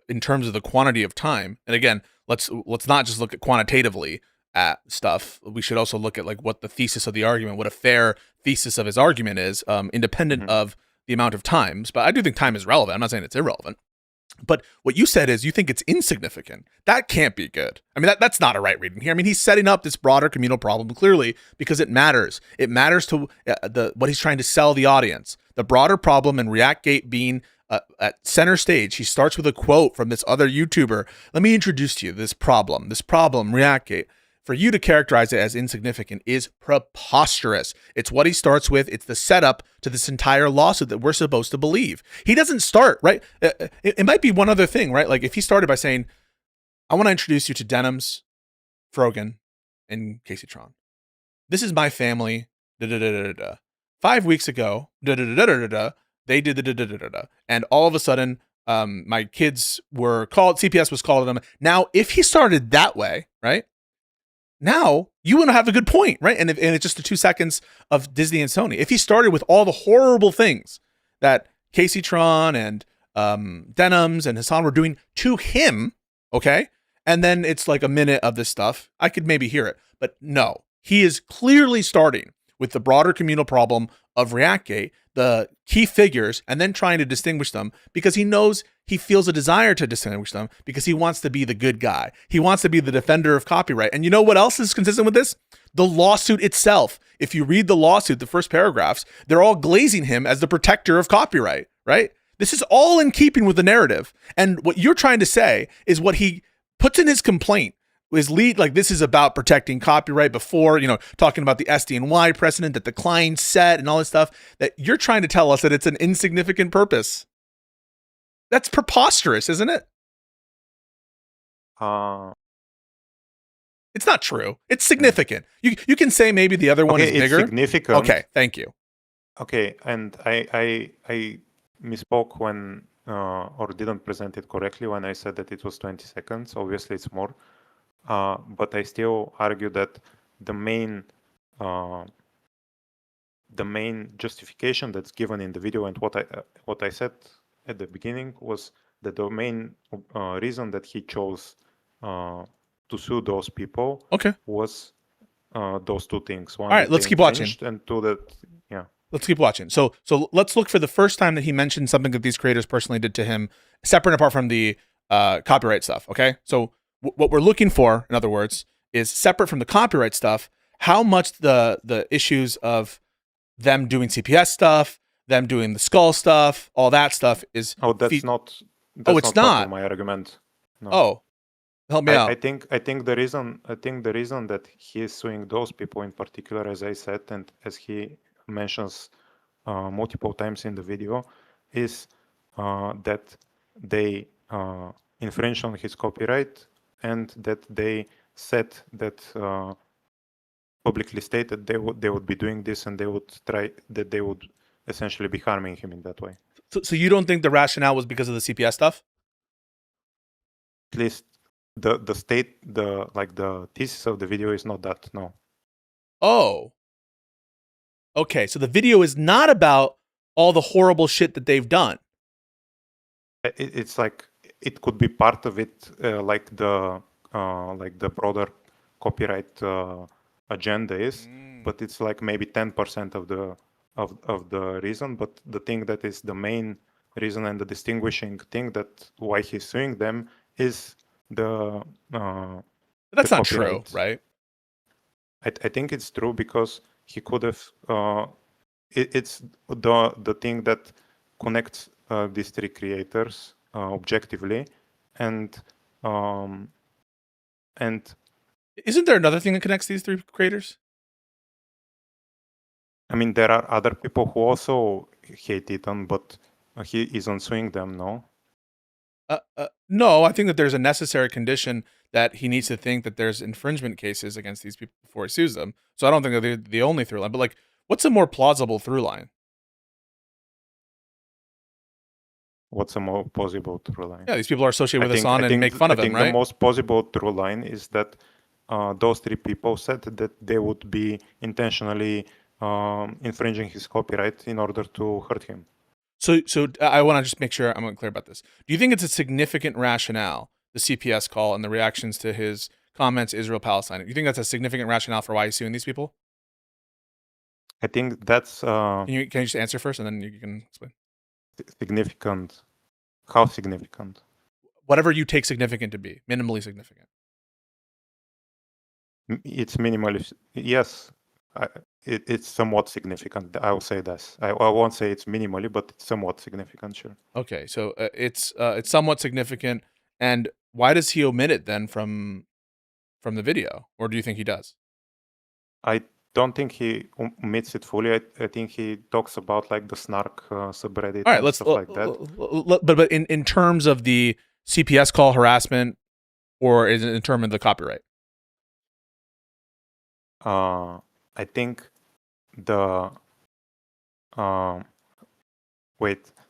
in terms of the quantity of time. And again, let's not just look at quantitatively at stuff. We should also look at like what the thesis of the argument, what a fair thesis of his argument is, independent of the amount of times. But I do think time is relevant. I'm not saying it's irrelevant. But what you said is you think it's insignificant. That can't be good. I mean, that's not a right reading here. I mean, he's setting up this broader communal problem clearly because it matters. It matters to what he's trying to sell the audience. The broader problem, and ReactGate being at center stage. He starts with a quote from this other YouTuber. Let me introduce to you this problem, ReactGate. For you to characterize it as insignificant is preposterous. It's what he starts with. It's the setup to this entire lawsuit that we're supposed to believe. He doesn't start, right? It might be one other thing, right? Like if he started by saying, I want to introduce you to Denims, Frogan, and Casey Tron. This is my family. 5 weeks ago, they did and all of a sudden, my kids were called, CPS was called them. Now, if he started that way, right? Now you wouldn't have a good point, right? And it's just the 2 seconds of Disney and Sony. If he started with all the horrible things that Casey Tron and Denims and Hassan were doing to him, okay, and then it's like a minute of this stuff, I could maybe hear it. But no, he is clearly starting with the broader communal problem of ReactGate, the key figures, and then trying to distinguish them because he knows he feels a desire to distinguish them because he wants to be the good guy. He wants to be the defender of copyright. And you know what else is consistent with this? The lawsuit itself. If you read the lawsuit, the first paragraphs, they're all glazing him as the protector of copyright, right? This is all in keeping with the narrative. And what you're trying to say is what he puts in his complaint is like this is about protecting copyright before, talking about the SDNY precedent that the client set and all this stuff, that you're trying to tell us that it's an insignificant purpose. That's preposterous, isn't it? It's not true. It's significant. You can say maybe the other one is bigger. It's significant. Okay, thank you. Okay, and I misspoke when or didn't present it correctly when I said that it was 20 seconds. Obviously, it's more. But I still argue that the main justification that's given in the video and what I said at the beginning was that the main reason that he chose to sue those people was those two things. One, all right, let's keep watching. And two, that let's keep watching. So let's look for the first time that he mentioned something that these creators personally did to him, separate and apart from the copyright stuff. Okay, so what we're looking for, in other words, is separate from the copyright stuff, how much the issues of them doing CPS stuff, them doing the skull stuff, all that stuff is. Oh, that's not. It's not my argument. No. Oh, help me out. I think the reason that he is suing those people in particular, as I said, and as he mentions multiple times in the video, is that they infringe on his copyright. And that they said that publicly stated they would be doing this, and they would essentially be harming him in that way. So you don't think the rationale was because of the CPS stuff? At least the thesis of the video is not that. No. Oh. Okay, so the video is not about all the horrible shit that they've done. It's like it could be part of it, like the broader copyright agenda is, but it's like maybe 10% of the reason. But the thing that is the main reason and the distinguishing thing that why he's suing them is the That's the not true, copyright. right? I think it's true because he could have. It's the thing that connects these three creators objectively, and isn't there another thing that connects these three creators? I mean, there are other people who also hate Ethan, but he isn't suing them, no? No, I think that there's a necessary condition that he needs to think that there's infringement cases against these people before he sues them. So I don't think that they're the only through line. But like, what's a more plausible through line? What's a more plausible through line? Yeah, these people are associated with Hassan and make fun of him, right? I think the most plausible through line is that those three people said that they would be intentionally infringing his copyright in order to hurt him. So I want to just make sure I'm clear about this. Do you think it's a significant rationale, the CPS call and the reactions to his comments, Israel-Palestine? Do you think that's a significant rationale for why he's suing these people? I think that's... Can you just answer first and then you can explain? Significant. How significant? Whatever you take significant to be. Minimally significant. It's minimally... Yes. It's somewhat significant. I will say this. I won't say it's minimally, but it's somewhat significant, sure. Okay, so it's somewhat significant. And why does he omit it then from the video? Or do you think he does? I don't think he omits it fully. I think he talks about like the snark subreddit and stuff like that. But in terms of the CPS call harassment, or is it in terms of the copyright? I think the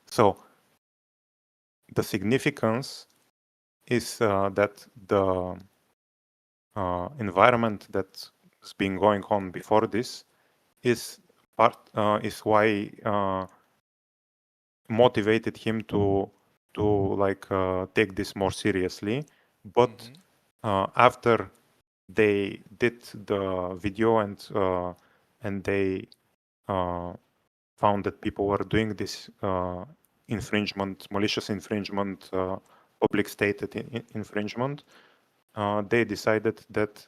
so the significance is that the environment that's been going on before this is why motivated him to like take this more seriously. But after they did the video and they found that people were doing this infringement, malicious infringement, public stated infringement, they decided that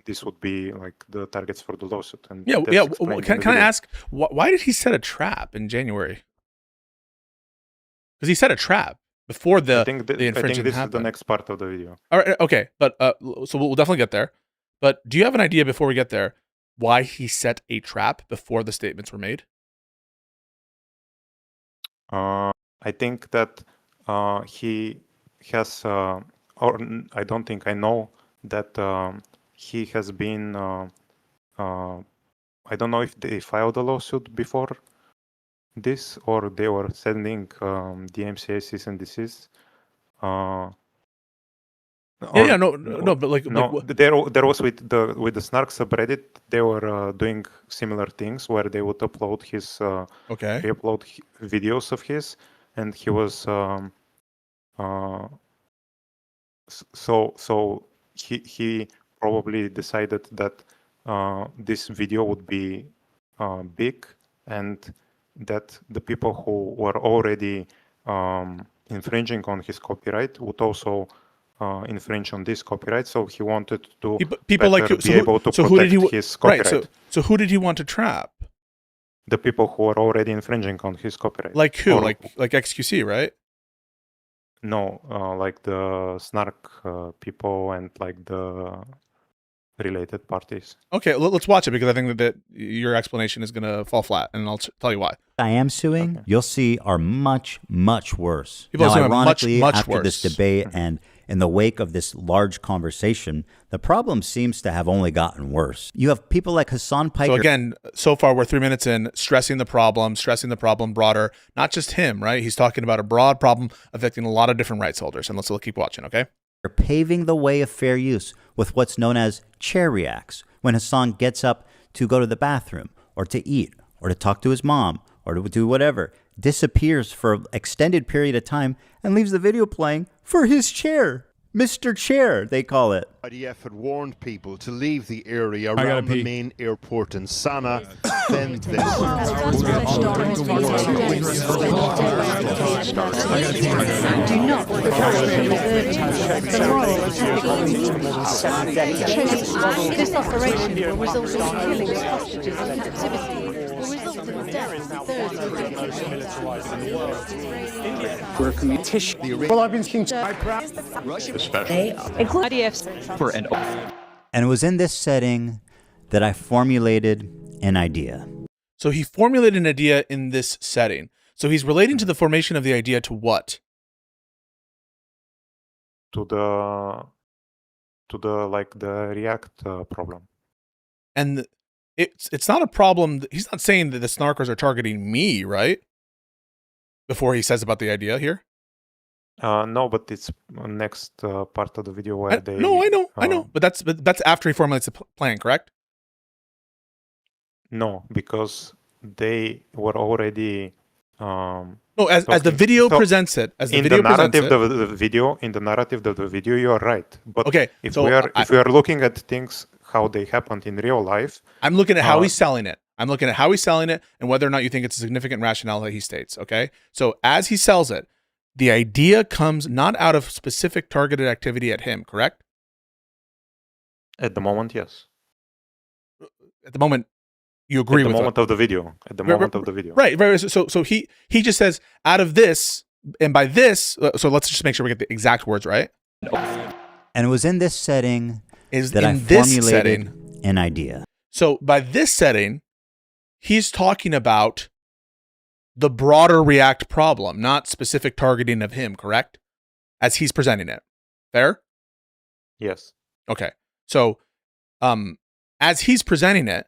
this would be like the targets for the lawsuit. And Can I ask, why did he set a trap in January? Because he set a trap before the infringement happened. I think this is the next part of the video. All right, okay, but so we'll definitely get there. But do you have an idea before we get there why he set a trap before the statements were made? I think that he has, or I don't think I know that he has been. I don't know if they filed a lawsuit before this or they were sending the MCA cease and desist. But like there was with the Snark subreddit, they were doing similar things where they would upload his re-upload videos of his, and he was so he probably decided that this video would be big, and that the people who were already infringing on his copyright would also infringe on this copyright. So he wanted to people like be able to protect his copyright. Right. So who did he want to trap? The people who are already infringing on his copyright. Like who? Like XQC, right? No, like the Snark people and like the related parties. Okay, let's watch it because I think that your explanation is going to fall flat, and I'll tell you why. I am suing, you'll see, are much, much worse. People now, are ironically, much after worse. this debate and in the wake of this large conversation, the problem seems to have only gotten worse. You have people like Hassan Piker. So again, so far we're 3 minutes in, stressing the problem broader, not just him, right? He's talking about a broad problem affecting a lot of different rights holders. And let's keep watching, okay? They're paving the way of fair use with what's known as chair reacts, when Hassan gets up to go to the bathroom or to eat or to talk to his mom or to do whatever, disappears for an extended period of time and leaves the video playing for his chair. Mr. Chair, they call it. IDF had warned people to leave the area around the main airport in Sana. Then this. This operation will result in killing hostages and captivity. Will result in the death of thirds of We're communication. Well, I've been seeing And it was in this setting that I formulated an idea. So he formulated an idea in this setting. So he's relating to the formation of the idea to what? To the React problem. And it's not a problem. He's not saying that the snarkers are targeting me, right? Before he says about the idea here. No, but it's next part of the video where they. No, I know, but that's after he formulates the plan, correct? No, because they were already. No, as the video presents it, as the in video the narrative presents of the video, in the narrative of the video, you are right. But okay, if so we are looking at things how they happened in real life, I'm looking at how he's selling it. I'm looking at how he's selling it and whether or not you think it's a significant rationale that he states. Okay, so as he sells it, the idea comes not out of specific targeted activity at him, correct? At the moment, yes. At the moment, you agree with the moment of the video. At the moment of the video, right? So he just says out of this, and by this. So let's just make sure we get the exact words right. And it was in this setting that I formulated an idea. So by this setting, he's talking about the broader React problem, not specific targeting of him, correct? As he's presenting it. Fair? Yes. Okay. So as he's presenting it,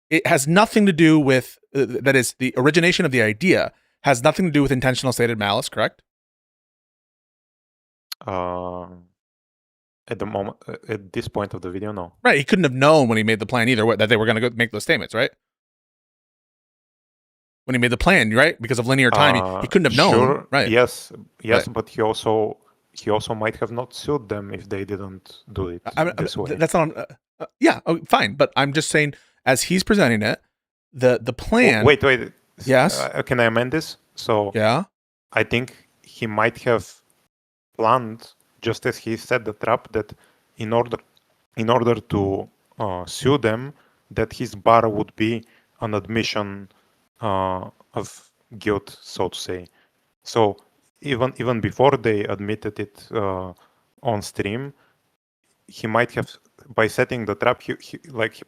it has nothing to do with, that is, the origination of the idea has nothing to do with intentional stated malice, correct? At the moment, at this point of the video, no. Right. He couldn't have known when he made the plan either that they were going to go make those statements, right? When he made the plan, right? Because of linear time, he couldn't have known, sure. right? Yes, right. But he also might have not sued them if they didn't do it this way. That's not. Fine. But I'm just saying, as he's presenting it, the plan. Wait. Yes. Can I amend this? So yeah, I think he might have planned, just as he set the trap, that in order to sue them, that his bar would be an admission of guilt, so to say. So even before they admitted it on stream, he might have, by setting the trap, he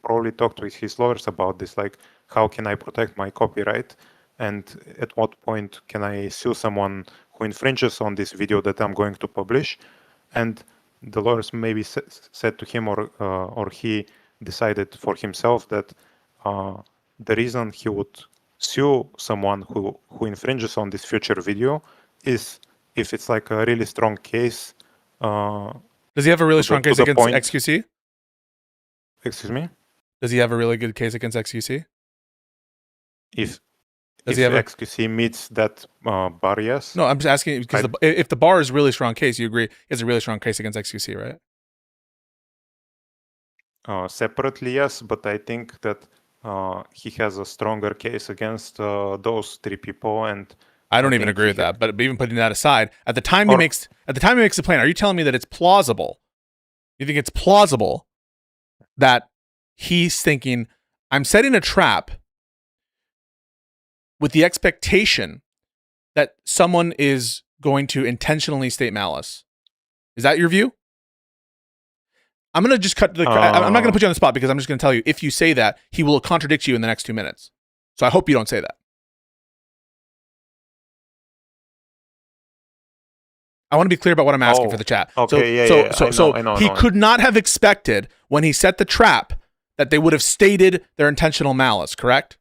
probably talked with his lawyers about this, like, how can I protect my copyright, and at what point can I sue someone who infringes on this video that I'm going to publish. And the lawyers maybe said to him, or he decided for himself that the reason he would sue someone who infringes on this future video is if it's like a really strong case. Does he have a really strong case against XQC? Excuse me? Does he have a really good case against XQC? If XQC meets that bar, yes. No, I'm just asking because if the bar is a really strong case, you agree he has a really strong case against XQC, right? Separately, yes, but I think that he has a stronger case against those three people, and I don't even agree with that. But even putting that aside, at the time he makes the plan, are you telling me that it's plausible? You think it's plausible that he's thinking, I'm setting a trap with the expectation that someone is going to intentionally state malice? Is that your view? I'm going to just cut I'm not going to put you on the spot because I'm just going to tell you, if you say that, he will contradict you in the next 2 minutes. So I hope you don't say that. I want to be clear about what I'm asking for the chat. Okay, so I know, he could not have expected when he set the trap that they would have stated their intentional malice, correct?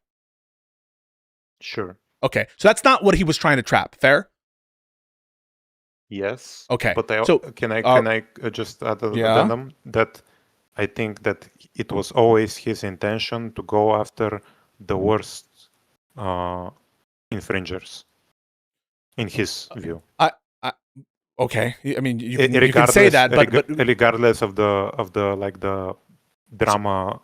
Sure. Okay, so that's not what he was trying to trap. Fair? Yes. Okay. But can I just add an yeah? addendum that I think that it was always his intention to go after the worst infringers, in his view. Okay, I mean, you can say that, but regardless of the drama.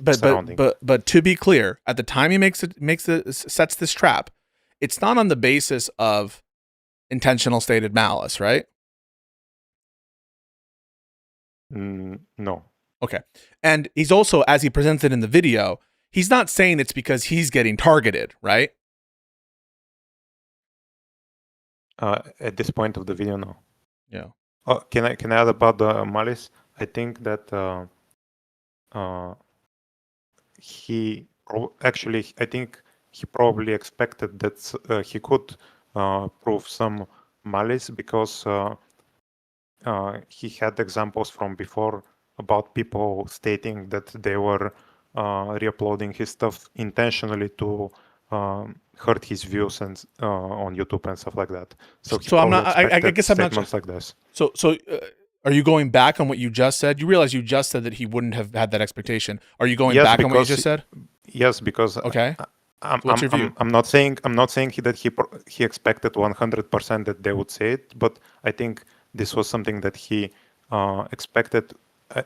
But to be clear, at the time he sets this trap, it's not on the basis of intentional stated malice, right? No. Okay. And he's also, as he presents it in the video, he's not saying it's because he's getting targeted, right? At this point of the video, no. Yeah. Oh, can I add about the malice? I think that I think he probably expected that he could prove some malice because he had examples from before about people stating that they were re-uploading his stuff intentionally to hurt his views and on YouTube and stuff like that. So I'm not. I guess I'm not. Statements like this. So are you going back on what you just said? You realize you just said that he wouldn't have had that expectation. Are you going back on what you just said? Yes, because okay. What's your view? I'm not saying that he expected 100% that they would say it, but I think this was something that he expected.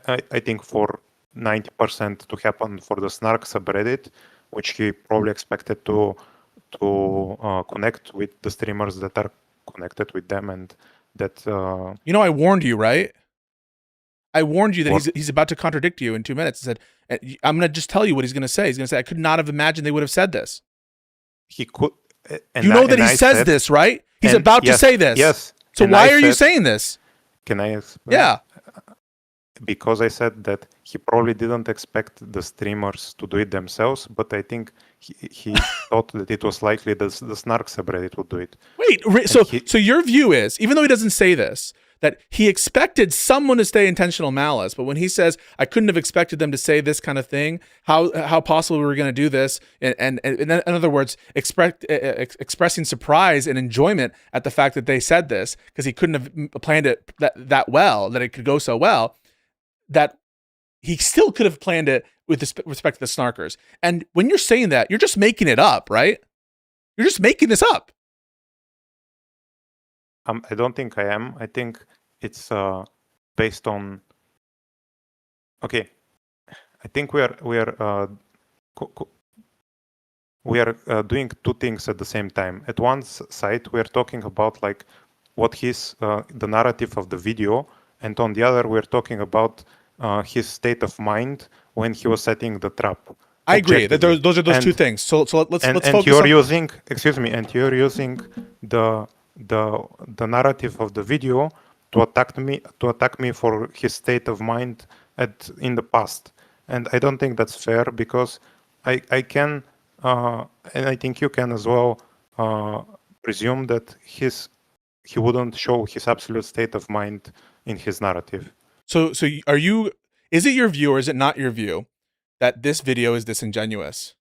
I think for 90% to happen for the Snark subreddit, which he probably expected to connect with the streamers that are connected with them, and that. I warned you, right? I warned you that he's about to contradict you in 2 minutes. He said, "I'm going to just tell you what he's going to say." He's going to say, "I could not have imagined they would have said this." He could. That he says this, right? He's about to say this. Yes. So why are you saying this? Can I explain? Yeah. Because I said that he probably didn't expect the streamers to do it themselves, but I think he thought that it was likely that the Snark subreddit would do it. Wait, so your view is, even though he doesn't say this, that he expected someone to say intentional malice, but when he says, "I couldn't have expected them to say this kind of thing," how possible we were going to do this, and in other words, expressing surprise and enjoyment at the fact that they said this, because he couldn't have planned it that well, that it could go so well, that he still could have planned it with respect to the Snarkers. And when you're saying that, you're just making it up, right? You're just making this up. I don't think I am. I think it's based on. Okay, I think we are doing two things at the same time. At one side, we are talking about like what his the narrative of the video, and on the other, we're talking about his state of mind when he was setting the trap. I agree that those are two things. So let's focus. You're using, excuse me, and you're using the narrative of the video to attack me for his state of mind in the past, and I don't think that's fair, because I can and I think you can as well presume that he wouldn't show his absolute state of mind in his narrative. So is it your view or is it not your view that this video is disingenuous?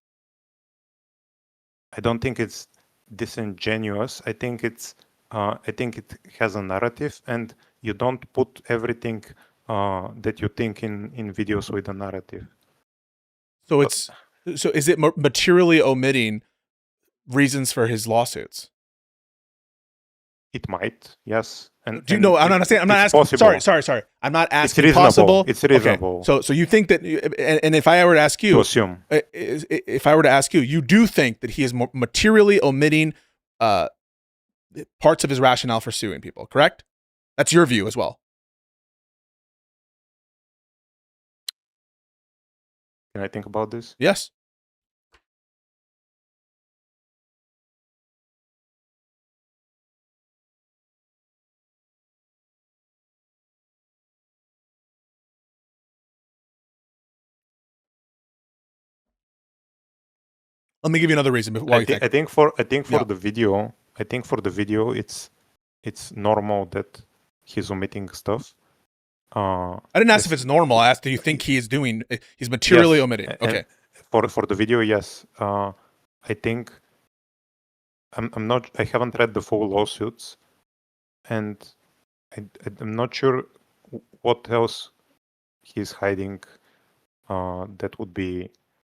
I don't think it's disingenuous. I think it has a narrative, and you don't put everything that you think in videos with a narrative. So is it materially omitting reasons for his lawsuits? It might, yes. And I'm not asking. Possible. Sorry. I'm not asking. It's reasonable. Possible. It's reasonable. Okay. So you think that, and if I were to ask you, to assume, if I were to ask you, you do think that he is materially omitting parts of his rationale for suing people, correct? That's your view as well. Can I think about this? Yes. Let me give you another reason. I think for the video, it's normal that he's omitting stuff. I didn't ask if it's normal. I asked, do you think he's materially omitting? Okay. For the video, yes. I think I haven't read the full lawsuits, and I'm not sure what else he's hiding that would be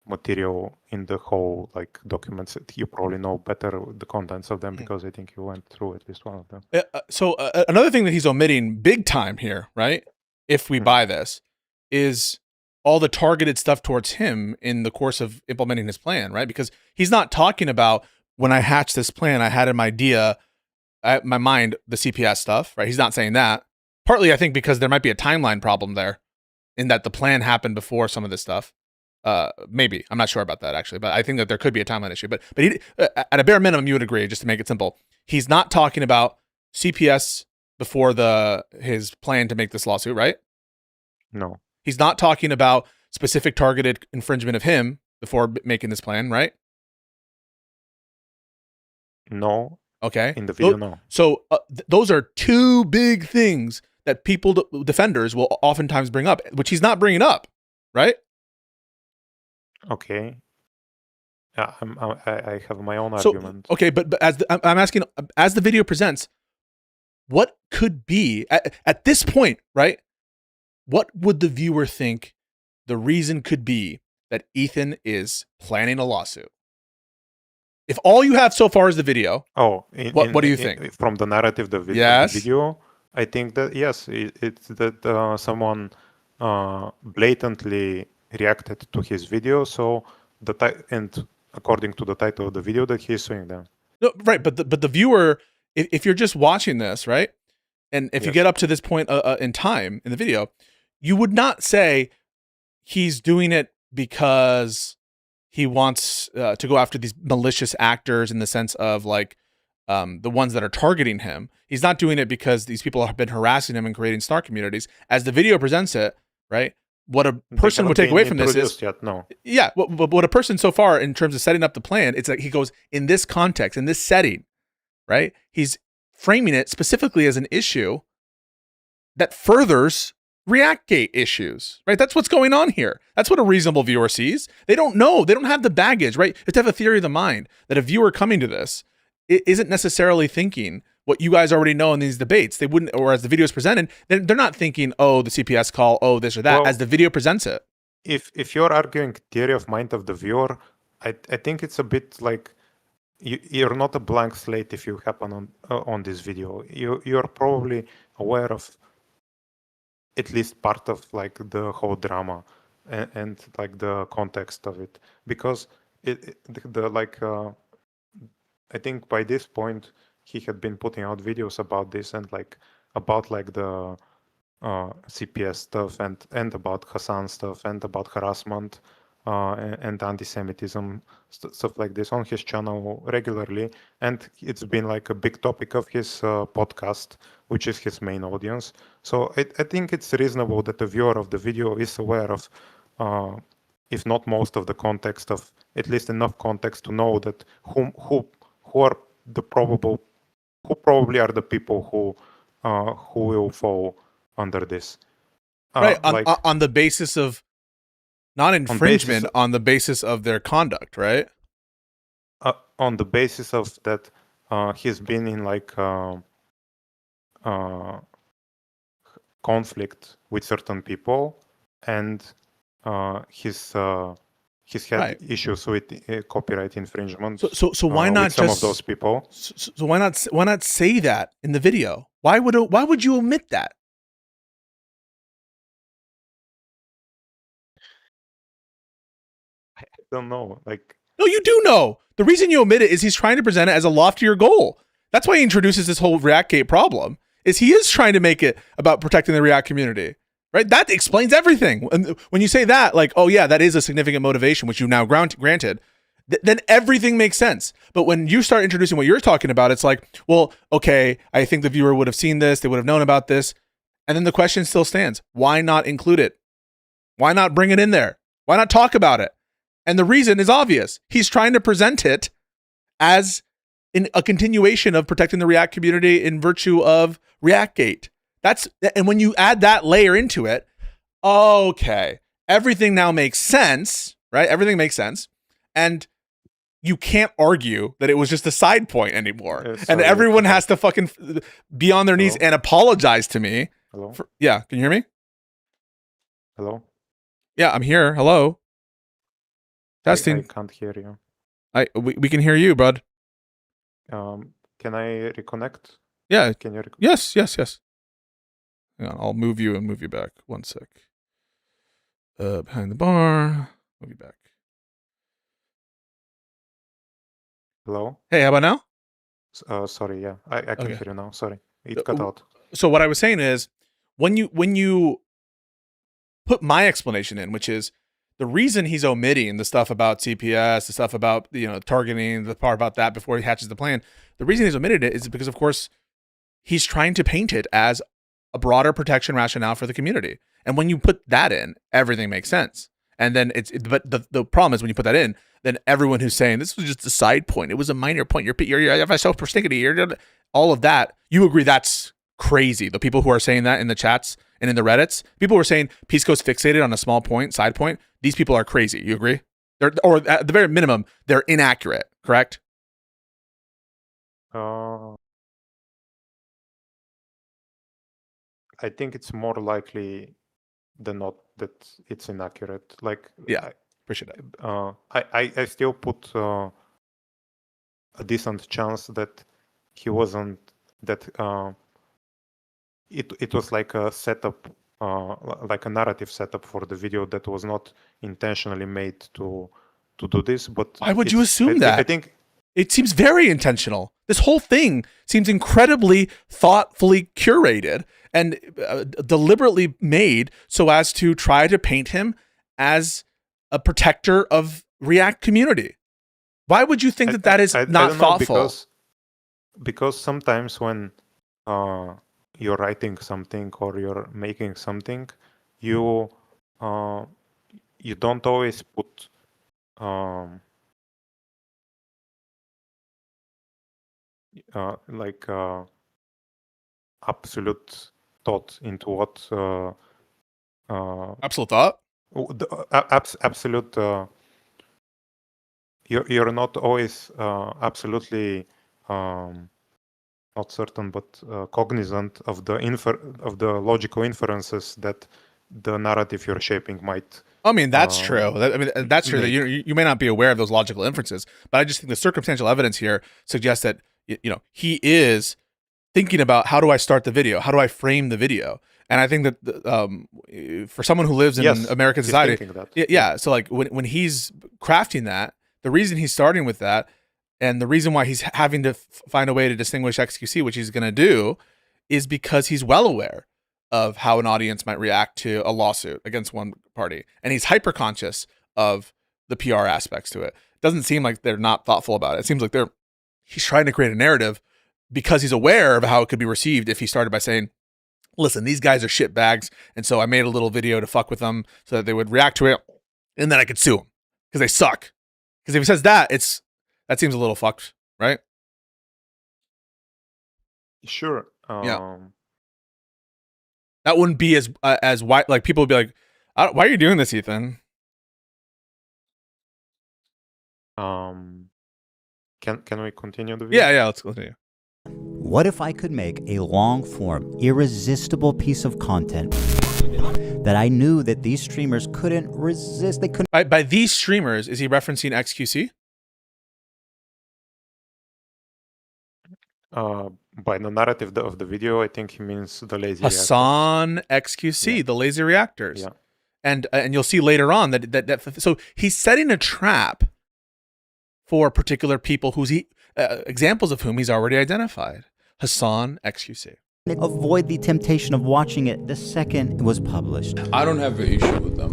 material in the whole like documents. You probably know better the contents of them because I think you went through at least one of them. So another thing that he's omitting big time here, right? If we buy this, is all the targeted stuff towards him in the course of implementing his plan, right? Because he's not talking about when I hatched this plan, I had an idea at my mind, the CPS stuff, right? He's not saying that. Partly, I think, because there might be a timeline problem there in that the plan happened before some of this stuff. Maybe. I'm not sure about that, actually, but I think that there could be a timeline issue. But he, at a bare minimum, you would agree, just to make it simple, he's not talking about CPS before his plan to make this lawsuit, right? No. He's not talking about specific targeted infringement of him before making this plan, right? No. Okay. In the video, no. So those are two big things that people, defenders, will oftentimes bring up, which he's not bringing up, right? Okay. Yeah, I have my own argument. Okay, but I'm asking, as the video presents, what could be at this point, right? What would the viewer think the reason could be that Ethan is planning a lawsuit? If all you have so far is the video, what do you think? From the narrative, the video, I think that yes, it's that someone blatantly reacted to his video. So and according to the title of the video, that he's suing them. No, right, but the viewer, if you're just watching this, right, and if you get up to this point in time in the video, you would not say he's doing it because he wants to go after these malicious actors in the sense of like the ones that are targeting him. He's not doing it because these people have been harassing him and creating star communities. As the video presents it, right? What a person would take away from this is, yeah, what a person so far in terms of setting up the plan, it's like he goes in this context, in this setting, right? He's framing it specifically as an issue that furthers Reactgate issues, right? That's what's going on here. That's what a reasonable viewer sees. They don't know. They don't have the baggage, right? You have to have a theory of the mind that a viewer coming to this isn't necessarily thinking what you guys already know in these debates. They wouldn't, or as the video is presented, they're not thinking, oh, the CPS call, oh, this or that, as the video presents it. If you're arguing theory of mind of the viewer, I think it's a bit like you're not a blank slate if you happen on this video. You're probably aware of at least part of like the whole drama and like the context of it, because I think by this point he had been putting out videos about this and like about like the CPS stuff and about Hassan stuff and about harassment and anti-Semitism, stuff like this on his channel regularly, and it's been like a big topic of his podcast, which is his main audience. So I think it's reasonable that the viewer of the video is aware of, if not most of the context, of at least enough context to know that who are the probably are the people who will fall under this. Right, on the basis of not infringement, on the basis of their conduct, right? On the basis of that, he's been in like conflict with certain people, and he's had issues with copyright infringement. So why not with some just of those people? So why not say that in the video? Why would you omit that? I don't know. Like, no, you do know. The reason you omit it is he's trying to present it as a loftier goal. That's why he introduces this whole Reactgate problem. Is he is trying to make it about protecting the React community, right? That explains everything. And when you say that, like, oh yeah, that is a significant motivation, which you've now granted, then everything makes sense. But when you start introducing what you're talking about, it's like, well, okay, I think the viewer would have seen this, they would have known about this, and then the question still stands: why not include it? Why not bring it in there? Why not talk about it? And the reason is obvious. He's trying to present it as in a continuation of protecting the React community in virtue of Reactgate. And when you add that layer into it, okay, everything now makes sense, right? Everything makes sense. And you can't argue that it was just a side point anymore. And everyone has to fucking be on their knees and apologize to me. Hello? Yeah, can you hear me? Hello? Yeah, I'm here. Hello? Testing. I can't hear you. We can hear you, bud. Can I reconnect? Yeah. Can you? Yes. Hang on, I'll move you and move you back. One sec. Behind the bar. Move you back. Hello. Hey, how about now? Sorry. Yeah, I can Okay. hear you now. Sorry, it cut out. So what I was saying is, when you put my explanation in, which is the reason he's omitting the stuff about CPS, the stuff about targeting, the part about that before he hatches the plan, the reason he's omitted it is because, of course, he's trying to paint it as a broader protection rationale for the community. And when you put that in, everything makes sense. And then but the problem is when you put that in, then everyone who's saying this was just a side point, it was a minor point, you're so persnickety, all of that, you agree that's crazy. The people who are saying that in the chats and in the Reddits, people who are saying Pisco's fixated on a small point, side point, these people are crazy. You agree? Or at the very minimum, they're inaccurate, correct? I think it's more likely than not that it's inaccurate. Like, yeah, appreciate it. I still put a decent chance that he wasn't that. It was like a setup, like a narrative setup for the video that was not intentionally made to do this. But why would you assume that? I think it seems very intentional. This whole thing seems incredibly thoughtfully curated and deliberately made so as to try to paint him as a protector of React community. Why would you think that is not thoughtful? Because sometimes when you're writing something or you're making something, you don't always put absolute thought into what absolute thought. Absolute. You're not always absolutely not certain, but cognizant of the logical inferences that the narrative you're shaping might. I mean, that's true. That's true. That you may not be aware of those logical inferences, but I just think the circumstantial evidence here suggests that he is thinking about, how do I start the video? How do I frame the video? And I think that for someone who lives in American society, so like when he's crafting that, the reason he's starting with that, and the reason why he's having to find a way to distinguish XQC, which he's going to do, is because he's well aware of how an audience might react to a lawsuit against one party. And he's hyper conscious of the PR aspects to it. It doesn't seem like they're not thoughtful about it. It seems like he's trying to create a narrative because he's aware of how it could be received if he started by saying, listen, these guys are shit bags, and so I made a little video to fuck with them so that they would react to it, and then I could sue them because they suck. Because if he says that, that seems a little fucked, right? Sure. Yeah. That wouldn't be as wide. Like, people would be like, "Why are you doing this, Ethan?" Can we continue the video? Yeah, let's continue. What if I could make a long-form, irresistible piece of content that I knew that these streamers couldn't resist? They couldn't. By these streamers, is he referencing XQC? By the narrative of the video, I think he means the lazy Hassan XQC, the lazy reactors. Yeah. And you'll see later on that so he's setting a trap for particular people examples of whom he's already identified. Hassan XQC. Avoid the temptation of watching it the second it was published. I don't have an issue with them.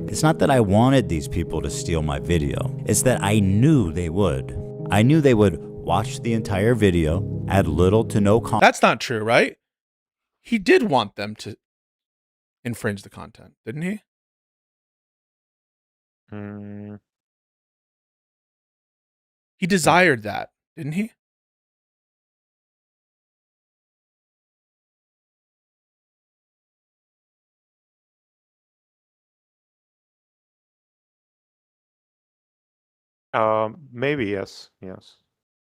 It's not that I wanted these people to steal my video. It's that I knew they would. I knew they would watch the entire video, add little to no content. That's not true, right? He did want them to infringe the content, didn't he? He desired that, didn't he? Maybe yes.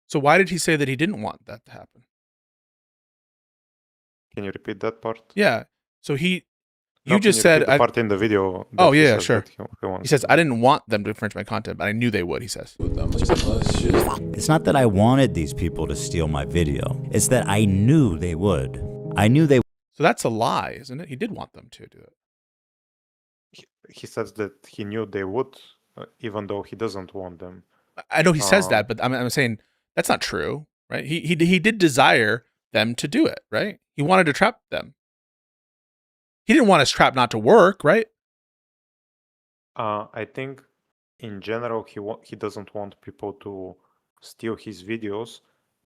So why did he say that he didn't want that to happen? Can you repeat that part? Yeah. So You just said the part in the video. Oh he yeah, says sure. that He says I didn't want them to infringe my content, but I knew they would. He says. It's not that I wanted these people to steal my video. It's that I knew they would. I knew they. So that's a lie, isn't it? He did want them to do it. He says that he knew they would, even though he doesn't want them. I know he says that, but I'm saying that's not true, right? He did desire them to do it, right? He wanted to trap them. He didn't want his trap not to work, right? I think in general he doesn't want people to steal his videos,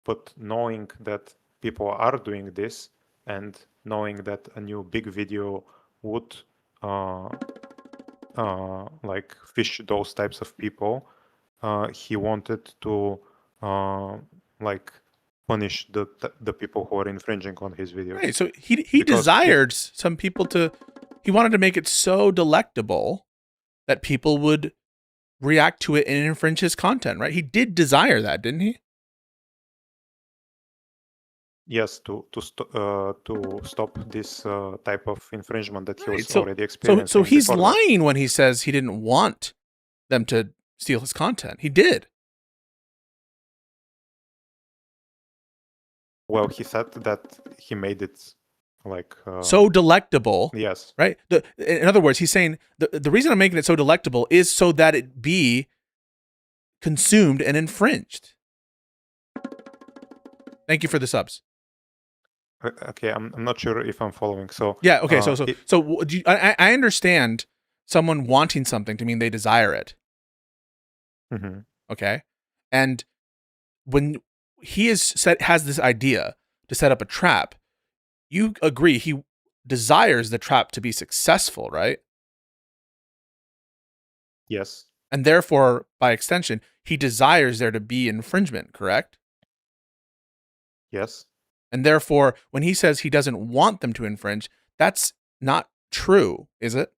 but knowing that people are doing this and knowing that a new big video would like fish those types of people, he wanted to like punish the people who are infringing on his videos. Right. So he desired some people to. He wanted to make it so delectable that people would react to it and infringe his content. Right. He did desire that, didn't he? Yes, to stop this type of infringement that he was already experiencing. So he's lying when he says he didn't want them to steal his content. He did. Well, he said that he made it like so delectable. Yes. Right. In other words, he's saying the reason I'm making it so delectable is so that it be consumed and infringed. Thank you for the subs. Okay, I'm not sure if I'm following. So yeah, okay. I understand someone wanting something to mean they desire it. Mm-hmm. Okay, and when he has this idea to set up a trap, you agree he desires the trap to be successful, right? Yes. And therefore, by extension, he desires there to be infringement, correct? Yes. And therefore, when he says he doesn't want them to infringe, that's not true, is it?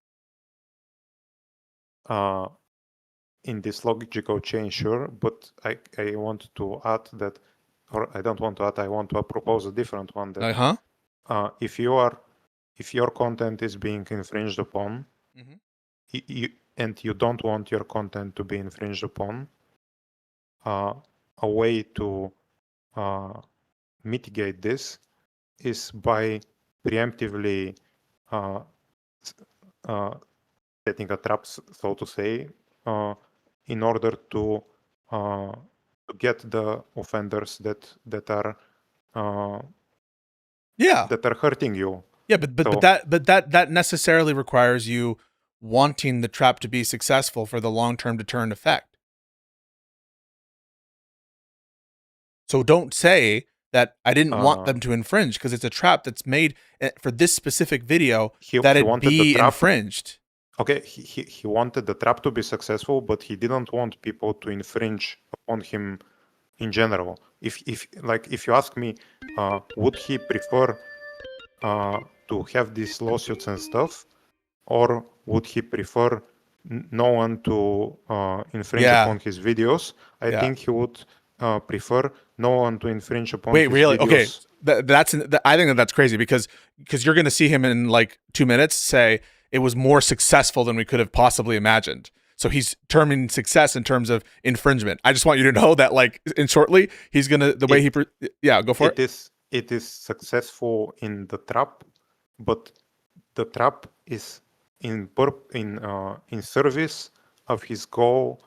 In this logical chain, sure, but I want to add that, or I don't want to add, I want to propose a different one. That if your content is being infringed upon, and you don't want your content to be infringed upon, a way to mitigate this is by preemptively setting a trap, so to say, in order to get the offenders that are that are hurting you. Yeah, but that necessarily requires you wanting the trap to be successful for the long-term deterrent effect. So don't say that I didn't want them to infringe because it's a trap that's made for this specific video that it be infringed. Okay, he wanted the trap to be successful, but he didn't want people to infringe on him in general. If you ask me, would he prefer to have these lawsuits and stuff, or would he prefer no one to infringe upon his videos? I think he would prefer no one to infringe upon his really? videos. Okay, I think that's crazy because you're going to see him in like 2 minutes say it was more successful than we could have possibly imagined. So he's terming success in terms of infringement. I just want you to know that, like, in shortly, he's gonna go for it. It is successful in the trap, but the trap is in service of his goal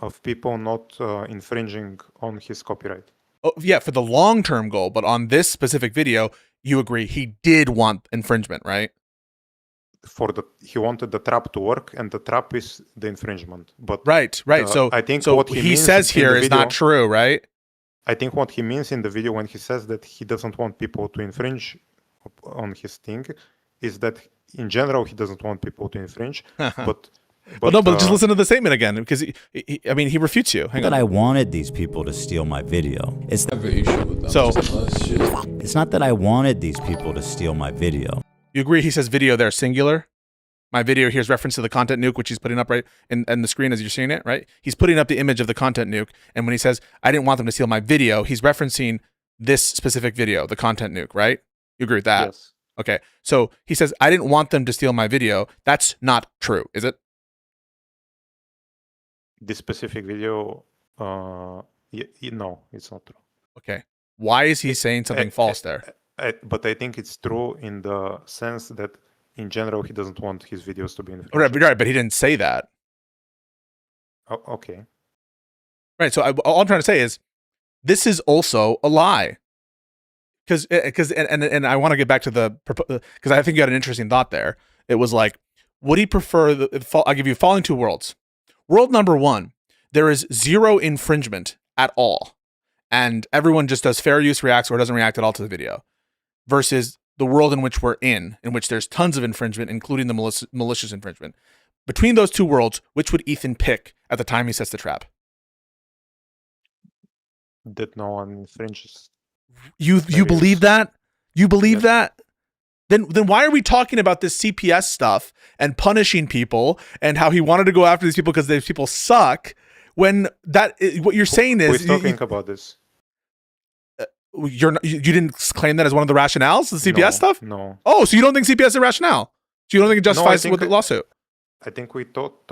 of people not infringing on his copyright. Oh, yeah, for the long-term goal, but on this specific video, you agree he did want infringement, right? He wanted the trap to work, and the trap is the infringement. But right. So I think what he says here is not true, right? I think what he means in the video when he says that he doesn't want people to infringe on his thing is that in general he doesn't want people to infringe. But just listen to the statement again, because he refutes you. Hang on. That I wanted these people to steal my video. It's not that I wanted these people to steal my video. You agree he says video there singular? My video here is reference to the content nuke, which he's putting up right in the screen as you're seeing it, right? He's putting up the image of the content nuke. And when he says, I didn't want them to steal my video, he's referencing this specific video, the content nuke, right? You agree with that? Yes. Okay, so he says, I didn't want them to steal my video. That's not true, is it? This specific video, no, it's not true. Okay. Why is he saying something false there? But I think it's true in the sense that, in general, he doesn't want his videos to be infringed. Right, but he didn't say that. Oh, okay. Right, so all I'm trying to say is, this is also a lie. Because I want to get back to because I think you had an interesting thought there. It was like, would he prefer I'll give you following two worlds. World number one, there is zero infringement at all, and everyone just does fair use, reacts, or doesn't react at all to the video. Versus the world in which we're in which there's tons of infringement, including the malicious infringement. Between those two worlds, which would Ethan pick at the time he sets the trap? That no one infringes. You believe that? You believe that? Then why are we talking about this CPS stuff and punishing people and how he wanted to go after these people because these people suck? When what you're saying is we're talking about this. You didn't claim that as one of the rationales, the CPS stuff? No. Oh, so you don't think CPS is a rationale? So you don't think it justifies with the lawsuit? I think we talked.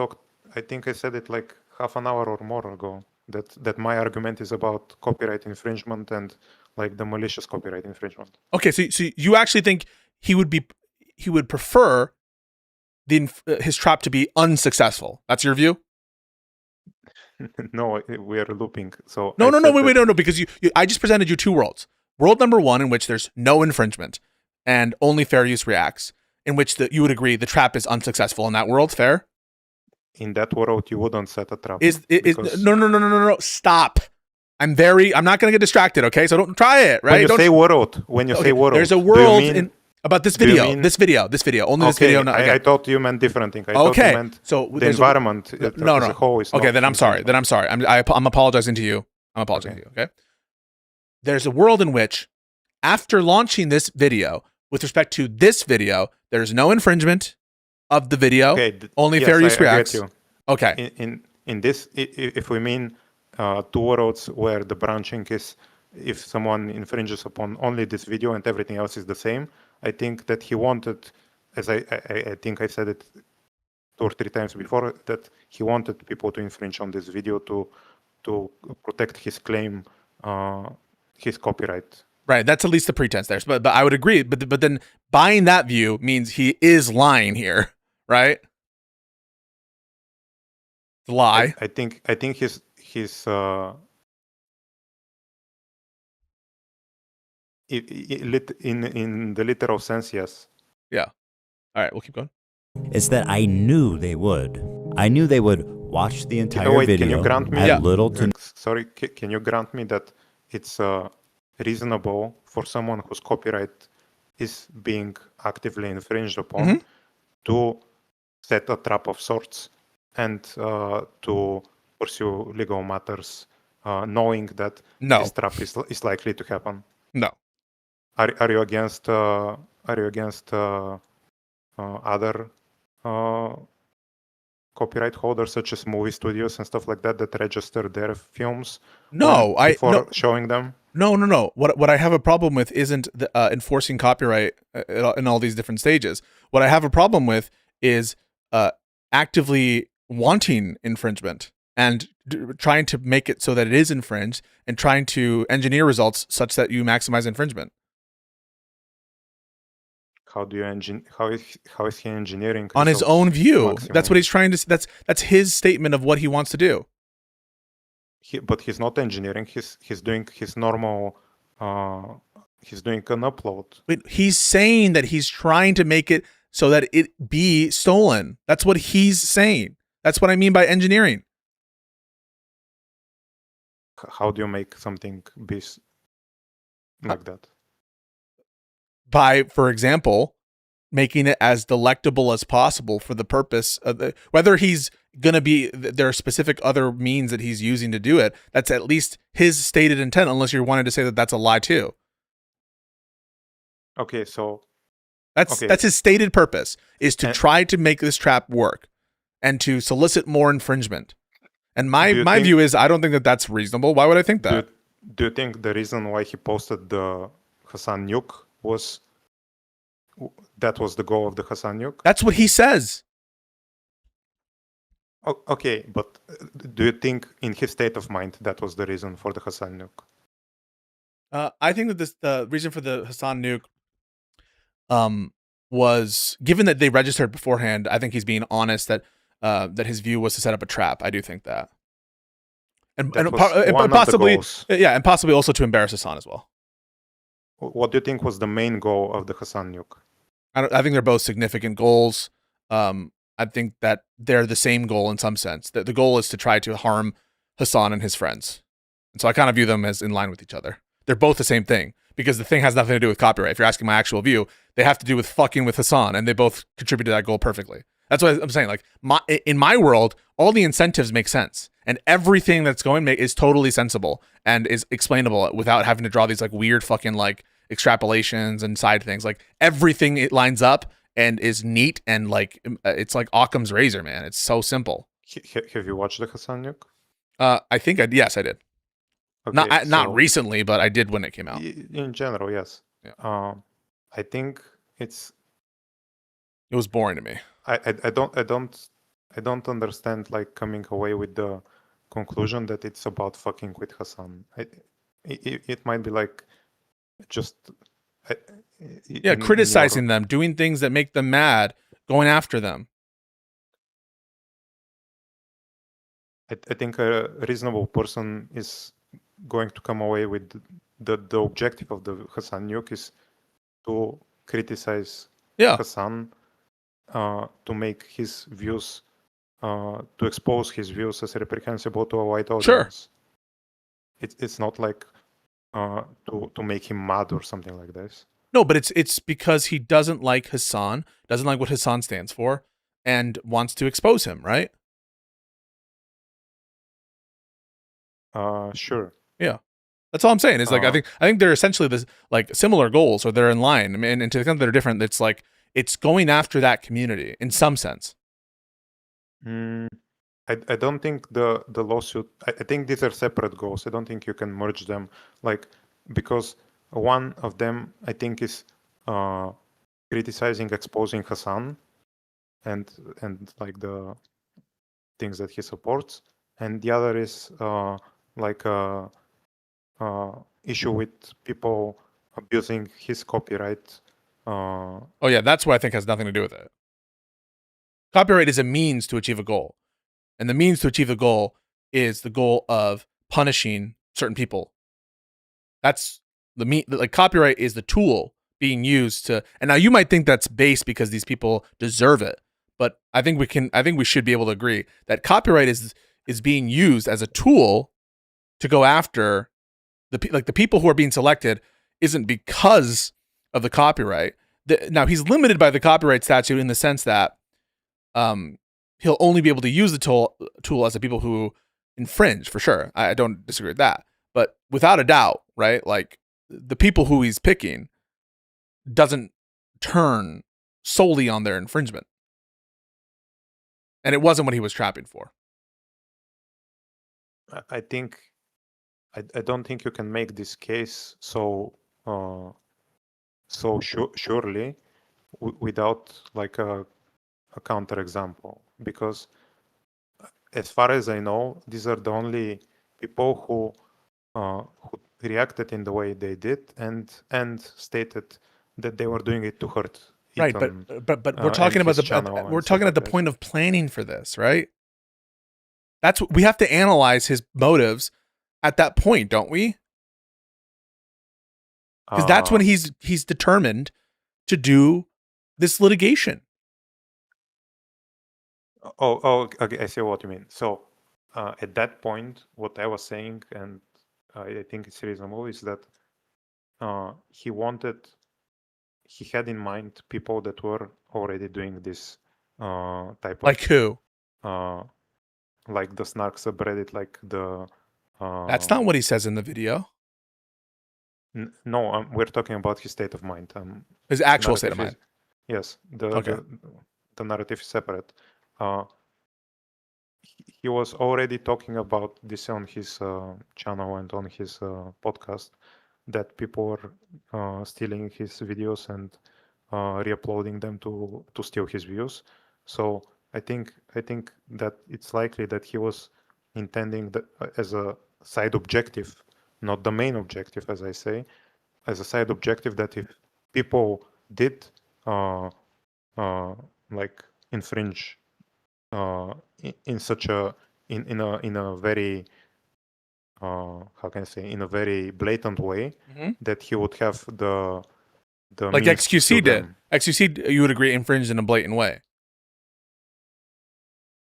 I think I said it like half an hour or more ago. That my argument is about copyright infringement and like the malicious copyright infringement. Okay, so you actually think he would prefer his trap to be unsuccessful? That's your view? No, we are looping. So no, because I just presented you two worlds. World number one, in which there's no infringement and only fair use reacts, in which you would agree the trap is unsuccessful in that world. Fair? In that world, you wouldn't set a trap. No. Stop. I'm not going to get distracted. Okay, so don't try it. Right? When you say world, there's a world about this video. This video. Only this video. No, I thought you meant different thing. I thought you meant the environment. As a whole is okay, then I'm sorry. I'm apologizing to you. Okay. There's a world in which, after launching this video, with respect to this video, there's no infringement of the video. Okay, only fair use reacts. Okay. In this, if we mean two worlds where the branching is, if someone infringes upon only this video and everything else is the same, I think that he wanted, as I think I said it 2 or 3 times before, that he wanted people to infringe on this video to protect his claim, his copyright. Right, that's at least the pretense there. But I would agree. But then buying that view means he is lying here, right? The lie. I think his in the literal sense, yes. Yeah. All right, we'll keep going. It's that I knew they would. I knew they would watch the entire video. Can you grant me can you grant me that it's reasonable for someone whose copyright is being actively infringed upon to set a trap of sorts and to pursue legal matters, knowing that this trap is likely to happen? No. Are you against other copyright holders such as movie studios and stuff like that register their films before showing them? No. What I have a problem with isn't enforcing copyright in all these different stages. What I have a problem with is actively wanting infringement and trying to make it so that it is infringed and trying to engineer results such that you maximize infringement. How is he engineering on his own view? That's what he's trying to. That's his statement of what he wants to do. But he's not engineering. He's doing his normal. He's doing an upload. Wait, he's saying that he's trying to make it so that it be stolen. That's what he's saying. That's what I mean by engineering. How do you make something be like that? By, for example, making it as delectable as possible for the purpose of whether he's going to be, there are specific other means that he's using to do it. That's at least his stated intent, unless you're wanting to say that that's a lie too. Okay, so that's his stated purpose, is to try to make this trap work and to solicit more infringement. And my view is, I don't think that that's reasonable. Why would I think that? Do you think the reason why he posted the Hassan nuke was that was the goal of the Hassan nuke? That's what he says. Okay, but do you think in his state of mind that was the reason for the Hassan nuke? I think that the reason for the Hassan nuke was, given that they registered beforehand, I think he's being honest that that his view was to set up a trap. I do think that. And possibly, yeah, and possibly also to embarrass Hassan as well. What do you think was the main goal of the Hassan nuke? I think they're both significant goals. I think that they're the same goal in some sense. The goal is to try to harm Hassan and his friends. And so I kind of view them as in line with each other. They're both the same thing, because the thing has nothing to do with copyright. If you're asking my actual view, they have to do with fucking with Hassan, and they both contribute to that goal perfectly. That's what I'm saying. Like, in my world, all the incentives make sense, and everything that's going is totally sensible and is explainable without having to draw these like weird fucking like extrapolations and side things. Like, everything, it lines up and is neat, and like it's like Occam's razor, man. It's so simple. Have you watched the Hassan nuke? I think yes, I did. Okay, not recently, but I did when it came out. In general, yes. Yeah. I think it was boring to me. I don't understand like coming away with the conclusion that it's about fucking with Hassan. It might be like just criticizing them, doing things that make them mad, going after them. I think a reasonable person is going to come away with the objective of the Hassan nuke is to criticize Hassan, to make his views, to expose his views as reprehensible to a white audience. Sure. It's not like to make him mad or something like this. No, but it's because he doesn't like Hassan, doesn't like what Hassan stands for, and wants to expose him, right? Sure. Yeah. That's all I'm saying. Is like I think they're essentially this like similar goals, or they're in line. I mean, and to the extent that they're different, it's like it's going after that community in some sense. I don't think the lawsuit. I think these are separate goals. I don't think you can merge them, like, because one of them I think is criticizing, exposing Hassan, and like the things that he supports, and the other is like a issue with people abusing his copyright. Oh yeah, that's what I think has nothing to do with it. Copyright is a means to achieve a goal, and the means to achieve the goal is the goal of punishing certain people. That's like copyright is the tool being used to. And now you might think that's base because these people deserve it, but I think we should be able to agree that copyright is being used as a tool to go after the people who are being selected isn't because of the copyright. Now he's limited by the copyright statute in the sense that he'll only be able to use the tool as the people who infringe, for sure. I don't disagree with that. But without a doubt, right? Like the people who he's picking doesn't turn solely on their infringement. And it wasn't what he was trapping for. I think I don't think you can make this case so surely without like a counterexample, because as far as I know, these are the only people who reacted in the way they did and stated that they were doing it to hurt. Right, but we're talking about the point of planning for this, right? That's what we have to analyze his motives at that point, don't we? Because that's when he's determined to do this litigation. Okay, I see what you mean. So at that point, what I was saying, and I think it's reasonable, is that he had in mind people that were already doing this type of... Like who? Like the Snark subreddit, like the... That's not what he says in the video. No, we're talking about his state of mind. His actual state of mind. Yes, the narrative is separate. He was already talking about this on his channel and on his podcast, that people were stealing his videos and re-uploading them to steal his views. So I think that it's likely that he was intending that as a side objective, not the main objective, as I say, as a side objective, that if people did like infringe in such a in a very how can I say, in a very blatant way, that he would have the like means to sue XQC did. them. XQC, you would agree, infringed in a blatant way.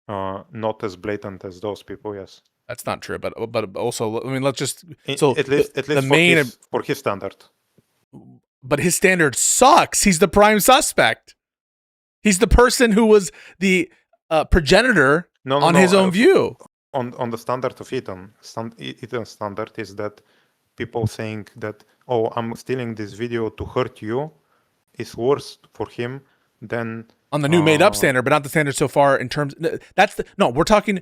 Not as blatant as those people, yes. That's not true, but also, I mean, let's just At least the main for his standard. But his standard sucks. He's the prime suspect. He's the person who was the progenitor on his own view. On the standard of Ethan standard is that people saying that, oh, I'm stealing this video to hurt you, is worse for him than on the new made up standard, but not the standard so far in terms. We're talking.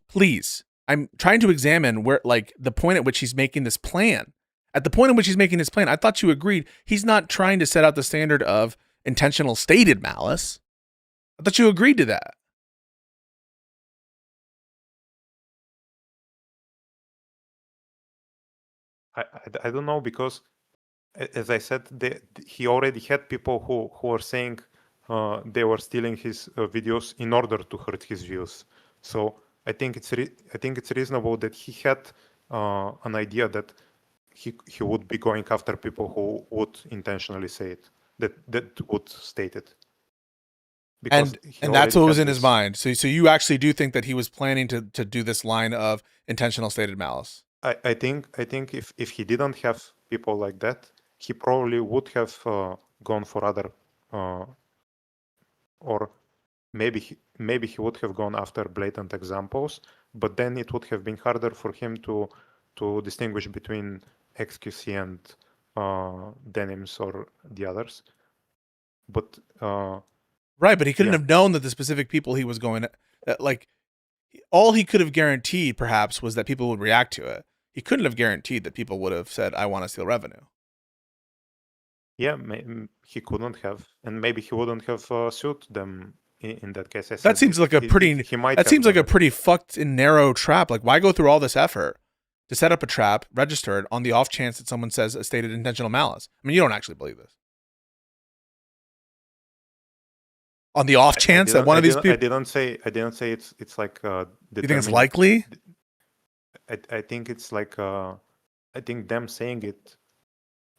Please, I'm trying to examine where, like, the point at which he's making this plan. At the point at which he's making his plan, I thought you agreed he's not trying to set out the standard of intentional stated malice. I thought you agreed to that. I don't know, because as I said, he already had people who were saying they were stealing his videos in order to hurt his views. So I think it's reasonable that he had an idea that he would be going after people who would intentionally say it, that would state it. And that's what was in his mind. So you actually do think that he was planning to do this line of intentional stated malice? I think if he didn't have people like that, he probably would have gone for other, or maybe he would have gone after blatant examples, but then it would have been harder for him to distinguish between XQC and Denims or the others. But right, but he couldn't have known that the specific people he was going to, like, all he could have guaranteed perhaps was that people would react to it. He couldn't have guaranteed that people would have said, I want to steal revenue. Yeah, he couldn't have, and maybe he wouldn't have sued them in that case. That seems like a pretty fucked and narrow trap. Like, why go through all this effort to set up a trap, register it, on the off chance that someone says a stated intentional malice? I mean, you don't actually believe this. On the off chance that one of these people, I didn't say it's like. You think it's likely? I think it's like. I think them saying it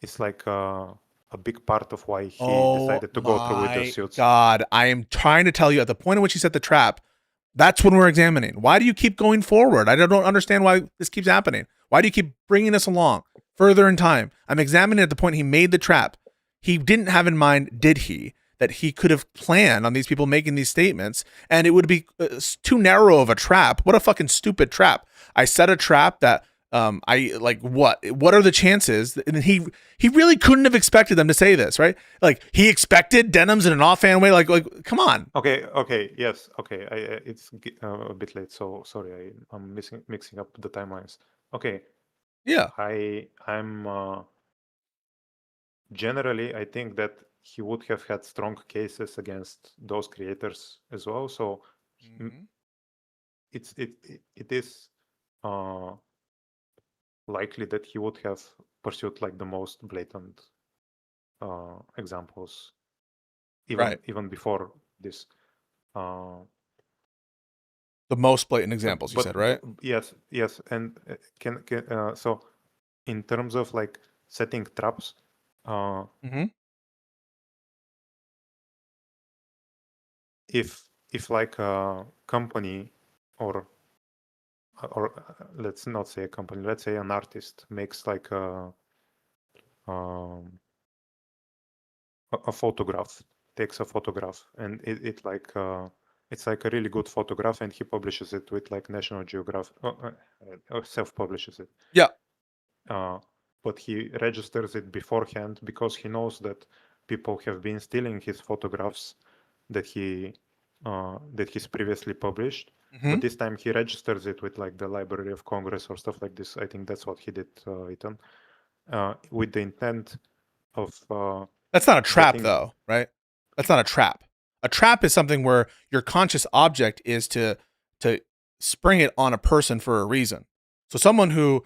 is like a big part of why he decided to go through with the suits. God, I am trying to tell you, at the point at which he set the trap, that's when we're examining. Why do you keep going forward? I don't understand why this keeps happening. Why do you keep bringing us along further in time? I'm examining at the point he made the trap. He didn't have in mind, did he, that he could have planned on these people making these statements, and it would be too narrow of a trap. What a fucking stupid trap. I set a trap that what are the chances? And he really couldn't have expected them to say this, right? Like, he expected Denims in an offhand way. Like, come on. Okay, yes, okay. It's a bit late, so sorry. I'm mixing up the timelines. Okay. Yeah. I'm generally, I think that he would have had strong cases against those creators as well. So it is likely that he would have pursued like the most blatant examples, even before this. The most blatant examples, you said, right? Yes, and so in terms of like setting traps. If like a company or let's not say a company, let's say an artist makes like a photograph, takes a photograph, and it's like a really good photograph, and he publishes it with like National Geographic, or self-publishes it. Yeah. But he registers it beforehand because he knows that people have been stealing his photographs that he's previously published. But this time he registers it with like the Library of Congress or stuff like this. I think that's what he did, Ethan, with the intent of That's not a trap, getting- though, right? That's not a trap. A trap is something where your conscious object is to spring it on a person for a reason. So someone who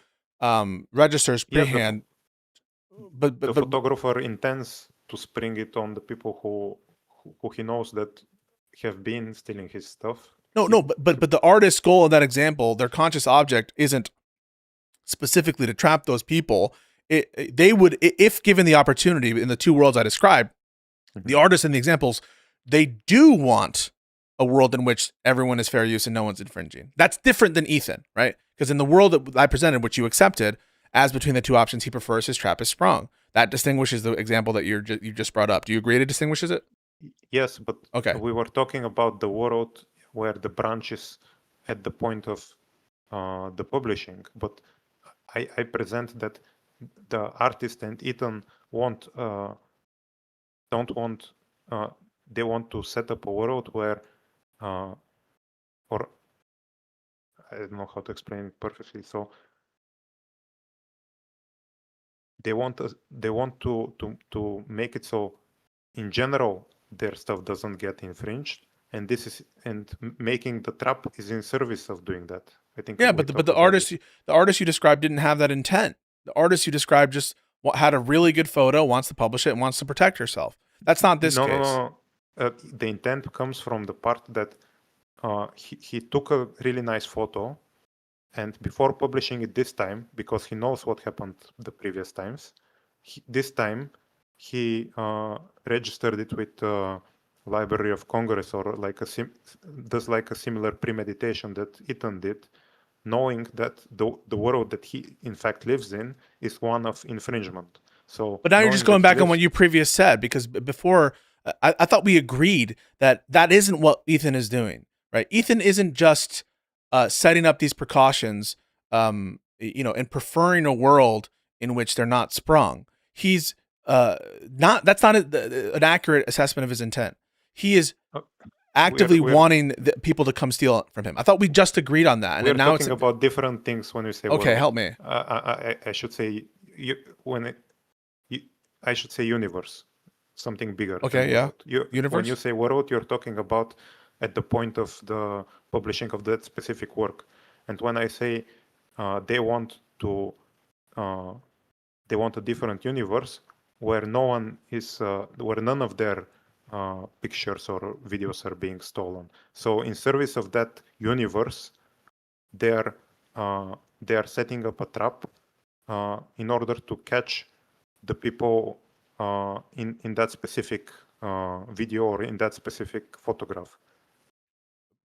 registers Yeah, pre-hand, but the photographer intends to spring it on the people who he knows that have been stealing his stuff. no, but the artist's goal in that example, their conscious object isn't specifically to trap those people. They would, if given the opportunity in the two worlds I described, the artists in the examples, they do want a world in which everyone is fair use and no one's infringing. That's different than Ethan, right? Because in the world that I presented, which you accepted, as between the two options, he prefers his trap is sprung. That distinguishes the example that you just brought up. Do you agree it distinguishes it? Yes, but okay. We were talking about the world where the branch is at the point of the publishing, but I present that the artist and Ethan don't want. They want to set up a world where, or I don't know how to explain it perfectly. So they want to make it so, in general, their stuff doesn't get infringed, and making the trap is in service of doing that. I think. Yeah, but the artist you described didn't have that intent. The artist you described just had a really good photo, wants to publish it, and wants to protect herself. That's not this case. No. The intent comes from the part that he took a really nice photo, and before publishing it this time, because he knows what happened the previous times, this time he registered it with Library of Congress, or does like a similar premeditation that Ethan did, knowing that the world that he in fact lives in is one of infringement. So, but now you're just going back on what you previous said, because before I thought we agreed that isn't what Ethan is doing, right? Ethan isn't just setting up these precautions, and preferring a world in which they're not sprung. He's not. That's not an accurate assessment of his intent. He is actively wanting people to come steal it from him. I thought we just agreed on that. We're now talking about different things when we say. Okay, help me. I should say I should say universe, something bigger. Okay, yeah. Universe. When you say world, you're talking about at the point of the publishing of that specific work. And when I say they want a different universe where none of their pictures or videos are being stolen. So in service of that universe, they are setting up a trap in order to catch the people in that specific video or in that specific photograph.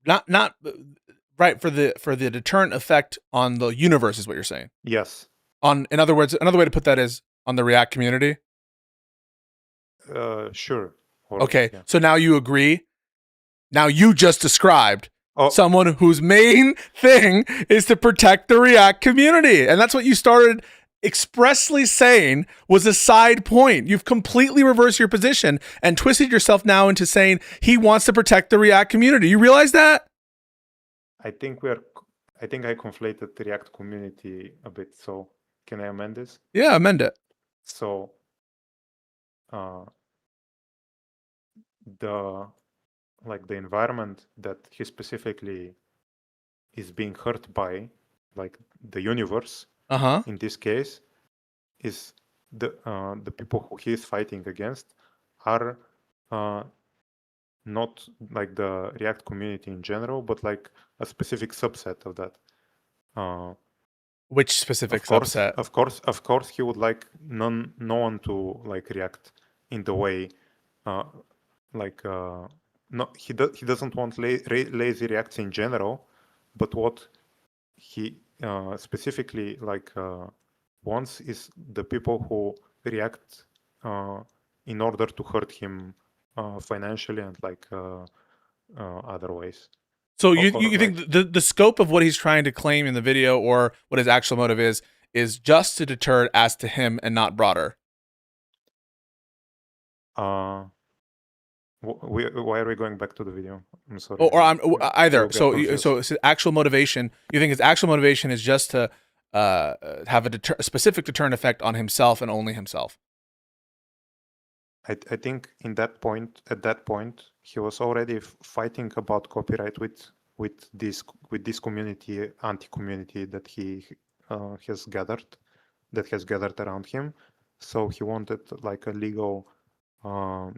Not right, for the deterrent effect on the universe is what you're saying. Yes. In other words, another way to put that is on the React community. Sure. Okay, yeah. So now you agree. Now you just described someone whose main thing is to protect the React community, and that's what you started expressly saying was a side point. You've completely reversed your position and twisted yourself now into saying he wants to protect the React community. You realize that? I think I conflated the React community a bit. So can I amend this? Yeah, amend it. So the environment that he specifically is being hurt by, like the universe, in this case, is the people who he is fighting against are not like the React community in general, but like a specific subset of that. Which specific subset? Of course, he would like no one to like react in the way, no, he doesn't want lazy reacts in general, but what he specifically wants is the people who react in order to hurt him financially and other ways. So you think the scope of what he's trying to claim in the video, or what his actual motive is just to deter as to him and not broader? Why are we going back to the video? I'm sorry. Either. So his actual motivation, you think his actual motivation is just to have a specific deterrent effect on himself and only himself? I think at that point, he was already fighting about copyright with this community, anti-community that he has gathered around him. So he wanted like a legal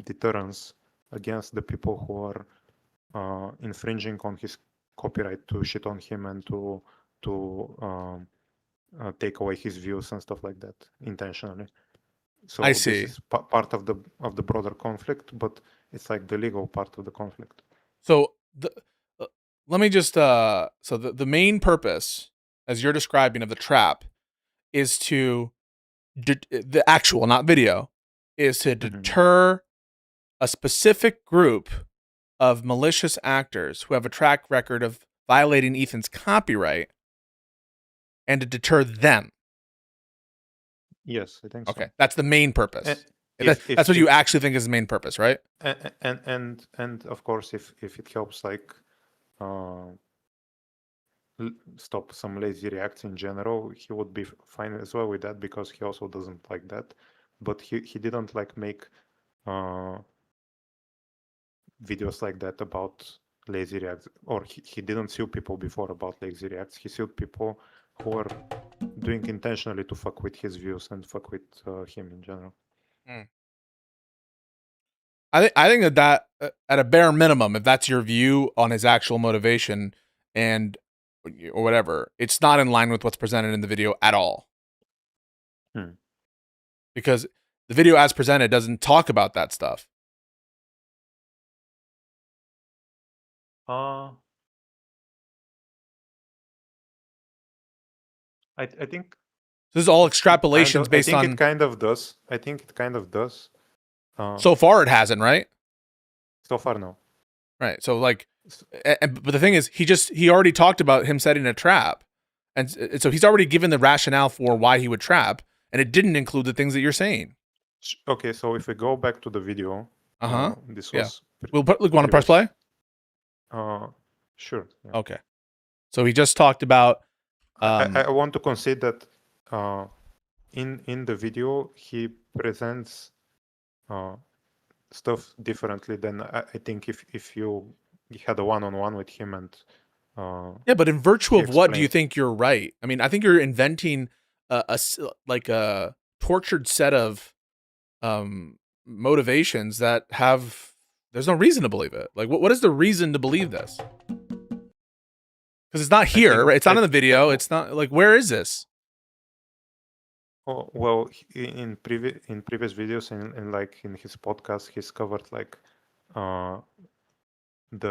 deterrence against the people who are infringing on his copyright to shit on him and to take away his views and stuff like that intentionally. So I see. this is part of the broader conflict, but it's like the legal part of the conflict. So let me just so the main purpose, as you're describing, of the trap is to the actual, not video, is to deter a specific group of malicious actors who have a track record of violating Ethan's copyright, and to deter them. Yes, I think so. Okay, that's the main purpose. That's what you actually think is the main purpose, right? And of course, if it helps, like stop some lazy reacts in general, he would be fine as well with that, because he also doesn't like that. But he didn't like make videos like that about lazy reacts, or he didn't sue people before about lazy reacts. He sued people who were doing intentionally to fuck with his views and fuck with him in general. I think that at a bare minimum, if that's your view on his actual motivation and or whatever, it's not in line with what's presented in the video at all. Because the video as presented doesn't talk about that stuff. I think this is all extrapolations based on. I think it kind of does. I think it kind of does. So far, it hasn't, right? So far, no. Right. So like, but the thing is, he already talked about him setting a trap, and so he's already given the rationale for why he would trap, and it didn't include the things that you're saying. Okay, so if we go back to the video, this was. We'll put. Want to press play? Sure. Yeah. Okay. So he just talked about. I want to concede that in the video he presents stuff differently than I think if you had a one-on-one with him and. Yeah, but in virtue of what do you think you're right? I mean, I think you're inventing a tortured set of motivations that have. There's no reason to believe it. Like, what is the reason to believe this? Because it's not here, right? It's not in the video. It's not like, where is this? Oh, well, in previous videos and like in his podcast, he's covered like the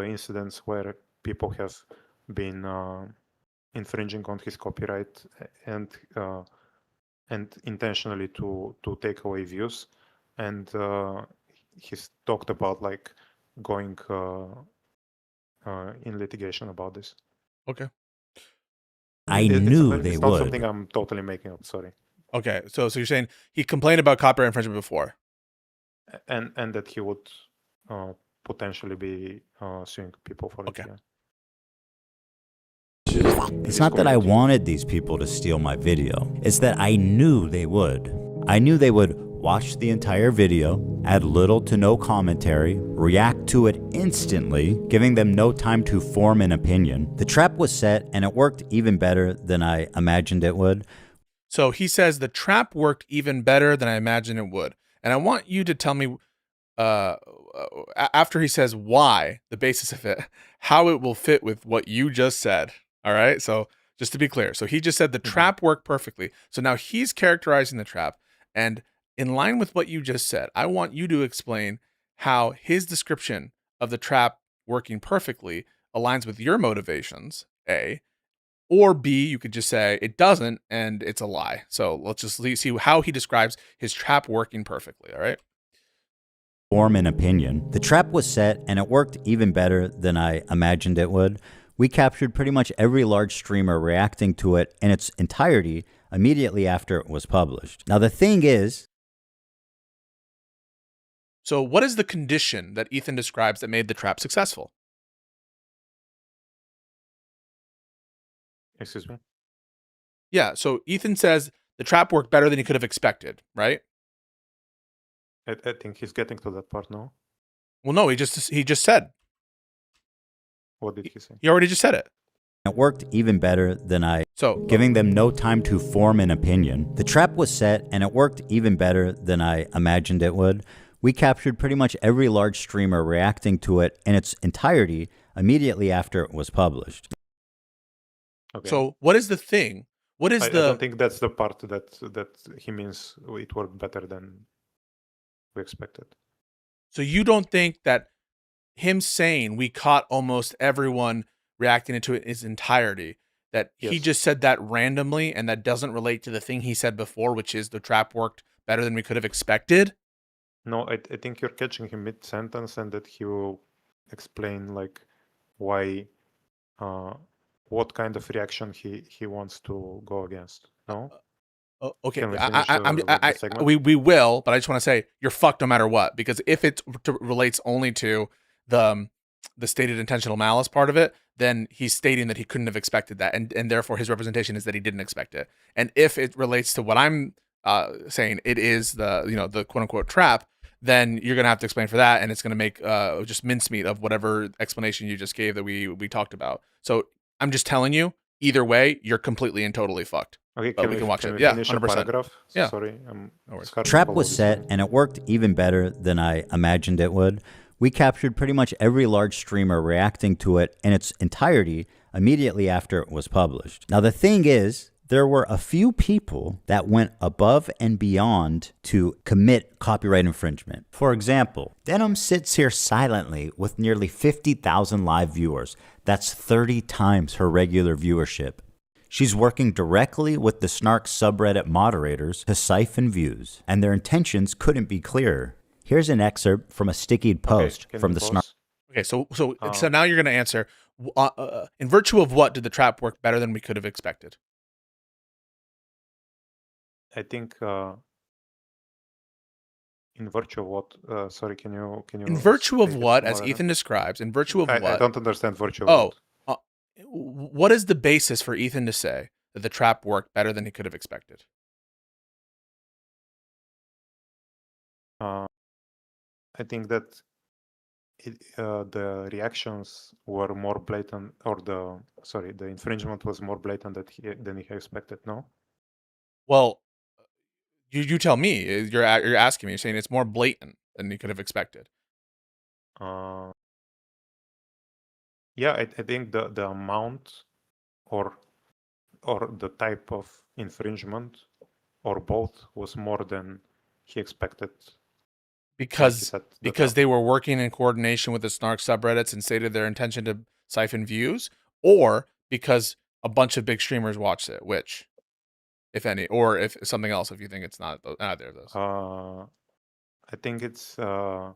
incidents where people have been infringing on his copyright and intentionally to take away views, and he's talked about like going in litigation about this. Okay. It's they not would. something I'm totally making up. Sorry. Okay, so you're saying he complained about copyright infringement before, and that he would potentially be suing people for it. Yeah. It's not that I wanted these people to steal my video. It's that I knew they would. I knew they would watch the entire video, add little to no commentary, react to it instantly, giving them no time to form an opinion. The trap was set, and it worked even better than I imagined it would. So he says the trap worked even better than I imagined it would. And I want you to tell me, after he says why, the basis of it, how it will fit with what you just said. All right? So just to be clear. So he just said the trap worked perfectly. So now he's characterizing the trap. And in line with what you just said, I want you to explain how his description of the trap working perfectly aligns with your motivations, A. Or B, you could just say it doesn't and it's a lie. So let's just see how he describes his trap working perfectly, all right? Form an opinion. The trap was set, and it worked even better than I imagined it would. We captured pretty much every large streamer reacting to it in its entirety immediately after it was published. Now, the thing is... So what is the condition that Ethan describes that made the trap successful? Excuse me? Yeah, so Ethan says the trap worked better than he could have expected, right? I think he's getting to that part now. Well, no, he just said. What did he say? He already just said it. It worked even better than giving them no time to form an opinion. The trap was set, and it worked even better than I imagined it would. We captured pretty much every large streamer reacting to it in its entirety immediately after it was published. Okay. So what is the thing? What is I don't think that's the part that he means it worked better than we expected. So you don't think that him saying we caught almost everyone reacting into it in its entirety, that he just said that randomly and that doesn't relate to the thing he said before, which is the trap worked better than we could have expected? No, I think you're catching him mid-sentence and that he will explain like why, what kind of reaction he wants to go against. No? Okay, Can we finish the segment? we will, but I just want to say you're fucked no matter what, because if it relates only to the stated intentional malice part of it, then he's stating that he couldn't have expected that, and therefore his representation is that he didn't expect it. And if it relates to what I'm saying, it is the quote unquote trap, then you're gonna have to explain for that, and it's gonna make just mincemeat of whatever explanation you just gave that we talked about. So I'm just telling you, either way, you're completely and totally fucked. Okay, but we can watch it. Yeah, Yeah, 100%. 100%. Yeah. Sorry, Trap was set, and it worked even better than I imagined it would. We captured pretty much every large streamer reacting to it in its entirety immediately after it was published. Now, the thing is, there were a few people that went above and beyond to commit copyright infringement. For example, Denim sits here silently with nearly 50,000 live viewers. That's 30 times her regular viewership. She's working directly with the Snark subreddit moderators to siphon views, and their intentions couldn't be clearer. Here's an excerpt from a stickied post from the Snark. Okay, so now you're going to answer, in virtue of what did the trap work better than we could have expected? I think in virtue of what? Sorry, can you? In virtue of what, as Ethan describes, in virtue of what? I don't understand virtue of what. What is the basis for Ethan to say that the trap worked better than he could have expected? I think that the reactions were more blatant, or the infringement was more blatant than he expected. No. Well, you tell me. You're asking me. You're saying it's more blatant than he could have expected. Yeah, I think the amount or the type of infringement or both was more than he expected. Because they were working in coordination with the Snark subreddits and stated their intention to siphon views, or because a bunch of big streamers watched it, which, if any, or if something else, if you think it's not either of those. I think it's the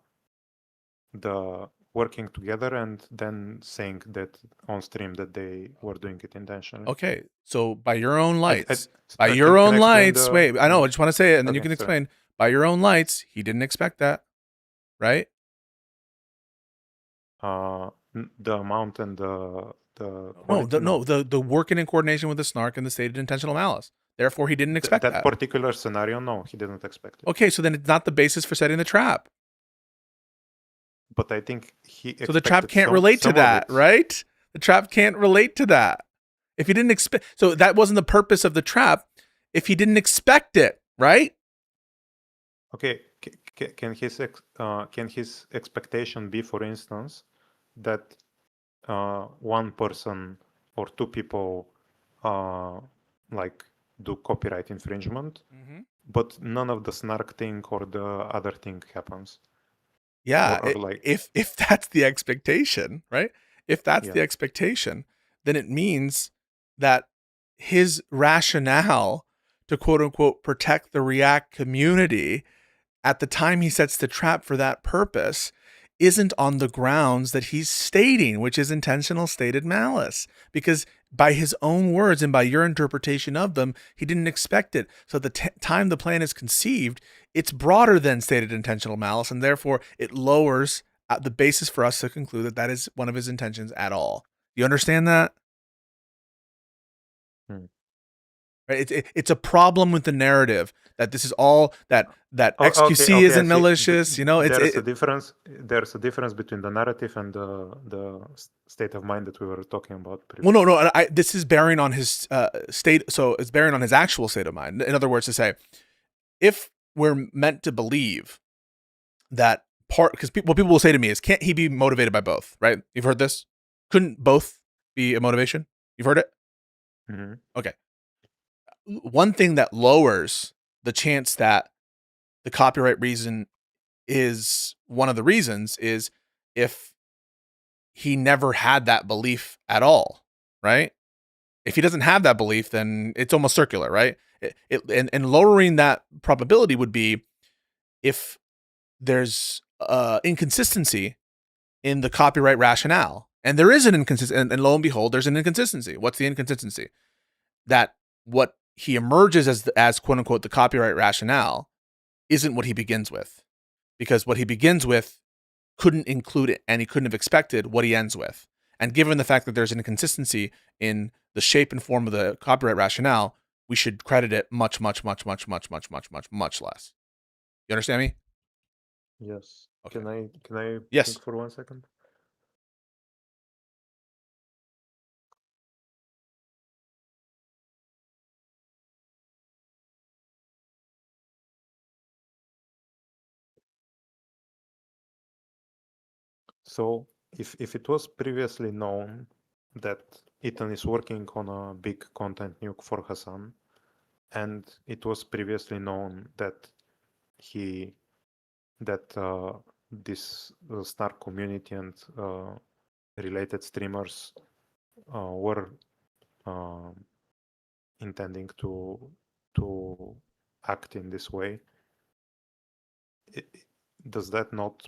working together and then saying that on stream that they were doing it intentionally. Okay, so by your own lights, wait, I know, I just want to say it, and then you can explain. By your own lights, he didn't expect that, right? The amount and the the working in coordination with the Snark and the stated intentional malice. Therefore, he didn't expect that. That particular scenario, no, he didn't expect it. Okay, so then it's not the basis for setting the trap. But I think he. So the trap can't relate to that, right? The trap can't relate to that. If he didn't expect, so that wasn't the purpose of the trap. If he didn't expect it, right? Okay, can his expectation be, for instance, that one person or two people like do copyright infringement, but none of the Snark thing or the other thing happens? Yeah, if that's the expectation, right? If that's the expectation, then it means that his rationale to quote unquote protect the React community at the time he sets the trap for that purpose isn't on the grounds that he's stating, which is intentional stated malice. Because by his own words and by your interpretation of them, he didn't expect it. So the time the plan is conceived, it's broader than stated intentional malice, and therefore it lowers the basis for us to conclude that that is one of his intentions at all. You understand that? Right? It's a problem with the narrative that this is all that XQC isn't malicious. You know, there's a difference. There's a difference between the narrative and the state of mind that we were talking about previously. Well, no. This is bearing on his state. So it's bearing on his actual state of mind. In other words, to say, if we're meant to believe that part, because what people will say to me is, can't he be motivated by both? Right? You've heard this. Couldn't both be a motivation? You've heard it. Mm-hmm. Okay. One thing that lowers the chance that the copyright reason is one of the reasons is if he never had that belief at all, right? If he doesn't have that belief, then it's almost circular, right? And lowering that probability would be if there's inconsistency in the copyright rationale. And there is an inconsistency, and lo and behold, there's an inconsistency. What's the inconsistency? That what he emerges as quote unquote the copyright rationale isn't what he begins with, because what he begins with couldn't include it, and he couldn't have expected what he ends with. And given the fact that there's an inconsistency in the shape and form of the copyright rationale, we should credit it much less. You understand me? Yes. Okay. Can I yes. think for 1 second? So if it was previously known that Ethan is working on a big content nuke for Hassan, and it was previously known that this Snark community and related streamers were intending to act in this way, does that not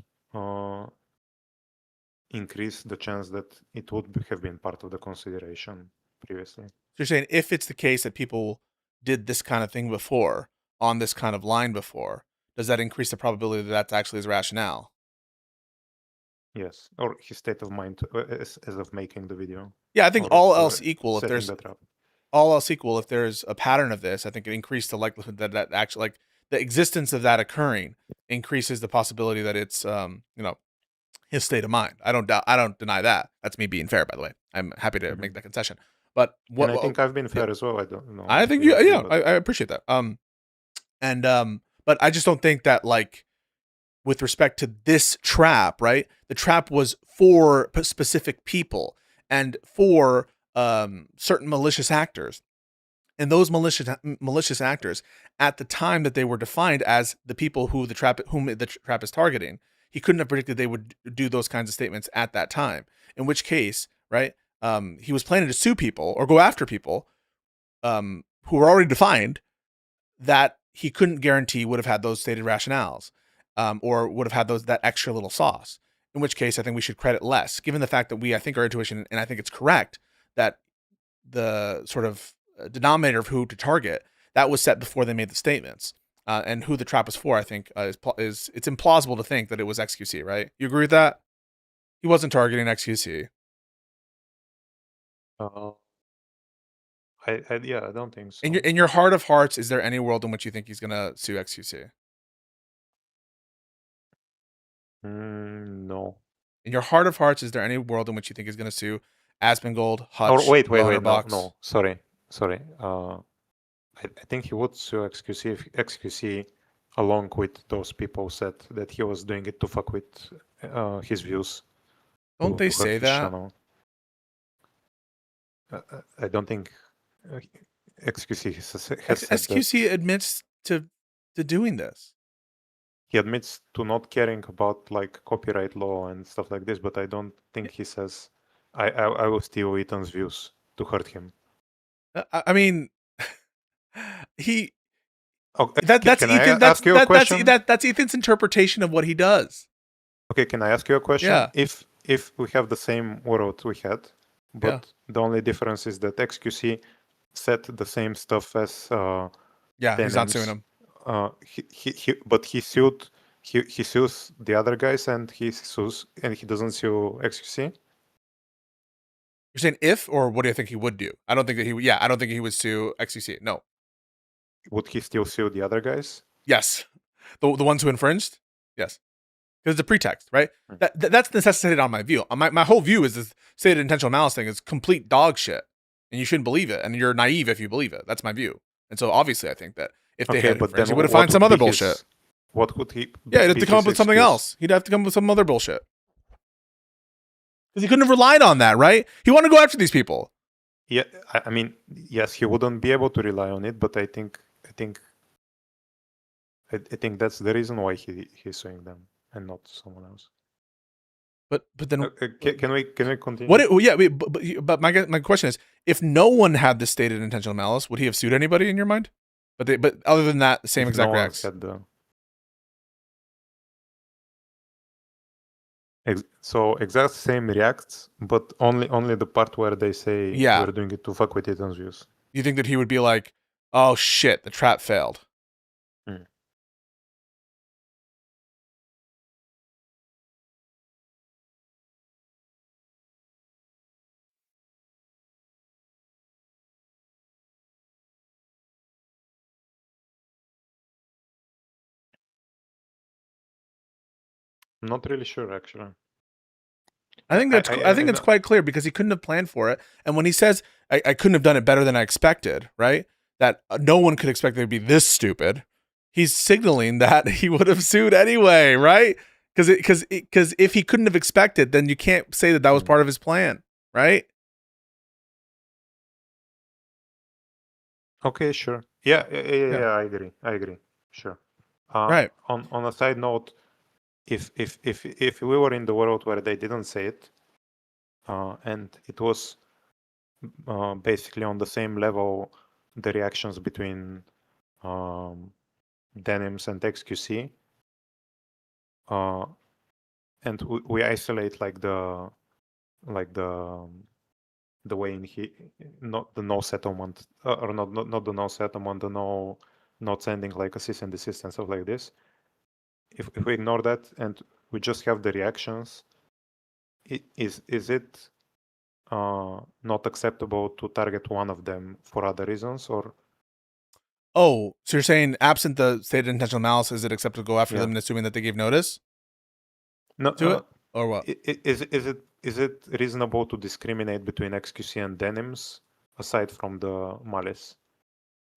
increase the chance that it would have been part of the consideration previously? So you're saying if it's the case that people did this kind of thing before, on this kind of line before, does that increase the probability that that's actually his rationale? Yes, or his state of mind as of making the video. Yeah, I think all else equal, if there's all else equal, if there's a pattern of this, I think it increased the likelihood that actually, like, the existence of that occurring increases the possibility that it's his state of mind. I don't deny that. That's me being fair, by the way. I'm happy to make that concession. But what, and I think I've been fair as well. I don't know. I think I appreciate that. But I just don't think that, like, with respect to this trap, right? The trap was for specific people and for certain malicious actors. And those malicious actors, at the time that they were defined as the people whom the trap is targeting, he couldn't have predicted they would do those kinds of statements at that time. In which case, right, he was planning to sue people or go after people who were already defined that he couldn't guarantee would have had those stated rationales, or would have had that extra little sauce. In which case, I think we should credit less, given the fact that I think our intuition, and I think it's correct, that the sort of denominator of who to target, that was set before they made the statements. And who the trap was for, I think, is it's implausible to think that it was XQC, right? You agree with that? He wasn't targeting XQC. I don't think so. In your heart of hearts, is there any world in which you think he's gonna sue XQC? No. In your heart of hearts, is there any world in which you think he's gonna sue Asmongold, Hutch, or wait, Box? no, sorry. I think he would sue XQC if XQC, along with those people, said that he was doing it to fuck with his views. Don't they say that? I don't think XQC has said XQC admits to doing this. He admits to not caring about, like, copyright law and stuff like this, but I don't think he says, I will steal Ethan's views to hurt him. I mean, he. Okay, that's Ethan. That's Ethan's interpretation of what he does. Okay, can I ask you a question? Yeah. If we have the same world we had, but the only difference is that XQC said the same stuff as he's not suing him. But he sues the other guys, and he doesn't sue XQC. You're saying if, or what do you think he would do? I don't think that he would sue XQC. No. would he still sue the other guys? Yes, the ones who infringed. Yes, because it's a pretext, right? That's necessitated on my view. My whole view is this stated intentional malice thing is complete dog shit, and you shouldn't believe it, and you're naive if you believe it. That's my view. And so obviously, I think that if they had infringed, he would have found some other bullshit. What would he? Yeah, he'd have to come up with something else. He'd have to come up with some other bullshit. Because he couldn't have relied on that, right? He wanted to go after these people. Yeah, I mean, yes, he wouldn't be able to rely on it, but I think that's the reason why he's suing them and not someone else. But then can we continue? But my question is, if no one had this stated intentional malice, would he have sued anybody in your mind? But other than that, the same exact reacts. So exact same reacts, but only the part where they say we're doing it to fuck with Ethan's views. You think that he would be like, "Oh shit, the trap failed." I'm not really sure, actually. I think it's quite clear because he couldn't have planned for it. And when he says, I couldn't have done it better than I expected, right? That no one could expect it to be this stupid. He's signaling that he would have sued anyway, right? Because if he couldn't have expected, then you can't say that was part of his plan, right? Okay, sure. Yeah, I agree. Sure. Right. On a side note, if we were in the world where they didn't say it, and it was basically on the same level, the reactions between Denims and XQC, and we isolate like the way in not the no settlement or not the no settlement, the no not sending like a cease and desist and stuff like this. If we ignore that and we just have the reactions, is it not acceptable to target one of them for other reasons, or? Oh, so you're saying absent the stated intentional malice, is it acceptable to go after them and assuming that they gave notice? No, to it, or what? Is it reasonable to discriminate between XQC and Denims aside from the malice?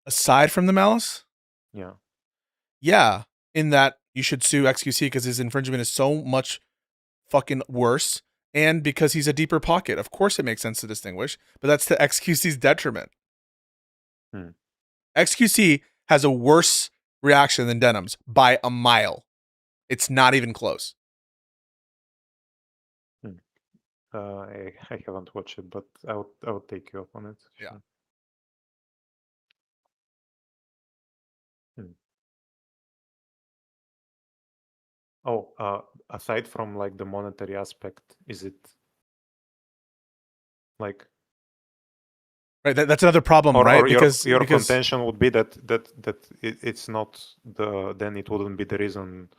Aside from the malice? Yeah. Yeah, in that you should sue XQC because his infringement is so much fucking worse, and because he's a deeper pocket. Of course, it makes sense to distinguish, but that's to XQC's detriment. XQC has a worse reaction than Denims by a mile. It's not even close. I haven't watched it, but I would take you up on it. Yeah. Oh, aside from like the monetary aspect, is it like right? That's another problem, right? Because your contention would be that it's not then it wouldn't be the reason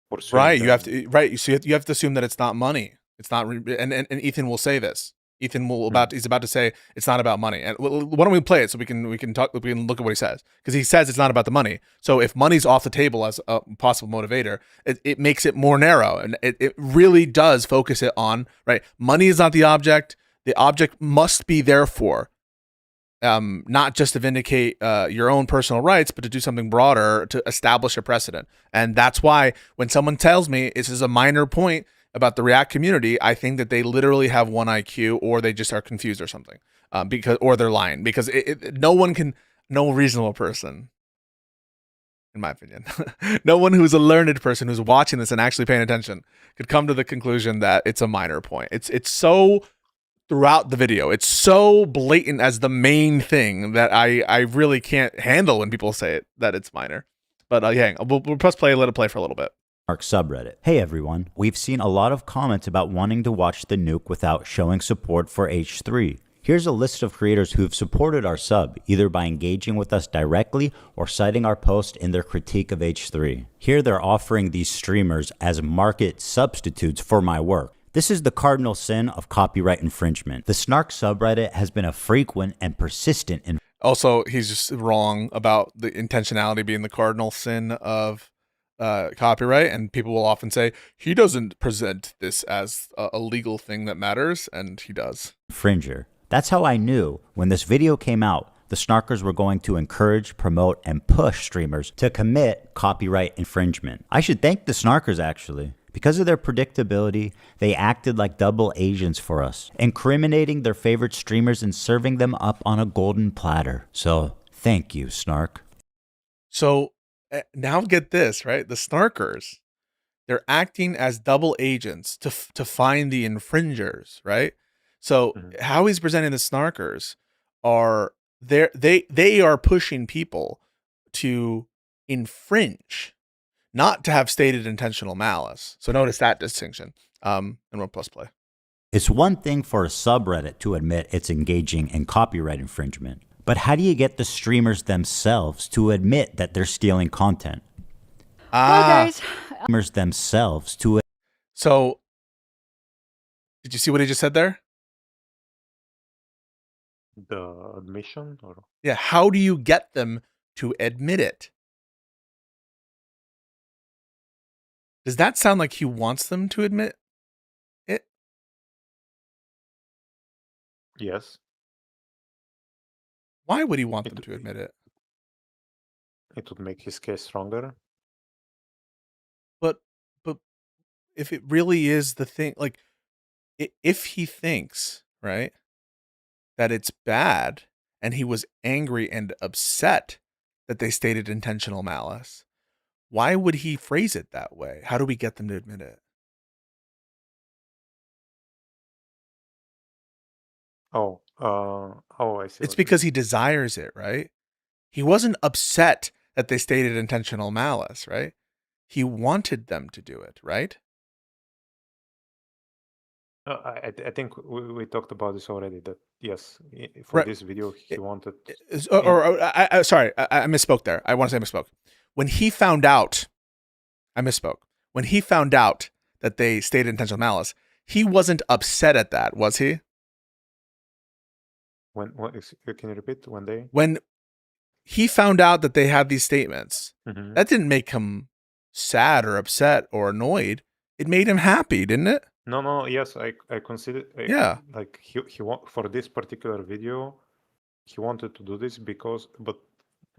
for suing right. them. You have to So you have to assume that it's not money. It's not, and Ethan will say this. Ethan he's about to say it's not about money. And why don't we play it so we can look at what he says, because he says it's not about the money. So if money's off the table as a possible motivator, it makes it more narrow, and it really does focus it on right. Money is not the object. The object must be therefore not just to vindicate your own personal rights, but to do something broader to establish a precedent. And that's why when someone tells me this is a minor point about the React community, I think that they literally have one IQ, or they just are confused or something, or they're lying, because no reasonable person, in my opinion, no one who's a learned person who's watching this and actually paying attention could come to the conclusion that it's a minor point. It's so throughout the video, it's so blatant as the main thing that I really can't handle when people say it, that it's minor. But we'll press play, let it play for a little bit. Subreddit. Hey everyone, we've seen a lot of comments about wanting to watch the nuke without showing support for H3. Here's a list of creators who've supported our sub, either by engaging with us directly or citing our post in their critique of H3. Here they're offering these streamers as market substitutes for my work. This is the cardinal sin of copyright infringement. The Snark subreddit has been a frequent and persistent Also, he's just wrong about the intentionality being the cardinal sin of copyright, and people will often say he doesn't present this as a legal thing that matters, and he does. Infringer. That's how I knew when this video came out, the snarkers were going to encourage, promote, and push streamers to commit copyright infringement. I should thank the snarkers, actually. Because of their predictability, they acted like double agents for us, incriminating their favorite streamers and serving them up on a golden platter. So, thank you, Snark. So, now get this, right? The snarkers, they're acting as double agents to find the infringers, right? So, how he's presenting the snarkers are they are pushing people to infringe, not to have stated intentional malice. So notice that distinction. And we'll plus play. It's one thing for a subreddit to admit it's engaging in copyright infringement, but how do you get the streamers themselves to admit that they're stealing content? Guys. Streamers themselves to. So, did you see what he just said there? The admission, or yeah, how do you get them to admit it? Does that sound like he wants them to admit it? Yes. Why would he want them to admit it? It would make his case stronger. But if it really is the thing, like if he thinks, right, that it's bad and he was angry and upset that they stated intentional malice, why would he phrase it that way? How do we get them to admit it? I see. It's because he desires it, right? He wasn't upset that they stated intentional malice, right? He wanted them to do it, right? I think we talked about this already. That yes, for this video he wanted. Sorry, I misspoke there. I want to say I misspoke. When he found out, I misspoke. When he found out that they stated intentional malice, he wasn't upset at that, was he? Can you repeat when they? When he found out that they had these statements, that didn't make him sad or upset or annoyed. It made him happy, didn't it? No. Yes, I consider. Yeah. Like he for this particular video, he wanted to do this but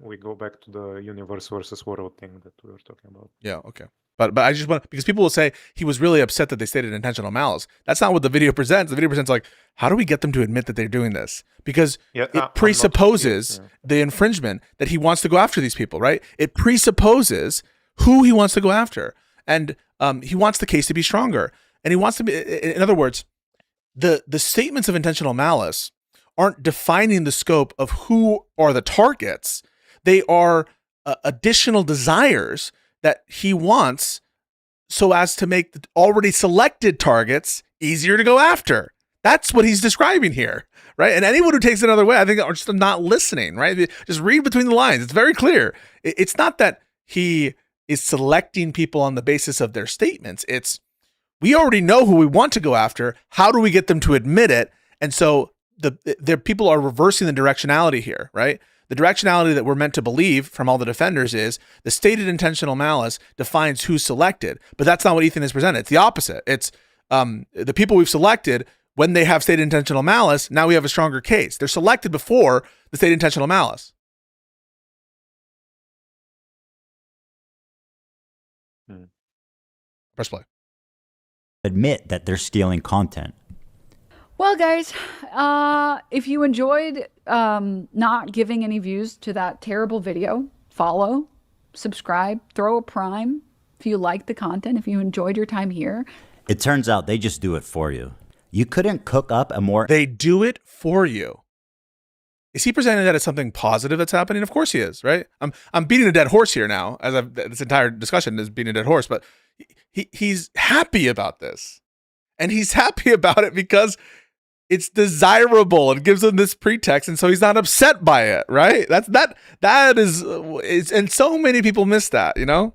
we go back to the universe versus world thing that we were talking about. Yeah. Okay. But I just want, because people will say he was really upset that they stated intentional malice. That's not what the video presents. The video presents like, how do we get them to admit that they're doing this? Because it presupposes the infringement that he wants to go after these people, right? It presupposes who he wants to go after. And he wants the case to be stronger. And he wants to be, in other words, the statements of intentional malice aren't defining the scope of who are the targets. They are additional desires that he wants so as to make the already selected targets easier to go after. That's what he's describing here, right? And anyone who takes it another way, I think, are just not listening, right? Just read between the lines. It's very clear. It's not that he is selecting people on the basis of their statements. It's, we already know who we want to go after. How do we get them to admit it? And so the people are reversing the directionality here, right? The directionality that we're meant to believe from all the defenders is the stated intentional malice defines who's selected, but that's not what Ethan has presented. It's the opposite. It's the people we've selected, when they have stated intentional malice, now we have a stronger case. They're selected before the stated intentional malice. Press play. Admit that they're stealing content. Well, guys, if you enjoyed not giving any views to that terrible video, follow, subscribe, throw a prime. If you like the content, if you enjoyed your time here. It turns out they just do it for you. You couldn't cook up a more... They do it for you. Is he presenting that as something positive that's happening? Of course he is, right? I'm beating a dead horse here now, as this entire discussion is beating a dead horse, but he's happy about this. And he's happy about it because it's desirable. It gives him this pretext, and so he's not upset by it, right? That is, and so many people miss that, you know?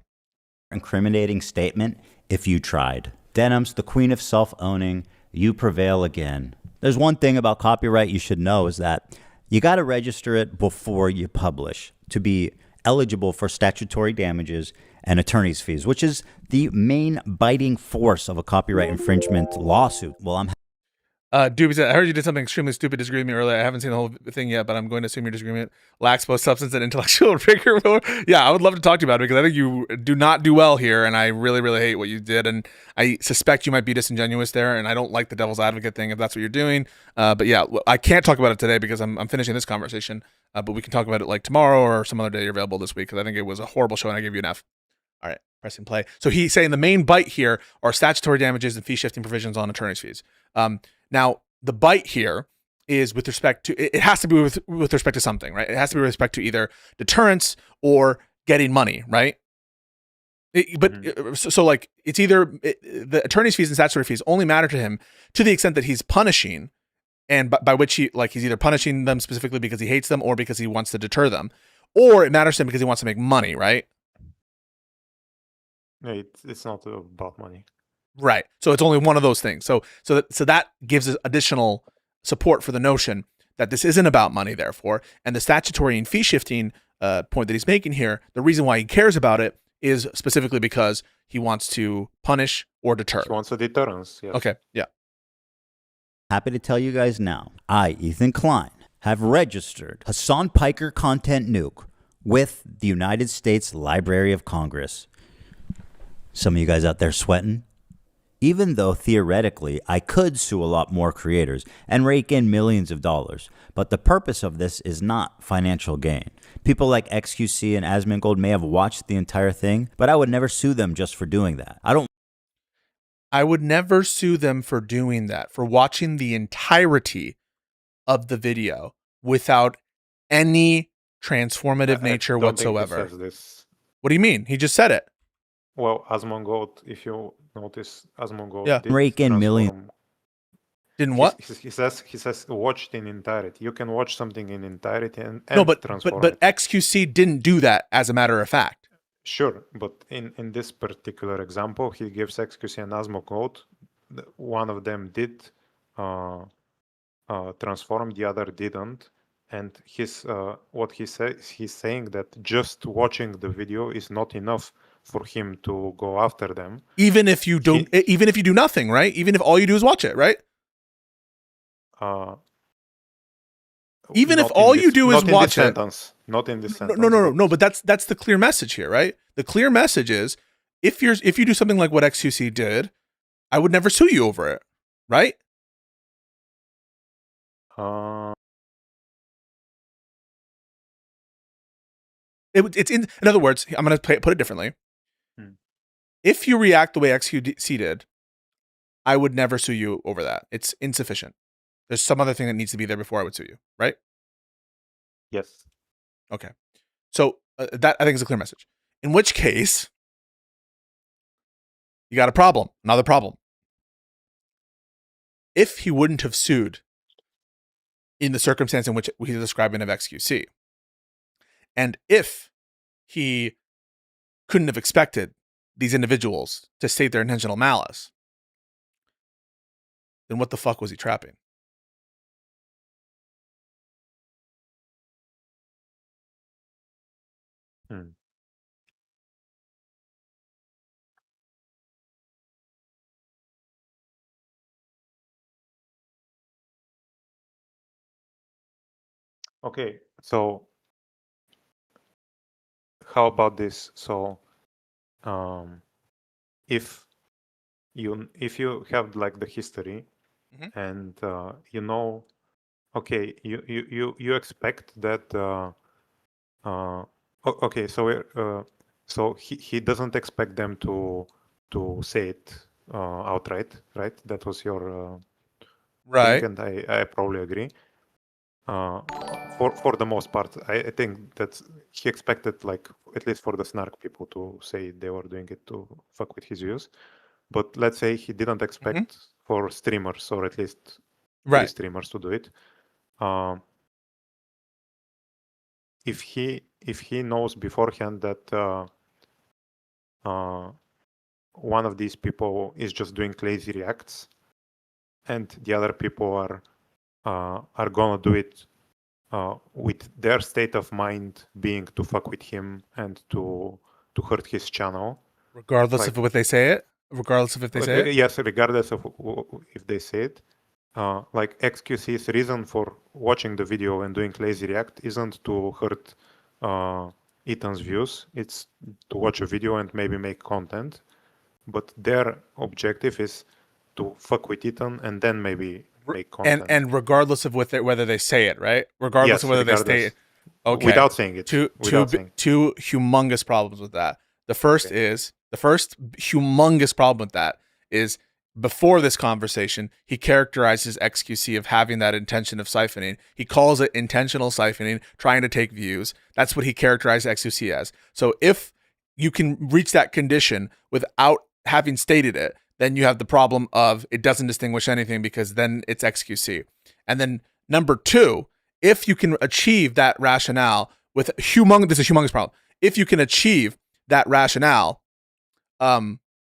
Incriminating statement, if you tried. Denim's the queen of self-owning. You prevail again. There's one thing about copyright you should know is that You got to register it before you publish to be eligible for statutory damages and attorney's fees, which is the main biting force of a copyright infringement lawsuit. Well, I'm Doobie said, I heard you did something extremely stupid. Disagree with me earlier. I haven't seen the whole thing yet, but I'm going to assume your disagreement lacks both substance and intellectual rigor. Yeah, I would love to talk to you about it because I think you do not do well here, and I really, really hate what you did. And I suspect you might be disingenuous there, and I don't like the devil's advocate thing if that's what you're doing. But yeah, I can't talk about it today because I'm finishing this conversation. But we can talk about it like tomorrow or some other day you're available this week because I think it was a horrible show and I gave you an F. All right, pressing play. So he's saying the main bite here are statutory damages and fee shifting provisions on attorney's fees. Now, the bite here is with respect to, it has to be with respect to something, right? It has to be with respect to either deterrence or getting money, right? So like, it's either, the attorney's fees and statutory fees only matter to him to the extent that he's punishing, and by which he's either punishing them specifically because he hates them or because he wants to deter them, or it matters to him because he wants to make money, right? No, it's not about money. Right. So it's only one of those things. So that gives us additional support for the notion that this isn't about money, therefore. And the statutory and fee shifting point that he's making here, the reason why he cares about it is specifically because he wants to punish or deter. He wants a deterrence. Yes. Okay. Yeah. happy to tell you guys now, I, Ethan Klein, have registered Hassan Piker Content Nuke with the United States Library of Congress. Some of you guys out there sweating? Even though theoretically I could sue a lot more creators and rake in millions of dollars, but the purpose of this is not financial gain. People like XQC and Asmongold may have watched the entire thing, but I would never sue them just for doing that. I would never sue them for doing that, for watching the entirety of the video without any transformative nature whatsoever. What do you mean? He just said it. Well, Asmongold, if you notice, Asmongold did rake in millions. Didn't what? He says watched in entirety. You can watch something in entirety and transform but it. XQC didn't do that, as a matter of fact. Sure, but in this particular example, he gives XQC and Asmongold. One of them did transform, the other didn't. And what he says, he's saying that just watching the video is not enough for him to go after them. Even if you don't, even if you do nothing, right? Even if all you do is watch it, right? Even if all you do is watch it. Not in this sentence. No. But that's the clear message here, right? The clear message is if you do something like what XQC did, I would never sue you over it, right? It's in other words, I'm going to put it differently. If you react the way XQC did, I would never sue you over that. It's insufficient. There's some other thing that needs to be there before I would sue you, right? Yes. Okay. So that I think is a clear message. In which case, you got a problem. Another problem. If he wouldn't have sued in the circumstance in which he's describing of XQC, and if he couldn't have expected these individuals to state their intentional malice, then what the fuck was he trapping? Okay, so how about this? So, if you have like the history, and you know, okay, you expect that. Okay, so he doesn't expect them to say it outright, right? That was your right, thing, and I probably agree. For the most part, I think that he expected, like, at least for the Snark people, to say they were doing it to fuck with his views. But let's say he didn't expect for streamers, or at least three streamers, to do it. If he knows beforehand that one of these people is just doing lazy reacts, and the other people are gonna do it with their state of mind being to fuck with him and to hurt his channel, regardless of what they say it. Regardless of if they say it. Yes, regardless of if they say it. Like XQC's reason for watching the video and doing lazy react isn't to hurt Ethan's views. It's to watch a video and maybe make content. But their objective is to fuck with Ethan and then maybe make content. And regardless of whether they say it, right? Regardless of whether they say it. Okay. Without saying it. Two humongous problems with that. The first humongous problem with that is, before this conversation, he characterizes XQC of having that intention of siphoning. He calls it intentional siphoning, trying to take views. That's what he characterized XQC as. So if you can reach that condition without having stated it, then you have the problem of it doesn't distinguish anything, because then it's XQC. And then number two, if you can achieve that rationale with this is a humongous problem. If you can achieve that rationale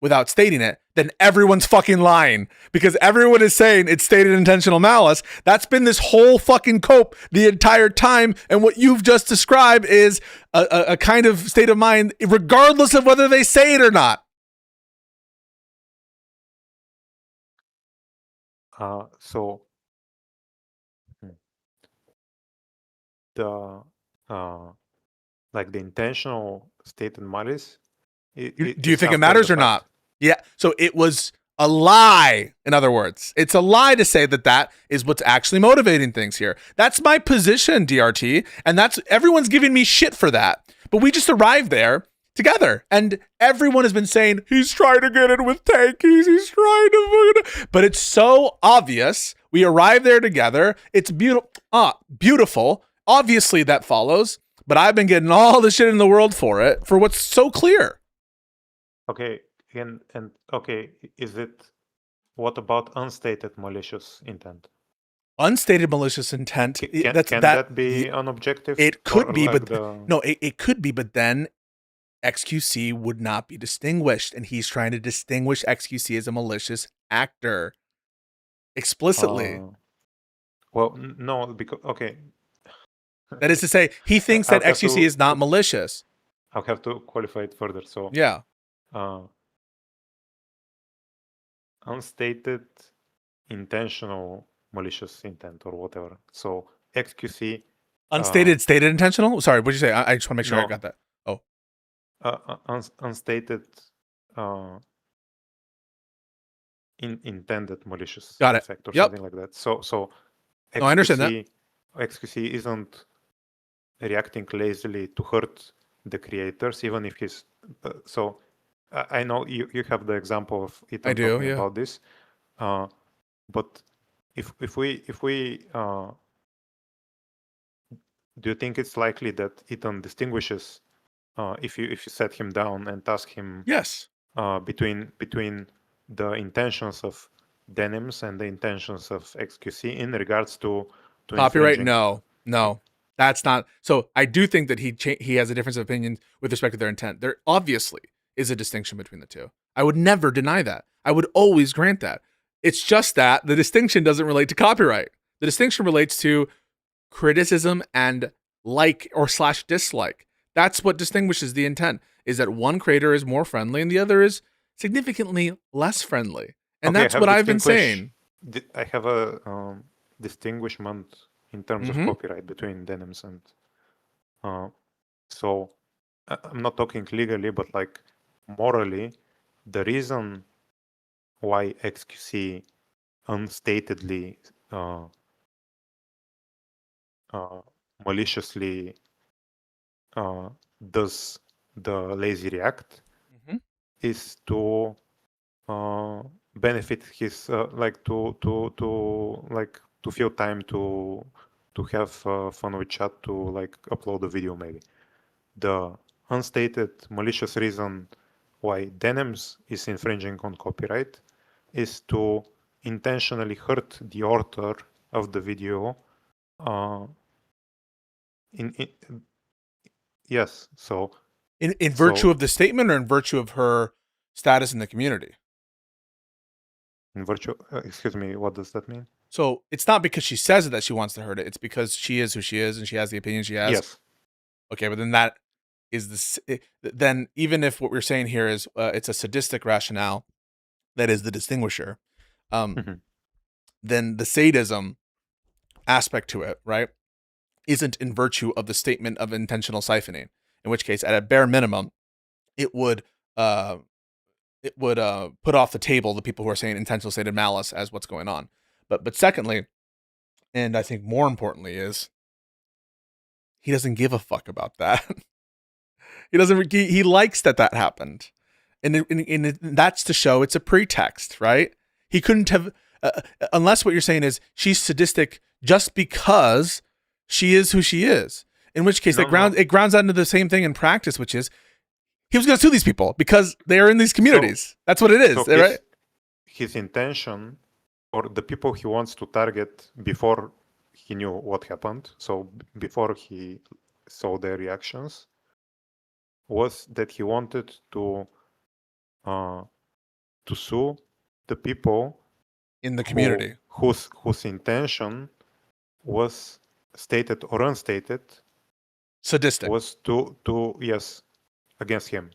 without stating it, then everyone's fucking lying, because everyone is saying it's stated intentional malice. That's been this whole fucking cope the entire time. And what you've just described is a kind of state of mind, regardless of whether they say it or not. So the like the intentional stated malice. Do you think it matters or not? Yeah. So it was a lie. In other words, it's a lie to say that is what's actually motivating things here. That's my position, DRT, and everyone's giving me shit for that. But we just arrived there together, and everyone has been saying he's trying to get it with tankies. He's trying to, but it's so obvious. We arrived there together. It's beautiful. Beautiful. Obviously, that follows. But I've been getting all the shit in the world for what's so clear. Okay, and okay, what about unstated malicious intent? Unstated malicious intent. Can that be an objective? It could be, but it could be, but then XQC would not be distinguished, and he's trying to distinguish XQC as a malicious actor explicitly. Well, no, because that is to say, he thinks that XQC is not malicious. I'll have to qualify it further. So yeah. Unstated intentional malicious intent or whatever. So XQC. Unstated stated intentional? Sorry, what did you say? I just want to make sure I got that. Oh. Unstated intended malicious got it. effect or something like that. So XQC, I understand that. XQC isn't reacting lazily to hurt the creators, even if he's so. I know you have the example of Ethan talking about this, but if we do you think it's likely that Ethan distinguishes if you set him down and task him between the intentions of Denims and the intentions of XQC in regards to copyright? No, that's not. So I do think that he has a difference of opinion with respect to their intent. There obviously is a distinction between the two. I would never deny that. I would always grant that. It's just that the distinction doesn't relate to copyright. The distinction relates to criticism and /dislike. That's what distinguishes the intent, is that one creator is more friendly and the other is significantly less friendly. And that's what I've been saying. I have a distinguishment in terms of copyright between Denims and so I'm not talking legally, but like morally, the reason why XQC unstatedly maliciously does the lazy react is to benefit his to feel time to have fun with chat, to like upload a video maybe. The unstated malicious reason why Denims is infringing on copyright is to intentionally hurt the author of the video. Yes, so in virtue of the statement or in virtue of her status in the community? In virtue, excuse me, what does that mean? So it's not because she says it that she wants to hurt it. It's because she is who she is and she has the opinion she has. Yes. Okay, but then that is then even if what we're saying here is it's a sadistic rationale that is the distinguisher, then the sadism aspect to it, right, isn't in virtue of the statement of intentional siphoning. In which case, at a bare minimum, it would put off the table the people who are saying intentional stated malice as what's going on. But secondly, and I think more importantly, is he doesn't give a fuck about that. He doesn't. He likes that happened, and that's to show it's a pretext, right? He couldn't have, unless what you're saying is she's sadistic just because she is who she is. In which case, it grounds out into the same thing in practice, which is he was going to sue these people because they are in these communities. That's what it is, right? His intention, or the people he wants to target before he knew what happened, so before he saw their reactions, was that he wanted to sue the people in the community whose intention was stated or unstated, sadistic, was to yes, against him.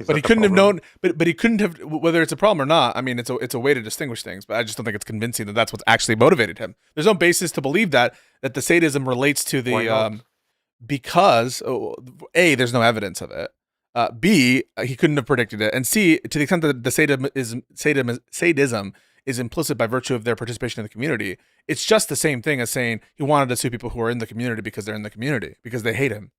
But he couldn't have known. But he couldn't have, whether it's a problem or not. I mean, it's a way to distinguish things. But I just don't think it's convincing that that's what's actually motivated him. There's no basis to believe that the sadism relates to the because A, there's no evidence of it. B, he couldn't have predicted it, and C, to the extent that the sadism is implicit by virtue of their participation in the community, it's just the same thing as saying he wanted to sue people who are in the community because they're in the community because they hate him.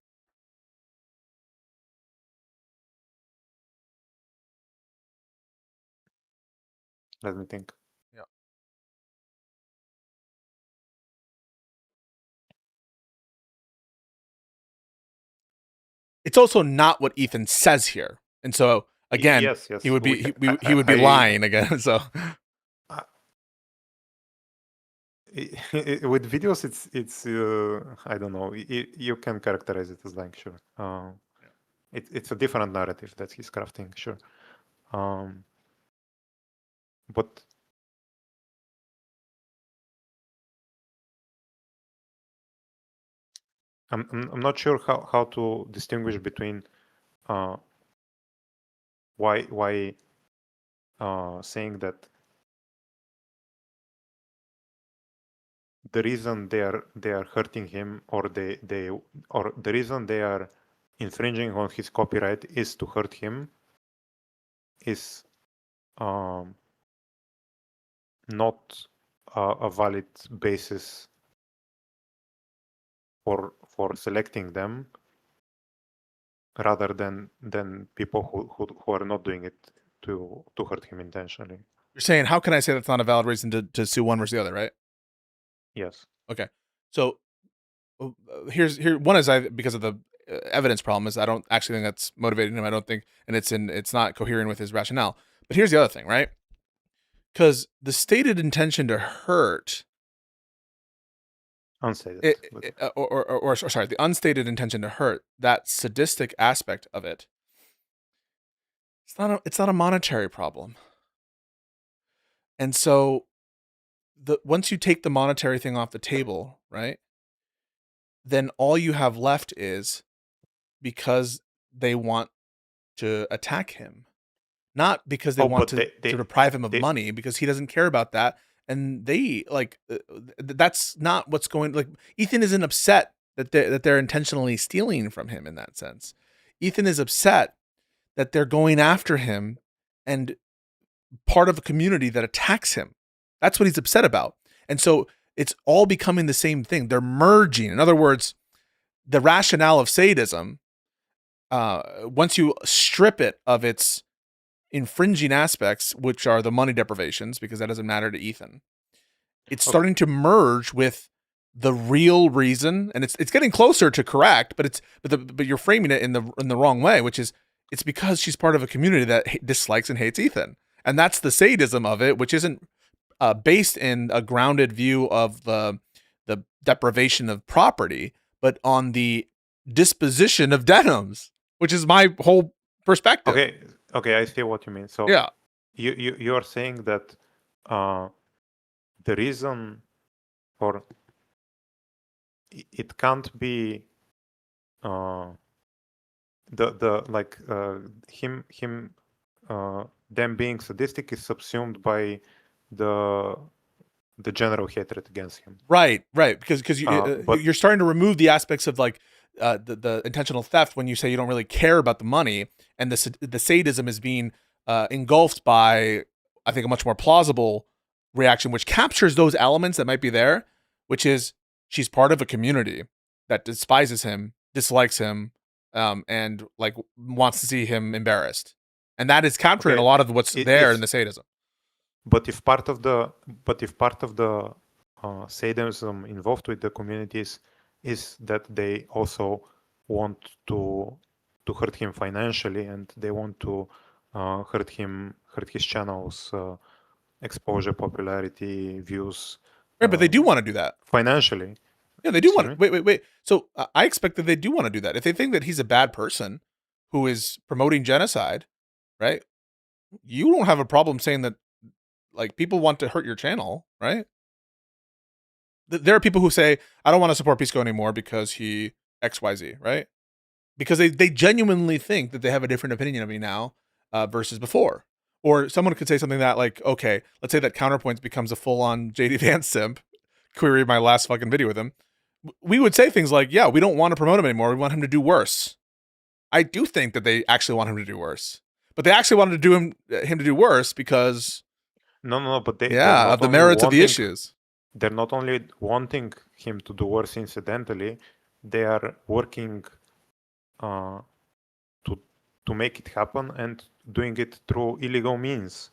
Let me think. Yeah. It's also not what Ethan says here, and so again, yes. he would be he would be lying again. So with videos, it's I don't know. You can characterize it as lying, sure. It's a different narrative that he's crafting, sure. But I'm not sure how to distinguish between why saying that the reason they are hurting him, or the reason they are infringing on his copyright is to hurt him, is not a valid basis for selecting them, rather than people who are not doing it to hurt him intentionally. You're saying, how can I say that's not a valid reason to sue one versus the other, right? Yes. Okay. So here's one is because of the evidence problem is I don't actually think that's motivating him. I don't think, and it's not coherent with his rationale. But here's the other thing, right? Because the stated intention to hurt, unstated, or sorry, the unstated intention to hurt, that sadistic aspect of it, it's not a monetary problem. And so once you take the monetary thing off the table, right, then all you have left is because they want to attack him, not because they want to deprive him of money, because he doesn't care about that. And they that's not what's going. Like, Ethan isn't upset that they're intentionally stealing from him in that sense. Ethan is upset that they're going after him and part of a community that attacks him. That's what he's upset about. And so it's all becoming the same thing. They're merging. In other words, the rationale of sadism, once you strip it of its infringing aspects, which are the money deprivations, because that doesn't matter to Ethan, it's starting to merge with the real reason, and it's getting closer to correct, but you're framing it in the wrong way, which is it's because she's part of a community that dislikes and hates Ethan. And that's the sadism of it, which isn't based in a grounded view of the deprivation of property, but on the disposition of denims, which is my whole perspective. Okay, I see what you mean. So Yeah. You are saying that the reason for it can't be the like them being sadistic is subsumed by the general hatred against him. Right, because but you're starting to remove the aspects of like the intentional theft when you say you don't really care about the money, and the sadism is being engulfed by, I think, a much more plausible reaction, which captures those elements that might be there, which is she's part of a community that despises him, dislikes him, and like wants to see him embarrassed, and that is capturing a lot of what's there in the sadism. But if part of the sadism involved with the communities is that they also want to hurt him financially, and they want to hurt his channels, exposure, popularity, views. Right, but they do want to do that financially. Yeah, they do want to. Wait. So I expect that they do want to do that. If they think that he's a bad person who is promoting genocide, right? You don't have a problem saying that, like, people want to hurt your channel, right? There are people who say, I don't want to support Pisco anymore because he XYZ, right? Because they genuinely think that they have a different opinion of me now versus before. Or someone could say something that, like, okay, let's say that Counterpoints becomes a full-on JD Vance simp. Query my last fucking video with him. We would say things like, yeah, we don't want to promote him anymore. We want him to do worse. I do think that they actually want him to do worse. But they actually wanted to do him to do worse because... No, but of the merits of the issues. They're not only wanting him to do worse incidentally, they are working to make it happen and doing it through illegal means,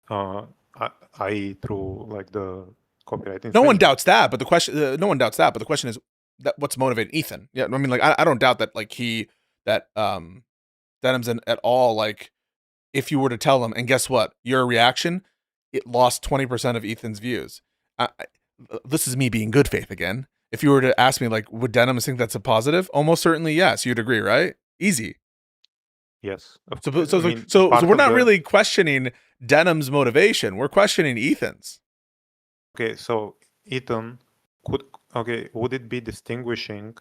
i.e. through like the copyright. No one doubts that, but the question, the question is that what's motivating Ethan? Yeah, I mean, like, I don't doubt that, like, Denham's at all, like, if you were to tell him, and guess what, your reaction, it lost 20% of Ethan's views. This is me being good faith again. If you were to ask me, like, would Denham think that's a positive? Almost certainly, yes. You'd agree, right? Easy. Yes. So we're not really questioning Denham's motivation. We're questioning Ethan's. Okay, so Ethan would it be distinguishing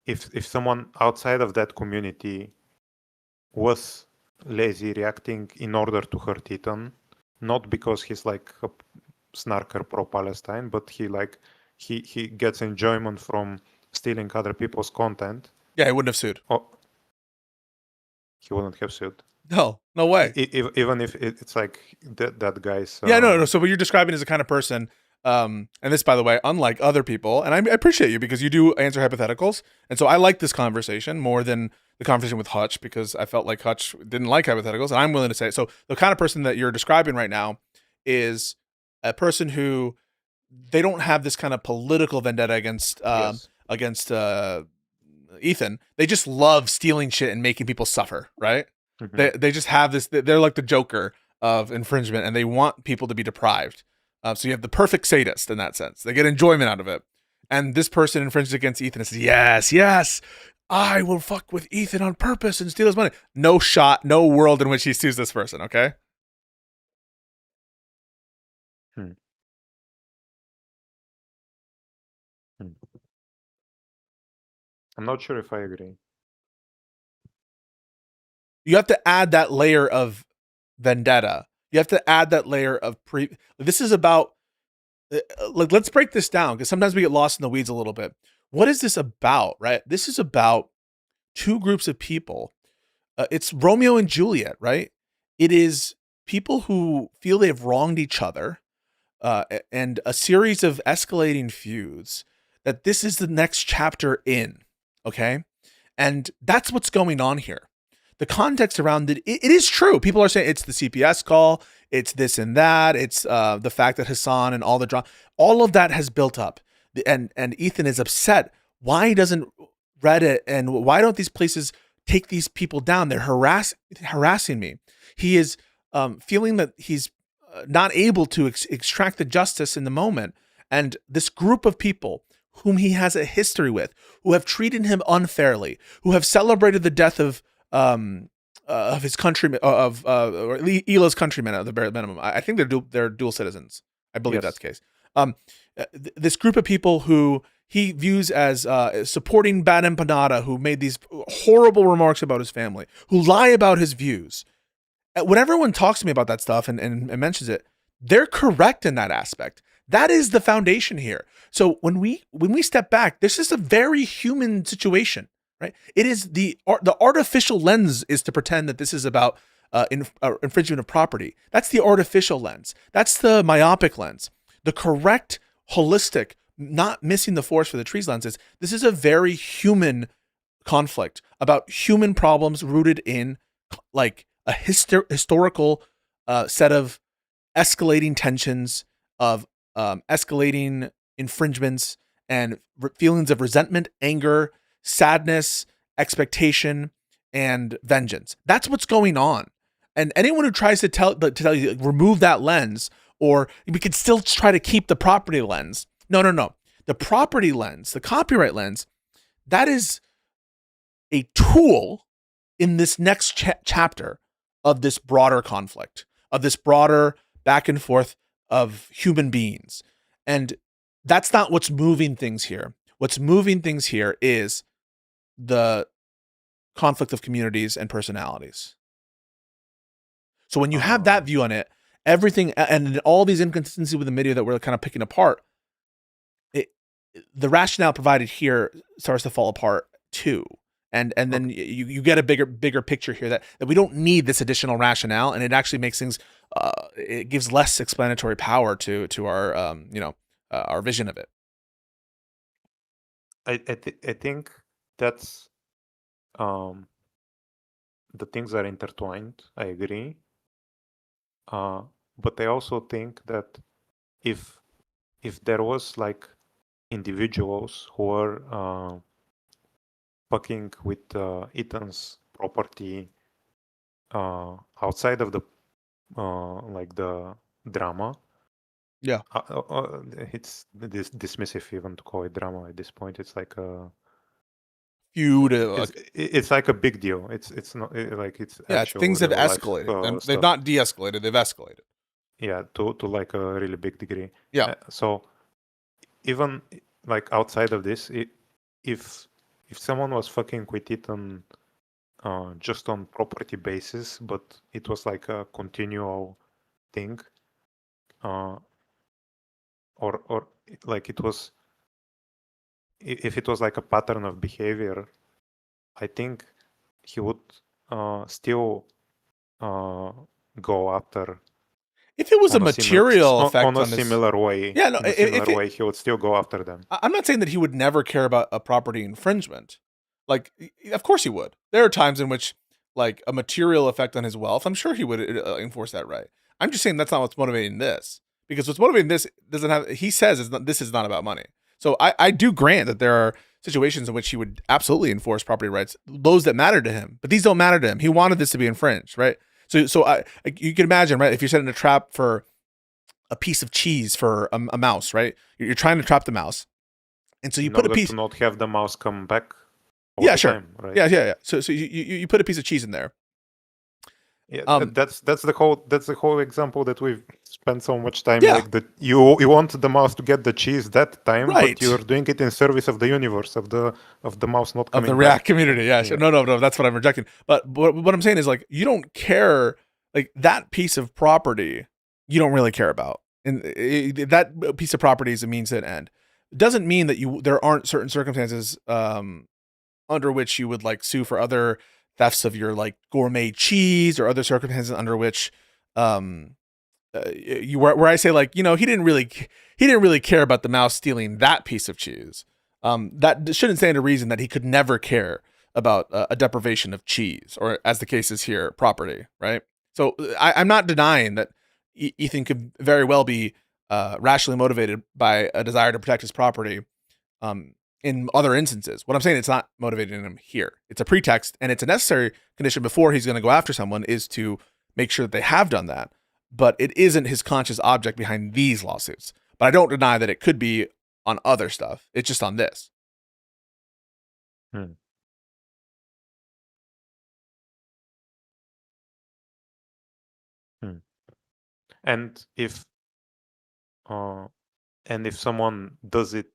if someone outside of that community was lazy reacting in order to hurt Ethan, not because he's like a snarker pro-Palestine, but he gets enjoyment from stealing other people's content. Yeah, he wouldn't have sued. Oh, he wouldn't have sued. No way. Even if it's like that guy's. Yeah, no. So what you're describing is the kind of person, and this, by the way, unlike other people, and I appreciate you because you do answer hypotheticals, and so I like this conversation more than the conversation with Hutch, because I felt like Hutch didn't like hypotheticals, and I'm willing to say it. So the kind of person that you're describing right now is a person who they don't have this kind of political vendetta against Ethan. They just love stealing shit and making people suffer, right? Mm-hmm. They just have this. They're like the Joker of infringement, and they want people to be deprived. So you have the perfect sadist in that sense. They get enjoyment out of it. And this person infringes against Ethan and says, yes, I will fuck with Ethan on purpose and steal his money. No shot, no world in which he sues this person, okay? I'm not sure if I agree. You have to add that layer of vendetta. You have to add that layer of this is about, like, let's break this down, because sometimes we get lost in the weeds a little bit. What is this about, right? This is about two groups of people. It's Romeo and Juliet, right? It is people who feel they've wronged each other, and a series of escalating feuds that this is the next chapter in, okay? And that's what's going on here. The context around it is true. People are saying it's the CPS call, it's this and that, it's the fact that Hassan and all the drama, all of that has built up. And Ethan is upset. Why doesn't Reddit and why don't these places take these people down? They're harassing me. He is feeling that he's not able to extract the justice in the moment. And this group of people whom he has a history with, who have treated him unfairly, who have celebrated the death of his countrymen, or Ila's countrymen at the bare minimum. I think they're dual citizens. I believe that's the case. This group of people who he views as supporting Bad Empanada, who made these horrible remarks about his family, who lie about his views. When everyone talks to me about that stuff and mentions it, they're correct in that aspect. That is the foundation here. So when we step back, this is a very human situation, right? It is the artificial lens is to pretend that this is about infringement of property. That's the artificial lens. That's the myopic lens. The correct, holistic, not missing the forest for the trees lens is this is a very human conflict about human problems rooted in like a historical set of escalating tensions, of escalating infringements and feelings of resentment, anger, sadness, expectation, and vengeance. That's what's going on. And anyone who tries to tell you remove that lens, or we could still try to keep the property lens. No. The property lens, the copyright lens, that is a tool in this next chapter of this broader conflict, of this broader back and forth of human beings. And that's not what's moving things here. What's moving things here is the conflict of communities and personalities. So when you have that view on it, everything and all these inconsistencies with the media that we're kind of picking apart, the rationale provided here starts to fall apart too. And then you get a bigger picture here that we don't need this additional rationale, and it actually makes things it gives less explanatory power to our our vision of it. I think that's the things are intertwined. I agree, but I also think that if there was like individuals who are fucking with Ethan's property outside of the like the drama. Yeah. It's dismissive even to call it drama at this point. It's like a feud. It's like a big deal. It's not like it's things have escalated. They've not de-escalated. They've escalated. Yeah, to like a really big degree. Yeah. So even like outside of this, if someone was fucking with Ethan just on property basis, but it was like a continual thing, or like it was, if it was like a pattern of behavior, I think he would still go after. If it was a material effect on a similar way, he would still go after them. I'm not saying that he would never care about a property infringement. Like, of course he would. There are times in which, like, a material effect on his wealth, I'm sure he would enforce that right. I'm just saying that's not what's motivating this. Because what's motivating this doesn't have, he says this is not about money. So I do grant that there are situations in which he would absolutely enforce property rights, those that matter to him. But these don't matter to him. He wanted this to be infringed, right? So you can imagine, right? If you're setting a trap for a piece of cheese for a mouse, right? You're trying to trap the mouse, and so you put a piece to not have the mouse come back. Yeah, sure. Time, right? Yeah. So you put a piece of cheese in there. Yeah, that's the whole example that we've spent so much time. Yeah. Like you want the mouse to get the cheese that time, right? But you're doing it in service of the universe, of the mouse not coming. Of the React community, yeah. Sure. No, that's what I'm rejecting. But what I'm saying is, like, you don't care, like, that piece of property, you don't really care about, and that piece of property is a means to an end. It doesn't mean that there aren't certain circumstances under which you would like sue for other thefts of your like gourmet cheese, or other circumstances under which where I say, like, he didn't really care about the mouse stealing that piece of cheese. That shouldn't stand to reason that he could never care about a deprivation of cheese, or, as the case is here, property, right? So I'm not denying that Ethan could very well be rationally motivated by a desire to protect his property in other instances. What I'm saying, it's not motivating him here. It's a pretext, and it's a necessary condition before he's going to go after someone, is to make sure that they have done that. But it isn't his conscious object behind these lawsuits. But I don't deny that it could be on other stuff. It's just on this. Hmm. And if someone does it,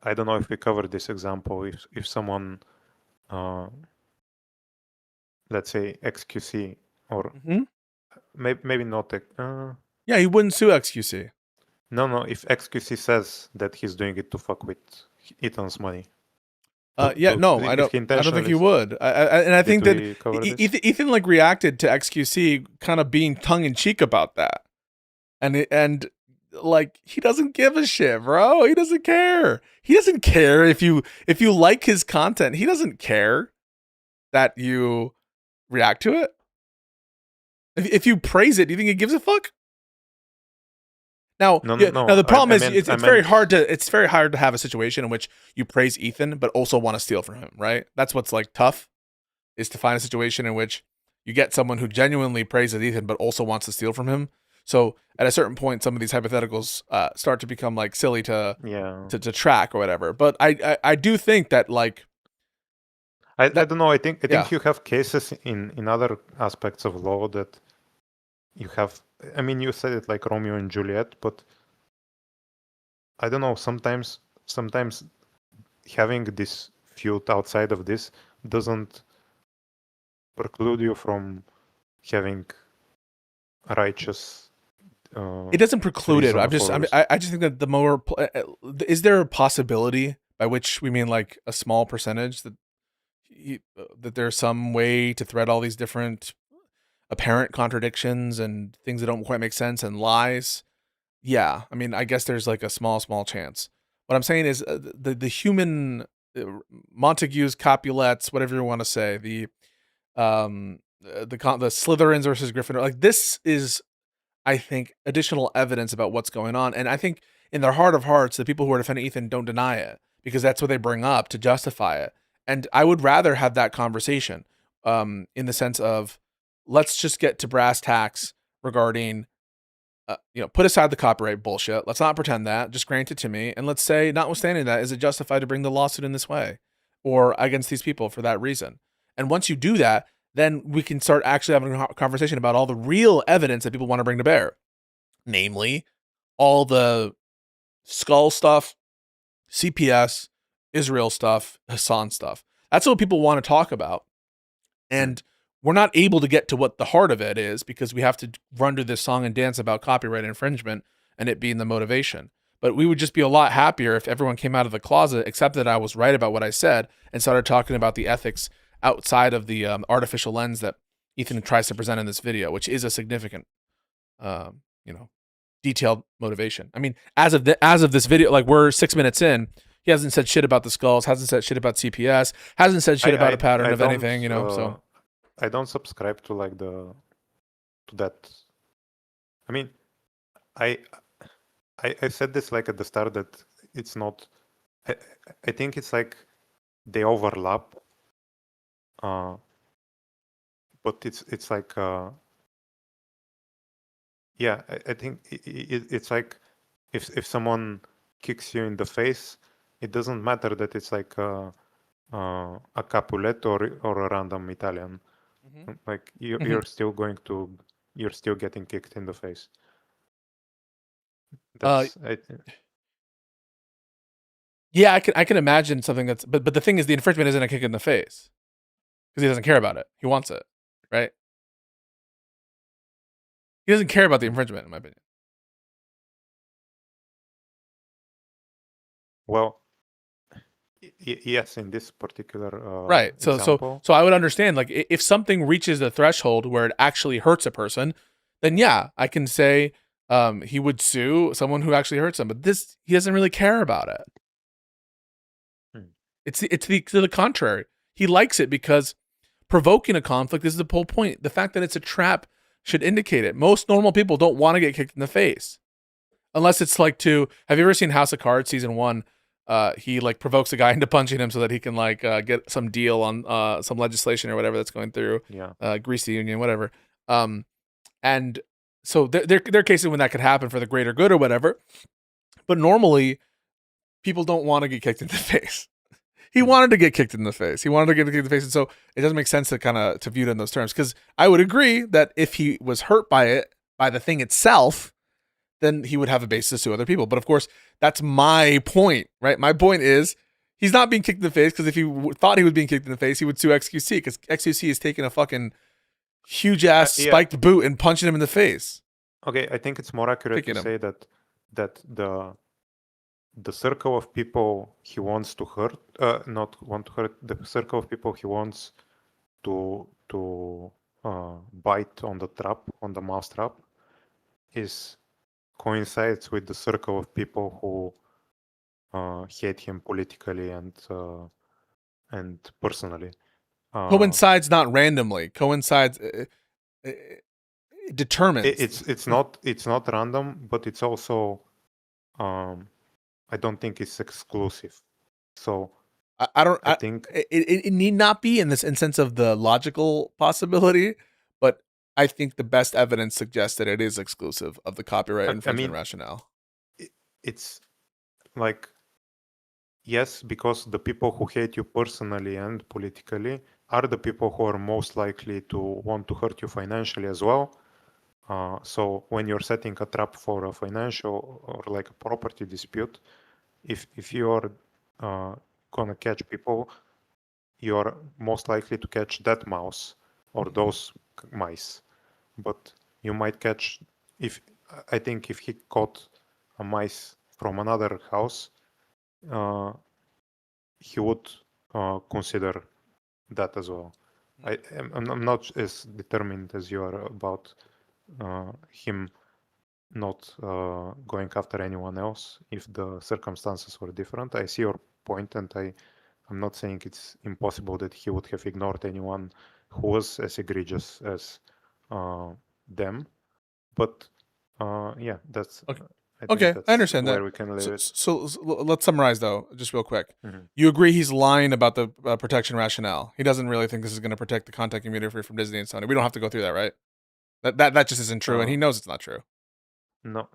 I don't know if we covered this example. If someone, let's say XQC, or maybe not. Yeah, he wouldn't sue XQC. No. If XQC says that he's doing it to fuck with Ethan's money. Yeah, no, I don't think he would. I think that Ethan like reacted to XQC kind of being tongue in cheek about that, and like he doesn't give a shit, bro. He doesn't care. He doesn't care if you like his content. He doesn't care that you react to it. If you praise it, do you think he gives a fuck? Now, now the problem is it's very hard to have a situation in which you praise Ethan but also want to steal from him, right? That's what's like tough, is to find a situation in which you get someone who genuinely praises Ethan but also wants to steal from him. So at a certain point, some of these hypotheticals start to become like silly to track or whatever. But I do think that like I don't know. I think you have cases in other aspects of law that you have. I mean, you said it like Romeo and Juliet, but I don't know. Sometimes having this feud outside of this doesn't preclude you from having righteous. It doesn't preclude it. I just think that the more is there a possibility, by which we mean like a small percentage, that there's some way to thread all these different apparent contradictions and things that don't quite make sense and lies. Yeah, I mean, I guess there's like a small chance. What I'm saying is the human Montagues, Capulets, whatever you want to say, the Slytherins versus Gryffindor, like this is, I think, additional evidence about what's going on. And I think in their heart of hearts, the people who are defending Ethan don't deny it, because that's what they bring up to justify it. And I would rather have that conversation in the sense of, let's just get to brass tacks regarding, put aside the copyright bullshit. Let's not pretend that. Just grant it to me. And let's say, notwithstanding that, is it justified to bring the lawsuit in this way or against these people for that reason? And once you do that, then we can start actually having a conversation about all the real evidence that people want to bring to bear. Namely, all the Skull stuff, CPS, Israel stuff, Hassan stuff. That's what people want to talk about. And we're not able to get to what the heart of it is because we have to run to this song and dance about copyright infringement and it being the motivation. But we would just be a lot happier if everyone came out of the closet, accepted that I was right about what I said, and started talking about the ethics outside of the artificial lens that Ethan tries to present in this video, which is a significant, detailed motivation. I mean, as of this video, like we're 6 minutes in, he hasn't said shit about the skulls, hasn't said shit about CPS, hasn't said shit about a pattern of anything, so. I don't subscribe to like to that. I mean, I said this like at the start that it's not. I think it's like they overlap. But it's like yeah. I think it's like if someone kicks you in the face, it doesn't matter that it's like a Capulet or a random Italian. Like you're still getting kicked in the face. Yeah, I can imagine something that's, but the thing is, the infringement isn't a kick in the face because he doesn't care about it. He wants it, right? He doesn't care about the infringement, in my opinion. Well, yes, in this particular right. example. So I would understand, like, if something reaches the threshold where it actually hurts a person, then yeah, I can say he would sue someone who actually hurts him. But this, he doesn't really care about it. It's to the contrary. He likes it because provoking a conflict is the whole point. The fact that it's a trap should indicate it. Most normal people don't want to get kicked in the face, unless it's like have you ever seen House of Cards season 1? He like provokes a guy into punching him so that he can like get some deal on some legislation or whatever that's going through. Grease the union, whatever. And so there are cases when that could happen for the greater good or whatever. But normally, people don't want to get kicked in the face. He wanted to get kicked in the face. He wanted to get kicked in the face, and so it doesn't make sense to to view it in those terms. Because I would agree that if he was hurt by it, by the thing itself, then he would have a basis to sue other people. But of course, that's my point, right? My point is he's not being kicked in the face because if he thought he was being kicked in the face, he would sue XQC because XQC is taking a fucking huge ass spiked boot and punching him in the face. Okay, I think it's more accurate to say that the circle of people he wants to hurt, not want to hurt, the circle of people he wants to bite on the trap, on the mouse trap, coincides with the circle of people who hate him politically and personally. Coincides not randomly. Coincides determines. It's not random, but it's also I don't think it's exclusive. So I think it need not be in sense of the logical possibility, but I think the best evidence suggests that it is exclusive of the copyright infringement rationale. It's like, yes, because the people who hate you personally and politically are the people who are most likely to want to hurt you financially as well. So when you're setting a trap for a financial or like a property dispute, if you're gonna catch people, you're most likely to catch that mouse or those mice. But you might catch, I think if he caught a mice from another house, he would consider that as well. I'm not as determined as you are about him not going after anyone else if the circumstances were different. I see your point, and I'm not saying it's impossible that he would have ignored anyone who was as egregious as them. But yeah, that's okay. I think that's I understand where that. we can leave it. So let's summarize though, just real quick. You agree he's lying about the protection rationale. He doesn't really think this is going to protect the content community from Disney and Sony. We don't have to go through that, right? That just isn't true, and he knows it's not true. No.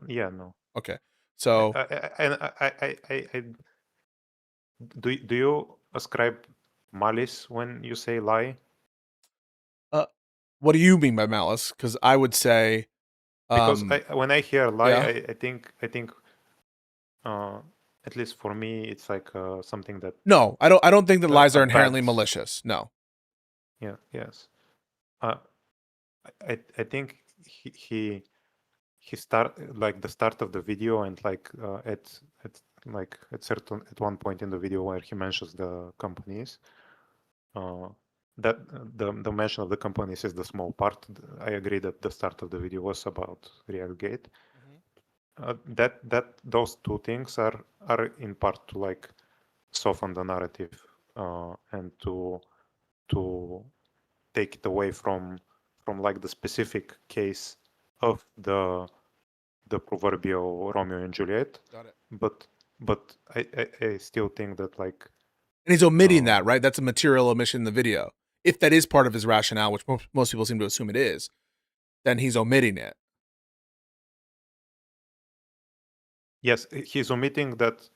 Okay. So I do you ascribe malice when you say lie? What do you mean by malice? Because I would say because when I hear lie, yeah. I think at least for me, it's like something that. No, I don't think that lies are inherently malicious. No. Yeah. Yes. I think he start like the start of the video and like at one point in the video where he mentions the companies. That the mention of the companies is the small part. I agree that the start of the video was about Reactgate. That those two things are in part to like soften the narrative and to take it away from like the specific case of the proverbial Romeo and Juliet. Got it. But I still think that like. And he's omitting that, right? That's a material omission in the video. If that is part of his rationale, which most people seem to assume it is, then he's omitting it. Yes, he's omitting that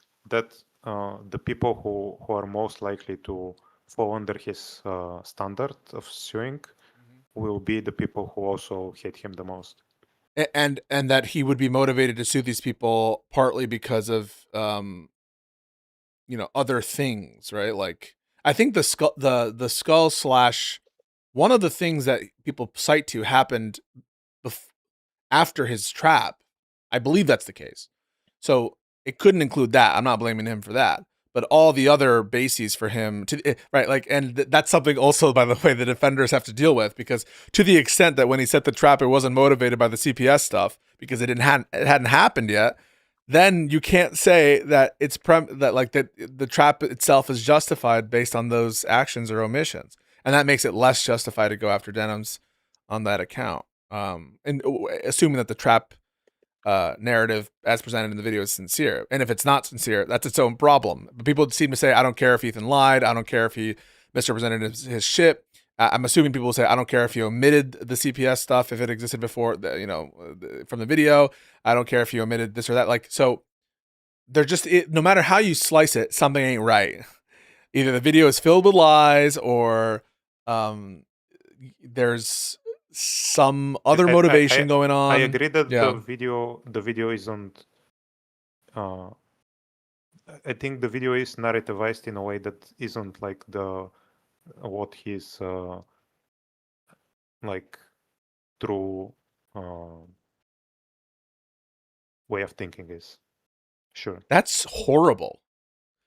the people who are most likely to fall under his standard of suing will be the people who also hate him the most. And that he would be motivated to sue these people partly because of other things, right? Like I think the skull slash one of the things that people cite to happened after his trap. I believe that's the case. So it couldn't include that. I'm not blaming him for that. But all the other bases for him right, like, and that's something also, by the way, the defenders have to deal with, because to the extent that when he set the trap, it wasn't motivated by the CPS stuff because it hadn't happened yet, then you can't say that it's that the trap itself is justified based on those actions or omissions, and that makes it less justified to go after Denims on that account. And assuming that the trap narrative as presented in the video is sincere. And if it's not sincere, that's its own problem. But people seem to say, I don't care if Ethan lied. I don't care if he misrepresented his shit. I'm assuming people will say, I don't care if he omitted the CPS stuff, if it existed before, from the video. I don't care if he omitted this or that. Like, so they're just no matter how you slice it, something ain't right. Either the video is filled with lies, or there's some other motivation going on. I agree that Yeah. the video isn't. I think the video is narrativized in a way that isn't like what his like true way of thinking is. Sure. That's horrible,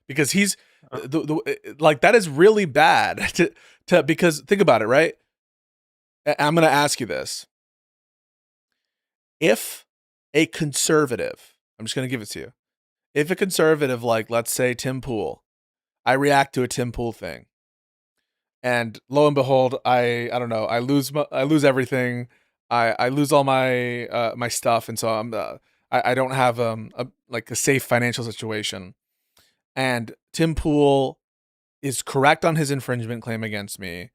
because he's like, that is really bad to because think about it, right? I'm going to ask you this. If a conservative, I'm just going to give it to you. If a conservative, like, let's say Tim Pool, I react to a Tim Pool thing, and lo and behold, I don't know, I lose everything. I lose all my my stuff, and so I don't have like a safe financial situation. And Tim Pool is correct on his infringement claim against me.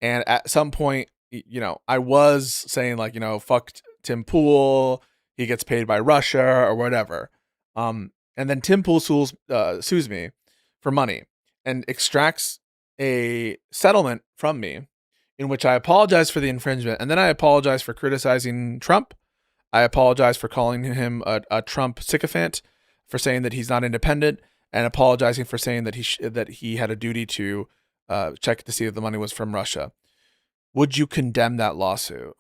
And at some point, you know, I was saying, like, you know, fuck Tim Pool, he gets paid by Russia or whatever. And then Tim Pool sues me for money and extracts a settlement from me in which I apologize for the infringement. And then I apologize for criticizing Trump. I apologize for calling him a Trump sycophant, for saying that he's not independent, and apologizing for saying that he had a duty to check to see if the money was from Russia. Would you condemn that lawsuit?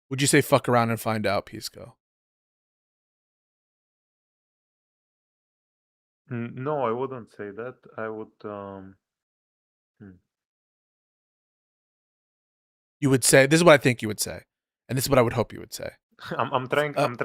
Would you say fuck around and find out, Pisco? No, I wouldn't say that. I would. You would say, this is what I think you would say, and this is what I would hope you would say. I'm trying to. I'm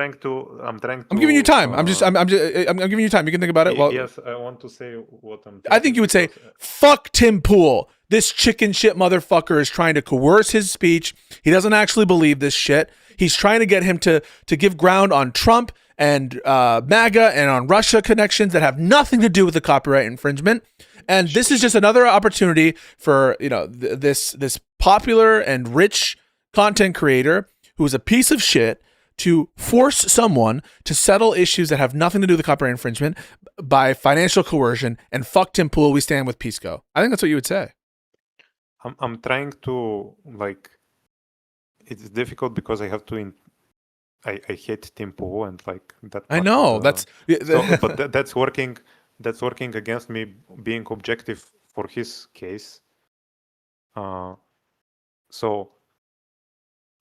giving you time. I'm giving you time. You can think about it. Well, yes, I want to say what I'm thinking. I think you would say, fuck Tim Pool. This chicken shit motherfucker is trying to coerce his speech. He doesn't actually believe this shit. He's trying to get him to give ground on Trump and MAGA and on Russia connections that have nothing to do with the copyright infringement. And this is just another opportunity for, you know, this popular and rich content creator who is a piece of shit to force someone to settle issues that have nothing to do with the copyright infringement by financial coercion. And fuck Tim Pool, we stand with Pisco. I think that's what you would say. I'm trying to, like, it's difficult because I have to. I hate Tim Pool, and like that. I know that's. But that's working. That's working against me being objective for his case. So.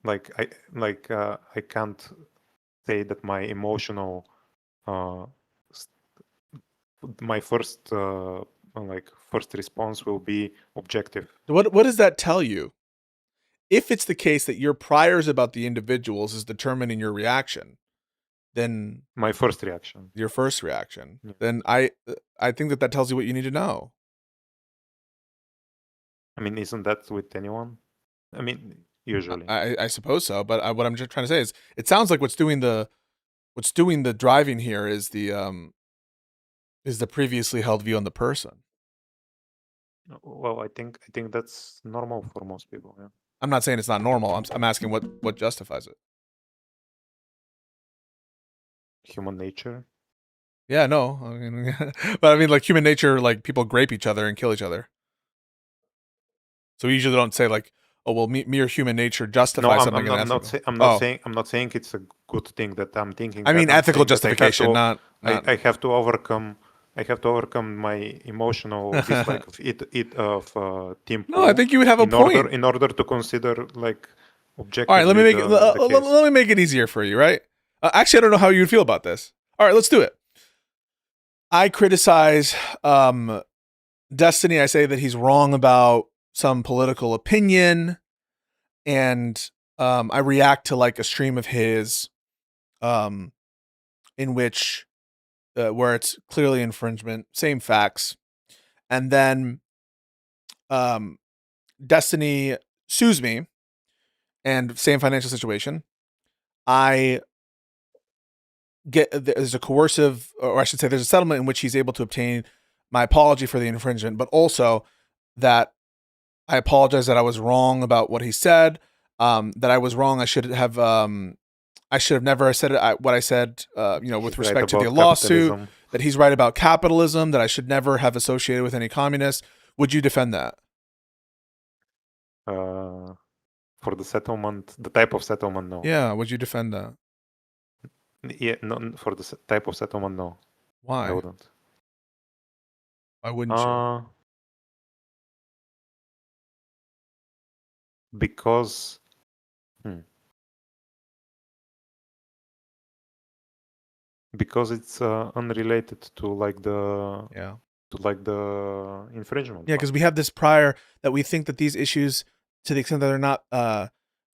Like I can't say that my emotional, my first response will be objective. What does that tell you? If it's the case that your priors about the individuals is determining your reaction, then my first reaction, your first reaction, then I think that tells you what you need to know. I mean, isn't that with anyone? I mean. Usually, I suppose so, but what I'm just trying to say is, it sounds like what's doing the driving here is the previously held view on the person. Well, I think that's normal for most people. Yeah. I'm not saying it's not normal. I'm asking what justifies it. Human nature. Yeah, no, I mean, but I mean, like, human nature, like, people grape each other and kill each other. So we usually don't say, like, oh, well, mere human nature justifies something. I'm not saying it's a good thing that I'm thinking. I mean, ethical justification, not. I have to overcome. I have to overcome my emotional dislike of Tim Pool. No, I think you would have a point in order to consider, like, objectively. All right, let me make it easier for you, right? Actually, I don't know how you'd feel about this. All right, let's do it. I criticize Destiny. I say that he's wrong about some political opinion, and I react to, like, a stream of his in which where it's clearly infringement, same facts, and then Destiny sues me, and same financial situation. I get, there's a coercive, or I should say there's a settlement in which he's able to obtain my apology for the infringement, but also that I apologize that I was wrong about what he said. That I was wrong. I should have never said it. What I said, with He's respect right to the about lawsuit, capitalism. that he's right about capitalism, that I should never have associated with any communists. Would you defend that? For the settlement, the type of settlement, no. Yeah, would you defend that? Yeah, no, for the type of settlement, no. Why? I wouldn't. Why wouldn't you? Because because it's unrelated to like the infringement. Yeah, because we have this prior that we think that these issues, to the extent that they're not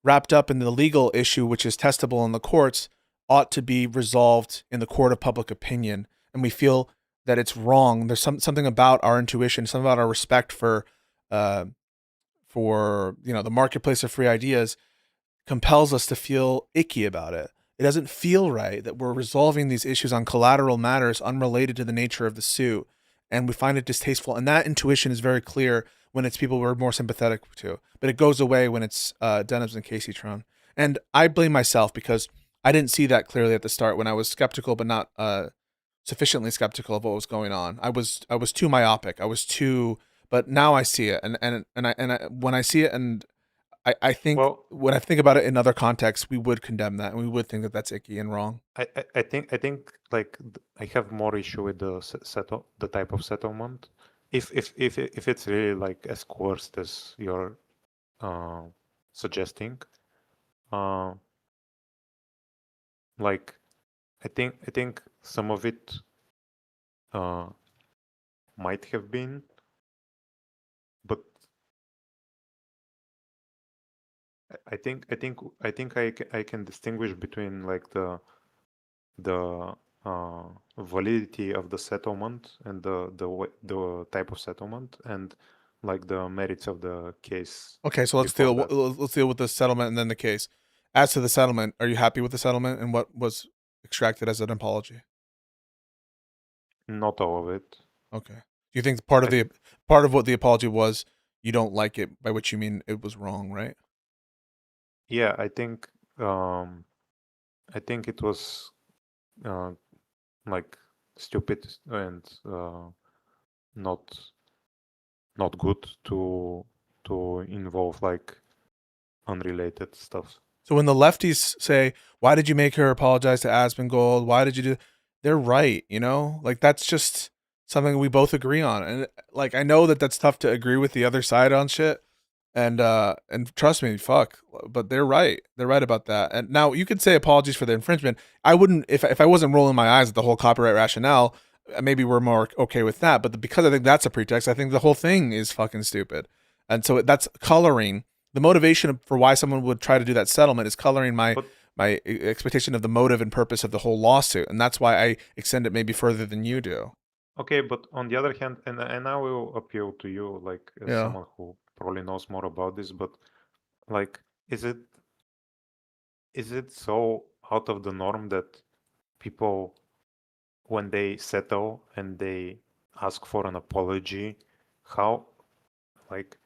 wrapped up in the legal issue, which is testable in the courts, ought to be resolved in the court of public opinion. And we feel that it's wrong. There's something about our intuition, something about our respect for the marketplace of free ideas compels us to feel icky about it. It doesn't feel right that we're resolving these issues on collateral matters unrelated to the nature of the suit, and we find it distasteful. And that intuition is very clear when it's people we're more sympathetic to, but it goes away when it's Denims and Casey-tron. And I blame myself because I didn't see that clearly at the start when I was skeptical, but not sufficiently skeptical of what was going on. I was too myopic. But now I see it, and when I see it, and I think when I think about it in other contexts, we would condemn that, and we would think that that's icky and wrong. I think like I have more issue with the type of settlement. If it's really like as coerced as you're suggesting, like I think some of it might have been, but I think I can distinguish between like the validity of the settlement and the type of settlement and like the merits of the case. Okay, so let's deal with the settlement and then the case. As to the settlement, are you happy with the settlement and what was extracted as an apology? Not all of it. Okay. Do you think part of what the apology was, you don't like it, by which you mean it was wrong, right? Yeah, I think it was like stupid and not good to involve like unrelated stuff. So when the lefties say, "Why did you make her apologize to Asmongold? Why did you do?" They're right, like that's just something we both agree on, and like I know that that's tough to agree with the other side on shit, and trust me, fuck, but they're right. They're right about that. And now you could say apologies for the infringement. I wouldn't if I wasn't rolling my eyes at the whole copyright rationale. Maybe we're more okay with that, but because I think that's a pretext, I think the whole thing is fucking stupid, and so that's coloring. The motivation for why someone would try to do that settlement is coloring my expectation of the motive and purpose of the whole lawsuit, and that's why I extend it maybe further than you do. Okay, but on the other hand, and I will appeal to you, like as someone who probably knows more about this, but like, is it so out of the norm that people, when they settle and they ask for an apology, how, like,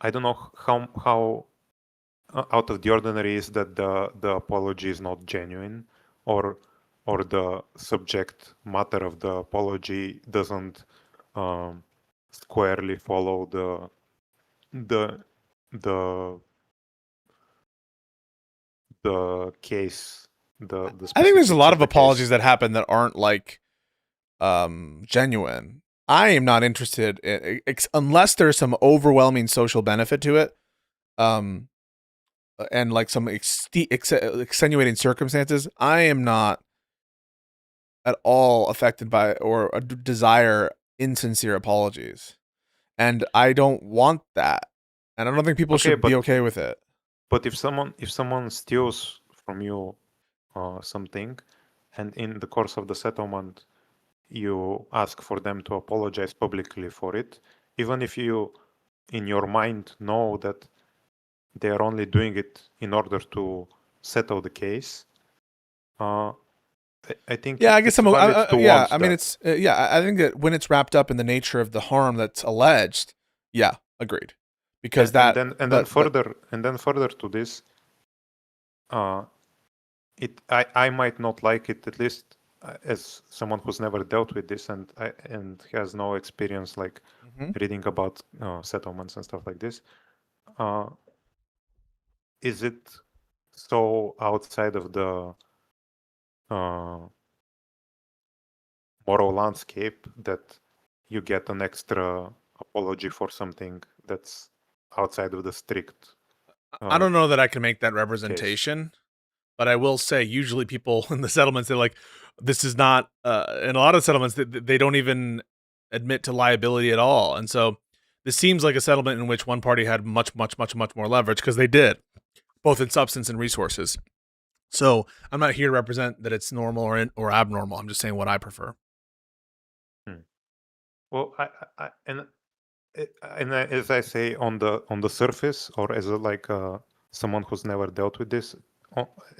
I don't know how out of the ordinary is that the apology is not genuine, or the subject matter of the apology doesn't squarely follow the case. I think there's a lot of apologies that happen that aren't like genuine. I am not interested in, unless there's some overwhelming social benefit to it, and like some extenuating circumstances. I am not at all affected by or desire insincere apologies, and I don't want that, and I don't think people should be okay with it. But if someone steals from you something, and in the course of the settlement you ask for them to apologize publicly for it, even if you in your mind know that they are only doing it in order to settle the case, I think. Yeah, I guess it's valid to yeah, want I mean, that. it's I think that when it's wrapped up in the nature of the harm that's alleged, yeah, agreed. Because and then but further to this, I might not like it, at least as someone who's never dealt with this and has no experience like reading about settlements and stuff like this. Is it so outside of the moral landscape that you get an extra apology for something that's outside of the strict? I don't know that I can make that representation, but I will say usually people in the settlements, they're like, this is not, in a lot of settlements, they don't even admit to liability at all. And so this seems like a settlement in which one party had much more leverage, because they did, both in substance and resources. So I'm not here to represent that it's normal or abnormal. I'm just saying what I prefer. Well, and as I say, on the surface, or as someone who's never dealt with this,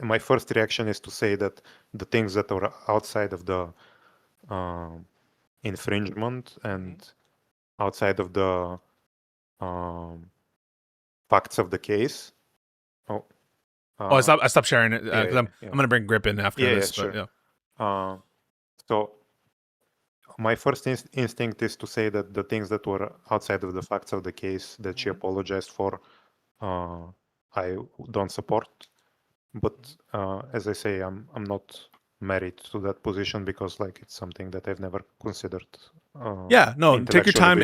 my first reaction is to say that the things that are outside of the infringement and outside of the facts of the case. I stopped sharing it because I'm going to bring Grip in after this. Sure. But yeah. So my first instinct is to say that the things that were outside of the facts of the case that she apologized for, I don't support. But as I say, I'm not married to that position because it's something that I've never considered. Yeah, no, take your time.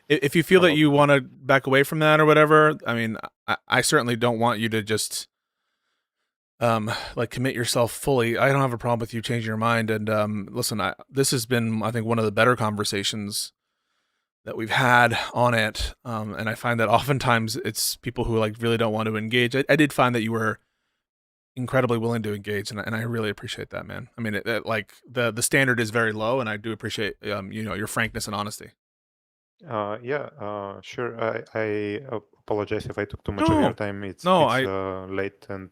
If you feel that you want to back away from that or whatever, I mean, I certainly don't want you to just commit yourself fully. I don't have a problem with you changing your mind. And listen, this has been, I think, one of the better conversations that we've had on it. And I find that oftentimes it's people who really don't want to engage. I did find that you were incredibly willing to engage, and I really appreciate that, man. I mean, the standard is very low, and I do appreciate your frankness and honesty. Sure. I apologize if I took too much of your time. It's late, and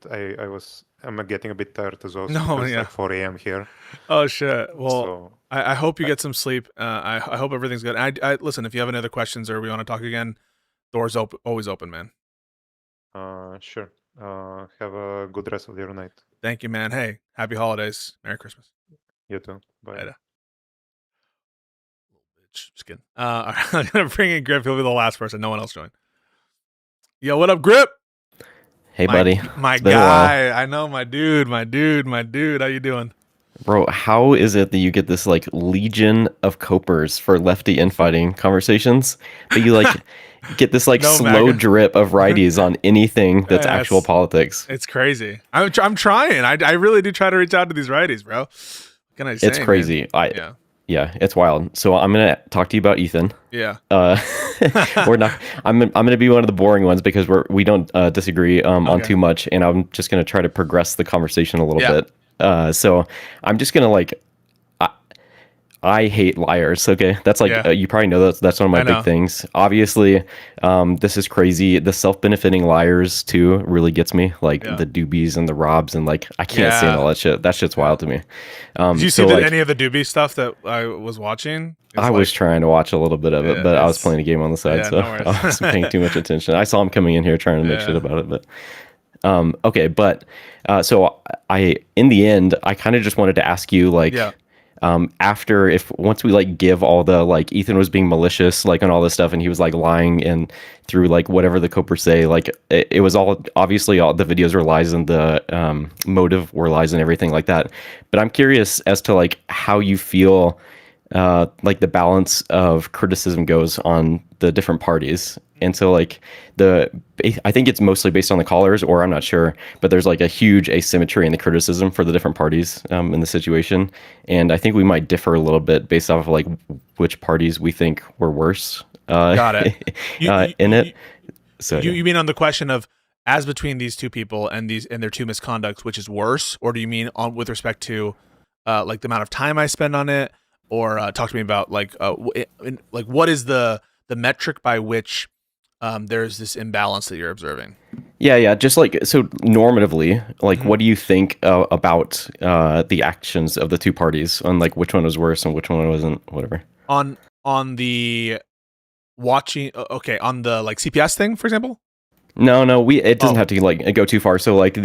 I'm getting a bit tired as well. No, it's yeah. 4 a.m. here. Oh shit. Well, I hope you get some sleep. I hope everything's good. I listen, if you have any other questions or we want to talk again, doors always open, man. Sure. Have a good rest of your night. Thank you, man. Hey, happy holidays. Merry Christmas. You too. Bye. Later. Just kidding. I'm gonna bring in Grip. He'll be the last person. No one else joined. Yo, what up, Grip? Hey, buddy. My guy. I know, my dude. How you doing? Bro, how is it that you get this legion of copers for lefty infighting conversations, but you get this slow drip of righties on anything that's actual politics? It's crazy. I'm trying. I really do try to reach out to these righties, bro. What can I say? It's crazy. Man? Yeah, it's wild. So I'm gonna talk to you about Ethan. Yeah. We're not. I'm gonna be one of the boring ones because we don't disagree on too much, and I'm just gonna try to progress the conversation a little bit. So I'm just gonna I hate liars. Okay, that's you probably know that's one of my big things. Obviously, this is crazy. The self-benefiting liars too really gets me. The doobies and the robs and I can't stand all that shit. That shit's wild to me. Did you see any of the doobie stuff that I was watching? I was trying to watch a little bit of it, but I was playing a game on the side, so I wasn't paying too much attention. I saw him coming in here trying to make shit about it, but. Okay, but so in the end, I kind of just wanted to ask you once we give all the Ethan was being malicious and all this stuff, and he was lying and through whatever the copers say, it was all obviously all the videos were lies and the motive were lies and everything like that. But I'm curious as to how you feel the balance of criticism goes on the different parties. And so I think it's mostly based on the callers, or I'm not sure, but there's a huge asymmetry in the criticism for the different parties in the situation. And I think we might differ a little bit based off of which parties we think were worse. Got it. In it. So you mean on the question of as between these two people and their two misconducts, which is worse, or do you mean with respect to the amount of time I spend on it, or talk to me about what is the metric by which there's this imbalance that you're observing. Yeah. Just like, so normatively, like, Mm-hmm. what do you think about the actions of the two parties on like which one was worse and which one wasn't, whatever? On the watching, okay, on the like CPS thing, for example. No, it doesn't have to like go too far. So like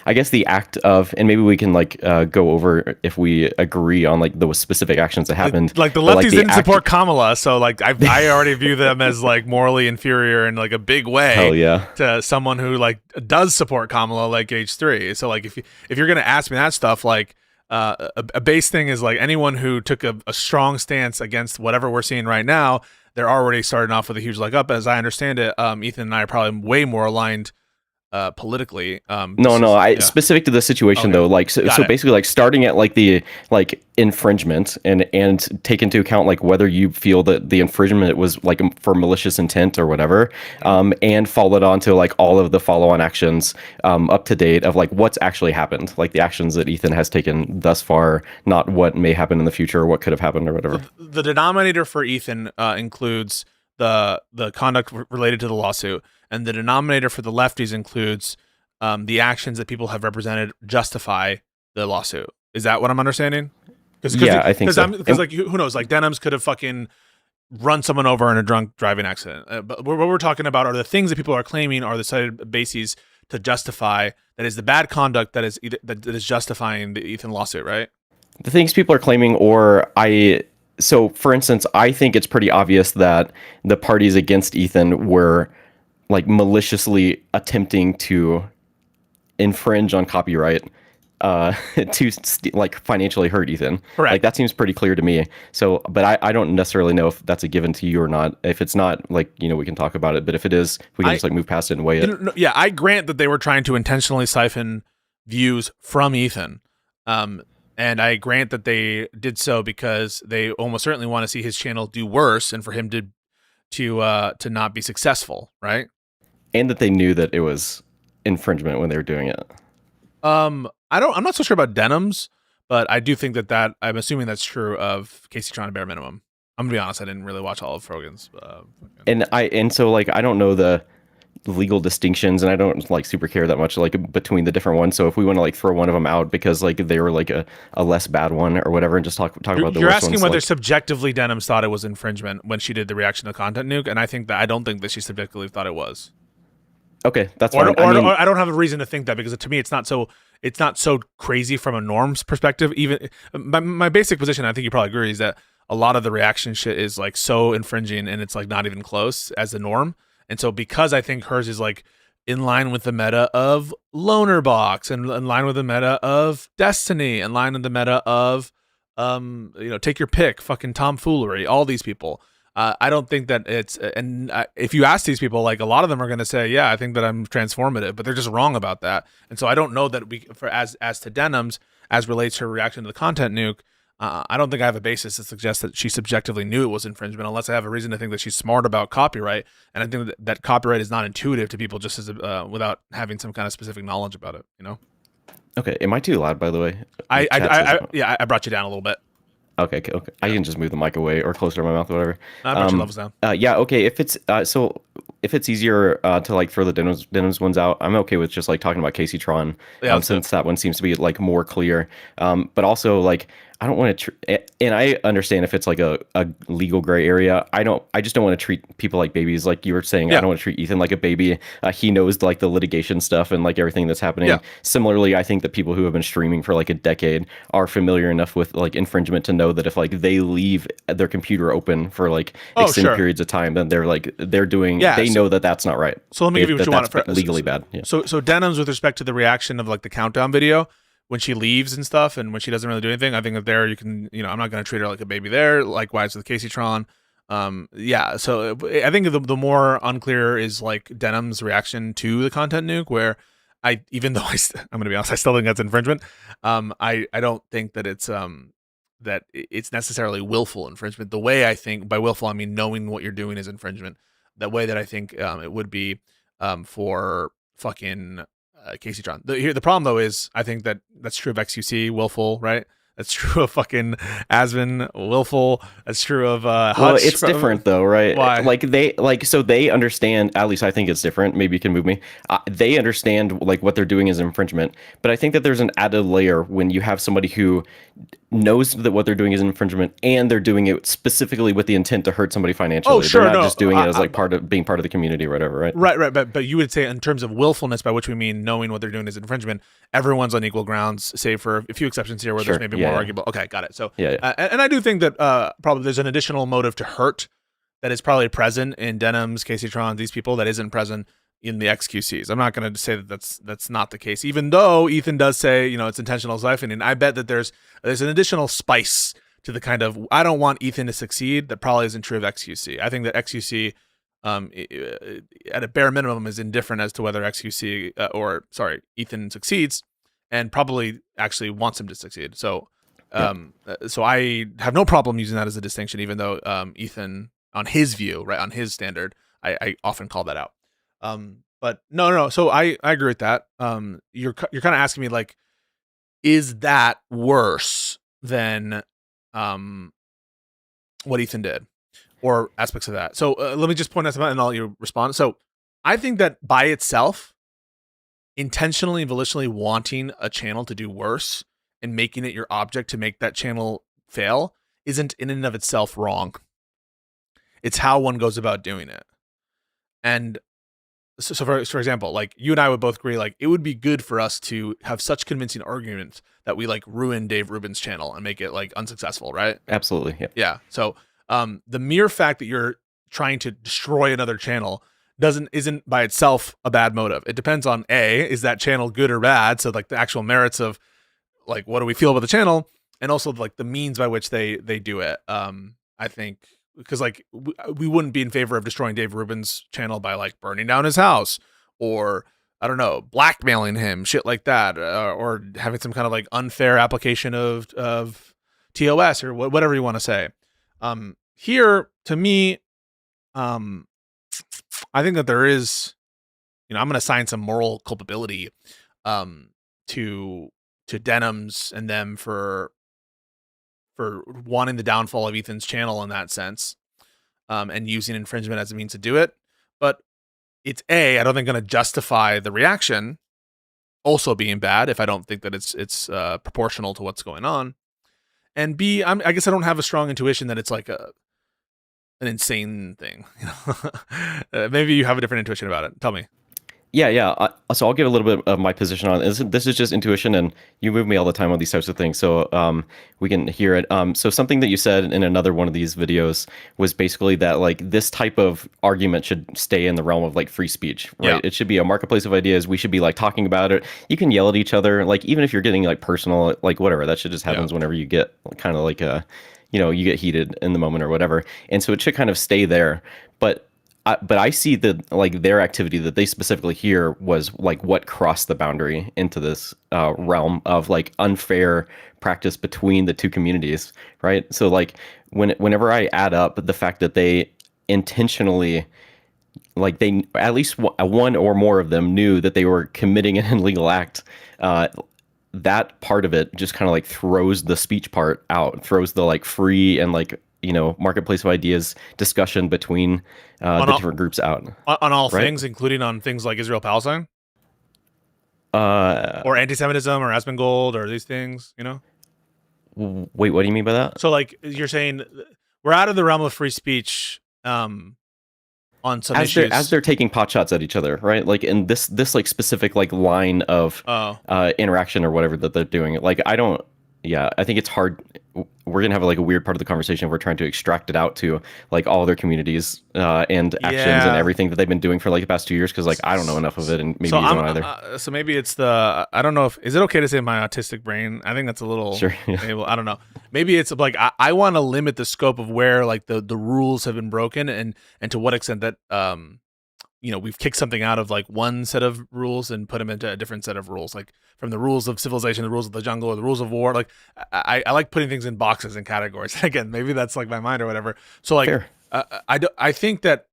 I guess the act of, and maybe we can like go over if we agree on like the specific actions that happened. Like the But, lefties the didn't act- support Kamala, so like I already view them as like morally inferior in like a big way. Hell yeah. To someone who like does support Kamala, like H3. So like if you're gonna ask me that stuff, like a base thing is like anyone who took a strong stance against whatever we're seeing right now, they're already starting off with a huge leg up. As I understand it, Ethan and I are probably way more aligned politically. No, specific to the situation though, like so basically like starting at like the like infringement and take into account like whether you feel that the infringement was like for malicious intent or whatever, and followed on to like all of the follow-on actions up to date of like what's actually happened, like the actions that Ethan has taken thus far, not what may happen in the future or what could have happened or whatever. The denominator for Ethan includes the conduct related to the lawsuit, and the denominator for the lefties includes the actions that people have represented justify the lawsuit. Is that what I'm understanding? Yeah, I think so. Because like who knows? Like Denims could have fucking run someone over in a drunk driving accident. But what we're talking about are the things that people are claiming are the cited bases to justify that is the bad conduct that is justifying the Ethan lawsuit, right? The things people are claiming, so for instance, I think it's pretty obvious that the parties against Ethan were like maliciously attempting to infringe on copyright to like financially hurt Ethan. Correct. Like that seems pretty clear to me. So, but I don't necessarily know if that's a given to you or not. If it's not, like, we can talk about it. But if it is, we can just like move past it and weigh it. Yeah, I grant that they were trying to intentionally siphon views from Ethan. And I grant that they did so because they almost certainly want to see his channel do worse and for him to not be successful, right? And that they knew that it was infringement when they were doing it. I'm not so sure about Denims, but I do think that I'm assuming that's true of Casey Tron and Bare Minimum. I'm gonna be honest, I didn't really watch all of Frogan's. And so like I don't know the legal distinctions, and I don't like super care that much like between the different ones. So if we want to like throw one of them out because like they were like a less bad one or whatever, and just talk about the worst ones. You're asking whether like, subjectively Denims thought it was infringement when she did the reaction to Content Nuke, and I don't think that she subjectively thought it was. Okay, that's fine. I mean, I don't have a reason to think that because to me it's not so crazy from a norms perspective. Even my basic position, I think you probably agree, is that a lot of the reaction shit is like so infringing and it's like not even close as the norm. And so because I think hers is like in line with the meta of Loner Box and in line with the meta of Destiny, in line with the meta of take your pick, fucking tomfoolery, all these people. I don't think that it's, and if you ask these people, like a lot of them are going to say, yeah, I think that I'm transformative, but they're just wrong about that. And so I don't know that as to Denims, as relates to her reaction to the Content Nuke, I don't think I have a basis to suggest that she subjectively knew it was infringement, unless I have a reason to think that she's smart about copyright. And I think that copyright is not intuitive to people just as without having some kind of specific knowledge about it, Okay, am I too loud, by the way? I brought you down a little bit. Okay. I can just move the mic away or closer to my mouth or whatever. I brought your levels down. Yeah, okay. If it's easier to like throw the Denims ones out, I'm okay with just like talking about Casey Tron, since that one seems to be like more clear. But also like I don't want to, and I understand if it's like a legal gray area. I just don't want to treat people like babies. Like you were saying, I don't want to treat Ethan like a baby. He knows like the litigation stuff and like everything that's happening. Yeah. Similarly, I think that people who have been streaming for like a decade are familiar enough with like infringement to know that if like they leave their computer open for like extended periods of time, then they're doing. They know that that's not right. So let me give you what you want. Legally bad. Yeah. So Denims with respect to the reaction of like the countdown video when she leaves and stuff, and when she doesn't really do anything, I think that there you can, I'm not going to treat her like a baby there. Likewise with Casey Tron. So I think the more unclear is like Denim's reaction to the Content Nuke, where even though I'm going to be honest, I still think that's infringement. I don't think that it's necessarily willful infringement. The way I think by willful, I mean knowing what you're doing is infringement. That way that I think it would be for fucking Casey Tron. The problem though is I think that's true of XQC willful, right? That's true of fucking Asvin, Willful. That's true of Hutch. Well, it's different though, right? Why? So they understand. At least I think it's different. Maybe you can move me. They understand like what they're doing is infringement, but I think that there's an added layer when you have somebody who knows that what they're doing is infringement and they're doing it specifically with the intent to hurt somebody financially. Oh, sure, they're not no, just doing it as like being part of the community or whatever, right? Right. But you would say in terms of willfulness, by which we mean knowing what they're doing is infringement, everyone's on equal grounds, save for a few exceptions here where Sure, there's maybe yeah. more arguable. Okay, got it. So Yeah. And I do think that probably there's an additional motive to hurt that is probably present in Denim's, Casey Tron, these people that isn't present in the XQCs. I'm not going to say that that's not the case, even though Ethan does say, you know, it's intentional siphoning. And I bet that there's an additional spice to the kind of, I don't want Ethan to succeed. That probably isn't true of XQC. I think that XQC, at a bare minimum, is indifferent as to whether XQC Ethan succeeds, and probably actually wants him to succeed. So, so I have no problem using that as a distinction, even though Ethan, on his view, right, on his standard, I often call that out. But no. So I agree with that. You're kind of asking me like, is that worse than what Ethan did, or aspects of that? So let me just point out something and I'll you respond. So I think that by itself, intentionally and volitionally wanting a channel to do worse and making it your object to make that channel fail isn't in and of itself wrong. It's how one goes about doing it. And so for example, like you and I would both agree, like it would be good for us to have such convincing arguments that we like ruin Dave Rubin's channel and make it like unsuccessful, right? Absolutely. Yeah. Yeah. So the mere fact that you're trying to destroy another channel isn't by itself a bad motive. It depends on is that channel good or bad? So like the actual merits of like what do we feel about the channel, and also like the means by which they do it. I think because like we wouldn't be in favor of destroying Dave Rubin's channel by like burning down his house or I don't know, blackmailing him, shit like that, or having some kind of like unfair application of TOS or whatever you want to say. Here to me, I think that there is, you know, I'm going to assign some moral culpability to Denim's and them for wanting the downfall of Ethan's channel in that sense, and using infringement as a means to do it. But it's I don't think going to justify the reaction also being bad if I don't think that it's proportional to what's going on. And B, I guess I don't have a strong intuition that it's like an insane thing. You know? Maybe you have a different intuition about it. Tell me. Yeah. So I'll give a little bit of my position on it. This is just intuition, and you move me all the time on these types of things, so we can hear it. So something that you said in another one of these videos was basically that like this type of argument should stay in the realm of like free speech, right? Yeah. It should be a marketplace of ideas. We should be like talking about it. You can yell at each other, like even if you're getting like personal, like whatever. That shit just happens whenever you get kind of like you get heated in the moment or whatever. And so it should kind of stay there, but I see that like their activity that they specifically here was like what crossed the boundary into this realm of like unfair practice between the two communities, right? So like whenever I add up the fact that they intentionally, like they at least one or more of them knew that they were committing an illegal act, that part of it just kind of like throws the speech part out, throws the like free and like, you know, marketplace of ideas discussion between the different groups out. On all right? things, including on things like Israel-Palestine? Or anti-Semitism or Asmongold or these things, you know? Wait, what do you mean by that? So like you're saying we're out of the realm of free speech on some issues. As they're taking pot shots at each other, right? Like in this like specific like line of interaction or whatever that they're doing. Like I think it's hard. We're gonna have like a weird part of the conversation if we're trying to extract it out to like all their communities and actions and everything that they've been doing for like the past 2 years, because like I don't know enough of it, and maybe you don't either. So maybe it's I don't know is it okay to say my autistic brain? I think that's a little sure. Yeah. Maybe, I don't know. Maybe it's like I want to limit the scope of where like the rules have been broken and to what extent that you know, we've kicked something out of like one set of rules and put them into a different set of rules, like from the rules of civilization, the rules of the jungle, or the rules of war. Like I like putting things in boxes and categories. Again, maybe that's like my mind or whatever. So like I think that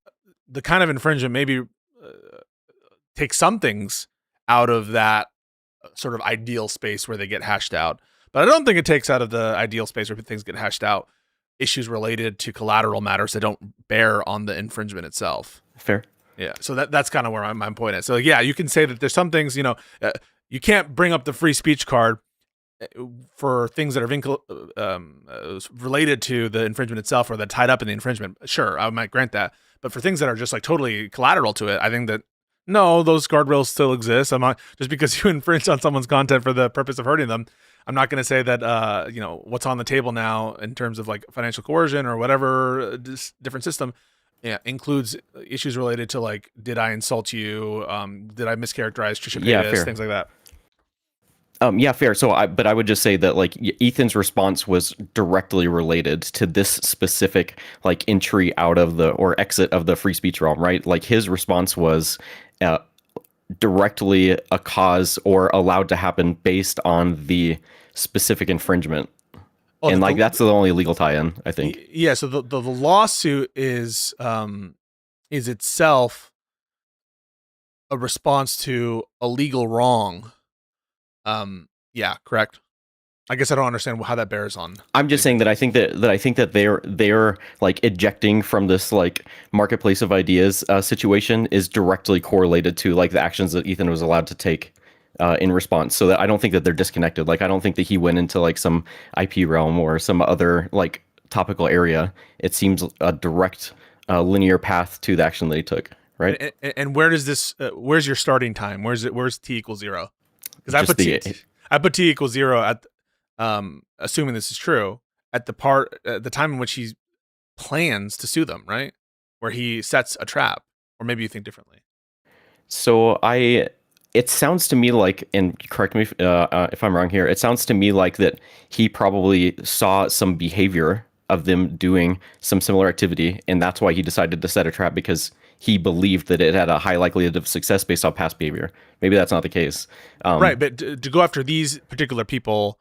the kind of infringement maybe takes some things out of that sort of ideal space where they get hashed out. But I don't think it takes out of the ideal space where things get hashed out issues related to collateral matters that don't bear on the infringement itself. Fair. Yeah. So that's kind of where my point is. So yeah, you can say that there's some things, you can't bring up the free speech card for things that are related to the infringement itself or that tied up in the infringement. Sure, I might grant that. But for things that are just like totally collateral to it, I think that no, those guardrails still exist. I'm not, just because you infringe on someone's content for the purpose of hurting them, I'm not going to say that what's on the table now in terms of like financial coercion or whatever different system includes issues related to like, did I insult you? Did I mischaracterize Trisha Paytas? Things like that. Yeah, fair. But I would just say that like Ethan's response was directly related to this specific like entry out of or exit of the free speech realm, right? Like his response was directly a cause or allowed to happen based on the specific infringement. And like that's the only legal tie-in, I think. Yeah. So the lawsuit is itself a response to a legal wrong. Yeah, correct. I guess I don't understand how that bears on. I'm just saying that I think that they're like ejecting from this like marketplace of ideas situation is directly correlated to like the actions that Ethan was allowed to take in response. So that I don't think that they're disconnected. Like I don't think that he went into like some IP realm or some other like topical area. It seems a direct linear path to the action that he took. Right. And where does this? Where's your starting time? Where's t equals 0? Because I put t equals 0 at, assuming this is true, at the time in which he plans to sue them, right? Where he sets a trap, or maybe you think differently. So it sounds to me like, and correct me if I'm wrong here, it sounds to me like that he probably saw some behavior of them doing some similar activity, and that's why he decided to set a trap, because he believed that it had a high likelihood of success based on past behavior. Maybe that's not the case. Right, but to go after these particular people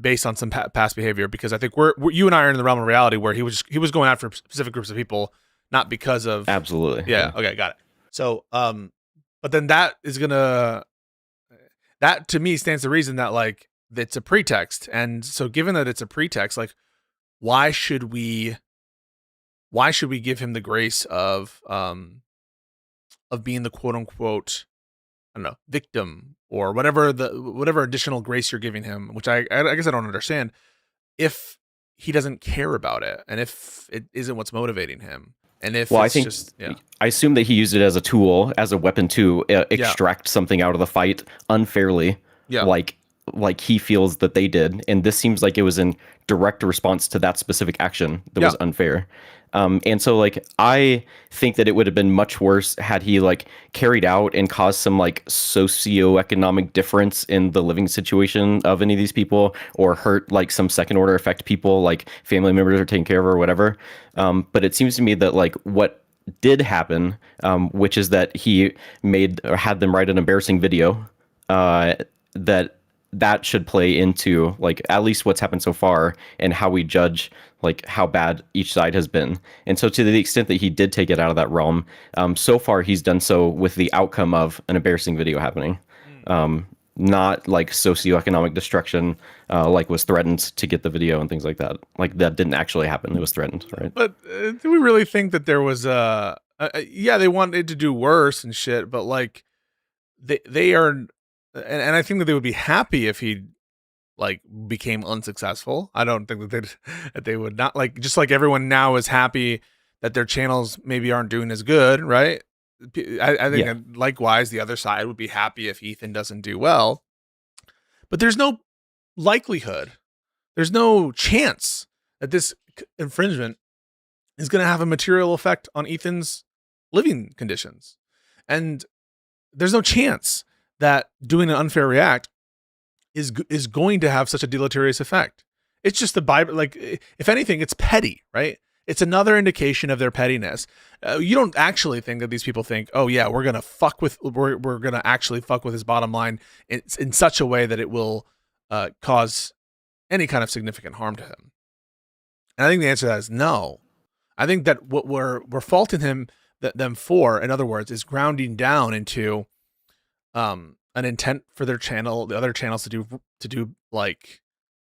based on some past behavior, because I think you and I are in the realm of reality where he was going after specific groups of people, not because of... Absolutely. Yeah, okay, got it. So, but then that to me stands to reason that like, it's a pretext. And so given that it's a pretext, like, why should we give him the grace of being the quote unquote, I don't know, victim or whatever additional grace you're giving him, which I guess I don't understand, if he doesn't care about it and if it isn't what's motivating him. And if I assume that he used it as a tool, as a weapon to extract something out of the fight unfairly. Yeah. Like he feels that they did, and this seems like it was in direct response to that specific action that was unfair. And so like I think that it would have been much worse had he like carried out and caused some like socioeconomic difference in the living situation of any of these people, or hurt like some second order effect people, like family members are taken care of or whatever. But it seems to me that like what did happen, which is that he made or had them write an embarrassing video, that should play into like at least what's happened so far and how we judge like how bad each side has been. And so to the extent that he did take it out of that realm, so far he's done so with the outcome of an embarrassing video happening, not like socioeconomic destruction, like was threatened to get the video and things like that. Like that didn't actually happen. It was threatened, right? But do we really think that there was they wanted to do worse and shit, but like they are... And I think that they would be happy if he like became unsuccessful. I don't think that they would not, like, just like everyone now is happy that their channels maybe aren't doing as good, right? I think that likewise the other side would be happy if Ethan doesn't do well. But there's no likelihood, there's no chance that this infringement is going to have a material effect on Ethan's living conditions. And there's no chance that doing an unfair react is going to have such a deleterious effect. It's just the Bible. Like, if anything, it's petty, right? It's another indication of their pettiness. You don't actually think that these people think, oh yeah, we're gonna actually fuck with his bottom line in such a way that it will cause any kind of significant harm to him. And I think the answer to that is no. I think that what we're faulting them for, in other words, is grounding down into an intent for their channel, the other channels to do like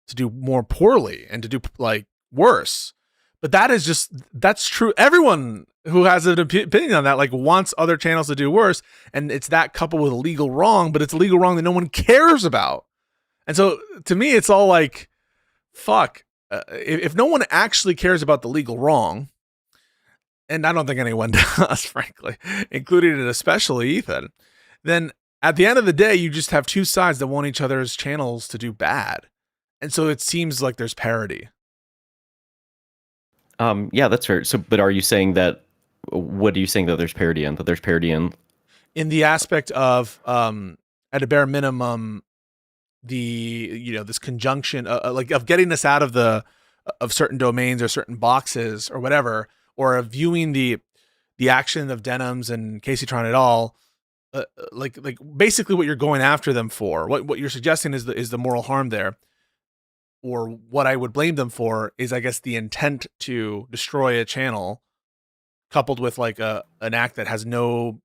to do more poorly and to do like worse. But that's true. Everyone who has an opinion on that like wants other channels to do worse, and it's that coupled with a legal wrong, but it's a legal wrong that no one cares about. And so to me, it's all like, fuck. If no one actually cares about the legal wrong, and I don't think anyone does, frankly, including and especially Ethan, then at the end of the day, you just have two sides that want each other's channels to do bad. And so it seems like there's parity. Yeah, that's fair. So, but are you saying that, what are you saying that there's parity in? That there's parity in the aspect of, at a bare minimum, this conjunction like of getting us out of certain domains or certain boxes or whatever, or of viewing the action of Denims and Casey Tron et al. Like basically what you're going after them for, what you're suggesting is the moral harm there. Or what I would blame them for is, I guess, the intent to destroy a channel coupled with like an act that has no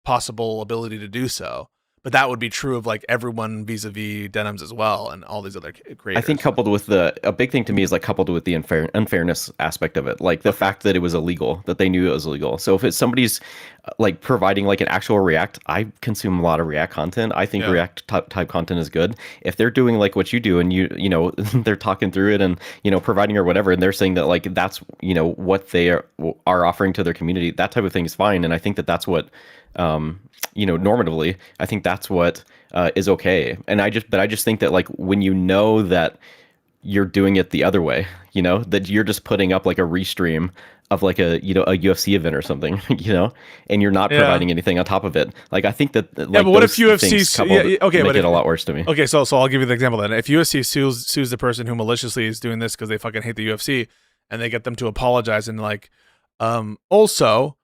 possible ability to do so. But that would be true of like everyone vis-a-vis Denims as well, and all these other creators. I think coupled with a big thing to me is like coupled with the unfairness aspect of it, like the fact that it was illegal, that they knew it was illegal. So if it's somebody's like providing like an actual React, I consume a lot of React content. I think React type content is good. If they're doing like what you do, and you know they're talking through it and providing or whatever, and they're saying that like that's what they are offering to their community, that type of thing is fine. And I think that that's what normatively, I think that's what is okay. And I just think that like when you know that you're doing it the other way, that you're just putting up like a restream of like a UFC event or something, and you're not providing anything on top of it. Like I think that like, but what if UFC make it a lot worse to me. Okay, so I'll give you the example then. If UFC sues the person who maliciously is doing this because they fucking hate the UFC, and they get them to apologize and like, also,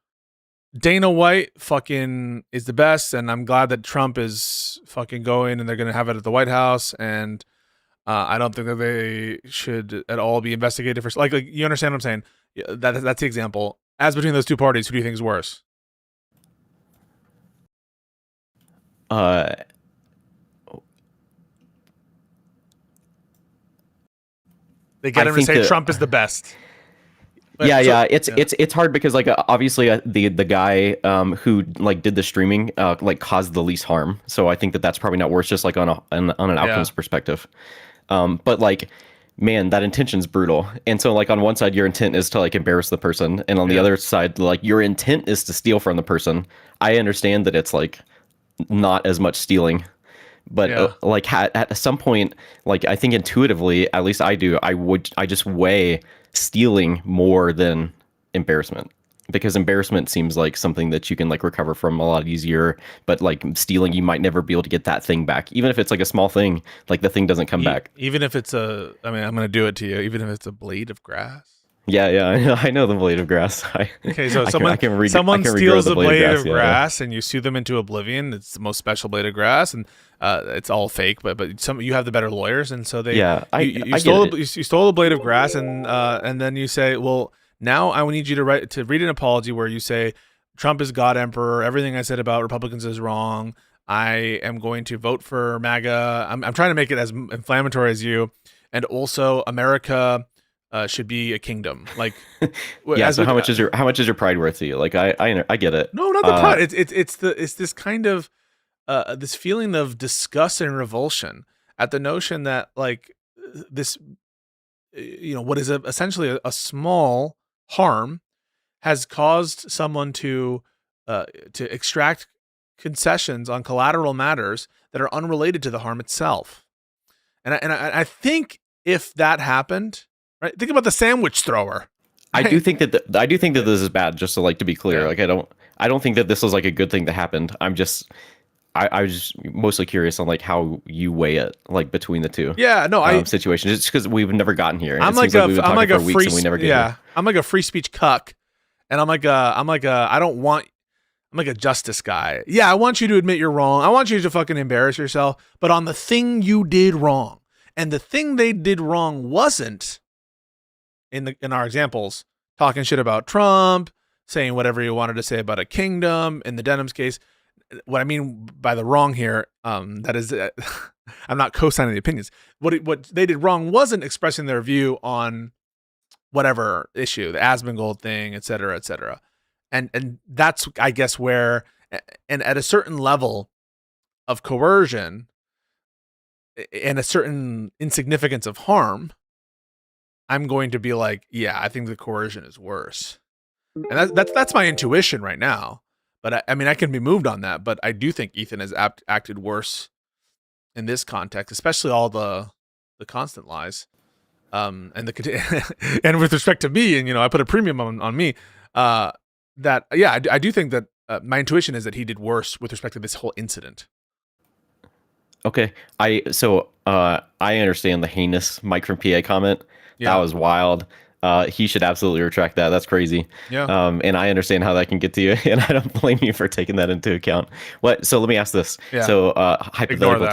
Dana White fucking is the best, and I'm glad that Trump is fucking going and they're going to have it at the White House, and I don't think that they should at all be investigated for like you understand what I'm saying? Yeah, that's the example. As between those two parties, who do you think is worse? They get him to say Trump is the best. Yeah, it's hard because like obviously the guy who like did the streaming like caused the least harm, so I think that that's probably not worse, just like on an outcomes perspective. But like, man, that intention's brutal, and so like on one side your intent is to like embarrass the person, and on the other side like your intent is to steal from the person. I understand that it's like not as much stealing, but like at some point, like I think intuitively, at least I do, I just weigh stealing more than embarrassment, because embarrassment seems like something that you can like recover from a lot easier, but like stealing, you might never be able to get that thing back, even if it's like a small thing, like the thing doesn't come back. Even if it's I'm gonna do it to you, even if it's a blade of grass. Yeah, I know the blade of grass. Okay, so someone steals a blade of grass and you sue them into oblivion. It's the most special blade of grass, and it's all fake. But you have the better lawyers, and so they you stole a blade of grass, and then you say, well, now I need you to read an apology where you say Trump is God Emperor. Everything I said about Republicans is wrong. I am going to vote for MAGA. I'm trying to make it as inflammatory as you, and also America should be a kingdom. Like, so how much is your pride worth to you? Like, I get it. No, not the pride. It's this kind of this feeling of disgust and revulsion at the notion that like this, what is essentially a small harm has caused someone to extract concessions on collateral matters that are unrelated to the harm itself. And I think if that happened. Right. Think about the sandwich thrower. I do think that this is bad. Just to be clear, like I don't think that this was like a good thing that happened. I was just mostly curious on like how you weigh it like between the two. Yeah, no, situations. It's because we've never gotten here. I'm like a free speech cuck, and I'm like a justice guy. Yeah, I want you to admit you're wrong. I want you to fucking embarrass yourself, but on the thing you did wrong, and the thing they did wrong wasn't. In our examples, talking shit about Trump, saying whatever you wanted to say about a kingdom. In the Denims case, what I mean by the wrong here, that is I'm not co-signing the opinions. What they did wrong wasn't expressing their view on whatever issue, the Asmongold thing, et cetera, and that's, I guess, where, and at a certain level of coercion and a certain insignificance of harm, I'm going to be like, yeah, I think the coercion is worse, and that's my intuition right now. But I mean, I can be moved on that, but I do think Ethan has acted worse in this context, especially all the constant lies, and the and with respect to me, and I put a premium on me. That yeah, I do think that my intuition is that he did worse with respect to this whole incident. Okay, I understand the heinous Mike from PA comment. Yeah. That was wild. He should absolutely retract that. That's crazy. Yeah. And I understand how that can get to you, and I don't blame you for taking that into account. So let me ask this. Yeah. So hypothetical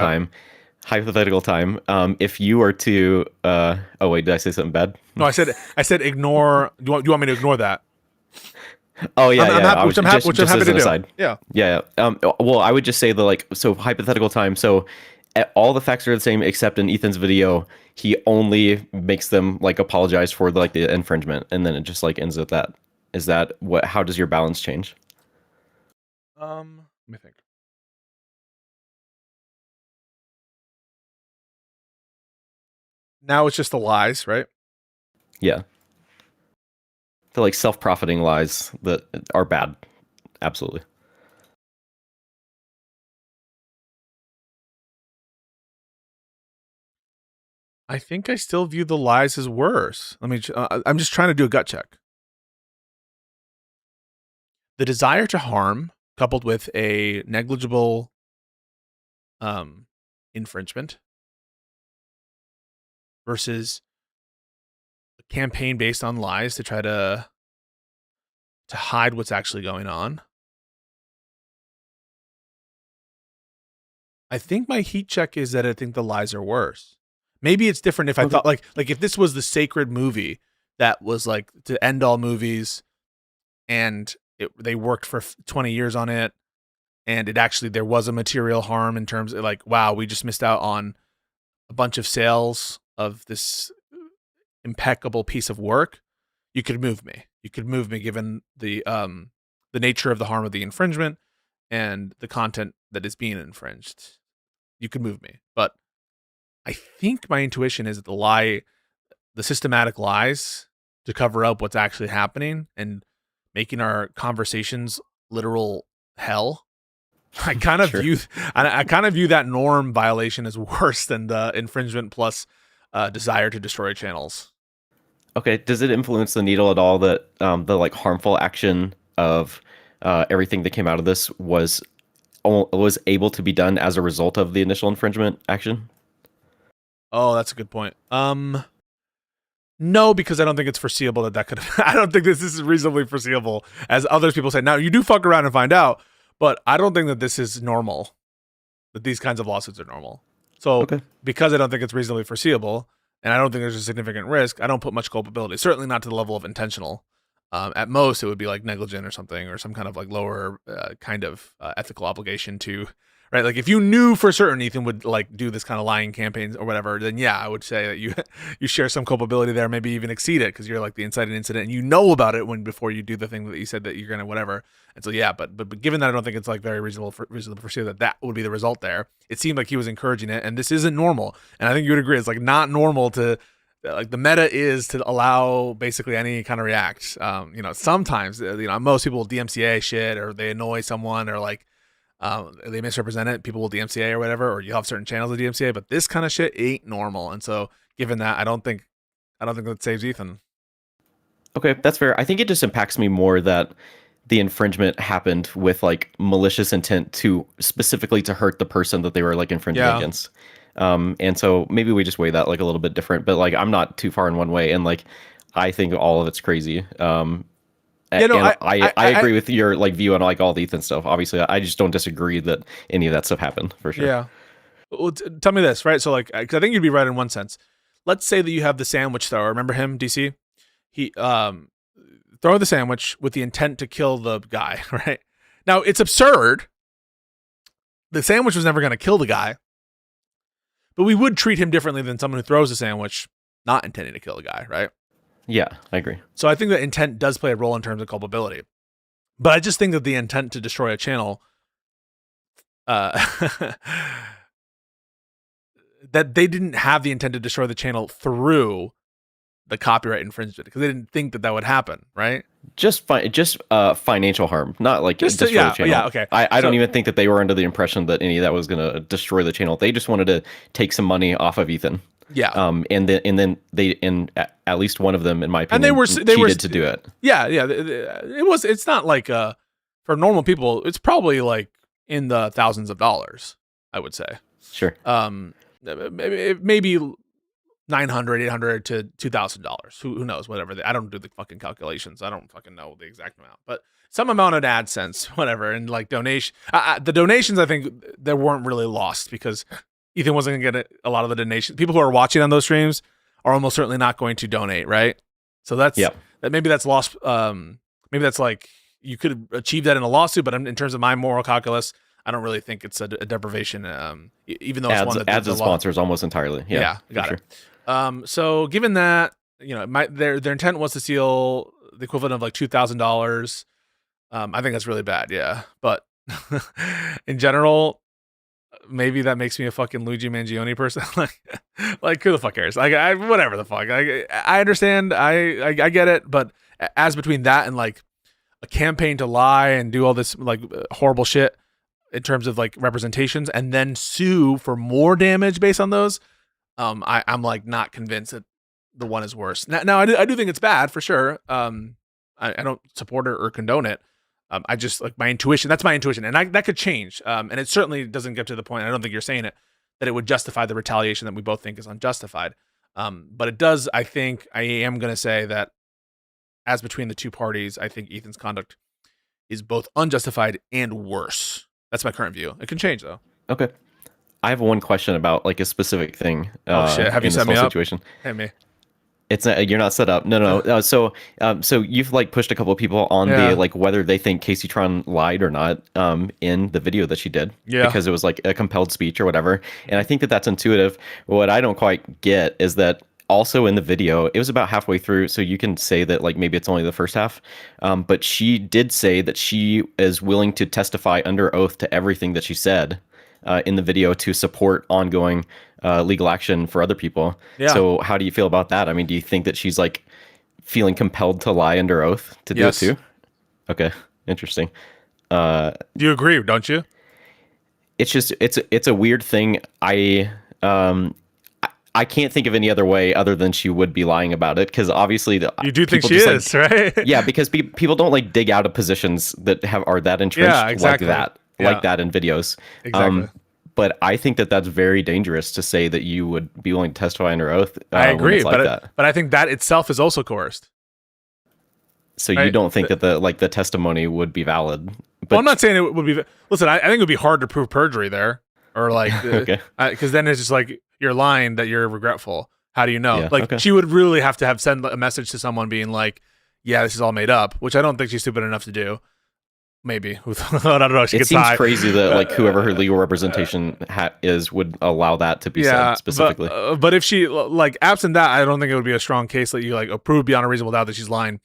time. If you were to oh wait, did I say something bad? No, I said ignore. Do you want me to ignore that? Oh yeah, I'm happy, which I'm happy to do. Aside. Yeah. Well, I would just say that, like, so hypothetical time. So all the facts are the same except in Ethan's video, he only makes them like apologize for the infringement, and then it just like ends at that. Is that what? How does your balance change? Let me think. Now it's just the lies, right? Yeah. The like self-profiting lies that are bad. Absolutely. I think I still view the lies as worse. I'm just trying to do a gut check. The desire to harm, coupled with a negligible infringement, versus a campaign based on lies to try to hide what's actually going on. I think my heat check is that I think the lies are worse. Maybe it's different if I thought like if this was the sacred movie that was like to end all movies, and they worked for 20 years on it, and it actually, there was a material harm in terms of like, wow, we just missed out on a bunch of sales of this impeccable piece of work. You could move me. You could move me given the nature of the harm of the infringement and the content that is being infringed. You could move me. But I think my intuition is that the systematic lies to cover up what's actually happening and making our conversations literal hell. I kind of view that norm violation as worse than the infringement plus desire to destroy channels. Okay, does it influence the needle at all that the like harmful action of everything that came out of this was able to be done as a result of the initial infringement action? Oh, that's a good point. No, because I don't think it's foreseeable that could have, I don't think this is reasonably foreseeable, as other people say. Now, you do fuck around and find out, but I don't think that this is normal, that these kinds of lawsuits are normal. So because I don't think it's reasonably foreseeable, and I don't think there's a significant risk, I don't put much culpability, certainly not to the level of intentional. At most, it would be like negligent or something, or some kind of like lower kind of ethical obligation to, right? Like if you knew for certain Ethan would like do this kind of lying campaigns or whatever, then yeah, I would say that you share some culpability there, maybe even exceed it because you're like the inciting incident and you know about it before you do the thing that you said that you're gonna whatever. And so yeah, but given that I don't think it's like very reasonable to foresee that would be the result there. It seemed like he was encouraging it, and this isn't normal. And I think you would agree, it's like not normal to. Like the meta is to allow basically any kind of react. Sometimes most people will DMCA shit, or they annoy someone, or like they misrepresent it. People will DMCA or whatever, or you have certain channels of DMCA. But this kind of shit ain't normal. And so, given that, I don't think that saves Ethan. Okay, that's fair. I think it just impacts me more that the infringement happened with like malicious intent to specifically to hurt the person that they were like infringing against. And so maybe we just weigh that like a little bit different, but like I'm not too far in one way, and like I think all of it's crazy. I agree with your like view on like all the Ethan stuff. Obviously, I just don't disagree that any of that stuff happened for sure. Yeah. Well, tell me this, right? So like, because I think you'd be right in one sense. Let's say that you have the sandwich thrower. Remember him, DC? He throw the sandwich with the intent to kill the guy, right? Now it's absurd. The sandwich was never going to kill the guy. but we would treat him differently than someone who throws a sandwich not intending to kill a guy, right? Yeah, I agree. So I think that intent does play a role in terms of culpability. But I just think that the intent to destroy a channel, that they didn't have the intent to destroy the channel through the copyright infringement because they didn't think that would happen, right? Just financial harm, not like destroy the channel. Yeah, okay. I don't even think that they were under the impression that any of that was going to destroy the channel. They just wanted to take some money off of Ethan. Yeah. And then at least one of them, in my opinion, and they were cheated to do it. Yeah. It's not like for normal people, it's probably like in the thousands of dollars, I would say. Sure. Maybe $900, $800 to $2,000. Who knows? Whatever. I don't do the fucking calculations. I don't fucking know the exact amount, but some amount of AdSense, whatever, and like donation. The donations, I think, they weren't really lost because Ethan wasn't going to get a lot of the donations. People who are watching on those streams are almost certainly not going to donate, right? So that maybe that's lost. Maybe that's like you could achieve that in a lawsuit, but in terms of my moral calculus, I don't really think it's a deprivation. Even though it's one that ads and sponsors almost entirely. Yeah, got it. So given that, their intent was to steal the equivalent of like $2,000. I think that's really bad. Yeah, but in general, maybe that makes me a fucking Luigi Mangione person. like who the fuck cares? Like whatever the fuck. I understand. I get it. But as between that and like a campaign to lie and do all this like horrible shit in terms of like representations and then sue for more damage based on those, I'm like not convinced that the one is worse. Now I do think it's bad for sure. I don't support it or condone it. I just like my intuition. That's my intuition, and that could change. And it certainly doesn't get to the point. I don't think you're saying it that it would justify the retaliation that we both think is unjustified. But it does. I think I am going to say that as between the two parties, I think Ethan's conduct is both unjustified and worse. That's my current view. It can change though. Okay. I have one question about like a specific thing. Oh shit! Have you set me up? Situation. Hey me. It's not, you're not set up. No. So you've like pushed a couple of people on the like whether they think Casey Tron lied or not in the video that she did. Yeah. Because it was like a compelled speech or whatever. And I think that that's intuitive. What I don't quite get is that also in the video, it was about halfway through. So you can say that like maybe it's only the first half. But she did say that she is willing to testify under oath to everything that she said in the video to support ongoing legal action for other people. Yeah. So how do you feel about that? I mean, do you think that she's like feeling compelled to lie under oath to do it too? Okay, interesting. You agree, don't you? It's just it's a weird thing. I can't think of any other way other than she would be lying about it because obviously you do think she is, right? Yeah, because people don't like dig out of positions that are that entrenched like that. Like that in videos. Exactly. But I think that that's very dangerous to say that you would be willing to testify under oath. I agree, but I think that itself is also coerced. So you don't think that the testimony would be valid? But well, I'm not saying it would be. Listen, I think it would be hard to prove perjury there, or like, because then it's just like you're lying that you're regretful. How do you know? Yeah, she would really have to send a message to someone being like, "Yeah, this is all made up," which I don't think she's stupid enough to do. Maybe I don't know. She it seems crazy that like whoever her legal representation is would allow that to be said specifically. But if she like absent that, I don't think it would be a strong case that you like prove beyond a reasonable doubt that she's lying.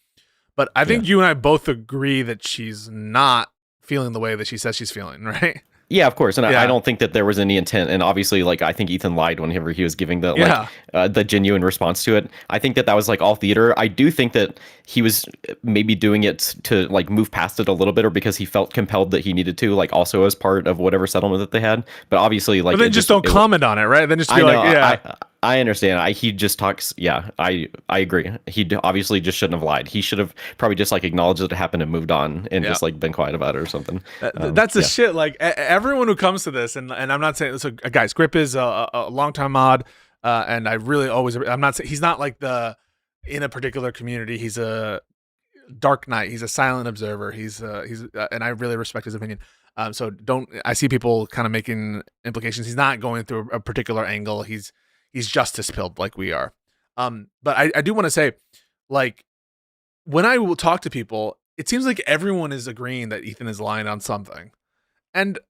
But I think you and I both agree that she's not feeling the way that she says she's feeling, right? Yeah, of course, and I don't think that there was any intent. And obviously, like I think Ethan lied whenever he was giving the the genuine response to it. I think that was like all theater. I do think that he was maybe doing it to like move past it a little bit, or because he felt compelled that he needed to, like also as part of whatever settlement that they had. But obviously, like, but then just don't comment on it, right? Then just be I understand. He just talks. Yeah, I agree. He obviously just shouldn't have lied. He should have probably just like acknowledged that it happened and moved on and just like been quiet about it or something. That's the shit. Like everyone who comes to this, and I'm not saying so. Guys, Grip is a longtime mod, and I really always. I'm not saying he's not like in a particular community. He's a Dark Knight. He's a silent observer. He's and I really respect his opinion. So I see people kind of making implications. He's not going through a particular angle. He's justice pilled like we are. But I do want to say, like, when I will talk to people, it seems like everyone is agreeing that Ethan is lying on something. And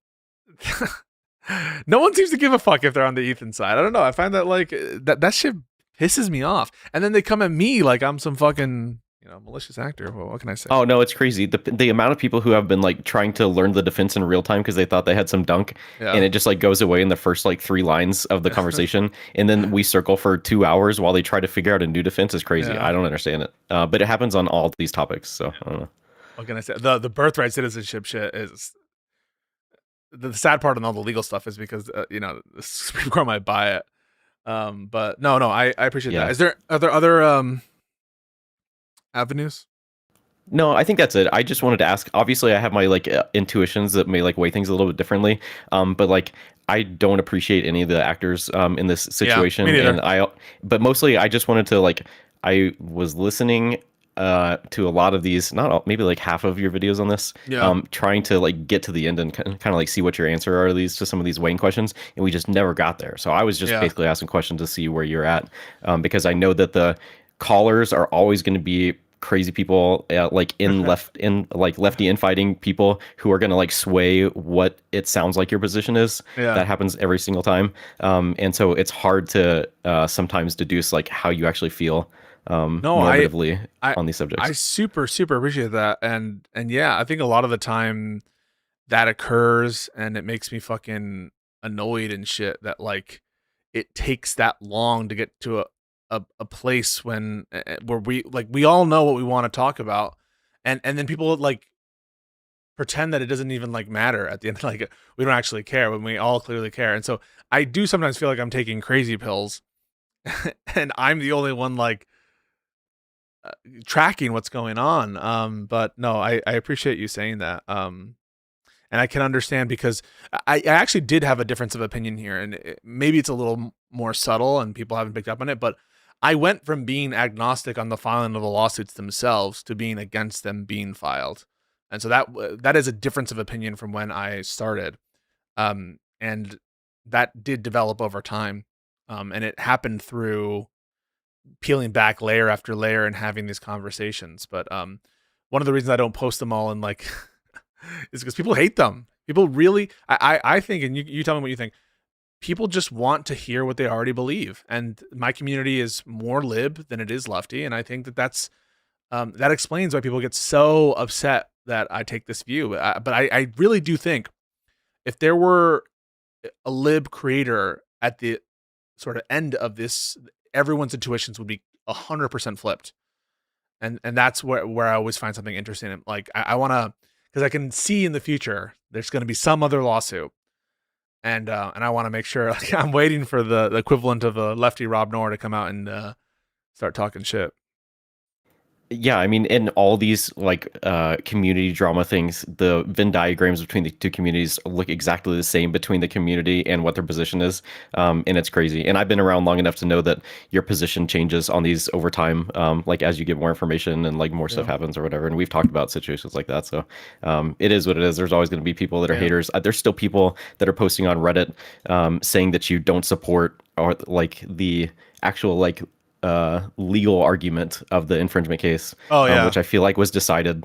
No one seems to give a fuck if they're on the Ethan side. I don't know. I find that like that shit pisses me off. And then they come at me like I'm some fucking malicious actor. Well, what can I say? Oh no, it's crazy. The amount of people who have been like trying to learn the defense in real time because they thought they had some dunk, and it just like goes away in the first like 3 lines of the conversation, and then we circle for 2 hours while they try to figure out a new defense is crazy. I don't understand it. But it happens on all these topics, so I don't know. What can I say? The birthright citizenship shit is the sad part on all the legal stuff is because the Supreme Court might buy it. But no, I appreciate that. Are there other avenues? No, I think that's it. I just wanted to ask. Obviously, I have my like intuitions that may like weigh things a little bit differently. But like I don't appreciate any of the actors in this situation. Me neither. But mostly I just wanted to like I was listening to a lot of these, not all, maybe like half of your videos on this, trying to like get to the end and kind of like see what your answer are to some of these weighing questions, and we just never got there. So I was just basically asking questions to see where you're at, because I know that the callers are always going to be crazy people, like lefty infighting people who are going to like sway what it sounds like your position is. That happens every single time, and so it's hard to sometimes deduce like how you actually feel normatively on these subjects. I super appreciate that, and yeah, I think a lot of the time that occurs, and it makes me fucking annoyed and shit that like it takes that long to get to a place where we all know what we want to talk about, and then people like pretend that it doesn't even like matter at the end. Like we don't actually care when we all clearly care. And so I do sometimes feel like I'm taking crazy pills, and I'm the only one like tracking what's going on. But no, I appreciate you saying that. And I can understand, because I actually did have a difference of opinion here, and maybe it's a little more subtle and people haven't picked up on it, but I went from being agnostic on the filing of the lawsuits themselves to being against them being filed. And so that is a difference of opinion from when I started. And that did develop over time. And it happened through peeling back layer after layer and having these conversations. But one of the reasons I don't post them all in like is because people hate them. People really, I think, and you tell me what you think, people just want to hear what they already believe. And my community is more lib than it is lefty. And I think that that explains why people get so upset that I take this view. But I really do think if there were a lib creator at the sort of end of this, everyone's intuitions would be 100% flipped. And that's where I always find something interesting. Like I want to, because I can see in the future, there's going to be some other lawsuit. And I want to make sure, like, I'm waiting for the equivalent of a lefty Rob Noor to come out and start talking shit. Yeah, I mean, in all these like community drama things, the Venn diagrams between the two communities look exactly the same between the community and what their position is, and it's crazy. And I've been around long enough to know that your position changes on these over time, like as you get more information and like more stuff happens or whatever. And we've talked about situations like that, so it is what it is. There's always going to be people that are haters. There's still people that are posting on Reddit saying that you don't support or like the actual like legal argument of the infringement case, which I feel like was decided,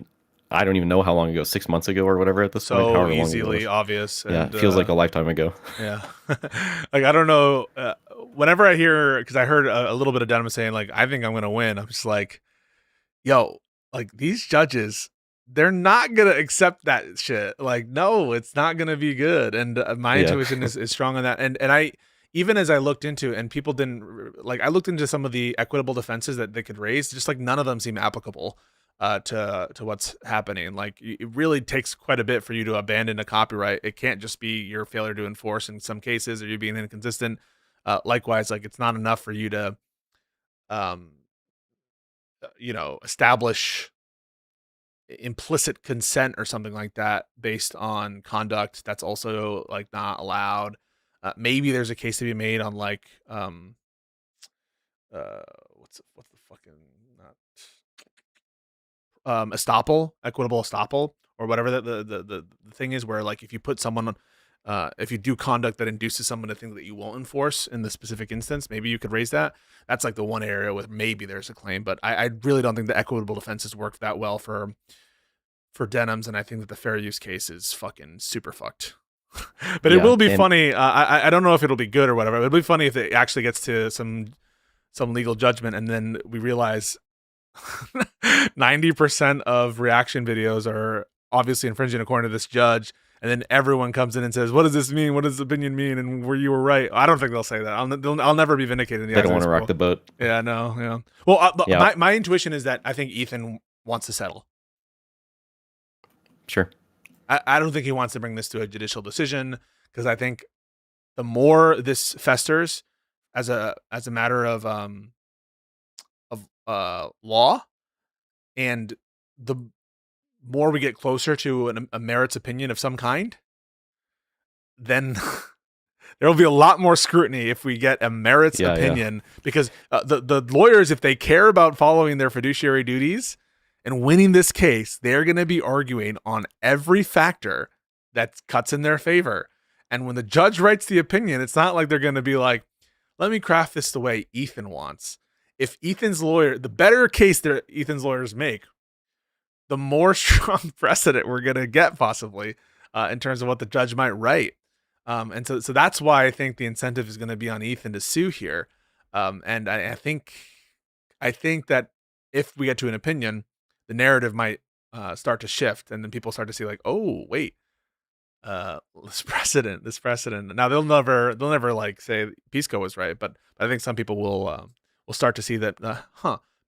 I don't even know how long ago, 6 months ago or whatever at this point. So easily obvious. Yeah, it feels like a lifetime ago. Yeah. Like, I don't know, whenever I hear, because I heard a little bit of Denham saying, like, I think I'm going to win, I'm just like, yo, like, these judges, they're not going to accept that shit. Like, no, it's not going to be good. And my intuition is strong on that. And I, even as I looked into, and people didn't, like, I looked into some of the equitable defenses that they could raise, just like none of them seem applicable to what's happening. Like, it really takes quite a bit for you to abandon a copyright. It can't just be your failure to enforce in some cases, or you being inconsistent. Likewise, like, it's not enough for you to, establish implicit consent or something like that based on conduct that's also like not allowed. Maybe there's a case to be made on like what's the fucking estoppel, equitable estoppel, or whatever the thing is, where like if you put someone if you do conduct that induces someone to think that you won't enforce in the specific instance, maybe you could raise that. That's like the one area where maybe there's a claim, but I really don't think the equitable defenses work that well for Denham's, and I think that the fair use case is fucking super fucked. But it will be funny. I don't know if it'll be good or whatever. It'll be funny if it actually gets to some legal judgment, and then we realize 90% of reaction videos are obviously infringing according to this judge, and then everyone comes in and says, "What does this mean? What does this opinion mean?" And where you were right. I don't think they'll say that. I'll never be vindicated. In the They don't want to rock the boat. Yeah, no, yeah. Well, my intuition is that I think Ethan wants to settle. Sure. I don't think he wants to bring this to a judicial decision, because I think the more this festers as a matter of law, and the more we get closer to a merits opinion of some kind, then there will be a lot more scrutiny if we get a merits opinion, because the lawyers, if they care about following their fiduciary duties and winning this case, they're going to be arguing on every factor that cuts in their favor. And when the judge writes the opinion, it's not like they're going to be like, let me craft this the way Ethan wants. If Ethan's lawyer, the better case that Ethan's lawyers make, the more strong precedent we're going to get possibly in terms of what the judge might write. And so that's why I think the incentive is going to be on Ethan to sue here. And I think that if we get to an opinion, the narrative might start to shift, and then people start to see like, oh, wait, this precedent. Now they'll never like say Pisco was right, but I think some people will start to see that,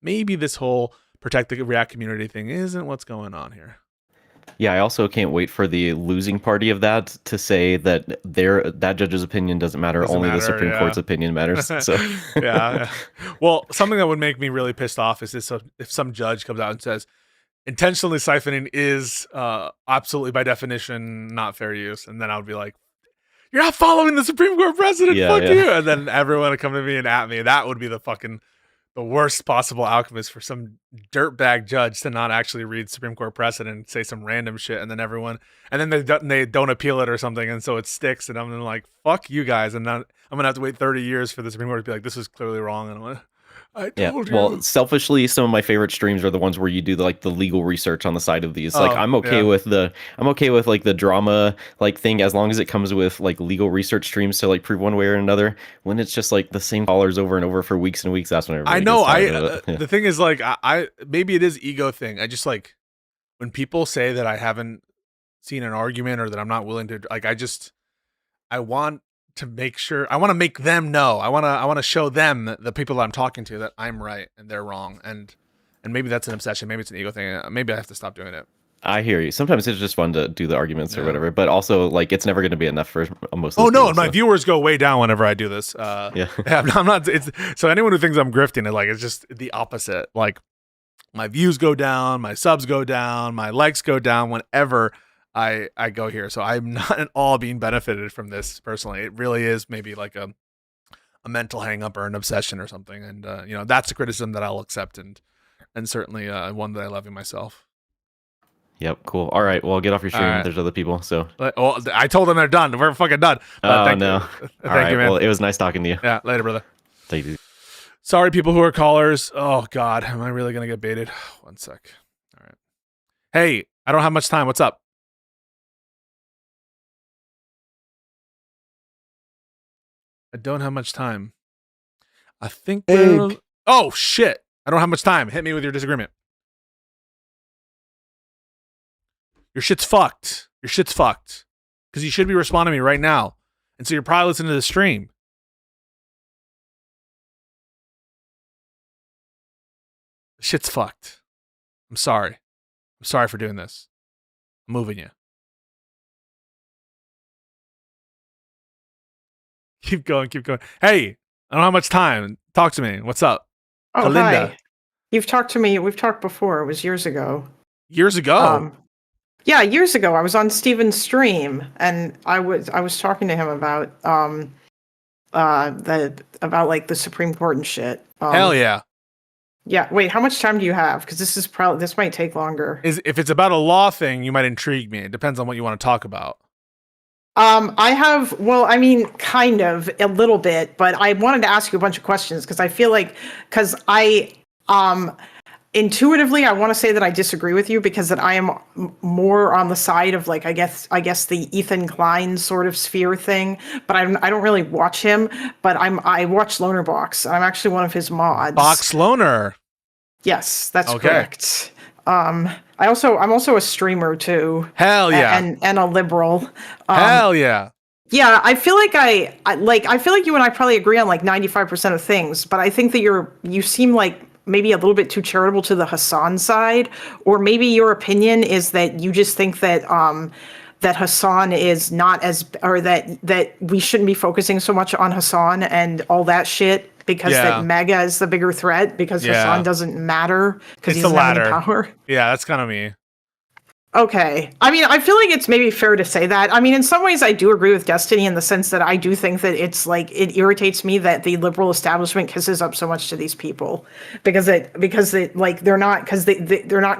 maybe this whole protect the React community thing isn't what's going on here. Yeah, I also can't wait for the losing party of that to say that that judge's opinion doesn't matter, only the Supreme Court's opinion matters. So yeah. Well, something that would make me really pissed off is this: if some judge comes out and says intentionally siphoning is absolutely by definition not fair use, and then I would be like, "You're not following the Supreme Court precedent, fuck you!" And then everyone would come to me and at me. That would be the worst possible outcome, is for some dirtbag judge to not actually read Supreme Court precedent, say some random shit, and then they don't appeal it or something, and so it sticks, and I'm like, fuck you guys, and then I'm gonna have to wait 30 years for the Supreme Court to be like, this is clearly wrong, and I'm like, I told you. Well, selfishly, some of my favorite streams are the ones where you do the legal research on the side of these. I'm okay with the drama thing, as long as it comes with legal research streams to prove one way or another. When it's just the same callers over and over for weeks and weeks, that's when everybody gets tired of it. The thing is, I maybe it is ego thing. I just when people say that I haven't seen an argument, or that I'm not willing to I want to make sure, I want to make them know. I want to show them, the people that I'm talking to, that I'm right and they're wrong. And maybe that's an obsession. Maybe it's an ego thing. Maybe I have to stop doing it. I hear you. Sometimes it's just fun to do the arguments or whatever, but also it's never going to be enough for most of the people, my viewers go way down whenever I do this. I'm not, so anyone who thinks I'm grifting is it's just the opposite. My views go down, my subs go down, my likes go down whenever I go here. So I'm not at all being benefited from this personally. It really is maybe a mental hang up or an obsession or something. And, that's a criticism that I'll accept, and certainly one that I love in myself. Yep. Cool. All right. Well, get off your stream. Right. There's other people. So I told them they're done. We're fucking done. Thank you. Thank you, man. Well, it was nice talking to you. Yeah. Later, brother. Thank you. Sorry, people who are callers. Oh God. Am I really going to get baited? One sec. All right. Hey, I don't have much time. What's up? I don't have much time. I think oh shit. I don't have much time. Hit me with your disagreement. Your shit's fucked. Your shit's fucked. Because you should be responding to me right now. And so you're probably listening to the stream. The shit's fucked. I'm sorry. I'm sorry for doing this. I'm moving you. Keep going, keep going. Hey, I don't have much time. Talk to me. What's up? Oh, Kalinda. hi. You've talked to me. We've talked before. It was years ago. Years ago? Yeah, years ago. I was on Steven's stream, and I was talking to him about the Supreme Court and shit. Hell yeah. Yeah. Wait, how much time do you have? Because this might take longer. If it's about a law thing, you might intrigue me. It depends on what you want to talk about. I have, kind of a little bit, but I wanted to ask you a bunch of questions because I feel like, intuitively, I want to say that I disagree with you because that I am more on the side of like I guess the Ethan Klein sort of sphere thing, but I don't really watch him. But I watch Lonerbox. I'm actually one of his mods. Box Loner. Yes, that's correct. I'm also a streamer too. Hell yeah. And a liberal. Hell yeah. Yeah, I feel like I feel like you and I probably agree on like 95% of things, but I think that you seem like maybe a little bit too charitable to the Hassan side, or maybe your opinion is that you just think that that Hassan is not as, or that we shouldn't be focusing so much on Hassan and all that shit because that Mega is the bigger threat because Hassan doesn't matter because he doesn't have any power. Yeah, that's kind of me. Okay. I mean, I feel like it's maybe fair to say that. I mean, in some ways I do agree with Destiny in the sense that I do think that it's like, it irritates me that the liberal establishment kisses up so much to these people because like they're not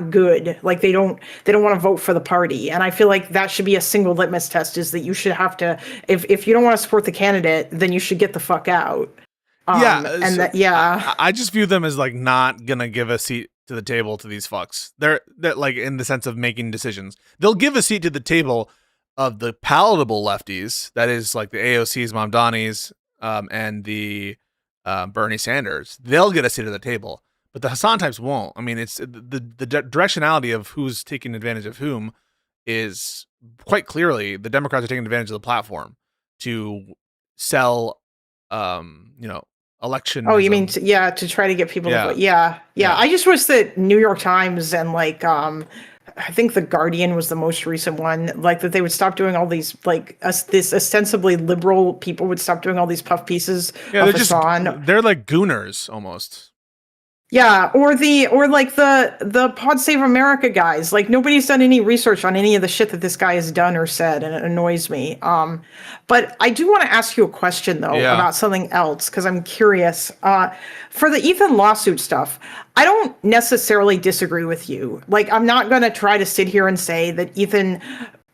good. Like they don't want to vote for the party. And I feel like that should be a single litmus test is that you should have to, if you don't want to support the candidate, then you should get the fuck out. I just view them as like not gonna give a seat to the table to these fucks. They're like in the sense of making decisions. They'll give a seat to the table of the palatable lefties. That is like the AOCs, Mamdanis, and the Bernie Sanders. They'll get a seat at the table, but the Hassan types won't. I mean, it's the directionality of who's taking advantage of whom is quite clearly the Democrats are taking advantage of the platform to sell, election. Oh, you mean to try to get people to vote? Yeah. I just wish that New York Times and like I think the Guardian was the most recent one, like that they would stop doing all these like this ostensibly liberal people would stop doing all these puff pieces. Yeah, they're like gooners almost. Yeah, or like the Pod Save America guys. Like nobody's done any research on any of the shit that this guy has done or said, and it annoys me. But I do want to ask you a question though about something else because I'm curious. For the Ethan lawsuit stuff, I don't necessarily disagree with you. Like I'm not going to try to sit here and say that Ethan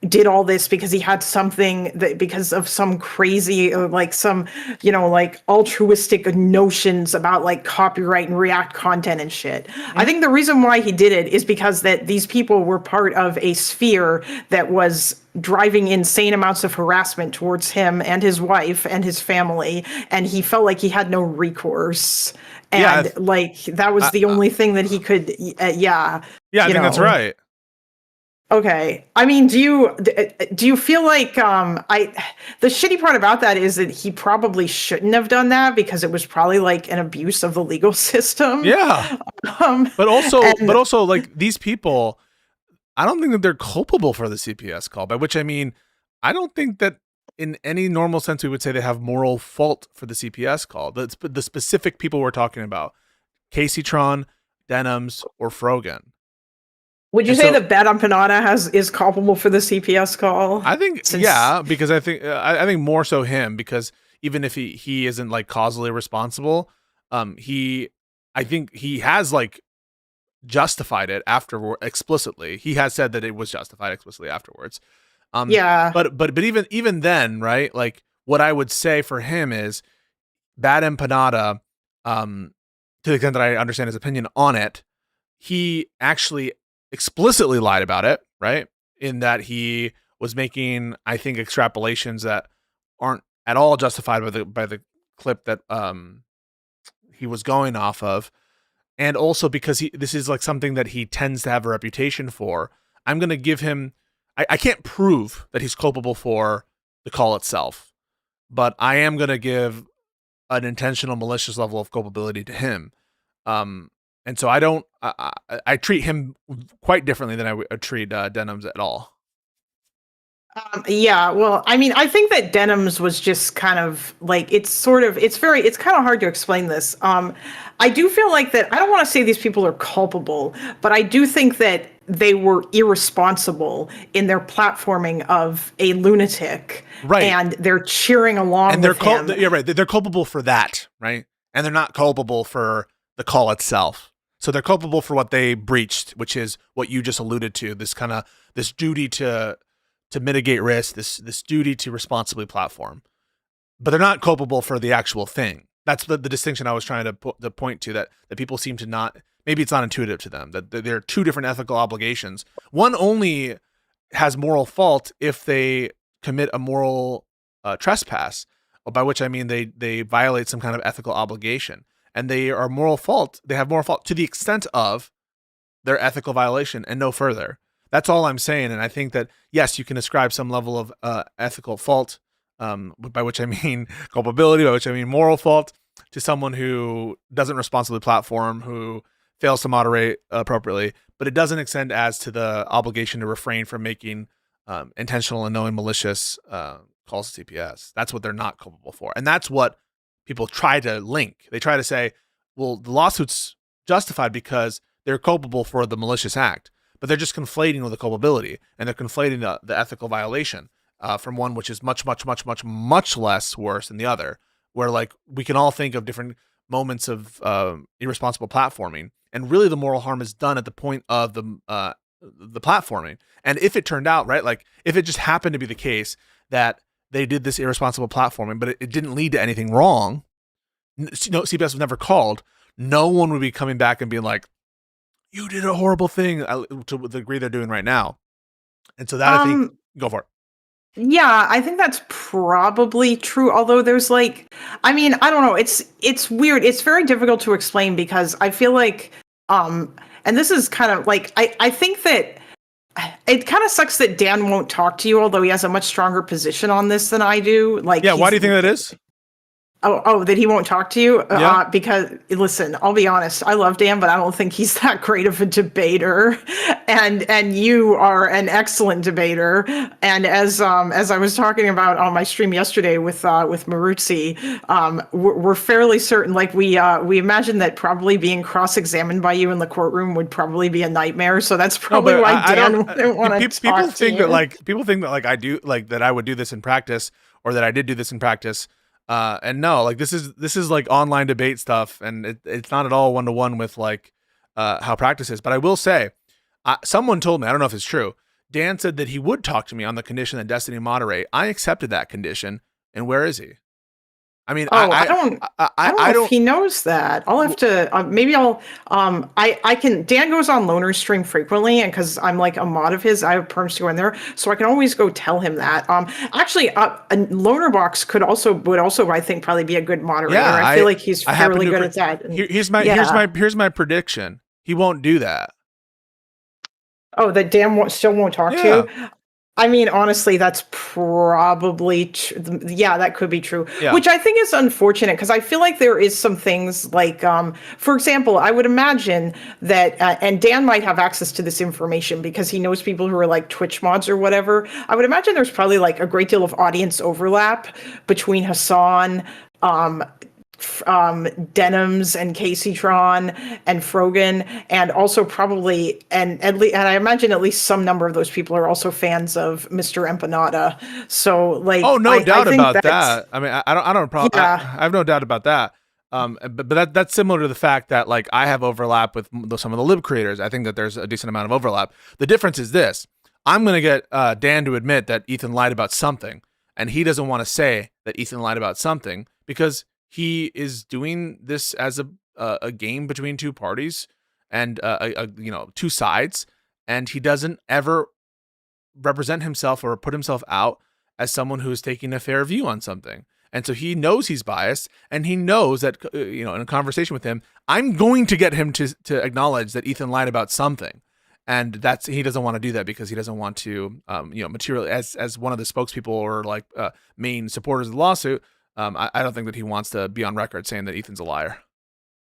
did all this because he had something that because of some crazy like some like altruistic notions about like copyright and React content and shit. I think the reason why he did it is because that these people were part of a sphere that was driving insane amounts of harassment towards him and his wife and his family, and he felt like he had no recourse, and like that was the only thing that he could I think that's right. Okay. I mean, do you feel like the shitty part about that is that he probably shouldn't have done that because it was probably like an abuse of the legal system. Yeah. But also like these people, I don't think that they're culpable for the CPS call, by which I mean, I don't think that in any normal sense we would say they have moral fault for the CPS call. The specific people we're talking about, Casey Tron, Denims, or Frogan. Would you say that Bad Empanada is culpable for the CPS call? I think because I think more so him, because even if he isn't like causally responsible, I think he has like justified it explicitly. He has said that it was justified explicitly afterwards. But even then, right? Like what I would say for him is Bad Empanada, to the extent that I understand his opinion on it, he actually explicitly lied about it, right? In that he was making, I think, extrapolations that aren't at all justified by the clip that he was going off of, and also because this is like something that he tends to have a reputation for. I'm going to give him. I can't prove that he's culpable for the call itself, but I am going to give an intentional malicious level of culpability to him. And so I treat him quite differently than I would treat Denims at all. Well, I mean, I think that Denims was just kind of like, it's kind of hard to explain this. I do feel like that, I don't want to say these people are culpable, but I do think that they were irresponsible in their platforming of a lunatic. Right. And they're cheering along with him. Yeah, right. They're culpable for that, right? And they're not culpable for the call itself. So they're culpable for what they breached, which is what you just alluded to, this duty to mitigate risk, this duty to responsibly platform. But they're not culpable for the actual thing. That's the distinction I was trying to point to, that people seem to not, maybe it's not intuitive to them, that there are two different ethical obligations. One only has moral fault if they commit a moral trespass, by which I mean they violate some kind of ethical obligation, and they have moral fault to the extent of their ethical violation and no further. That's all I'm saying. And I think that, yes, you can ascribe some level of ethical fault, by which I mean culpability, by which I mean moral fault, to someone who doesn't responsibly platform, who fails to moderate appropriately, but it doesn't extend as to the obligation to refrain from making intentional and knowing malicious calls to TPS. That's what they're not culpable for. And that's what people try to link. They try to say, well, the lawsuit's justified because they're culpable for the malicious act, but they're just conflating with the culpability, and they're conflating the ethical violation from one which is much, much, much, much, much less worse than the other, where like we can all think of different moments of irresponsible platforming, and really the moral harm is done at the point of the platforming. And if it turned out, right, like if it just happened to be the case that they did this irresponsible platforming, but it didn't lead to anything wrong, CPS was never called, no one would be coming back and being like, you did a horrible thing, to the degree they're doing right now. And so that I think, go for it. Yeah, I think that's probably true. Although there's like, I mean, I don't know. It's weird. It's very difficult to explain because I feel like, and this is kind of like, I think that it kind of sucks that Dan won't talk to you, although he has a much stronger position on this than I do. Like, yeah, why do you think that is? Oh, that he won't talk to you? Yeah. Because, listen, I'll be honest, I love Dan, but I don't think he's that great of a debater. And you are an excellent debater. And as I was talking about on my stream yesterday with Maruzzi, we're fairly certain, like we imagine that probably being cross-examined by you in the courtroom would probably be a nightmare. So that's probably why Dan wouldn't want to talk people to think you. People think that like I do, like that I would do this in practice, or that I did do this in practice. And no, like this is like online debate stuff, and it's not at all one-to-one with like how practice is. But I will say, someone told me, I don't know if it's true, Dan said that he would talk to me on the condition that Destiny moderate. I accepted that condition, and where is he? I mean, I don't know if he knows that. I'll have to, maybe I'll, I can, Dan goes on Loner stream frequently, and because I'm like a mod of his, I have perms to go in there, so I can always go tell him that. Actually, a Loner box would also, I think, probably be a good moderator. Yeah, I feel like he's fairly good at that. Here's my prediction. He won't do that. Oh, that Dan still won't talk to you? I mean, honestly, that's probably yeah, that could be true. Yeah. Which I think is unfortunate because I feel like there is some things like, for example, I would imagine that, and Dan might have access to this information because he knows people who are like Twitch mods or whatever. I would imagine there's probably like a great deal of audience overlap between Hassan, Denims and Caseytron and Frogan, and also probably and I imagine at least some number of those people are also fans of Mr. Empanada. So like, oh, no doubt about that's, that. I mean, I don't have a problem. Yeah. I have no doubt about that. But that's similar to the fact that like I have overlap with some of the lib creators. I think that there's a decent amount of overlap. The difference is this: I'm gonna get Dan to admit that Ethan lied about something, and he doesn't want to say that Ethan lied about something because he is doing this as a game between two parties and two sides, and he doesn't ever represent himself or put himself out as someone who is taking a fair view on something. And so he knows he's biased, and he knows that in a conversation with him, I'm going to get him to acknowledge that Ethan lied about something, and he doesn't want to do that because he doesn't want to materially as one of the spokespeople or like main supporters of the lawsuit. I don't think that he wants to be on record saying that Ethan's a liar.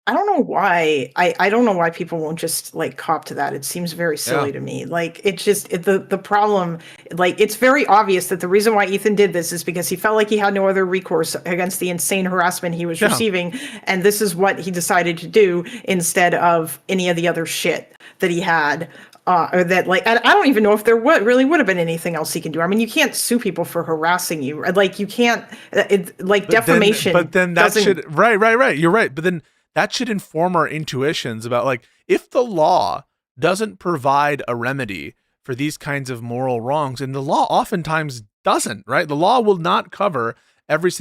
I don't know why. I don't know why people won't just like cop to that. It seems very silly to me. Like it's just the problem. Like it's very obvious that the reason why Ethan did this is because he felt like he had no other recourse against the insane harassment he was receiving, and this is what he decided to do instead of any of the other shit that he had. Or that like I don't even know if there really would have been anything else he can do. I mean, you can't sue people for harassing you. Like you can't defamation. But then that should right. You're right. But then that should inform our intuitions about like if the law doesn't provide a remedy for these kinds of moral wrongs, and the law oftentimes doesn't. Right, the law will not cover every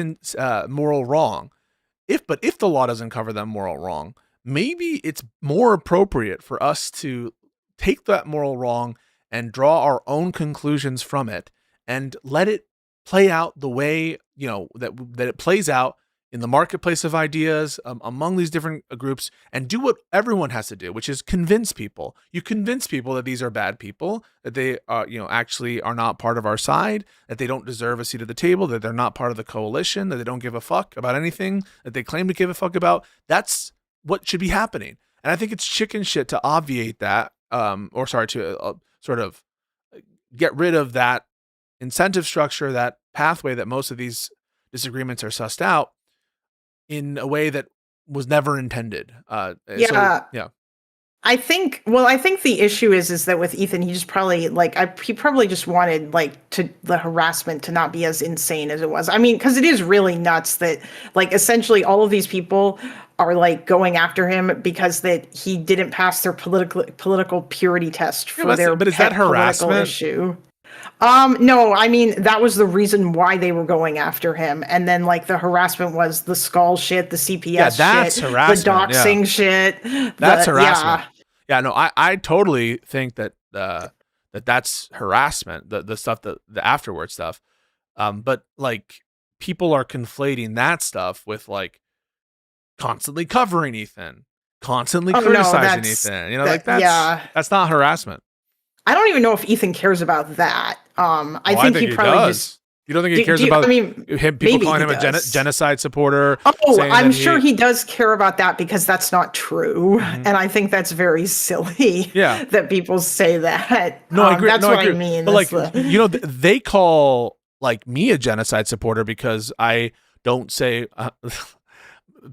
moral wrong. but if the law doesn't cover that moral wrong, maybe it's more appropriate for us to take that moral wrong and draw our own conclusions from it and let it play out the way, that it plays out in the marketplace of ideas among these different groups, and do what everyone has to do, which is convince people. You convince people that these are bad people, that they actually are not part of our side, that they don't deserve a seat at the table, that they're not part of the coalition, that they don't give a fuck about anything that they claim to give a fuck about. That's what should be happening. And I think it's chicken shit to obviate that, to sort of get rid of that incentive structure, that pathway that most of these disagreements are sussed out in a way that was never intended. Yeah. I think the issue is that with Ethan, he just probably he probably just wanted the harassment to not be as insane as it was. I mean, because it is really nuts that essentially all of these people are going after him because that he didn't pass their political purity test for their but is that harassment issue. No, I mean, that was the reason why they were going after him. And then the harassment was the skull shit, the CPS that's shit, harassment, the doxing shit. That's harassment. Yeah, no, I totally think that that's harassment, the stuff, the afterward stuff. But people are conflating that stuff with constantly covering Ethan, constantly criticizing Ethan. That's not harassment. I don't even know if Ethan cares about that. I think he probably does. You don't think he cares about people calling him a genocide supporter? Oh, I'm sure he does care about that because that's not true. Mm-hmm. And I think that's very silly that people say that. No, I agree. That's what I mean. But they call me a genocide supporter because I don't say...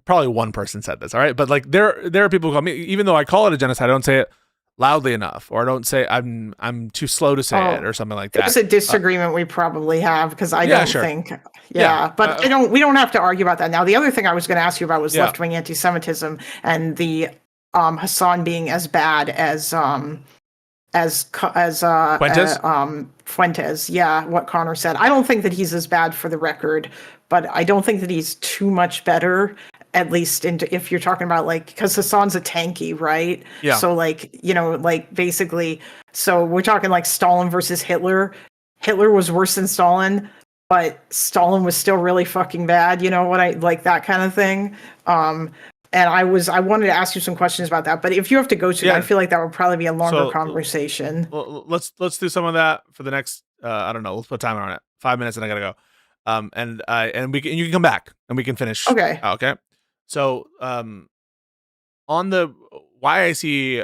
probably one person said this, all right? But there are people who call me, even though I call it a genocide, I don't say it loudly enough, or I don't say I'm too slow to say it, or something like that. There's a disagreement we probably have because I don't think, but we don't have to argue about that now. The other thing I was going to ask you about was left-wing anti-Semitism and the Hassan being as bad as Fuentes. Yeah, what Connor said. I don't think that he's as bad, for the record, but I don't think that he's too much better. At least if you're talking about because Hassan's a tanky, right? Yeah. So basically, so we're talking Stalin versus Hitler. Hitler was worse than Stalin, but Stalin was still really fucking bad. You know what that kind of thing. And I wanted to ask you some questions about that, but if you have to go to, I feel like that would probably be a longer conversation. Well, let's do some of that for the next. I don't know. Let's put a timer on it. 5 minutes, and I gotta go. And you can come back and we can finish. Okay. Okay. So, on the why I see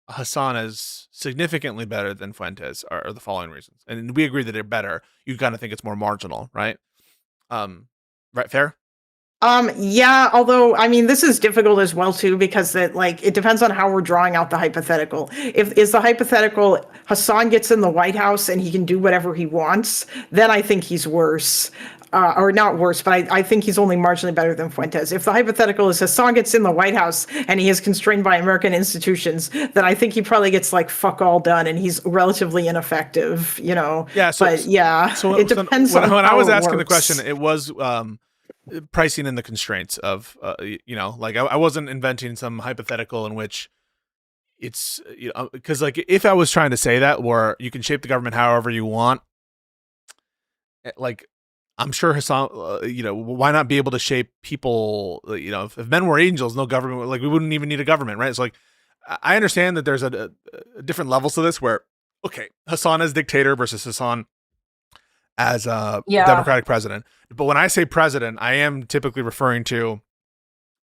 Hassan as significantly better than Fuentes are the following reasons, and we agree that they're better. You kind of think it's more marginal, right? Right? Fair. Yeah, although I mean this is difficult as well too because it depends on how we're drawing out the hypothetical. Is the hypothetical Hassan gets in the White House and he can do whatever he wants, then I think he's worse. Or not worse, but I think he's only marginally better than Fuentes. If the hypothetical is Hassan gets in the White House and he is constrained by American institutions, then I think he probably gets fuck all done and he's relatively ineffective, Yeah. So it depends on when how I was it asking the works. question, it was pricing in the constraints of I wasn't inventing some hypothetical in which it's because if I was trying to say that where you can shape the government however you want, I'm sure Hassan, why not be able to shape people? If men were angels, no government, we wouldn't even need a government, right? It's I understand that there's a different levels to this where, okay, Hassan as dictator versus Hassan as a democratic president. But when I say president, I am typically referring to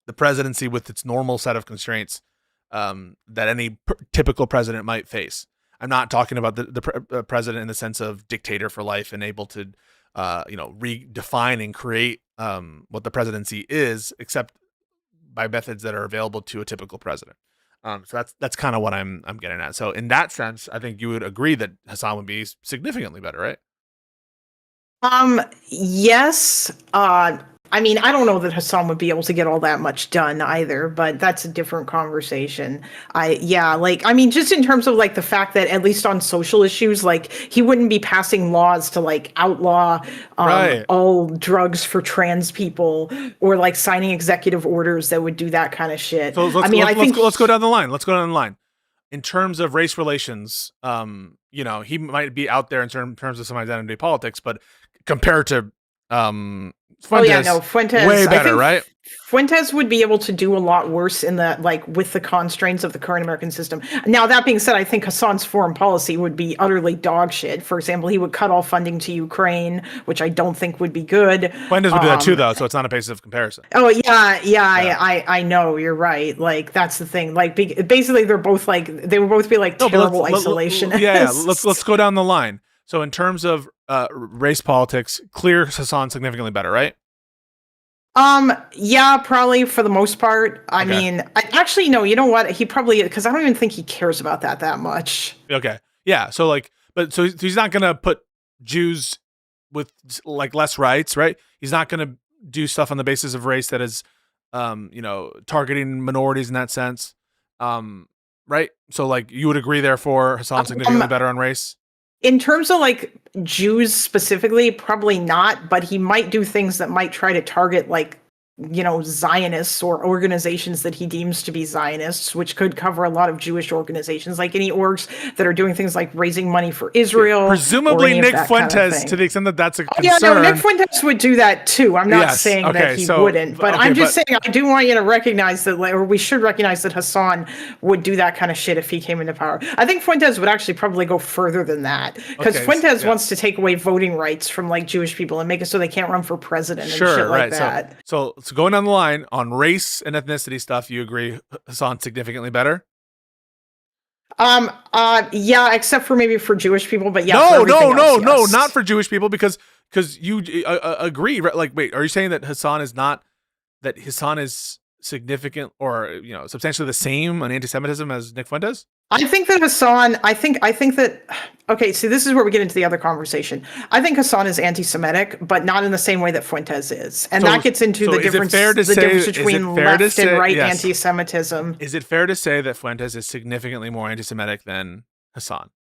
the presidency with its normal set of constraints that any typical president might face. I'm not talking about the president in the sense of dictator for life and able to redefine and create what the presidency is, except by methods that are available to a typical president. So that's kind of what I'm getting at. So in that sense, I think you would agree that Hassan would be significantly better, right? Yes. I mean, I don't know that Hassan would be able to get all that much done either, but that's a different conversation. I mean, just in terms of like the fact that at least on social issues, like he wouldn't be passing laws to like outlaw all drugs for trans people or like signing executive orders that would do that kind of shit. So let's go down the line. Let's go down the line. In terms of race relations, you know, he might be out there in terms of some identity politics, but compared to Fuentes, Fuentes way better, right? Fuentes would be able to do a lot worse in the like with the constraints of the current American system. Now, that being said, I think Hassan's foreign policy would be utterly dog shit. For example, he would cut all funding to Ukraine, which I don't think would be good. Fuentes would do that too, though, so it's not a basis of comparison. Oh yeah. I know, you're right. Like that's the thing. Like basically, they would both be like terrible isolationists. Yeah, let's go down the line. So in terms of race politics, clear Hassan significantly better, right? Yeah, probably for the most part. I mean, actually, no, you know what? He probably, because I don't even think he cares about that much. Okay. Yeah. So like, so he's not going to put Jews with like less rights, right? He's not going to do stuff on the basis of race that is, you know, targeting minorities in that sense. Right. So like you would agree, therefore, Hassan significantly better on race? In terms of like Jews specifically, probably not, but he might do things that might try to target like, you know, Zionists or organizations that he deems to be Zionists, which could cover a lot of Jewish organizations, like any orgs that are doing things like raising money for Israel. Presumably Nick Fuentes, to the extent that that's a concern. Yeah, no, Nick Fuentes would do that too. I'm not saying that he wouldn't, but I'm just saying I do want you to recognize that, or we should recognize that Hassan would do that kind of shit if he came into power. I think Fuentes would actually probably go further than that, because Fuentes wants to take away voting rights from like Jewish people and make it so they can't run for president and shit like that. So going down the line on race and ethnicity stuff, you agree Hassan's significantly better? Yeah, except for maybe for Jewish people, but yeah. No, not for Jewish people, because you agree, right? Like, wait, are you saying that Hassan is significant or, you know, substantially the same on anti-Semitism as Nick Fuentes? I think that Hassan, I think that, okay, see, this is where we get into the other conversation. I think Hassan is anti-Semitic, but not in the same way that Fuentes is. And that gets into the difference between left and right anti-Semitism. Is it fair to say that Fuentes is significantly more anti-Semitic than Hassan?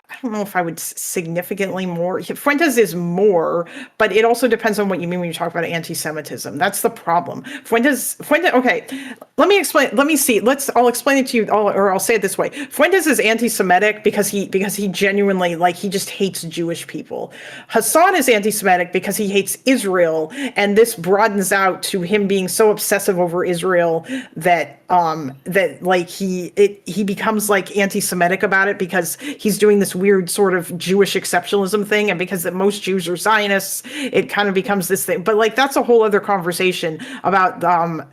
I don't know if I would significantly more. Fuentes is more, but it also depends on what you mean when you talk about anti-Semitism. That's the problem. Fuentes. Okay, let me explain. Let me see. I'll explain it to you, or I'll say it this way. Fuentes is anti-Semitic because he genuinely, like, he just hates Jewish people. Hassan is anti-Semitic because he hates Israel, and this broadens out to him being so obsessive over Israel that like he becomes like anti-Semitic about it, because he's doing this weird sort of Jewish exceptionalism thing, and because that most Jews are Zionists, it kind of becomes this thing. But like that's a whole other conversation about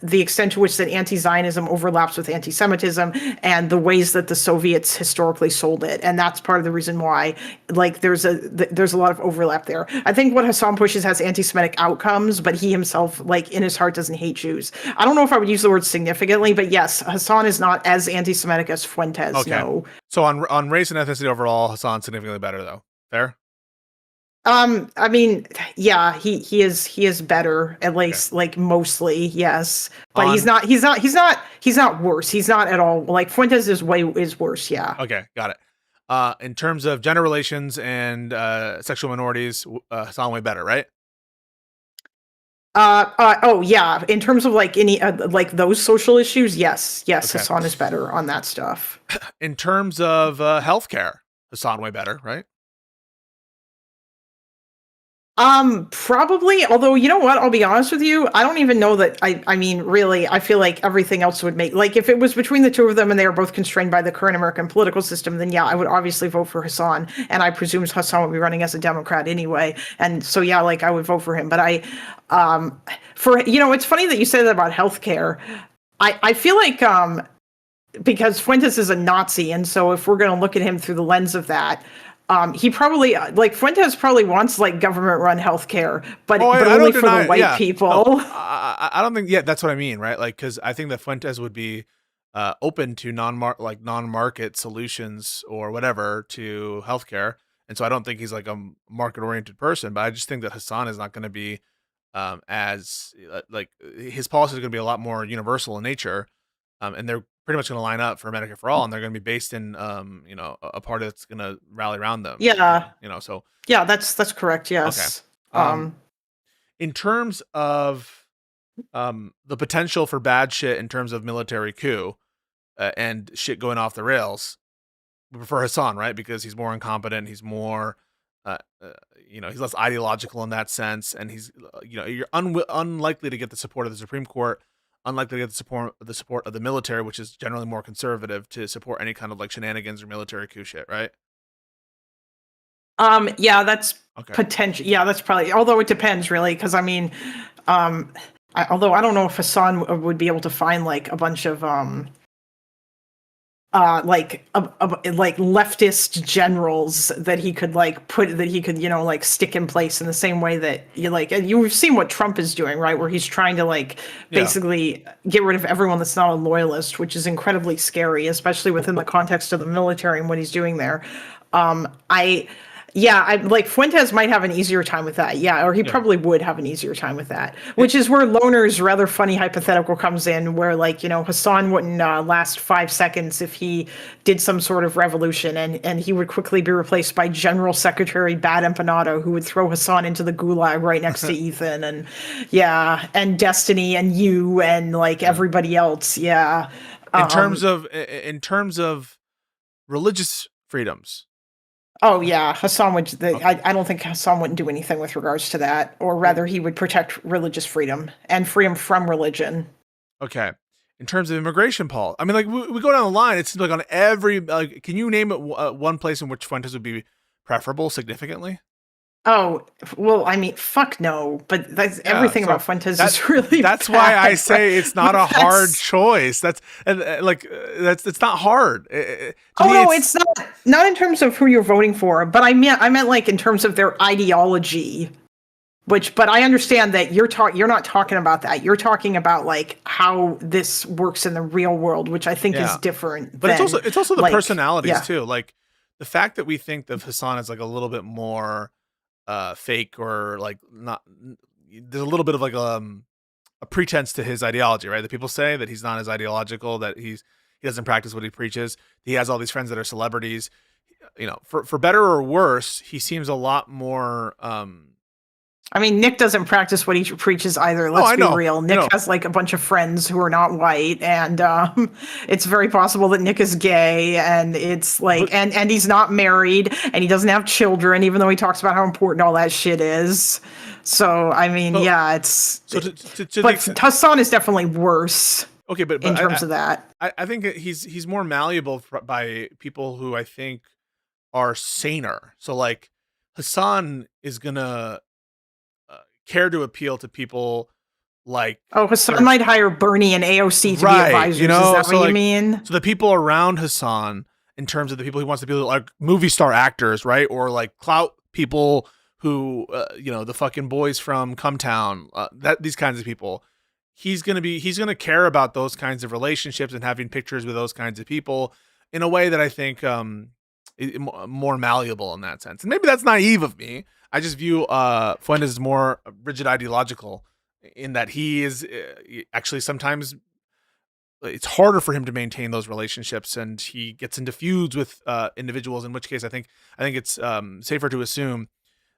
the extent to which that anti-Zionism overlaps with anti-Semitism and the ways that the Soviets historically sold it, and that's part of the reason why like there's a lot of overlap there. I think what Hassan pushes has anti-Semitic outcomes, but he himself, like in his heart, doesn't hate Jews. I don't know if I would use the word significantly, but yes, Hassan is not as anti-Semitic as Fuentes. Okay. No. So on race and ethnicity overall, Hassan's significantly better, though. Fair? I mean, yeah, he is better, at least, like mostly, yes. But he's not worse. He's not at all. Like Fuentes is worse, yeah. Okay, got it. In terms of gender relations and sexual minorities, Hassan way better, right? Oh yeah. In terms of like any like those social issues, yes, okay. Hassan is better on that stuff. In terms of healthcare, Hassan way better, right? Probably. Although, you know what? I'll be honest with you. I don't even know that. I mean, really, I feel like everything else would make, like, if it was between the two of them and they were both constrained by the current American political system, then yeah, I would obviously vote for Hassan. And I presume Hassan would be running as a Democrat anyway. And so, yeah, like I would vote for him. But it's funny that you say that about healthcare. I feel like, because Fuentes is a Nazi. And so if we're going to look at him through the lens of that, he probably, like, Fuentes probably wants like government-run healthcare, but only for the white people. No, I don't think. Yeah, that's what I mean, right? Like, because I think that Fuentes would be open to non-market solutions or whatever to healthcare, And so I don't think he's like a market-oriented person, but I just think that Hassan is not going to be as like his policies are going to be a lot more universal in nature, and they're pretty much going to line up for Medicare for all, and they're going to be based in a party that's going to rally around them. Yeah. So Yeah, that's correct. Yes. Okay. In terms of the potential for bad shit in terms of military coup and shit going off the rails, we prefer Hassan, right? Because he's more incompetent. He's more, he's less ideological in that sense. And he's, you're unlikely to get the support of the Supreme Court, unlikely to get the support of the military, which is generally more conservative, to support any kind of like shenanigans or military coup shit, right? Yeah, that's Okay. potential. Yeah, that's probably, although it depends really. Cause I mean, although I don't know if Hassan would be able to find like a bunch of, like leftist generals that he could stick in place in the same way that you've seen what Trump is doing, right? Where he's trying to basically get rid of everyone that's not a loyalist, which is incredibly scary, especially within the context of the military and what he's doing there. I like Fuentes might have an easier time with that. Yeah, or he probably would have an easier time with that, which is where Loner's rather funny hypothetical comes in, where Hassan wouldn't last 5 seconds if he did some sort of revolution, and he would quickly be replaced by General Secretary Bad Empanado, who would throw Hassan into the gulag right next to Ethan, and Destiny and you and everybody else. Yeah. In terms of religious freedoms. Oh yeah, Hassan would. I don't think Hassan wouldn't do anything with regards to that, or rather, he would protect religious freedom and freedom from religion. Okay. In terms of immigration, Paul, I mean, like we go down the line. It seems like on every. Can you name it one place in which Fuentes would be preferable significantly? Oh, well, I mean, fuck no, but everything about Fuentes is really That's bad. why I say it's not a hard choice. It's not hard. It's not in terms of who you're voting for, but I meant like in terms of their ideology. But I understand that you're not talking about that. You're talking about like how this works in the real world, which I think is different. But it's also the personalities too. Like the fact that we think of Hassan as like a little bit more fake, or like not, there's a little bit of like a pretense to his ideology, right? That people say that he's not as ideological, that he doesn't practice what he preaches. He has all these friends that are celebrities, for better or worse, he seems a lot more I mean, Nick doesn't practice what he preaches either. Let's be real. Nick has like a bunch of friends who are not white, and it's very possible that Nick is gay, and it's like, and he's not married, and he doesn't have children, even though he talks about how important all that shit is. So, I mean, it's. But Hassan is definitely worse. Okay, but in terms of that, I think he's more malleable by people who I think are saner. So, like Hassan is gonna care to appeal to people like Hassan might hire Bernie and AOC to be advisors. Is that what you mean? So the people around Hassan, in terms of the people he wants to be like movie star actors, right? Or like clout people who, the fucking boys from Cumtown, these kinds of people. He's going to care about those kinds of relationships and having pictures with those kinds of people in a way that I think more malleable in that sense. And maybe that's naive of me. I just view Fuentes as more rigid ideological in that he is actually sometimes it's harder for him to maintain those relationships, and he gets into feuds with individuals, in which case I think it's safer to assume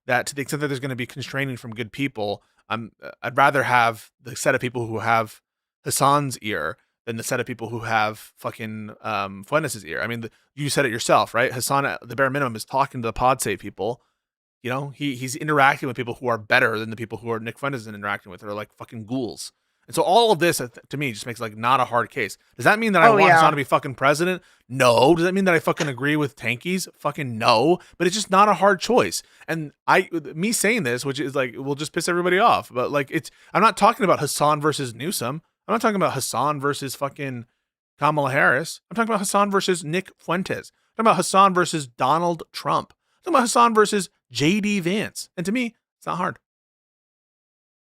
that to the extent that there's going to be constraining from good people, I'd rather have the set of people who have Hassan's ear than the set of people who have fucking Fuentes' ear. I mean, you said it yourself, right? Hassan, at the bare minimum, is talking to the pod save people. He's interacting with people who are better than the people who are Nick Fuentes is interacting with, or like fucking ghouls. And so all of this, to me, just makes like not a hard case. Does that mean that I want Hassan to be fucking president? No. Does that mean that I fucking agree with tankies? Fucking no. But it's just not a hard choice. And me saying this, which is like, will just piss everybody off. But like, I'm not talking about Hassan versus Newsom. I'm not talking about Hassan versus fucking Kamala Harris. I'm talking about Hassan versus Nick Fuentes. I'm talking about Hassan versus Donald Trump. I'm talking about Hassan versus JD Vance. And to me, it's not hard.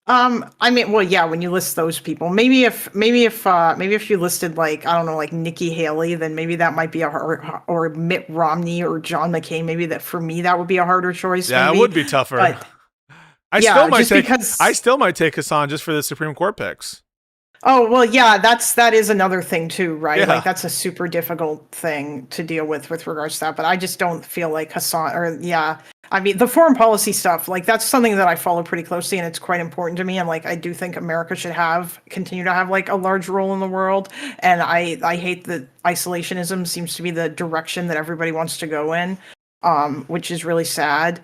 I mean, well, yeah, when you list those people, maybe if you listed like, I don't know, like Nikki Haley, then maybe that might be a hard, or Mitt Romney or John McCain. Maybe that for me, that would be a harder choice. Yeah, maybe. it would be tougher. But I yeah, still might just take because. I still might take Hassan just for the Supreme Court picks. Oh, well, yeah, that is another thing too, right? Yeah. Like that's a super difficult thing to deal with regards to that. But I just don't feel like Hassan, or yeah, I mean the foreign policy stuff, like that's something that I follow pretty closely, and it's quite important to me. And like I do think America should continue to have like a large role in the world. And I hate that isolationism seems to be the direction that everybody wants to go in, which is really sad.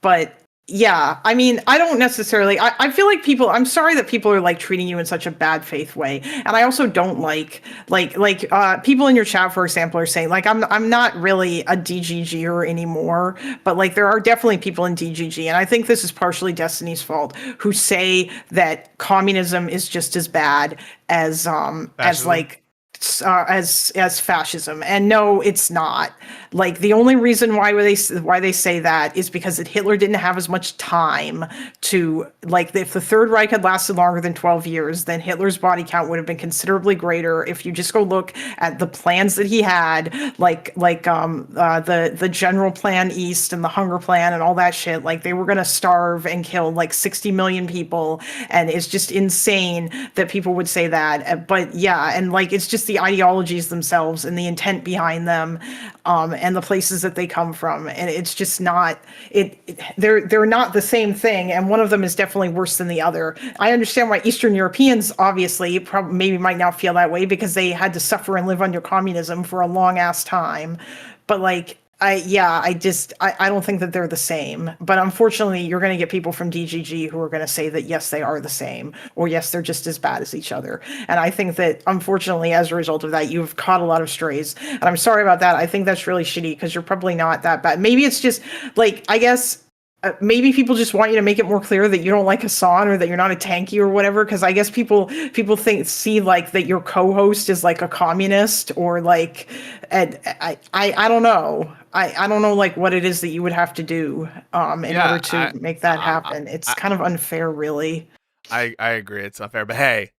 But yeah, I mean, I don't necessarily. I feel like I'm sorry that people are like treating you in such a bad faith way, and I also don't like people in your chat, for example, are saying like I'm not really a DGGer anymore, but like there are definitely people in DGG, and I think this is partially Destiny's fault, who say that communism is just as bad as like as fascism, and no, it's not. Like the only reason why they say that is because Hitler didn't have as much time to, like, if the Third Reich had lasted longer than 12 years, then Hitler's body count would have been considerably greater. If you just go look at the plans that he had, the General Plan East and the Hunger Plan and all that shit, like they were gonna starve and kill like 60 million people, and it's just insane that people would say that. But yeah, and like it's just the ideologies themselves and the intent behind them, and the places that they come from, and it's just not they're not the same thing, and one of them is definitely worse than the other. I understand why Eastern Europeans obviously maybe might now feel that way because they had to suffer and live under communism for a long ass time, but like I don't think that they're the same. But unfortunately, you're going to get people from DGG who are going to say that yes, they are the same, or yes, they're just as bad as each other. And I think that unfortunately, as a result of that, you've caught a lot of strays. And I'm sorry about that. I think that's really shitty because you're probably not that bad. Maybe it's just like, I guess maybe people just want you to make it more clear that you don't like Hassan or that you're not a tanky or whatever. Because I guess people see like that your co-host is like a communist, or like, and I don't know. I don't know like what it is that you would have to do in order to make that happen. It's kind of unfair, really. I agree, it's unfair. But hey,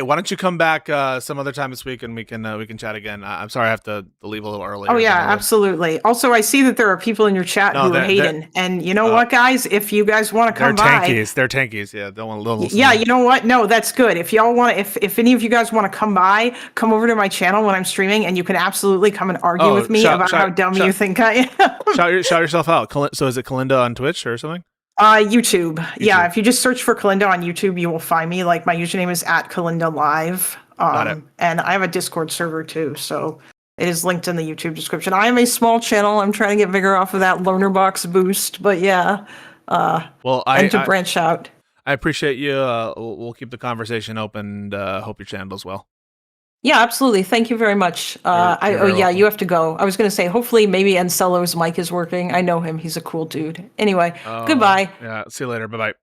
why don't you come back some other time this week and we can chat again. I'm sorry I have to leave a little early. Oh yeah, absolutely. Also, I see that there are people in your chat who are hating, and you know what, guys? If you guys want to come by, they're tankies. Yeah, don't want to. Yeah, you know what? No, that's good. If y'all want, if any of you guys want to come by, come over to my channel when I'm streaming, and you can absolutely come and argue with me about how dumb you think I am. Shout yourself out. So is it Kalinda on Twitch or something? YouTube. Yeah, if you just search for Kalinda on YouTube, you will find me. Like my username is @KalindaLive. And I have a Discord server too, so it is linked in the YouTube description. I am a small channel. I'm trying to get bigger off of that loner box boost, but yeah. And to branch out. I appreciate you. We'll keep the conversation open. And hope your channel does well. Yeah, absolutely. Thank you very much. You have to go. I was going to say, hopefully, maybe Ancelo's mic is working. I know him. He's a cool dude. Anyway, goodbye. Yeah, see you later. Bye-bye.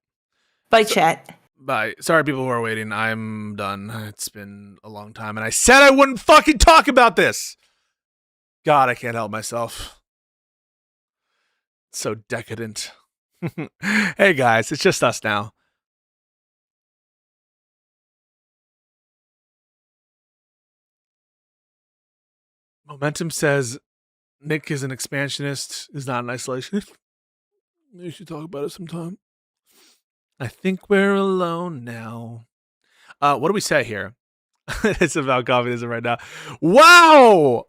Bye, chat. Bye. Sorry, people who are waiting. I'm done. It's been a long time, and I said I wouldn't fucking talk about this. God, I can't help myself. It's so decadent. Hey, guys, it's just us now. Momentum says Nick is an expansionist, is not an isolationist. You should talk about it sometime. I think we're alone now. What do we say here? It's about communism right now. Wow!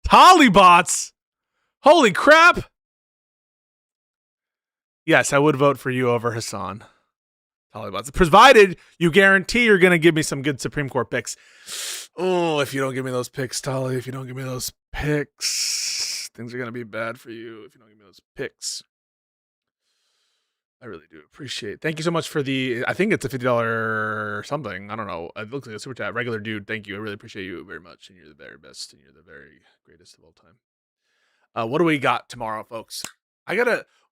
Talibots! Holy crap! Yes, I would vote for you over Hassan. Talibots. Provided you guarantee you're going to give me some good Supreme Court picks. Oh, if you don't give me those picks, Tali, if you don't give me those picks, things are going to be bad for you if you don't give me those picks. I really do appreciate it. Thank you so much for I think it's a $50 something. I don't know. It looks like a super chat. Regular dude, thank you. I really appreciate you very much. And you're the very best. And you're the very greatest of all time. What do we got tomorrow, folks?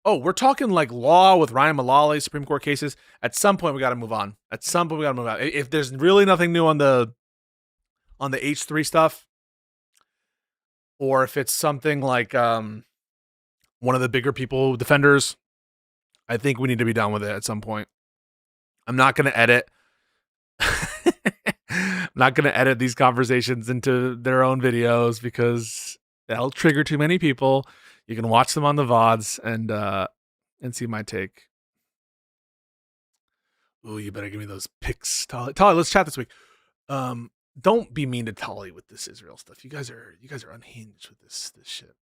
We're talking like law with Ryan Mullally, Supreme Court cases. At some point, we got to move on. If there's really nothing new on the H3 stuff, or if it's something like one of the bigger people defenders, I think we need to be done with it at some point. I'm not going to edit. I'm not going to edit these conversations into their own videos because that'll trigger too many people. You can watch them on the VODs and see my take. Oh, you better give me those pics, Tolly. Tolly, let's chat this week. Don't be mean to Tolly with this Israel stuff. You guys are unhinged with this shit.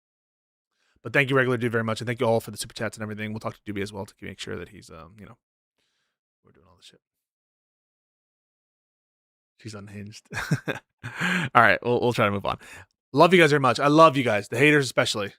But thank you, regular dude, very much, and thank you all for the super chats and everything. We'll talk to Doobie as well to make sure that he's we're doing all this shit. She's unhinged. All right, we'll try to move on. Love you guys very much. I love you guys, the haters especially.